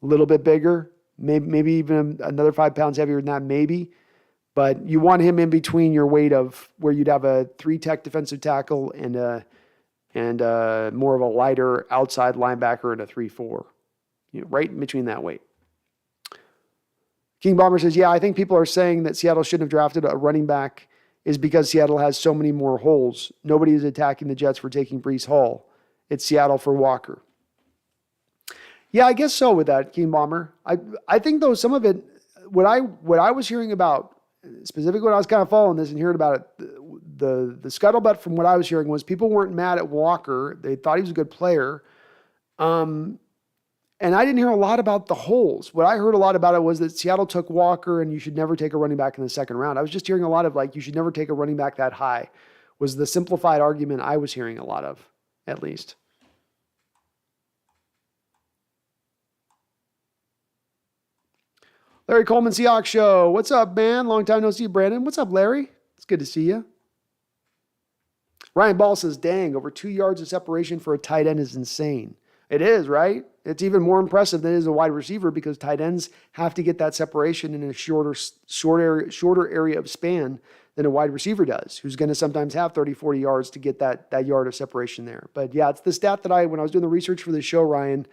a little bit bigger, maybe even another 5 pounds heavier than that, maybe. But you want him in between your weight of where you'd have a 3-tech defensive tackle and more of a lighter outside linebacker and a 3-4. Right in between that weight. King Bomber says, yeah, I think people are saying that Seattle shouldn't have drafted a running back is because Seattle has so many more holes. Nobody is attacking the Jets for taking Breece Hall. It's Seattle for Walker. Yeah, I guess so with that, King Bomber. I think, though, some of it, what I was hearing about, specifically when I was kind of following this and hearing about it, the scuttlebutt from what I was hearing was people weren't mad at Walker. They thought he was a good player. And I didn't hear a lot about the holes. What I heard a lot about it was that Seattle took Walker and you should never take a running back in the second round. I was just hearing a lot of you should never take a running back that high was the simplified argument I was hearing a lot of, at least. Larry Coleman, Seahawks Show. What's up, man? Long time no see, Brandon. What's up, Larry? It's good to see you. Ryan Ball says, dang, over 2 yards of separation for a tight end is insane. It is, right? It's even more impressive than it is a wide receiver because tight ends have to get that separation in a shorter area of span than a wide receiver does, who's going to sometimes have 30, 40 yards to get that yard of separation there. But yeah, it's the stat that when I was doing the research for the show, Ryan,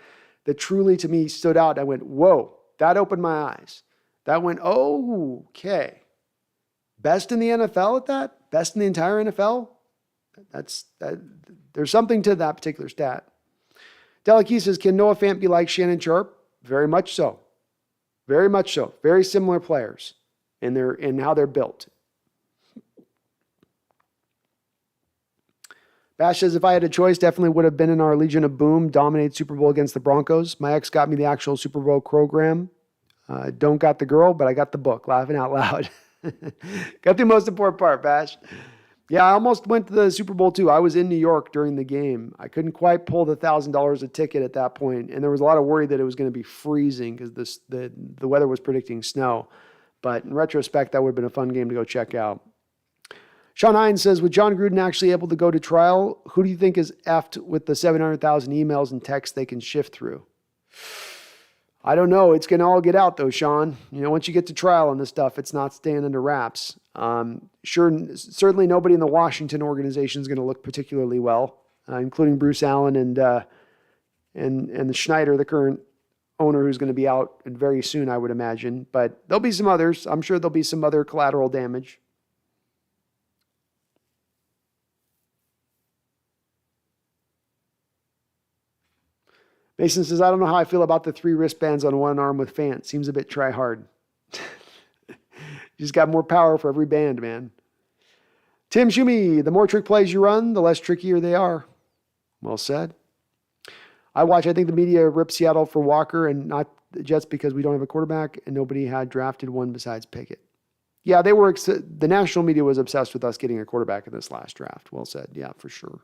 that truly to me stood out. I went, whoa, that opened my eyes. That went, oh, okay. Best in the NFL at that? Best in the entire NFL? There's something to that particular stat. Delakey says, can Noah Fant be like Shannon Sharp? Very much so. Very much so. Very similar players in how they're built. Bash says, if I had a choice, definitely would have been in our Legion of Boom, dominate Super Bowl against the Broncos. My ex got me the actual Super Bowl program. Don't got the girl, but I got the book. Laughing out loud. Got the most important part, Bash. Yeah, I almost went to the Super Bowl too. I was in New York during the game. I couldn't quite pull the $1,000 a ticket at that point, and there was a lot of worry that it was going to be freezing because the weather was predicting snow. But in retrospect, that would have been a fun game to go check out. Sean Hines says, with John Gruden actually able to go to trial, who do you think is effed with the 700,000 emails and texts they can shift through? I don't know. It's going to all get out, though, Sean. Once you get to trial on this stuff, it's not staying under wraps. Certainly nobody in the Washington organization is going to look particularly well, including Bruce Allen and Schneider, the current owner, who's going to be out very soon, I would imagine. But there'll be some others. I'm sure there'll be some other collateral damage. Mason says, I don't know how I feel about the 3 wristbands on one arm with Fant. Seems a bit try hard. You just got more power for every band, man. Tim Schumi, the more trick plays you run, the less trickier they are. Well said. I think the media ripped Seattle for Walker and not the Jets because we don't have a quarterback and nobody had drafted one besides Pickett. Yeah, the national media was obsessed with us getting a quarterback in this last draft. Well said. Yeah, for sure.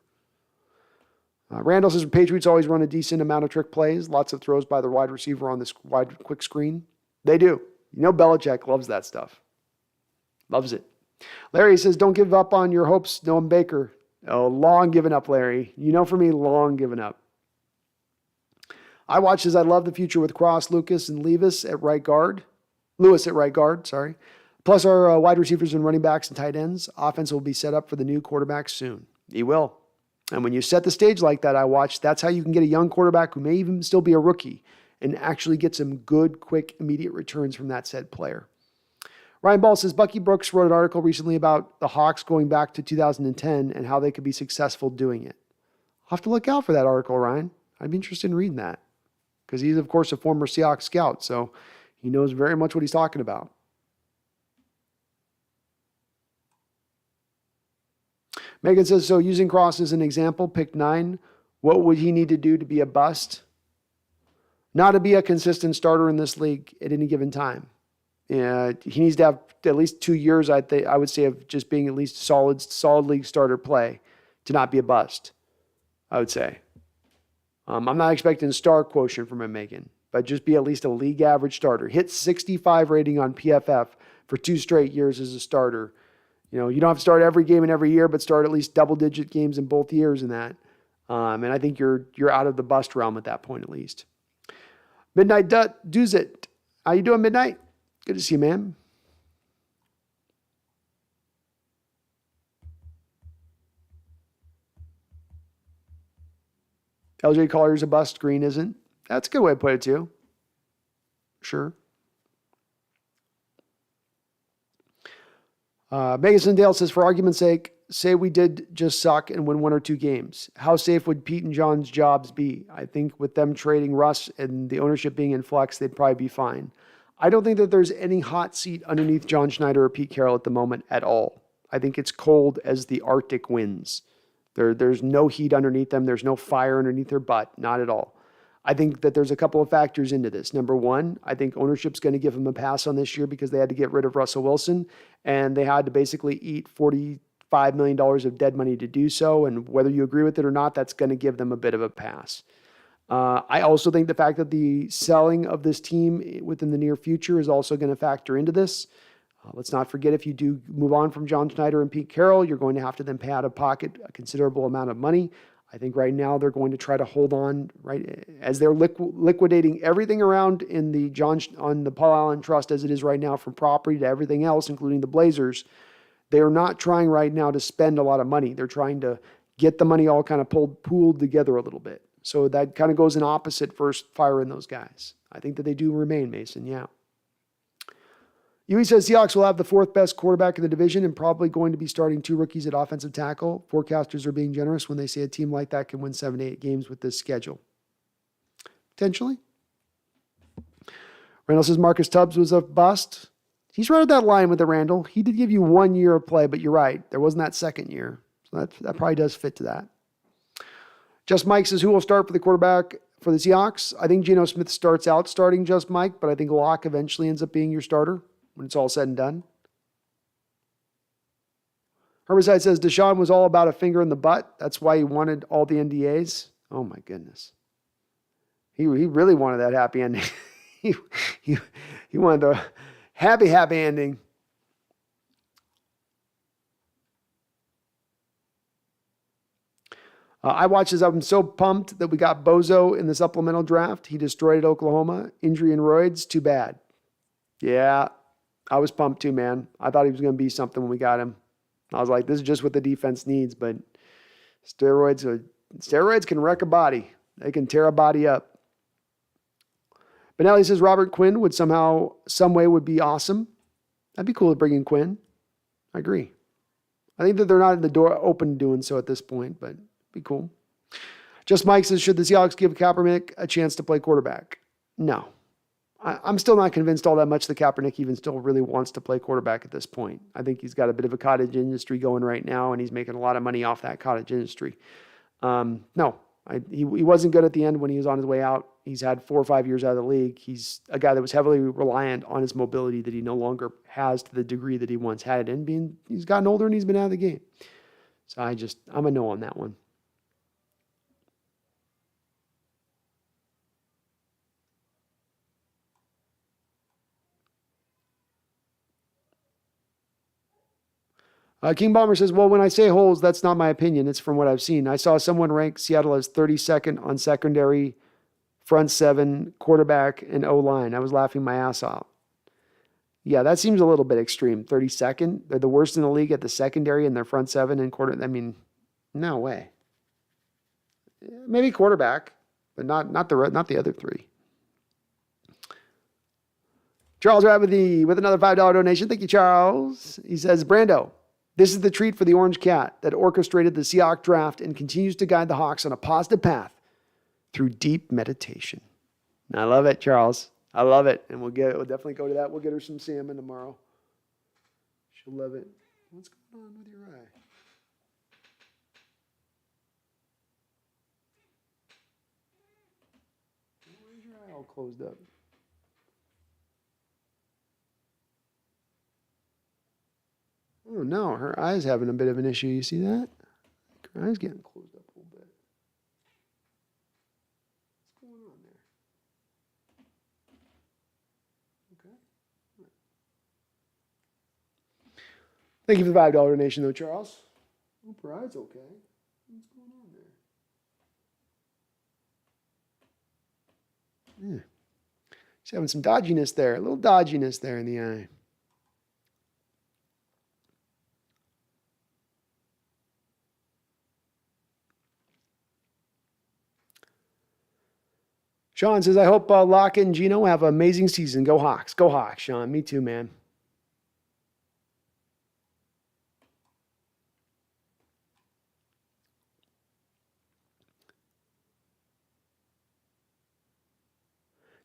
Randall says, Patriots always run a decent amount of trick plays. Lots of throws by the wide receiver on this wide quick screen. They do. You know Belichick loves that stuff. Loves it. Larry says, don't give up on your hopes, Noam Baker. Oh, long given up, Larry. You know for me, long given up. I watch as I love the future with Cross, Lucas, and Lewis at right guard. Sorry. Plus our wide receivers and running backs and tight ends. Offense will be set up for the new quarterback soon. He will. And when you set the stage like that, that's how you can get a young quarterback who may even still be a rookie and actually get some good, quick, immediate returns from that said player. Ryan Ball says, Bucky Brooks wrote an article recently about the Hawks going back to 2010 and how they could be successful doing it. I'll have to look out for that article, Ryan. I'd be interested in reading that because he's, of course, a former Seahawks scout, so he knows very much what he's talking about. Megan says, so using Cross as an example, pick 9, what would he need to do to be a bust? Not to be a consistent starter in this league at any given time. He needs to have at least 2 years, I would say, of just being at least solid league starter play to not be a bust, I would say. I'm not expecting star quotient from him, Megan, but just be at least a league average starter. Hit 65 rating on PFF for 2 straight years as a starter. You know, you don't have to start every game and every year, but start at least double-digit games in both years in that. And I think you're out of the bust realm at that point at least. Midnight does it. How you doing, Midnight? Good to see you, man. LJ Collier's a bust. Green isn't. That's a good way to put it too. Sure. Megan Dale says, for argument's sake, say we did just suck and win 1 or 2 games. How safe would Pete and John's jobs be? I think with them trading Russ and the ownership being in flux, they'd probably be fine. I don't think that there's any hot seat underneath John Schneider or Pete Carroll at the moment at all. I think it's cold as the Arctic winds. There's no heat underneath them. There's no fire underneath their butt. Not at all. I think that there's a couple of factors into this. Number one, I think ownership's going to give them a pass on this year because they had to get rid of Russell Wilson and they had to basically eat $45 million of dead money to do so. And whether you agree with it or not, that's going to give them a bit of a pass. I also think the fact that the selling of this team within the near future is also going to factor into this. Let's not forget, if you do move on from John Schneider and Pete Carroll, you're going to have to then pay out of pocket a considerable amount of money. I think right now they're going to try to hold on, right, as they're liquidating everything around in the on the Paul Allen Trust as it is right now, from property to everything else, including the Blazers. They are not trying right now to spend a lot of money. They're trying to get the money all kind of pooled together a little bit. So that kind of goes in opposite first firing those guys. I think that they do remain, Mason, yeah. Yui says Seahawks will have the 4th best quarterback in the division and probably going to be starting 2 rookies at offensive tackle. Forecasters are being generous when they say a team like that can win 7 to 8 games with this schedule. Potentially. Randall says Marcus Tubbs was a bust. He's right at that line with the Randall. He did give you 1 year of play, but you're right. There wasn't that second year. So that probably does fit to that. Just Mike says, who will start for the quarterback for the Seahawks? I think Geno Smith starts out starting Just Mike, but I think Locke eventually ends up being your starter when it's all said and done. Herbicide says Deshaun was all about a finger in the butt. That's why he wanted all the NDAs. Oh my goodness. He really wanted that happy ending. he wanted the happy ending. I watched this. I'm so pumped that we got Bozo in the supplemental draft. He destroyed Oklahoma. Injury and roids, too bad. Yeah, I was pumped too, man. I thought he was going to be something when we got him. I was like, this is just what the defense needs, but steroids can wreck a body. They can tear a body up. Benelli says Robert Quinn would some way would be awesome. That'd be cool to bring in Quinn. I agree. I think that they're not in the door open to doing so at this point, but it'd be cool. Just Mike says, should the Seahawks give Kaepernick a chance to play quarterback? No. I'm still not convinced all that much that Kaepernick even still really wants to play quarterback at this point. I think he's got a bit of a cottage industry going right now, and he's making a lot of money off that cottage industry. No, he wasn't good at the end when he was on his way out. He's had 4 or 5 years out of the league. He's a guy that was heavily reliant on his mobility that he no longer has to the degree that he once had. And he's gotten older and he's been out of the game. So I'm a no on that one. King Bomber says, well, when I say holes, that's not my opinion. It's from what I've seen. I saw someone rank Seattle as 32nd on secondary, front seven, quarterback, and O-line. I was laughing my ass off. Yeah, that seems a little bit extreme. 32nd? They're the worst in the league at the secondary and their front seven and quarter. I mean, no way. Maybe quarterback, but not the other three. Charles Rabbithy with another $5 donation. Thank you, Charles. He says, Brando, this is the treat for the Orange Cat that orchestrated the Seahawks draft and continues to guide the Hawks on a positive path through deep meditation. I love it, Charles. I love it. And we'll definitely go to that. We'll get her some salmon tomorrow. She'll love it. What's going on with your eye? Why is your eye all closed up? Oh no, her eye's having a bit of an issue. You see that? Her eye's getting closed up a little bit. What's going on there? Okay. Thank you for the $5 donation, though, Charles. Hope her eye's okay. What's going on there? Yeah. She's having some dodginess there, a little dodginess there in the eye. Sean says, I hope Lockett and Gino have an amazing season. Go Hawks. Go Hawks, Sean. Me too, man.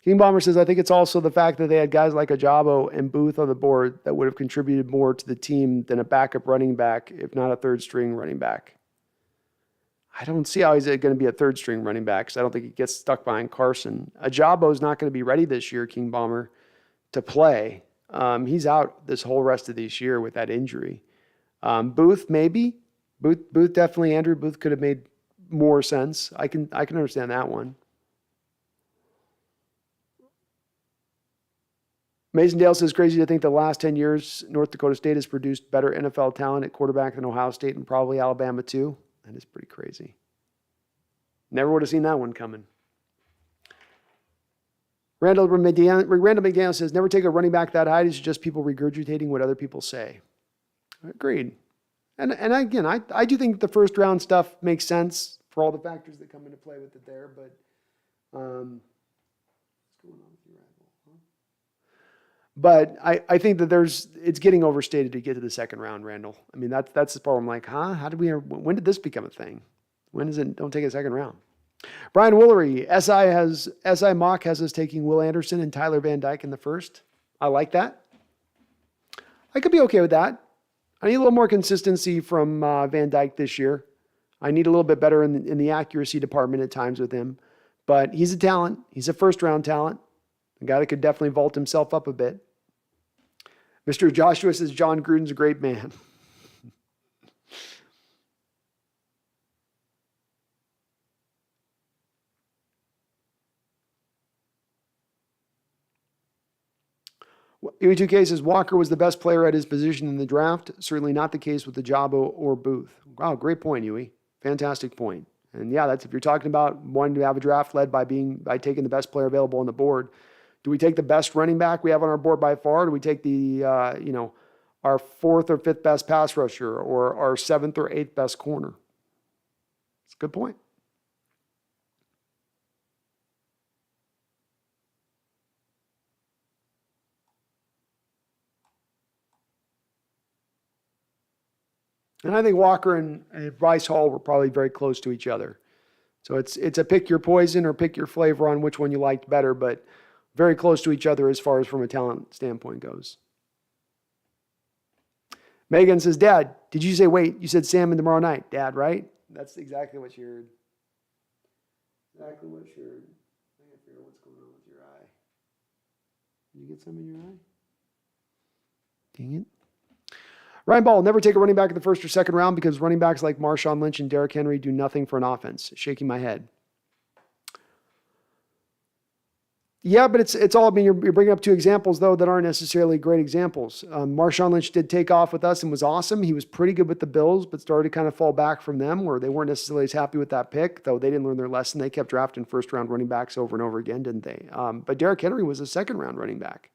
King Bomber says, I think it's also the fact that they had guys like Ajabo and Booth on the board that would have contributed more to the team than a backup running back, if not a third-string running back. I don't see how he's going to be a third-string running back because I don't think he gets stuck behind Carson. Ajabo is not going to be ready this year, King Bomber, to play. He's out this whole rest of this year with that injury. Booth, maybe. Booth definitely. Andrew Booth could have made more sense. I can understand that one. Mason Dale says, crazy to think the last 10 years, North Dakota State has produced better NFL talent at quarterback than Ohio State and probably Alabama too. That is pretty crazy. Never would have seen that one coming. Randall McDaniel says, never take a running back that high. It's just people regurgitating what other people say. Agreed. And again, I do think the first round stuff makes sense for all the factors that come into play with it there. But what's going on with your eyeball? Huh? But I think that it's getting overstated to get to the second round, Randall. I mean, that's the problem. Like, when did this become a thing? When is it? Don't take a second round. Brian Woolery, SI Mock has us taking Will Anderson and Tyler Van Dyke in the first. I like that. I could be okay with that. I need a little more consistency from Van Dyke this year. I need a little bit better in the accuracy department at times with him. But he's a talent. He's a first-round talent. A guy that could definitely vault himself up a bit. Mr. Joshua says John Gruden's a great man. EW2K says Walker was the best player at his position in the draft. Certainly not the case with Ajabo or Booth. Wow, great point, Huey. Fantastic point. And yeah, that's if you're talking about wanting to have a draft led by taking the best player available on the board. Do we take the best running back we have on our board by far? Or do we take the our fourth or fifth best pass rusher or our seventh or eighth best corner? It's a good point. And I think Walker and Bryce Hall were probably very close to each other. So it's a pick your poison or pick your flavor on which one you liked better, but very close to each other as far as from a talent standpoint goes. Megan says, Dad, did you say, wait, you said salmon tomorrow night? Dad, right? That's exactly what she heard. Exactly what she heard. I can't figure out what's going on with your eye. Did you get some in your eye? Dang it. Ryan Ball, never take a running back in the first or second round because running backs like Marshawn Lynch and Derrick Henry do nothing for an offense. Shaking my head. Yeah, but it's all, I mean, you're bringing up two examples, though, that aren't necessarily great examples. Marshawn Lynch did take off with us and was awesome. He was pretty good with the Bills, but started to kind of fall back from them where they weren't necessarily as happy with that pick, though they didn't learn their lesson. They kept drafting first-round running backs over and over again, didn't they? But Derrick Henry was a second-round running back.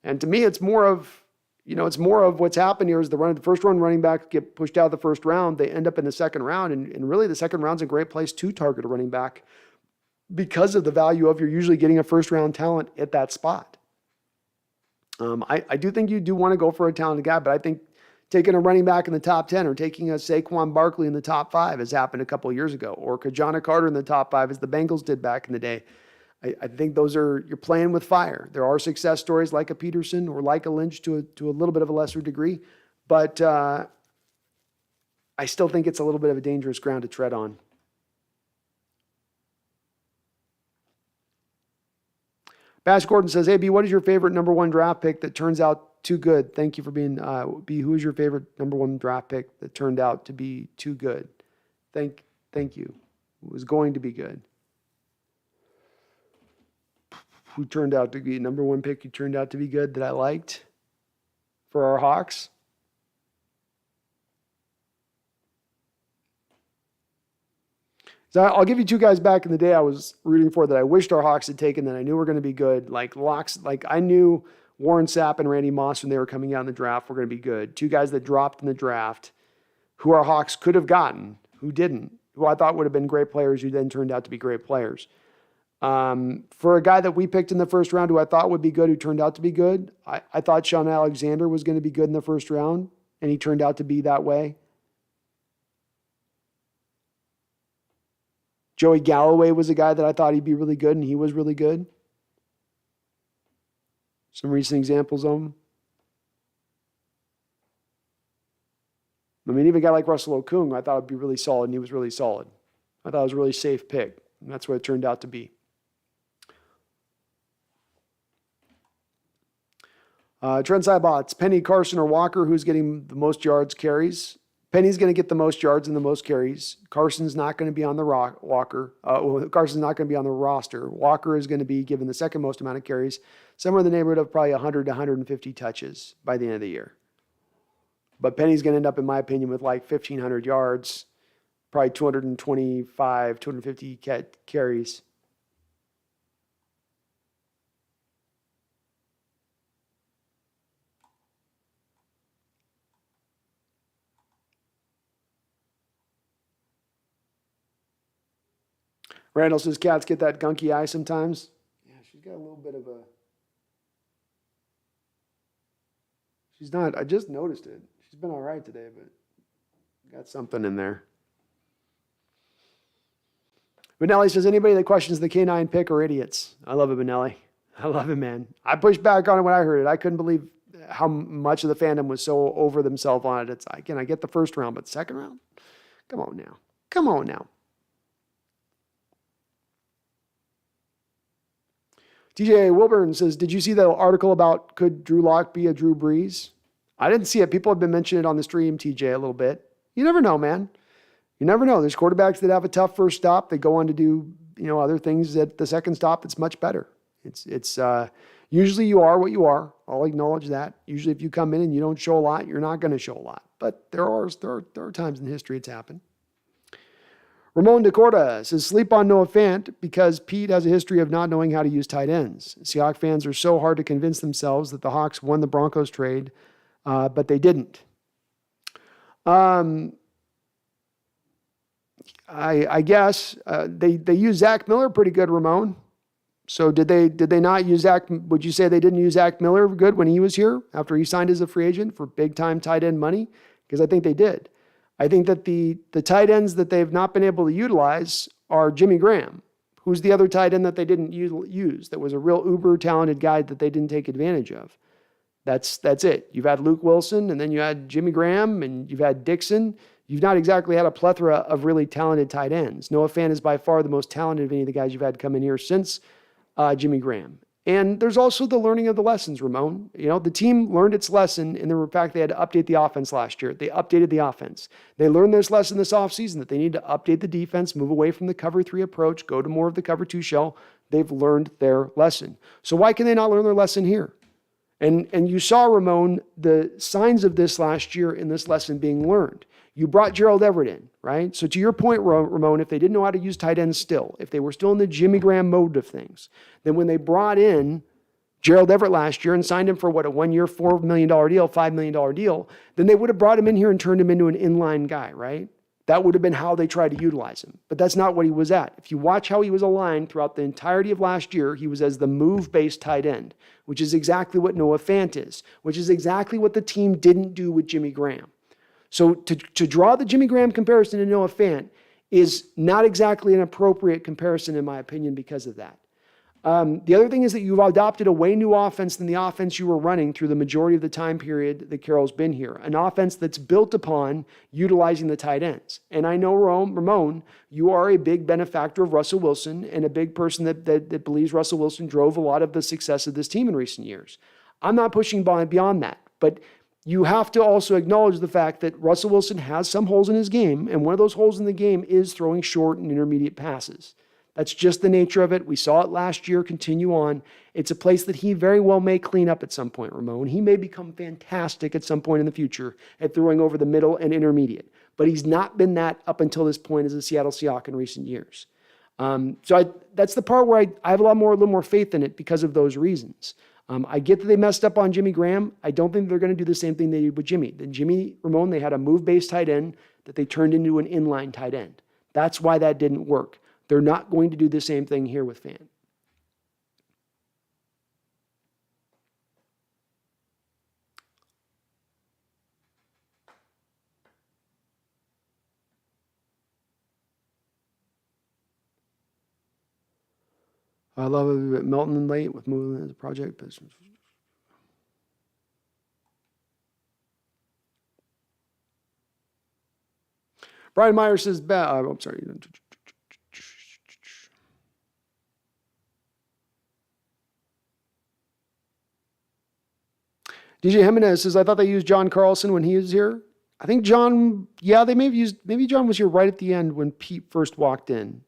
And to me, it's more of what's happened here is the first-round running backs get pushed out of the first round. They end up in the second round, and really the second round's a great place to target a running back because of the value of you're usually getting a first-round talent at that spot. I do think you do want to go for a talented guy, but I think taking a running back in the top 10 or taking a Saquon Barkley in the top 5 has happened a couple of years ago, or Kajana Carter in the top 5 as the Bengals did back in the day. I think you're playing with fire. There are success stories like a Peterson or like a Lynch to a little bit of a lesser degree, but I still think it's a little bit of a dangerous ground to tread on. Bash Gordon says, hey, B, what is your favorite number 1 draft pick that turns out too good? Thank you for being, B, who is your favorite number 1 draft pick that turned out to be too good? Thank you. It was going to be good. Who turned out to be number 1 pick who turned out to be good that I liked for our Hawks? So I'll give you 2 guys back in the day I was rooting for that I wished our Hawks had taken that I knew were going to be good. Like I knew Warren Sapp and Randy Moss when they were coming out in the draft were going to be good. 2 guys that dropped in the draft who our Hawks could have gotten, who didn't, who I thought would have been great players who then turned out to be great players. For a guy that we picked in the first round who I thought would be good, who turned out to be good, I thought Sean Alexander was going to be good in the first round, and he turned out to be that way. Joey Galloway was a guy that I thought he'd be really good, and he was really good. Some recent examples of him. I mean, even a guy like Russell Okung, I thought would be really solid, and he was really solid. I thought it was a really safe pick, and that's what it turned out to be. Trent Sybots, Penny, Carson, or Walker, who's getting the most yards, carries? Penny's going to get the most yards and the most carries. Carson's not going to be on the Carson's not going to be on the roster. Walker is going to be given the second most amount of carries, somewhere in the neighborhood of probably 100 to 150 touches by the end of the year. But Penny's going to end up, in my opinion, with like 1,500 yards, probably 225, 250 carries. Randall says cats get that gunky eye sometimes. Yeah, she's got a little bit of a... She's not... I just noticed it. She's been all right today, but got something in there. Benelli says, anybody that questions the K9 pick are idiots. I love it, Benelli. I love it, man. I pushed back on it when I heard it. I couldn't believe how much of the fandom was so over themselves on it. It's, again, I get the first round, but second round? Come on now. Come on now. TJ Wilburn says, did you see the article about could Drew Lock be a Drew Brees? I didn't see it. People have been mentioning it on the stream, TJ, a little bit. You never know, man. You never know. There's quarterbacks that have a tough first stop. They go on to do, other things at the second stop. It's much better. It's usually you are what you are. I'll acknowledge that. Usually if you come in and you don't show a lot, you're not going to show a lot. But there are times in history it's happened. Ramon DeCorda says, sleep on Noah Fant because Pete has a history of not knowing how to use tight ends. Seahawks fans are so hard to convince themselves that the Hawks won the Broncos trade, but they didn't. I guess they use Zach Miller pretty good, Ramon. So did they not use Zach? Would you say they didn't use Zach Miller good when he was here after he signed as a free agent for big time tight end money? Because I think they did. I think that the tight ends that they've not been able to utilize are Jimmy Graham, who's the other tight end that they didn't use, that was a real uber talented guy that they didn't take advantage of. That's it. You've had Luke Wilson, and then you had Jimmy Graham, and you've had Dixon. You've not exactly had a plethora of really talented tight ends. Noah Fant is by far the most talented of any of the guys you've had come in here since Jimmy Graham. And there's also the learning of the lessons, Ramon. You know, the team learned its lesson in the fact they had to update the offense last year. They updated the offense. They learned this lesson this offseason that they need to update the defense, move away from the cover 3 approach, go to more of the cover 2 shell. They've learned their lesson. So why can they not learn their lesson here? And you saw, Ramon, the signs of this last year in this lesson being learned. You brought Gerald Everett in, right? So to your point, Ramon, if they didn't know how to use tight ends still, if they were still in the Jimmy Graham mode of things, then when they brought in Gerald Everett last year and signed him for what, a 1-year, $4 million deal, $5 million deal, then they would have brought him in here and turned him into an inline guy, right? That would have been how they tried to utilize him. But that's not what he was at. If you watch how he was aligned throughout the entirety of last year, he was as the move-based tight end, which is exactly what Noah Fant is, which is exactly what the team didn't do with Jimmy Graham. So to draw the Jimmy Graham comparison to Noah Fant is not exactly an appropriate comparison, in my opinion, because of that. The other thing is that you've adopted a way new offense than the offense you were running through the majority of the time period that Carroll's been here. An offense that's built upon utilizing the tight ends. And I know, Ramon, you are a big benefactor of Russell Wilson and a big person that believes Russell Wilson drove a lot of the success of this team in recent years. I'm not pushing beyond that, but you have to also acknowledge the fact that Russell Wilson has some holes in his game, and one of those holes in the game is throwing short and intermediate passes. That's just the nature of it. We saw it last year continue on. It's a place that he very well may clean up at some point, Ramon. He may become fantastic at some point in the future at throwing over the middle and intermediate, but he's not been that up until this point as a Seattle Seahawk in recent years. That's the part where I have a little more faith in it because of those reasons. I get that they messed up on Jimmy Graham. I don't think they're going to do the same thing they did with Jimmy. Ramon, they had a move-based tight end that they turned into an inline tight end. That's why that didn't work. They're not going to do the same thing here with Fant. I love it at Melton and late with moving as a project. Brian Meyer says, I'm sorry. DJ Jimenez says, I thought they used John Carlson when he was here. I think John, they may have used, maybe John was here right at the end when Pete first walked in.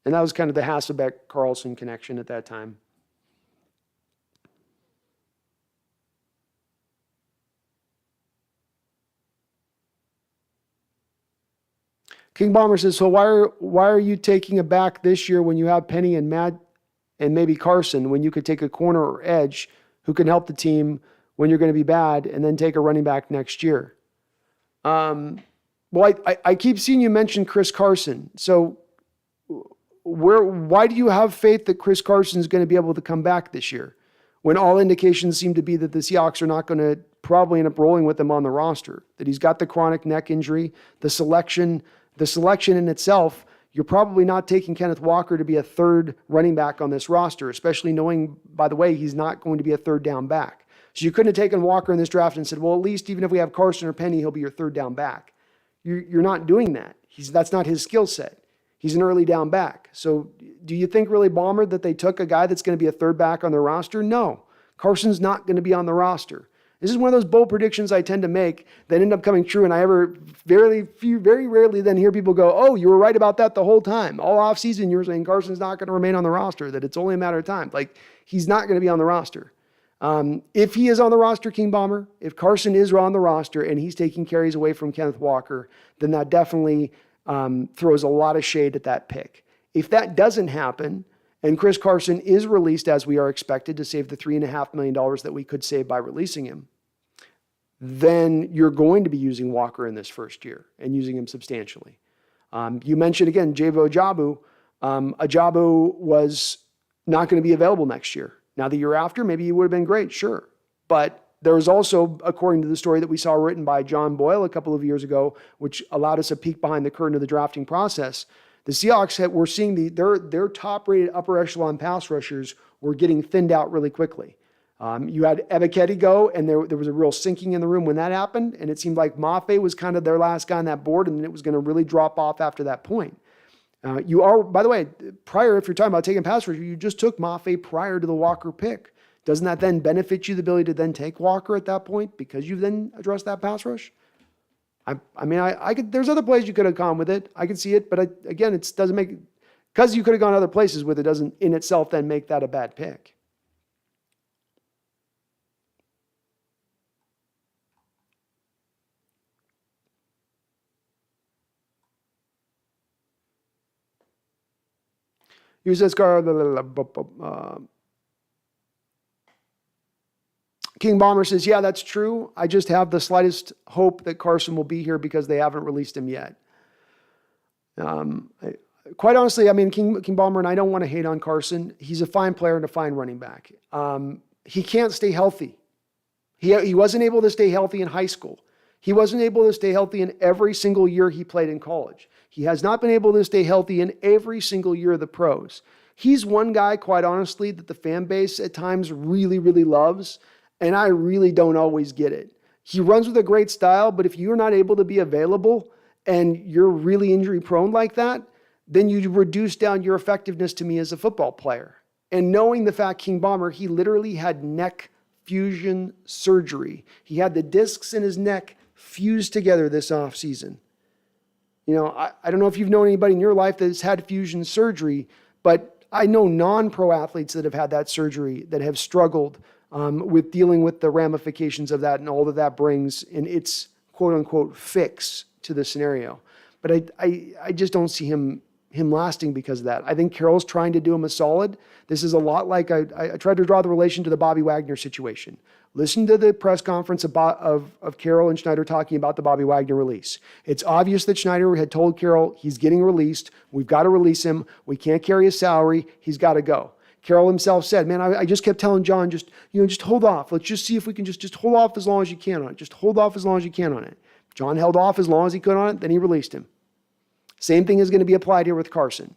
And that was kind of the Hasselbeck-Carlson connection at that time. King Bomber says, so why are you taking a back this year when you have Penny and Matt and maybe Carson when you could take a corner or edge who can help the team when you're going to be bad and then take a running back next year? Well, I keep seeing you mention Chris Carson. So why do you have faith that Chris Carson is going to be able to come back this year when all indications seem to be that the Seahawks are not going to probably end up rolling with him on the roster, that he's got the chronic neck injury, the selection in itself, you're probably not taking Kenneth Walker to be a third running back on this roster, especially knowing, by the way, he's not going to be a third down back. So you couldn't have taken Walker in this draft and said, well, at least even if we have Carson or Penny, he'll be your third down back. You're not doing that. That's not his skill set. He's an early down back. So do you think really, Bomber, that they took a guy that's going to be a third back on their roster? No. Carson's not going to be on the roster. This is one of those bold predictions I tend to make that end up coming true, and I very rarely then hear people go, oh, you were right about that the whole time. All offseason you were saying Carson's not going to remain on the roster, that it's only a matter of time. Like, he's not going to be on the roster. If he is on the roster, King Bomber, if Carson is on the roster and he's taking carries away from Kenneth Walker, then that definitely throws a lot of shade at that pick. If that doesn't happen, and Chris Carson is released as we are expected to save the $3.5 million that we could save by releasing him, then you're going to be using Walker in this first year and using him substantially. You mentioned again, Javo Ajabu. Ajabu was not going to be available next year. Now the year after, maybe he would have been great, sure. But there was also, according to the story that we saw written by John Boyle a couple of years ago, which allowed us a peek behind the curtain of the drafting process, The Seahawks were seeing their top-rated upper echelon pass rushers were getting thinned out really quickly. You had Ebiketie go, and there was a real sinking in the room when that happened, and it seemed like Mafe was kind of their last guy on that board, and then it was going to really drop off after that point. By the way, prior, if you're talking about taking pass rusher, you just took Mafe prior to the Walker pick. Doesn't that then benefit you the ability to then take Walker at that point because you've then addressed that pass rush? I could. There's other plays you could have gone with it. I can see it, but again, it doesn't make, because you could have gone other places with it, doesn't in itself then make that a bad pick. Use this card. King Bomber says, yeah, that's true. I just have the slightest hope that Carson will be here because they haven't released him yet. Quite honestly, King Bomber, and I don't want to hate on Carson. He's a fine player and a fine running back. He can't stay healthy. He wasn't able to stay healthy in high school. He wasn't able to stay healthy in every single year he played in college. He has not been able to stay healthy in every single year of the pros. He's one guy, quite honestly, that the fan base at times really, really loves. And I really don't always get it. He runs with a great style, but if you're not able to be available and you're really injury prone like that, then you reduce down your effectiveness to me as a football player. And knowing the fact, King Bomber, he literally had neck fusion surgery. He had the discs in his neck fused together this offseason. I don't know if you've known anybody in your life that has had fusion surgery, but I know non-pro athletes that have had that surgery that have struggled with dealing with the ramifications of that and all that brings in its quote-unquote fix to the scenario. But I just don't see him lasting because of that. I think Carroll's trying to do him a solid. This is a lot like I tried to draw the relation to the Bobby Wagner situation. Listen to the press conference of Carroll and Schneider talking about the Bobby Wagner release. It's obvious that Schneider had told Carroll he's getting released. We've got to release him. We can't carry his salary. He's got to go. Carroll himself said, man, I just kept telling John, just hold off. Let's just see if we can just hold off as long as you can on it. Just hold off as long as you can on it. John held off as long as he could on it, then he released him. Same thing is going to be applied here with Carson.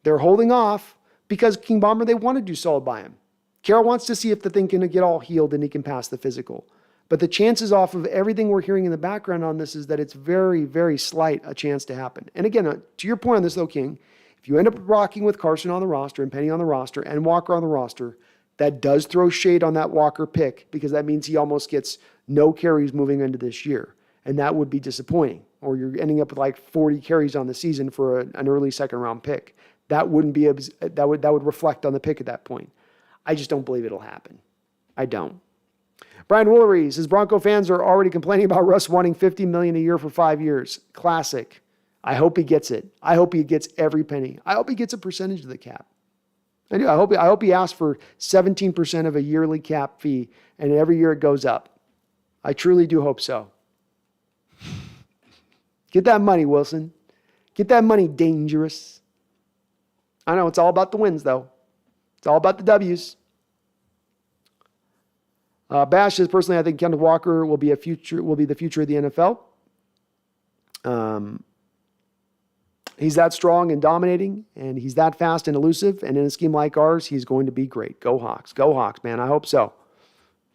They're holding off because King Bomber, they want to do solid by him. Carroll wants to see if the thing can get all healed and he can pass the physical. But the chances off of everything we're hearing in the background on this is that it's very, very slight a chance to happen. And again, to your point on this though, King, if you end up rocking with Carson on the roster and Penny on the roster and Walker on the roster, that does throw shade on that Walker pick because that means he almost gets no carries moving into this year. And that would be disappointing. Or you're ending up with like 40 carries on the season for an early second round pick. That wouldn't be, that would reflect on the pick at that point. I just don't believe it'll happen. I don't. Brian Woolery says Bronco fans are already complaining about Russ wanting $50 million a year for 5 years. Classic. I hope he gets it. I hope he gets every penny. I hope he gets a percentage of the cap. I do. I hope he asks for 17% of a yearly cap fee, and every year it goes up. I truly do hope so. Get that money, Wilson. Get that money, Dangerous. I know it's all about the wins, though. It's all about the W's. Bash says, personally, I think Kenneth Walker will be the future of the NFL. He's that strong and dominating, and he's that fast and elusive, and in a scheme like ours, he's going to be great. Go Hawks. Go Hawks, man. I hope so.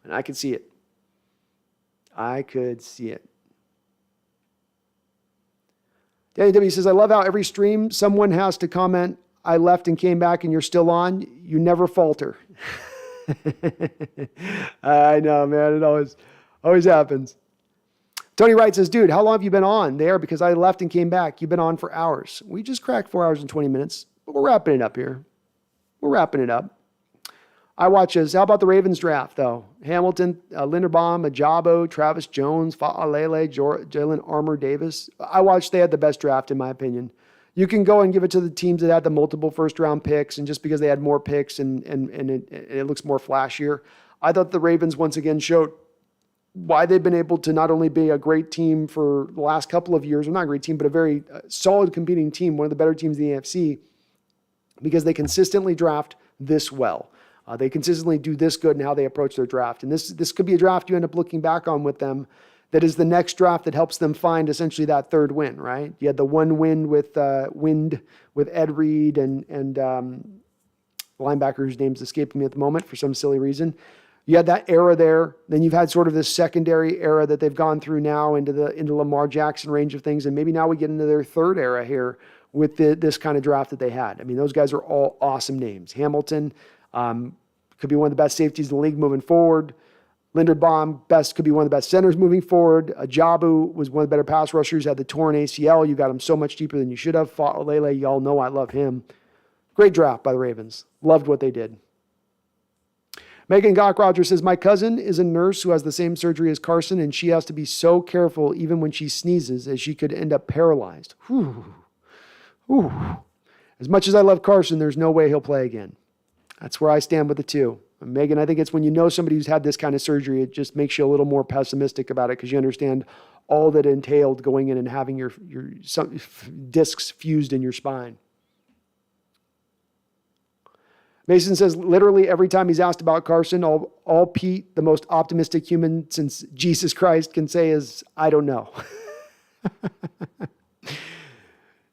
And I could see it. I could see it. Danny W says, I love how every stream someone has to comment, I left and came back and you're still on. You never falter. I know, man. It always happens. Tony Wright says, dude, how long have you been on there? Because I left and came back. You've been on for hours. We just cracked 4 hours and 20 minutes. But we're wrapping it up here. We're wrapping it up. I watch this. How about the Ravens draft, though? Hamilton, Linderbaum, Ajabo, Travis Jones, Fa'alele, Jalen Armour Davis. I watched they had the best draft, in my opinion. You can go and give it to the teams that had the multiple first-round picks, and just because they had more picks and it looks more flashier. I thought the Ravens once again showed why they've been able to not only be a great team for the last couple of years, well, not a great team, but a very solid competing team, one of the better teams in the AFC, because they consistently draft this well. They consistently do this good in how they approach their draft. And this could be a draft you end up looking back on with them that is the next draft that helps them find essentially that third win, right? You had the one win with Ed Reed and linebacker whose name's escaping me at the moment for some silly reason. You had that era there. Then you've had sort of this secondary era that they've gone through now into Lamar Jackson range of things. And maybe now we get into their third era here with this kind of draft that they had. I mean, those guys are all awesome names. Hamilton could be one of the best safeties in the league moving forward. Linderbaum could be one of the best centers moving forward. Ajabu was one of the better pass rushers, had the torn ACL. You got him so much deeper than you should have. Lele, y'all know I love him. Great draft by the Ravens. Loved what they did. Megan Gock-Rogers says, my cousin is a nurse who has the same surgery as Carson, and she has to be so careful even when she sneezes as she could end up paralyzed. Whew. Whew. As much as I love Carson, there's no way he'll play again. That's where I stand with the two. And Megan, I think it's when you know somebody who's had this kind of surgery, it just makes you a little more pessimistic about it because you understand all that entailed going in and having your discs fused in your spine. Mason says, literally every time he's asked about Carson, all Pete, the most optimistic human since Jesus Christ, can say is, I don't know.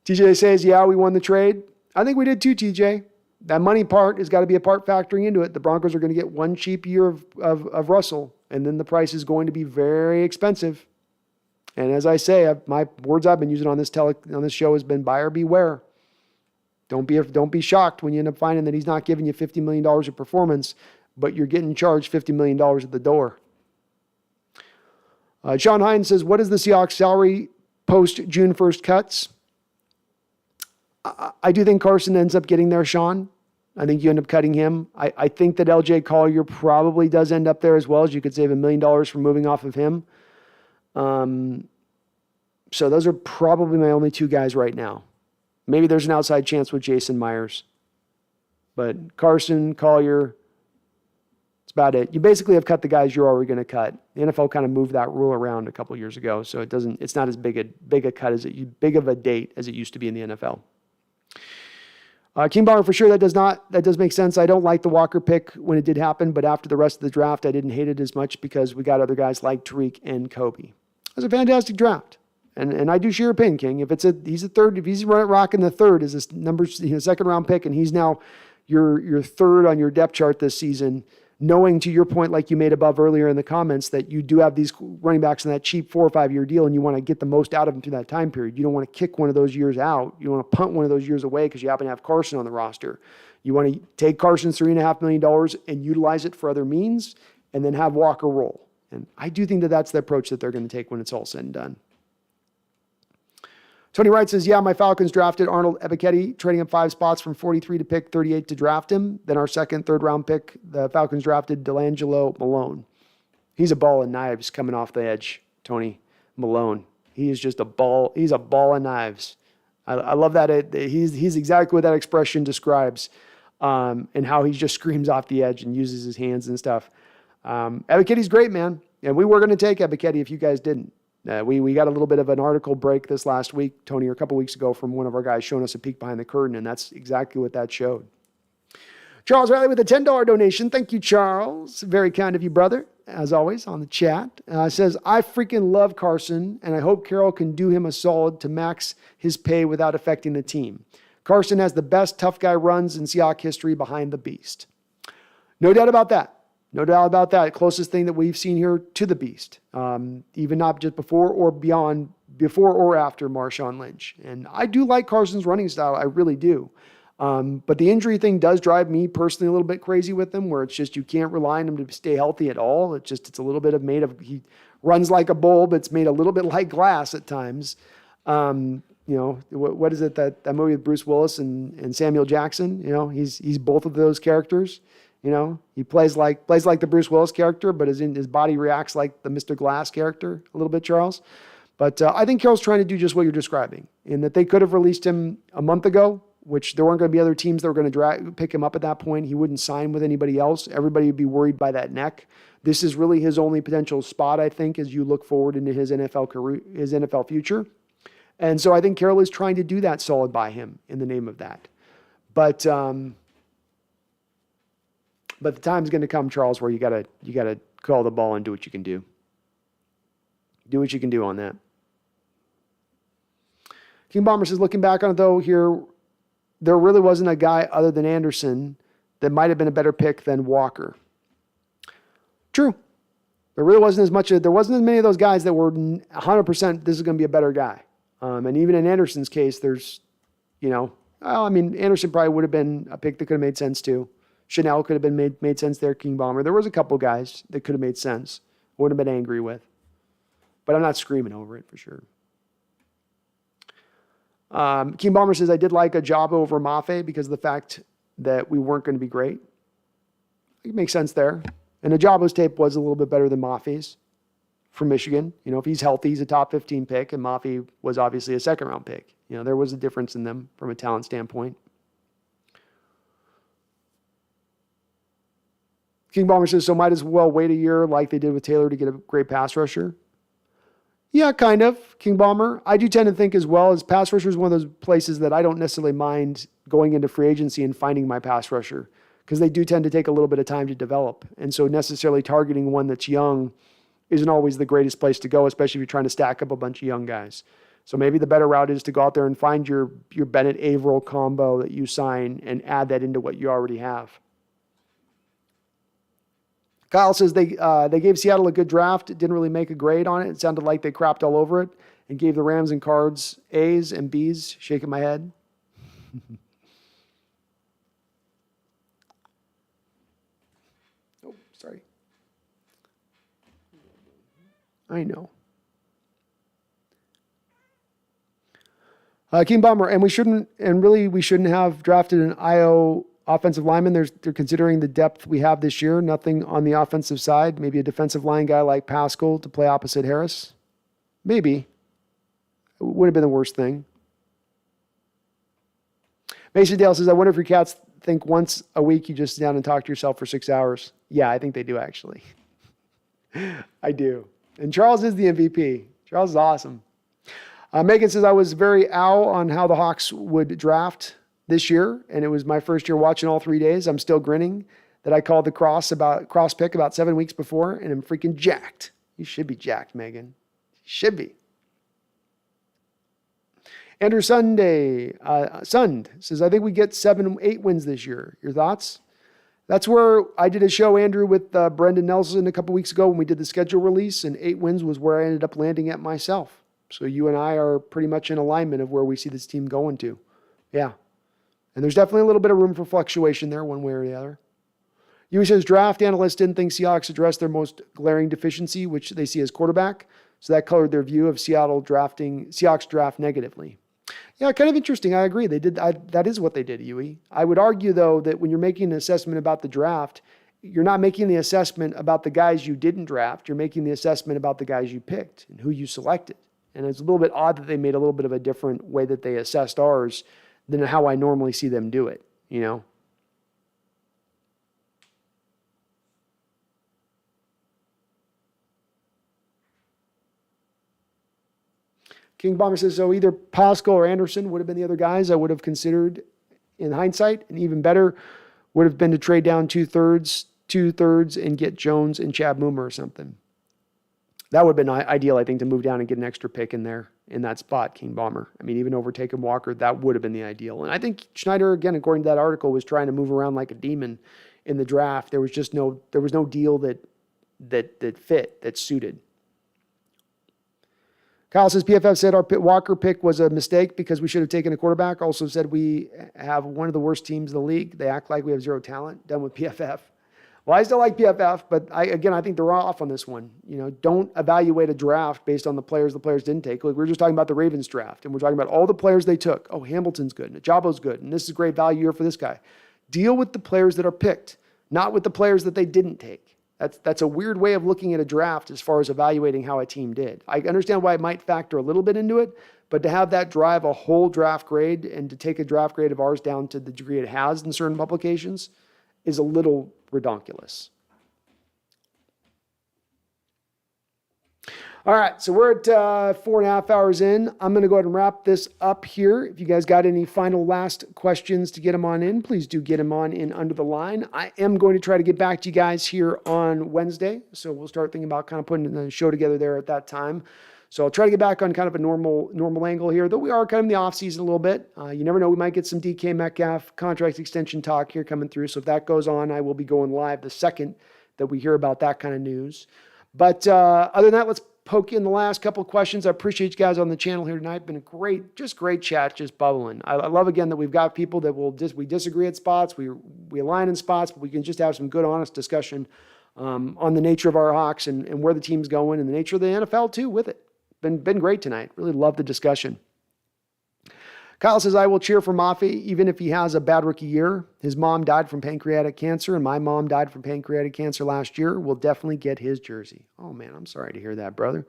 TJ says, yeah, we won the trade. I think we did too, TJ. That money part has got to be a part factoring into it. The Broncos are going to get one cheap year of Russell, and then the price is going to be very expensive. And as I say, my words I've been using on this show has been buyer beware. Don't be shocked when you end up finding that he's not giving you $50 million of performance, but you're getting charged $50 million at the door. Sean Hines says, what is the Seahawks salary post June 1st cuts? I do think Carson ends up getting there, Sean. I think you end up cutting him. I think that LJ Collier probably does end up there as well, as you could save $1 million from moving off of him. So those are probably my only two guys right now. Maybe there's an outside chance with Jason Myers. But Carson, Collier, that's about it. You basically have cut the guys you're already going to cut. The NFL kind of moved that rule around a couple of years ago, so it's not as big a cut big of a date as it used to be in the NFL. King Bauer, for sure, that does make sense. I don't like the Walker pick when it did happen, but after the rest of the draft, I didn't hate it as much because we got other guys like Tariq and Kobe. It was a fantastic draft. And I do share a opinion, King. If he's a third, if he's rocking the third as his second round pick, and he's now your third on your depth chart this season, knowing to your point, like you made above earlier in the comments, that you do have these running backs in that cheap 4 or 5 year deal, and you want to get the most out of them through that time period. You don't want to kick one of those years out. You don't want to punt one of those years away because you happen to have Carson on the roster. You want to take Carson's $3.5 million and utilize it for other means, and then have Walker roll. And I do think that that's the approach that they're going to take when it's all said and done. Tony Wright says, yeah, my Falcons drafted Arnold Ebiketie, trading up 5 spots from 43 to pick 38 to draft him. Then our second, third round pick, the Falcons drafted Delangelo Malone. He's a ball of knives coming off the edge, Tony Malone. He is just a ball. He's a ball of knives. I love that. He's exactly what that expression describes, and how he just screams off the edge and uses his hands and stuff. Ebiketie's great, man. And we were going to take Ebiketie if you guys didn't. We got a little bit of an article break this last week, Tony, or a couple weeks ago, from one of our guys showing us a peek behind the curtain, and that's exactly what that showed. Charles Riley with a $10 donation. Thank you, Charles. Very kind of you, brother, as always, on the chat. Says, I freaking love Carson, and I hope Carroll can do him a solid to max his pay without affecting the team. Carson has the best tough guy runs in Seahawks history behind the beast. No doubt about that. No doubt about that. Closest thing that we've seen here to the beast, even not just before or after Marshawn Lynch. And I do like Carson's running style. I really do. But the injury thing does drive me personally a little bit crazy with him, where it's just you can't rely on him to stay healthy at all. It's a little bit he runs like a bull, but it's made a little bit like glass at times. What is it, that movie with Bruce Willis and Samuel Jackson? He's both of those characters. He plays like the Bruce Willis character, but his body reacts like the Mr. Glass character a little bit, Charles. But I think Carroll's trying to do just what you're describing, in that they could have released him a month ago, which there weren't going to be other teams that were going to pick him up at that point. He wouldn't sign with anybody else. Everybody would be worried by that neck. This is really his only potential spot, I think, as you look forward into his NFL career, his NFL future. And so I think Carroll is trying to do that solid by him in the name of that. But the time's going to come, Charles, where you gotta call the ball and do what you can do. Do what you can do on that. King Bomber says, looking back on it though, here, there really wasn't a guy other than Anderson that might have been a better pick than Walker. True. There really wasn't there wasn't as many of those guys that were 100% this is going to be a better guy. And even in Anderson's case, there's, Anderson probably would have been a pick that could have made sense too. Chanel could have been made sense there, King Bomber. There was a couple guys that could have made sense. Wouldn't have been angry with. But I'm not screaming over it for sure. King Bomber says, I did like a job over Mafe because of the fact that we weren't going to be great. It makes sense there. And Ajabo's tape was a little bit better than Mafe's from Michigan. If he's healthy, he's a top 15 pick, and Mafe was obviously a second-round pick. There was a difference in them from a talent standpoint. King Bomber says, so might as well wait a year like they did with Taylor to get a great pass rusher. Yeah, kind of, King Bomber. I do tend to think as well as pass rusher is one of those places that I don't necessarily mind going into free agency and finding my pass rusher because they do tend to take a little bit of time to develop. And so necessarily targeting one that's young isn't always the greatest place to go, especially if you're trying to stack up a bunch of young guys. So maybe the better route is to go out there and find your Bennett-Averill combo that you sign and add that into what you already have. Kyle says they gave Seattle a good draft. It didn't really make a grade on it. It sounded like they crapped all over it and gave the Rams and Cards A's and B's. Shaking my head. Oh, sorry. I know. King Bomber, and we shouldn't have drafted an IO offensive lineman. They're considering the depth we have this year. Nothing on the offensive side. Maybe a defensive line guy like Pascal to play opposite Harris. Maybe. It would have been the worst thing. Mason Dale says, I wonder if your cats think once a week you just sit down and talk to yourself for 6 hours. Yeah, I think they do actually. I do. And Charles is the MVP. Charles is awesome. Megan says, I was very on how the Hawks would draft this year, and it was my first year watching all 3 days. I'm still grinning that I called the cross pick about 7 weeks before, and I'm freaking jacked. You should be jacked, Megan. You should be. Andrew Sund says, I think we get 7-8 wins this year. Your thoughts? That's where I did a show, Andrew, with Brendan Nelson a couple weeks ago when we did the schedule release, and 8 wins was where I ended up landing at myself. So you and I are pretty much in alignment of where we see this team going to. Yeah. And there's definitely a little bit of room for fluctuation there, one way or the other. Yui says, draft analysts didn't think Seahawks addressed their most glaring deficiency, which they see as quarterback. So that colored their view of Seahawks draft negatively. Yeah, kind of interesting. I agree. They did. That is what they did, Yui. I would argue, though, that when you're making an assessment about the draft, you're not making the assessment about the guys you didn't draft. You're making the assessment about the guys you picked and who you selected. And it's a little bit odd that they made a little bit of a different way that they assessed ours than how I normally see them do it, King Bomber says, so either Pascal or Anderson would have been the other guys I would have considered in hindsight. And even better would have been to trade down two-thirds and get Jones and Chad Moomer or something. That would have been ideal, I think, to move down and get an extra pick in there in that spot, King Bomber. I mean, even overtaking Walker, that would have been the ideal. And I think Schneider, again, according to that article, was trying to move around like a demon in the draft. There was no deal that fit, that suited. Kyle says, PFF said our Walker pick was a mistake because we should have taken a quarterback. Also said we have one of the worst teams in the league. They act like we have zero talent. Done with PFF. Well, I still like PFF, but I think they're off on this one. Don't evaluate a draft based on the players didn't take. Like, we're just talking about the Ravens draft, and we're talking about all the players they took. Oh, Hamilton's good, and Ajabo's good, and this is a great value here for this guy. Deal with the players that are picked, not with the players that they didn't take. That's a weird way of looking at a draft as far as evaluating how a team did. I understand why it might factor a little bit into it, but to have that drive a whole draft grade and to take a draft grade of ours down to the degree it has in certain publications is a little redonkulous. All right, so we're at 4.5 hours in. I'm going to go ahead and wrap this up here. If you guys got any final last questions to get them on in, please do get them on in under the line. I am going to try to get back to you guys here on Wednesday, so we'll start thinking about kind of putting the show together there at that time. So I'll try to get back on kind of a normal angle here, though we are kind of in the off season a little bit. You never know, we might get some DK Metcalf contract extension talk here coming through. So if that goes on, I will be going live the second that we hear about that kind of news. But other than that, let's poke in the last couple of questions. I appreciate you guys on the channel here tonight. Been a great chat, just bubbling. I love again that we've got people that we disagree at spots, we align in spots, but we can just have some good, honest discussion on the nature of our Hawks and where the team's going and the nature of the NFL too with it. Been great tonight. Really love the discussion. Kyle says, I will cheer for Mafe even if he has a bad rookie year. His mom died from pancreatic cancer, and my mom died from pancreatic cancer last year. We'll definitely get his jersey. Oh, man, I'm sorry to hear that, brother.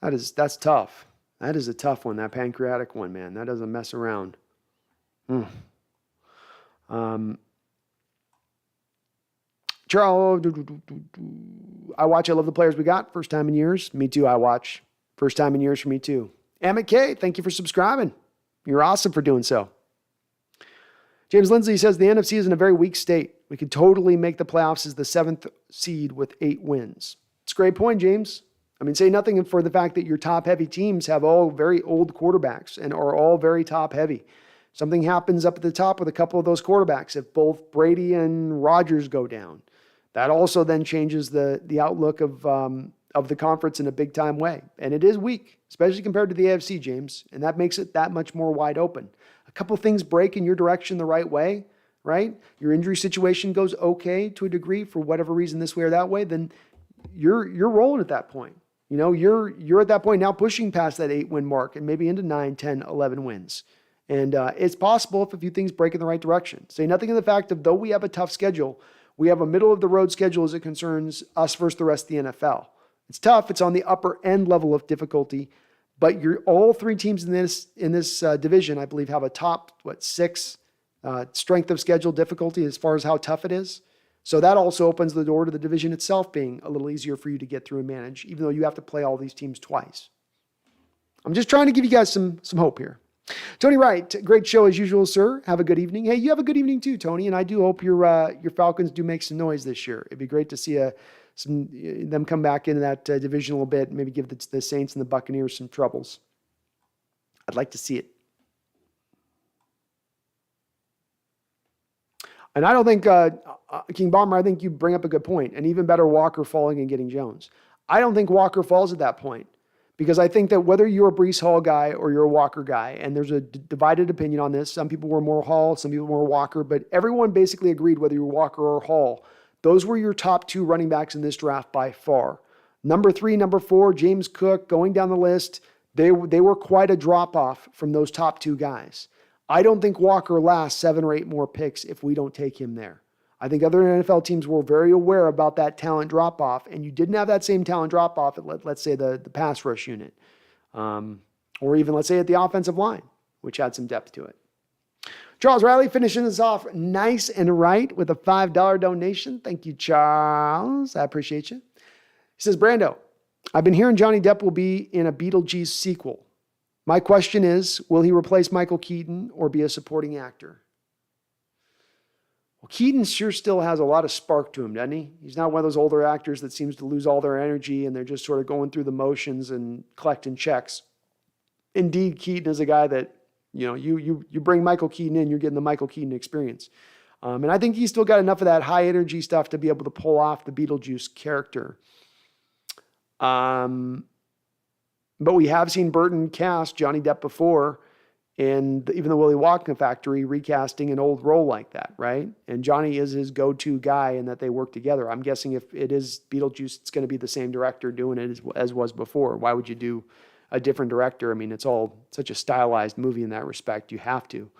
That's tough. That is a tough one, that pancreatic one, man. That doesn't mess around. Charles, I watch. I love the players we got. First time in years. Me too, I watch. First time in years for me too. Amit K, thank you for subscribing. You're awesome for doing so. James Lindsley says the NFC is in a very weak state. We could totally make the playoffs as the 7th seed with 8 wins. It's a great point, James. I mean, say nothing for the fact that your top-heavy teams have all very old quarterbacks and are all very top-heavy. Something happens up at the top with a couple of those quarterbacks. If both Brady and Rodgers go down, that also then changes the outlook of the conference in a big-time way. And it is weak, especially compared to the AFC, James, and that makes it that much more wide open. A couple things break in your direction the right way, right? Your injury situation goes okay to a degree for whatever reason this way or that way, then you're rolling at that point. You know, you're at that point now pushing past that 8-win mark and maybe into 9, 10, 11 wins. And it's possible if a few things break in the right direction. Say nothing of the fact of though we have a tough schedule, we have a middle-of-the-road schedule as it concerns us versus the rest of the NFL. It's tough. It's on the upper end level of difficulty, but all 3 teams in this division, I believe, have a top 6 strength of schedule difficulty as far as how tough it is. So that also opens the door to the division itself being a little easier for you to get through and manage, even though you have to play all these teams twice. I'm just trying to give you guys some hope here. Tony Wright, great show as usual, sir. Have a good evening. Hey, you have a good evening too, Tony. And I do hope your Falcons do make some noise this year. It'd be great to see them come back into that division a little bit, maybe give the Saints and the Buccaneers some troubles. I'd like to see it. And I don't think, King Bomber, I think you bring up a good point. And even better, Walker falling and getting Jones. I don't think Walker falls at that point because I think that whether you're a Breece Hall guy or you're a Walker guy, and there's a divided opinion on this. Some people were more Hall, some people were Walker, but everyone basically agreed whether you're Walker or Hall. Those were your top 2 running backs in this draft by far. Number 3, number 4, James Cook, going down the list, they were quite a drop-off from those top 2 guys. I don't think Walker lasts 7 or 8 more picks if we don't take him there. I think other NFL teams were very aware about that talent drop-off, and you didn't have that same talent drop-off at, let's say, the pass rush unit. Or even, let's say, at the offensive line, which had some depth to it. Charles Riley finishing this off nice and right with a $5 donation. Thank you, Charles. I appreciate you. He says, Brando, I've been hearing Johnny Depp will be in a Beetlejuice sequel. My question is, will he replace Michael Keaton or be a supporting actor? Well, Keaton sure still has a lot of spark to him, doesn't he? He's not one of those older actors that seems to lose all their energy and they're just sort of going through the motions and collecting checks. Indeed, Keaton is a guy that, you know, you bring Michael Keaton in, you're getting the Michael Keaton experience. And I think he's still got enough of that high energy stuff to be able to pull off the Beetlejuice character. But we have seen Burton cast Johnny Depp before, and even the Willy Wonka Factory recasting an old role like that, right? And Johnny is his go-to guy in that they work together. I'm guessing if it is Beetlejuice, it's going to be the same director doing it as was before. Why would you do a different director? I mean, it's all such a stylized movie in that respect. You have to.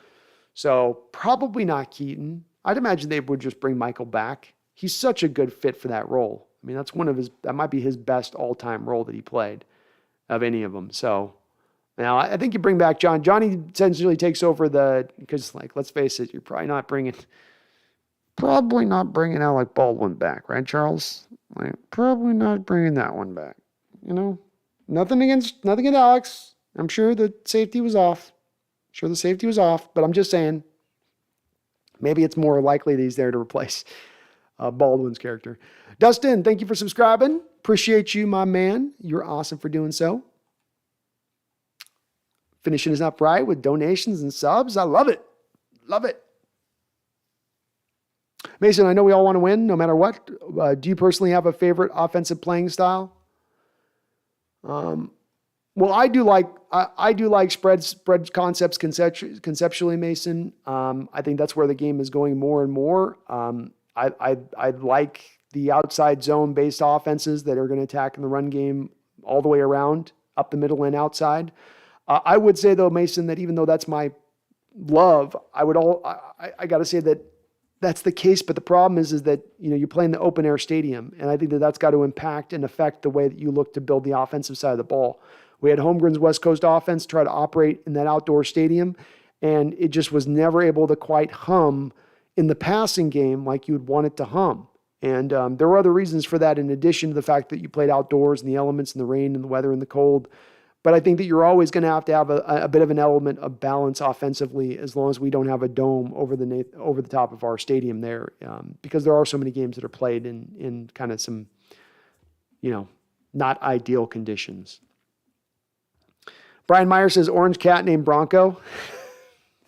So probably not Keaton. I'd imagine they would just bring Michael back. He's such a good fit for that role. I mean, that might be his best all-time role that he played of any of them. So now I think you bring back John. Johnny essentially takes over because like, let's face it, you're probably not bringing Alec Baldwin back, right, Charles? Like, probably not bringing that one back, you know? nothing against Alex. I'm sure the safety was off. But I'm just saying, maybe it's more likely that he's there to replace Baldwin's character. Dustin, thank you for subscribing. Appreciate you, my man. You're awesome for doing so. Finishing us up right with donations and subs. I love it. Love it. Mason, I know we all want to win no matter what. Do you personally have a favorite offensive playing style? Well, I do like spread concepts conceptually, Mason. I think that's where the game is going more and more. I like the outside zone based offenses that are going to attack in the run game all the way around, up the middle and outside. I would say though, Mason, that even though that's my love, I got to say that that's the case. But the problem is that, you're playing the open air stadium. And I think that that's got to impact and affect the way that you look to build the offensive side of the ball. We had Holmgren's West Coast offense try to operate in that outdoor stadium, and it just was never able to quite hum in the passing game like you would want it to hum. And there were other reasons for that in addition to the fact that you played outdoors and the elements and the rain and the weather and the cold. But I think that you're always going to have a bit of an element of balance offensively as long as we don't have a dome over the top of our stadium there, because there are so many games that are played in kind of some, not ideal conditions. Brian Meyer says, orange cat named Bronco.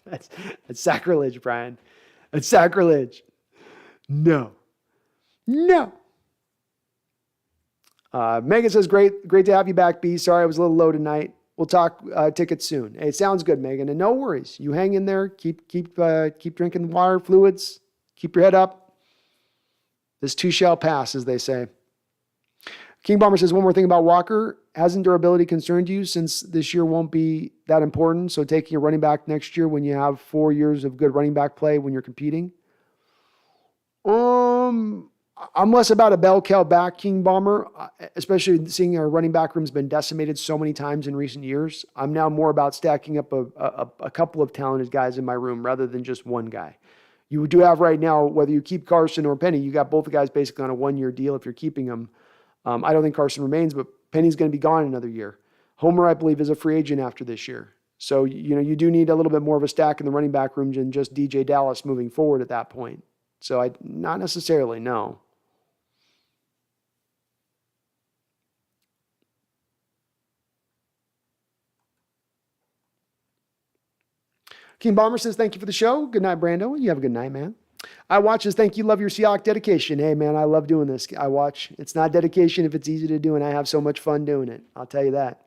That's sacrilege, Brian. That's sacrilege. No. Megan says, great to have you back, B. Sorry, I was a little low tonight. We'll talk tickets soon. Hey, it sounds good, Megan. And no worries. You hang in there. Keep drinking water, fluids. Keep your head up. This too shall pass, as they say. King Bomber says, one more thing about Walker. Hasn't durability concerned you since this year won't be that important? So taking a running back next year when you have 4 years of good running back play when you're competing? I'm less about a bell cow back, King Bomber, especially seeing our running back room's been decimated so many times in recent years. I'm now more about stacking up a couple of talented guys in my room rather than just one guy. You do have right now, whether you keep Carson or Penny, you got both the guys basically on a 1-year deal if you're keeping them. I don't think Carson remains, but Penny's going to be gone another year. Homer, I believe, is a free agent after this year. So, you do need a little bit more of a stack in the running back room than just DJ Dallas moving forward at that point. So not necessarily, no. King Bomber says, thank you for the show. Good night, Brando. You have a good night, man. I watch says, thank you. Love your Seahawks dedication. Hey, man, I love doing this. I watch. It's not dedication if it's easy to do, and I have so much fun doing it. I'll tell you that.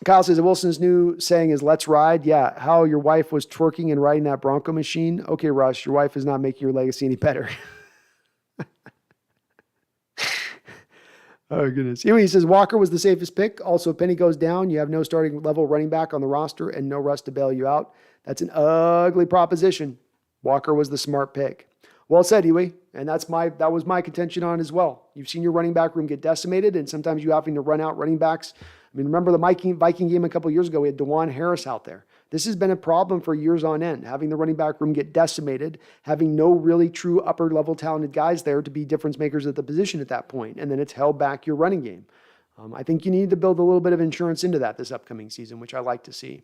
Kyle says, Wilson's new saying is, let's ride. Yeah, how your wife was twerking and riding that Bronco machine. Okay, Russ, your wife is not making your legacy any better. Oh, goodness. He says, Walker was the safest pick. Also, if Penny goes down, you have no starting level running back on the roster and no Russ to bail you out. That's an ugly proposition. Walker was the smart pick. Well said, Huey. And that was my contention on as well. You've seen your running back room get decimated, and sometimes you having to run out running backs. I mean, remember the Viking game a couple of years ago? We had DeJuan Harris out there. This has been a problem for years on end, having the running back room get decimated, having no really true upper-level talented guys there to be difference makers at the position at that point, and then it's held back your running game. I think you need to build a little bit of insurance into that this upcoming season, which I like to see.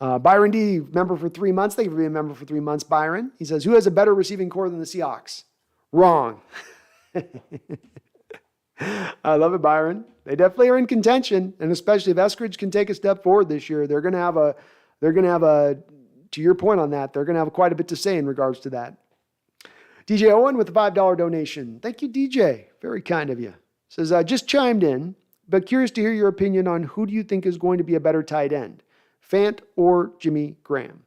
Byron D, member for 3 months. Thank you for being a member for 3 months, Byron. He says, who has a better receiving core than the Seahawks? Wrong. I love it, Byron. They definitely are in contention, and especially if Eskridge can take a step forward this year, they're going to have a, to your point on that, they're going to have quite a bit to say in regards to that. DJ Owen with a $5 donation. Thank you, DJ. Very kind of you. Says, I just chimed in, but curious to hear your opinion on who do you think is going to be a better tight end, Fant or Jimmy Graham?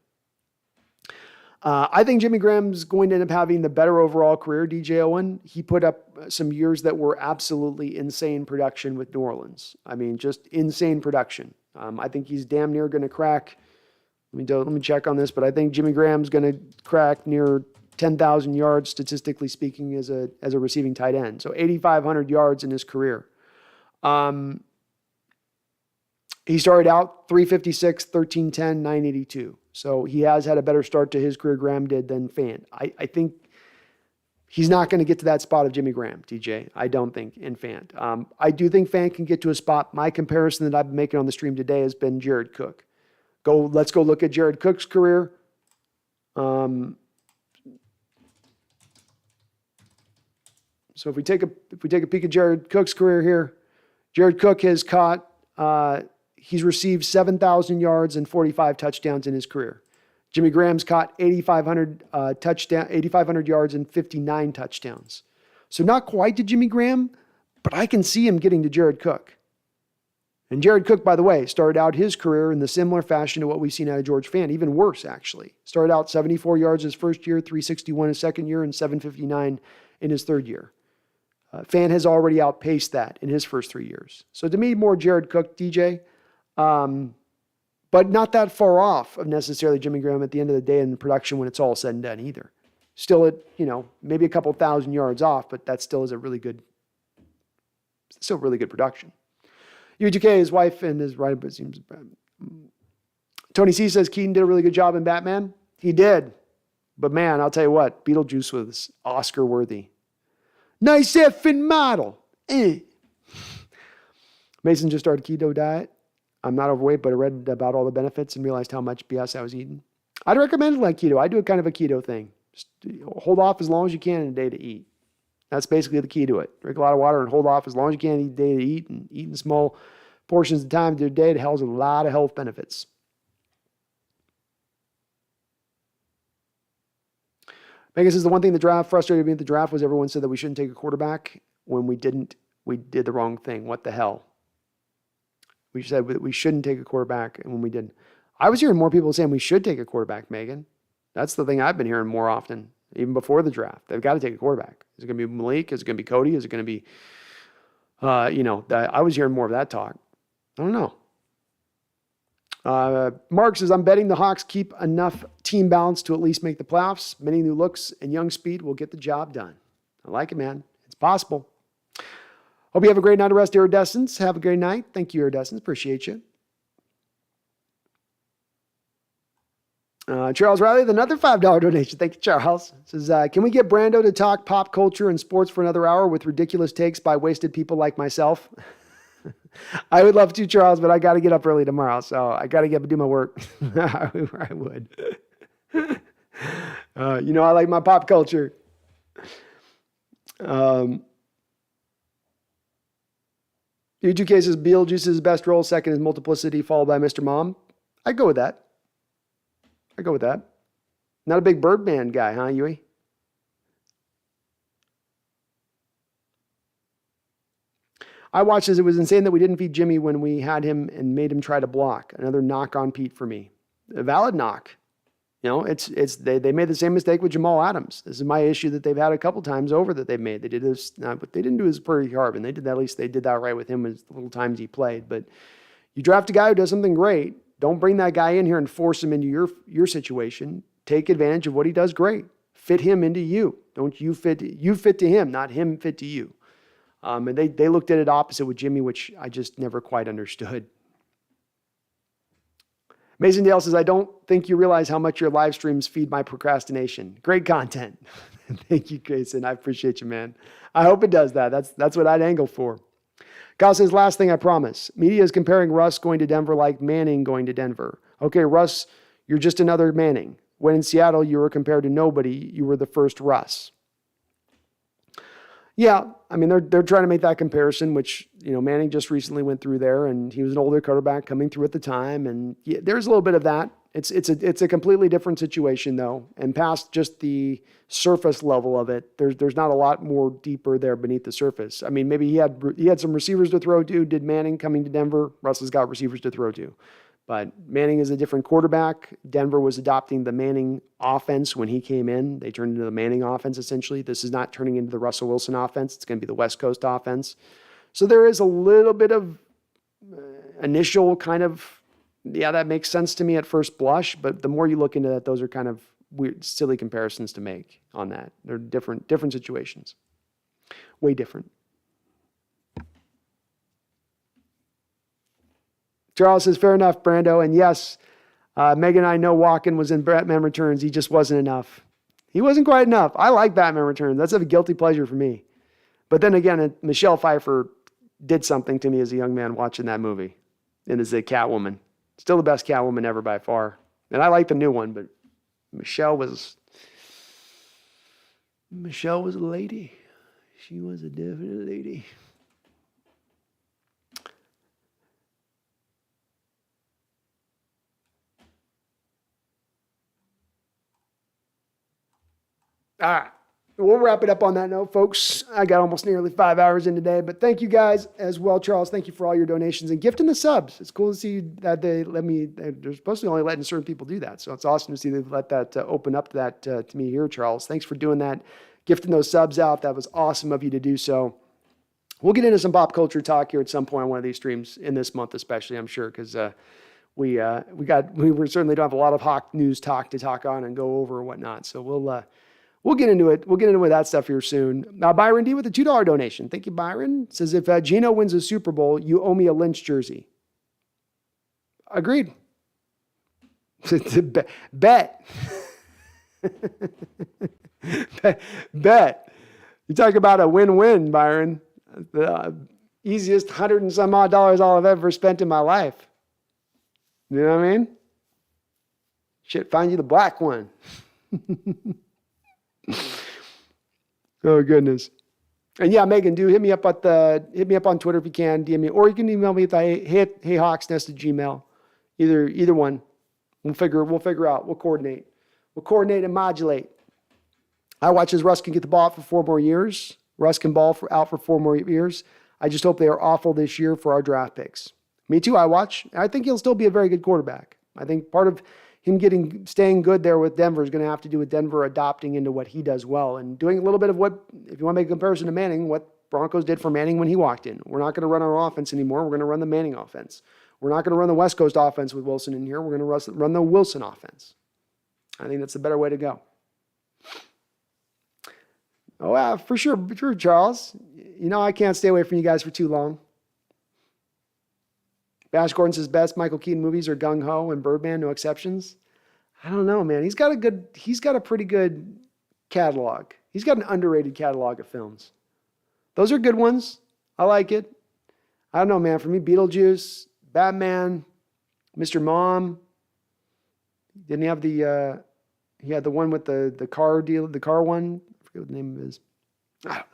I think Jimmy Graham's going to end up having the better overall career, DJ Owen. He put up some years that were absolutely insane production with New Orleans. I mean, just insane production. I think he's damn near going to crack. Let me check on this, but I think Jimmy Graham's going to crack near 10,000 yards, statistically speaking, as a receiving tight end. So 8,500 yards in his career. He started out 356, 1310, 982. So he has had a better start to his career, Graham did, than Fant. I think He's not going to get to that spot of Jimmy Graham, TJ. I don't think, in Fant. I do think Fant can get to a spot. My comparison that I've been making on the stream today has been Jared Cook. Let's go look at Jared Cook's career. So if we take a peek at Jared Cook's career here, Jared Cook has he's received 7,000 yards and 45 touchdowns in his career. Jimmy Graham's caught 8,500 yards and 59 touchdowns. So not quite to Jimmy Graham, but I can see him getting to Jared Cook. And Jared Cook, by the way, started out his career in the similar fashion to what we've seen out of George Fant, even worse, actually. Started out 74 yards his first year, 361 his second year, and 759 in his third year. Fant has already outpaced that in his first 3 years. So to me, more Jared Cook, DJ. But not that far off of necessarily Jimmy Graham at the end of the day in production when it's all said and done either. Still at, maybe a couple thousand yards off, but that still is really good production. UGK, his wife and his right, but it seems bad. Tony C says Keaton did a really good job in Batman. He did. But man, I'll tell you what, Beetlejuice was Oscar worthy. Nice effing model. Mason just started keto diet. I'm not overweight, but I read about all the benefits and realized how much BS I was eating. I'd recommend it like keto. I do a kind of a keto thing. Just hold off as long as you can in a day to eat. That's basically the key to it. Drink a lot of water and hold off as long as you can in a day to eat, and eat in small portions of time through the day. It has a lot of health benefits. Megan says the one thing the draft frustrated me at the draft was everyone said that we shouldn't take a quarterback. When we didn't, we did the wrong thing. What the hell? We said that we shouldn't take a quarterback, and when we didn't. I was hearing more people saying we should take a quarterback, Megan. That's the thing I've been hearing more often, even before the draft. They've got to take a quarterback. Is it going to be Malik? Is it going to be Cody? Is it going to be, I was hearing more of that talk. I don't know. Mark says, I'm betting the Hawks keep enough team balance to at least make the playoffs. Many new looks and young speed will get the job done. I like it, man. It's possible. Hope you have a great night of rest, Iridescence. Have a great night. Thank you, Iridescence. Appreciate you. Charles Riley with another $5 donation. Thank you, Charles. Says, can we get Brando to talk pop culture and sports for another hour with ridiculous takes by wasted people like myself? I would love to, Charles, but I got to get up early tomorrow, so I got to get up and do my work. I would. I like my pop culture. U2K says Beetlejuice's best role, second is Multiplicity, followed by Mr. Mom. I'd go with that. Not a big Birdman guy, huh, Yui? I watched this. It was insane that we didn't feed Jimmy when we had him and made him try to block. Another knock on Pete for me. A valid knock. They made the same mistake with Jamal Adams. This is my issue that they've had a couple times over that they've made. They did this, but they didn't do this pretty hard, and they did that, at least they did that right with him as the little times he played. But you draft a guy who does something great. Don't bring that guy in here and force him into your situation. Take advantage of what he does great. Fit him into you. Don't you fit to him, not him fit to you. And they looked at it opposite with Jimmy, which I just never quite understood. Mason Dale says, I don't think you realize how much your live streams feed my procrastination. Great content. Thank you, Grayson. I appreciate you, man. I hope it does that. That's what I'd angle for. Kyle says, last thing I promise. Media is comparing Russ going to Denver like Manning going to Denver. Okay, Russ, you're just another Manning. When in Seattle, you were compared to nobody. You were the first Russ. Yeah, I mean, they're trying to make that comparison, which, Manning just recently went through there, and he was an older quarterback coming through at the time, and yeah, there's a little bit of that. It's a completely different situation, though, and past just the surface level of it, there's not a lot more deeper there beneath the surface. I mean, maybe he had some receivers to throw to. Did Manning coming to Denver? Russell's got receivers to throw to. But Manning is a different quarterback. Denver was adopting the Manning offense when he came in. They turned into the Manning offense, essentially. This is not turning into the Russell Wilson offense. It's going to be the West Coast offense. So there is a little bit of initial kind of, yeah, that makes sense to me at first blush. But the more you look into that, those are kind of weird, silly comparisons to make on that. They're different situations. Way different. Charles says, fair enough, Brando. And yes, Megan and I know Walken was in Batman Returns. He just wasn't enough. He wasn't quite enough. I like Batman Returns. That's a guilty pleasure for me. But then again, Michelle Pfeiffer did something to me as a young man watching that movie. And as a Catwoman. Still the best Catwoman ever by far. And I like the new one, but Michelle was a lady. She was a definite lady. All right. We'll wrap it up on that note, folks. I got almost nearly 5 hours in today, but thank you guys as well, Charles. Thank you for all your donations and gifting the subs. It's cool to see that they're supposed to be only letting certain people do that. So it's awesome to see they've let that open up to that to me here, Charles. Thanks for doing that, gifting those subs out. That was awesome of you to do so. We'll get into some pop culture talk here at some point on one of these streams in this month, especially, I'm sure, because we certainly don't have a lot of Hawk news talk to talk on and go over and whatnot. So we'll get into it. We'll get into that stuff here soon. Byron D with a $2 donation. Thank you, Byron. Says, if Geno wins a Super Bowl, you owe me a Lynch jersey. Agreed. Bet. Bet. You talk about a win-win, Byron. The easiest $100 and some odd I've ever spent in my life. You know what I mean? Shit, find you the black one. Oh goodness. And yeah, Megan, do hit me up on Twitter if you can, DM me, or you can email me at HeyHawksNest@gmail. Either one. We'll figure out. We'll coordinate and modulate. I watch as Russ can get the ball out for 4 more years. Russ can ball out for 4 more years. I just hope they are awful this year for our draft picks. Me too. I think he'll still be a very good quarterback. I think part of him staying good there with Denver is going to have to do with Denver adopting into what he does well and doing a little bit of what, if you want to make a comparison to Manning, what Broncos did for Manning when he walked in. We're not going to run our offense anymore. We're going to run the Manning offense. We're not going to run the West Coast offense with Wilson in here. We're going to run the Wilson offense. I think that's the better way to go. Oh, for sure, Charles. You know I can't stay away from you guys for too long. Bash Gordon says best Michael Keaton movies are Gung Ho and Birdman, no exceptions. I don't know, man. He's got a pretty good catalog. He's got an underrated catalog of films. Those are good ones. I like it. I don't know, man. For me, Beetlejuice, Batman, Mr. Mom. Didn't he have he had the one with the car deal, the car one? I forget what the name of it is. I don't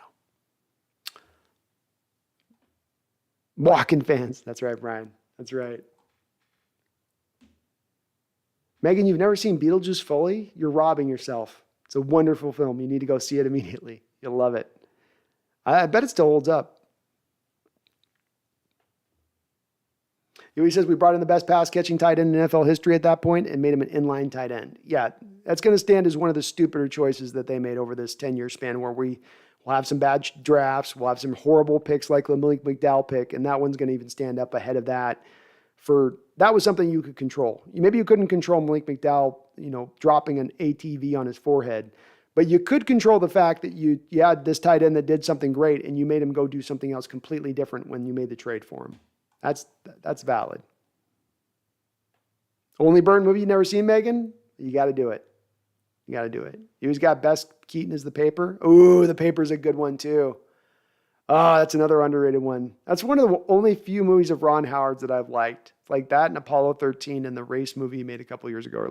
know. Walking fans. That's right, Brian. That's right. Megan, you've never seen Beetlejuice fully? You're robbing yourself. It's a wonderful film. You need to go see it immediately. You'll love it. I bet it still holds up. He says we brought in the best pass-catching tight end in NFL history at that point and made him an inline tight end. Yeah, that's going to stand as one of the stupider choices that they made over this 10-year span where we'll have some bad drafts. We'll have some horrible picks like the Malik McDowell pick, and that one's going to even stand up ahead of that. That was something you could control. Maybe you couldn't control Malik McDowell, dropping an ATV on his forehead, but you could control the fact that you had this tight end that did something great and you made him go do something else completely different when you made the trade for him. That's valid. Only Burn movie you never seen, Megan? You got to do it. You got to do it. He's got best Keaton as The Paper. Ooh, The Paper's a good one too. Oh, that's another underrated one. That's one of the only few movies of Ron Howard's that I've liked. Like that and Apollo 13 and the race movie he made a couple years ago.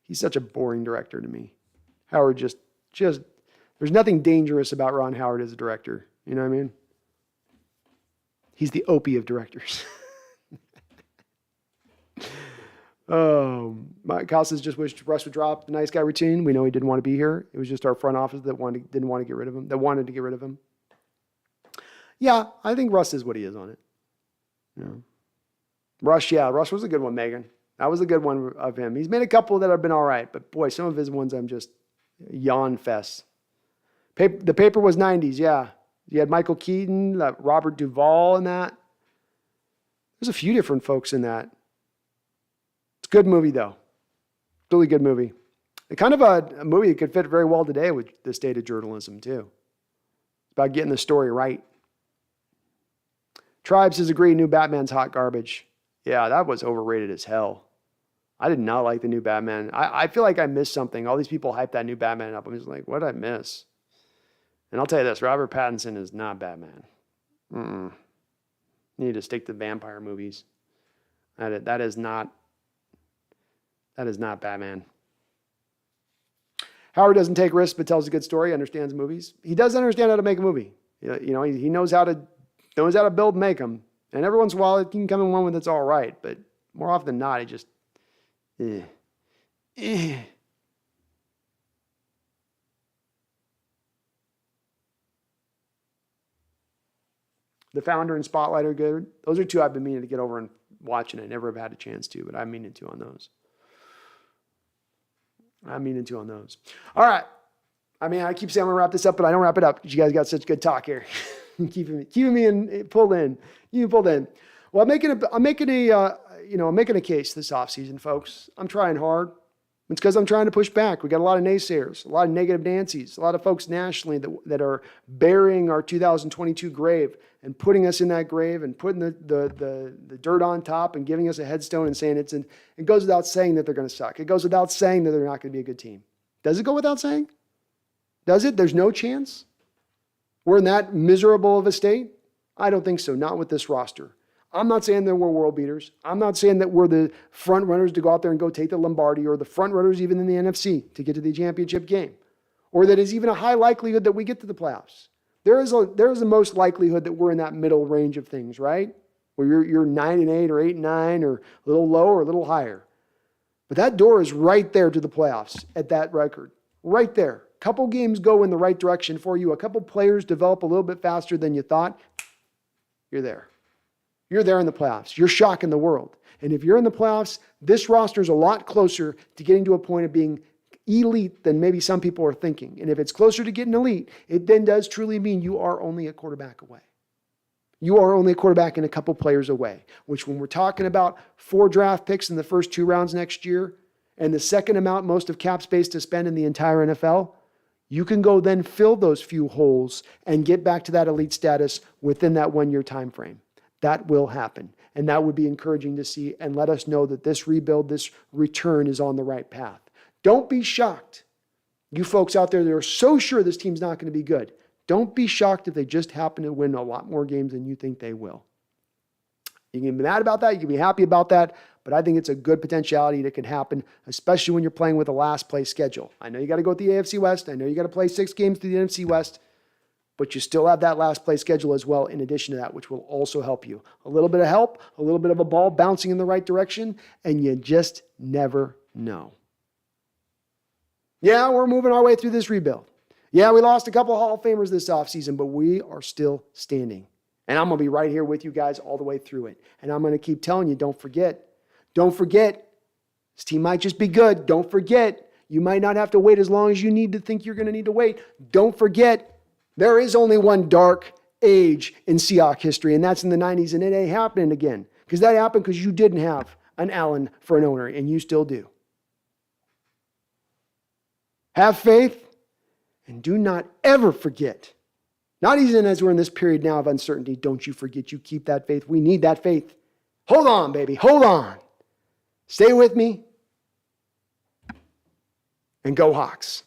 He's such a boring director to me. Howard just there's nothing dangerous about Ron Howard as a director. You know what I mean? He's the Opie of directors. Mike Costas just wished Russ would drop the nice guy routine. We know he didn't want to be here. It was just our front office that didn't want to get rid of him. That wanted to get rid of him. Yeah, I think Russ is what he is on it. Yeah. Russ was a good one, Megan. That was a good one of him. He's made a couple that have been all right, but boy, some of his ones I'm just yawn fest. The Paper was 90s, yeah. You had Michael Keaton, Robert Duvall in that. There's a few different folks in that. It's a good movie, though. Really good movie. It's kind of a movie that could fit very well today with the state of journalism, too. It's about getting the story right. Tribes has agreed new Batman's hot garbage. Yeah, that was overrated as hell. I did not like the new Batman. I feel like I missed something. All these people hype that new Batman up. I'm just like, what did I miss? And I'll tell you this, Robert Pattinson is not Batman. You need to stick to vampire movies. That is not Batman. Howard doesn't take risks but tells a good story, understands movies. He does understand how to make a movie. He knows how to build and make them. And every once in a while, it can come in one that's all right. But more often than not, it just, The Founder and Spotlight are good. Those are two I've been meaning to get over and watch, and I never have had a chance to, but I'm meaning to on those. All right. I mean, I keep saying I'm going to wrap this up, but I don't wrap it up because you guys got such good talk here. keeping me pulled in. You pulled in. Well, I'm making a case this offseason, folks. I'm trying hard. It's because I'm trying to push back. We got a lot of naysayers, a lot of negative Nancy's, a lot of folks nationally that are burying our 2022 grave and putting us in that grave and putting the dirt on top and giving us a headstone and saying it goes without saying that they're going to suck. It goes without saying that they're not going to be a good team. Does it go without saying? Does it? There's no chance? We're in that miserable of a state? I don't think so. Not with this roster. I'm not saying that we're world beaters. I'm not saying that we're the front runners to go out there and go take the Lombardi or the front runners even in the NFC to get to the championship game, or that is even a high likelihood that we get to the playoffs. There is the most likelihood that we're in that middle range of things, right? Where you're 9-8 or 8-9 or a little low or a little higher. But that door is right there to the playoffs at that record. Right there. A couple games go in the right direction for you. A couple players develop a little bit faster than you thought. You're there. You're there in the playoffs. You're shocking the world. And if you're in the playoffs, this roster is a lot closer to getting to a point of being elite than maybe some people are thinking. And if it's closer to getting elite, it then does truly mean you are only a quarterback away. You are only a quarterback and a couple players away, which when we're talking about 4 draft picks in the first 2 rounds next year and the second amount most of cap space to spend in the entire NFL, you can go then fill those few holes and get back to that elite status within that 1-year time frame. That will happen. And that would be encouraging to see and let us know that this rebuild, this return is on the right path. Don't be shocked. You folks out there that are so sure this team's not going to be good, don't be shocked if they just happen to win a lot more games than you think they will. You can be mad about that. You can be happy about that. But I think it's a good potentiality that could happen, especially when you're playing with a last place schedule. I know you got to go with the AFC West. I know you got to play 6 games through the NFC West. But you still have that last place schedule as well in addition to that, which will also help you. A little bit of help, a little bit of a ball bouncing in the right direction, and you just never know. Yeah, we're moving our way through this rebuild. Yeah, we lost a couple of Hall of Famers this offseason, but we are still standing. And I'm going to be right here with you guys all the way through it. And I'm going to keep telling you, don't forget. Don't forget. This team might just be good. Don't forget. You might not have to wait as long as you need to think you're going to need to wait. Don't forget. There is only one dark age in Seahawks history, and that's in the 90s, and it ain't happening again. Because that happened because you didn't have an Allen for an owner, and you still do. Have faith, and do not ever forget. Not even as we're in this period now of uncertainty, don't you forget you keep that faith. We need that faith. Hold on, baby. Hold on. Stay with me. And go Hawks.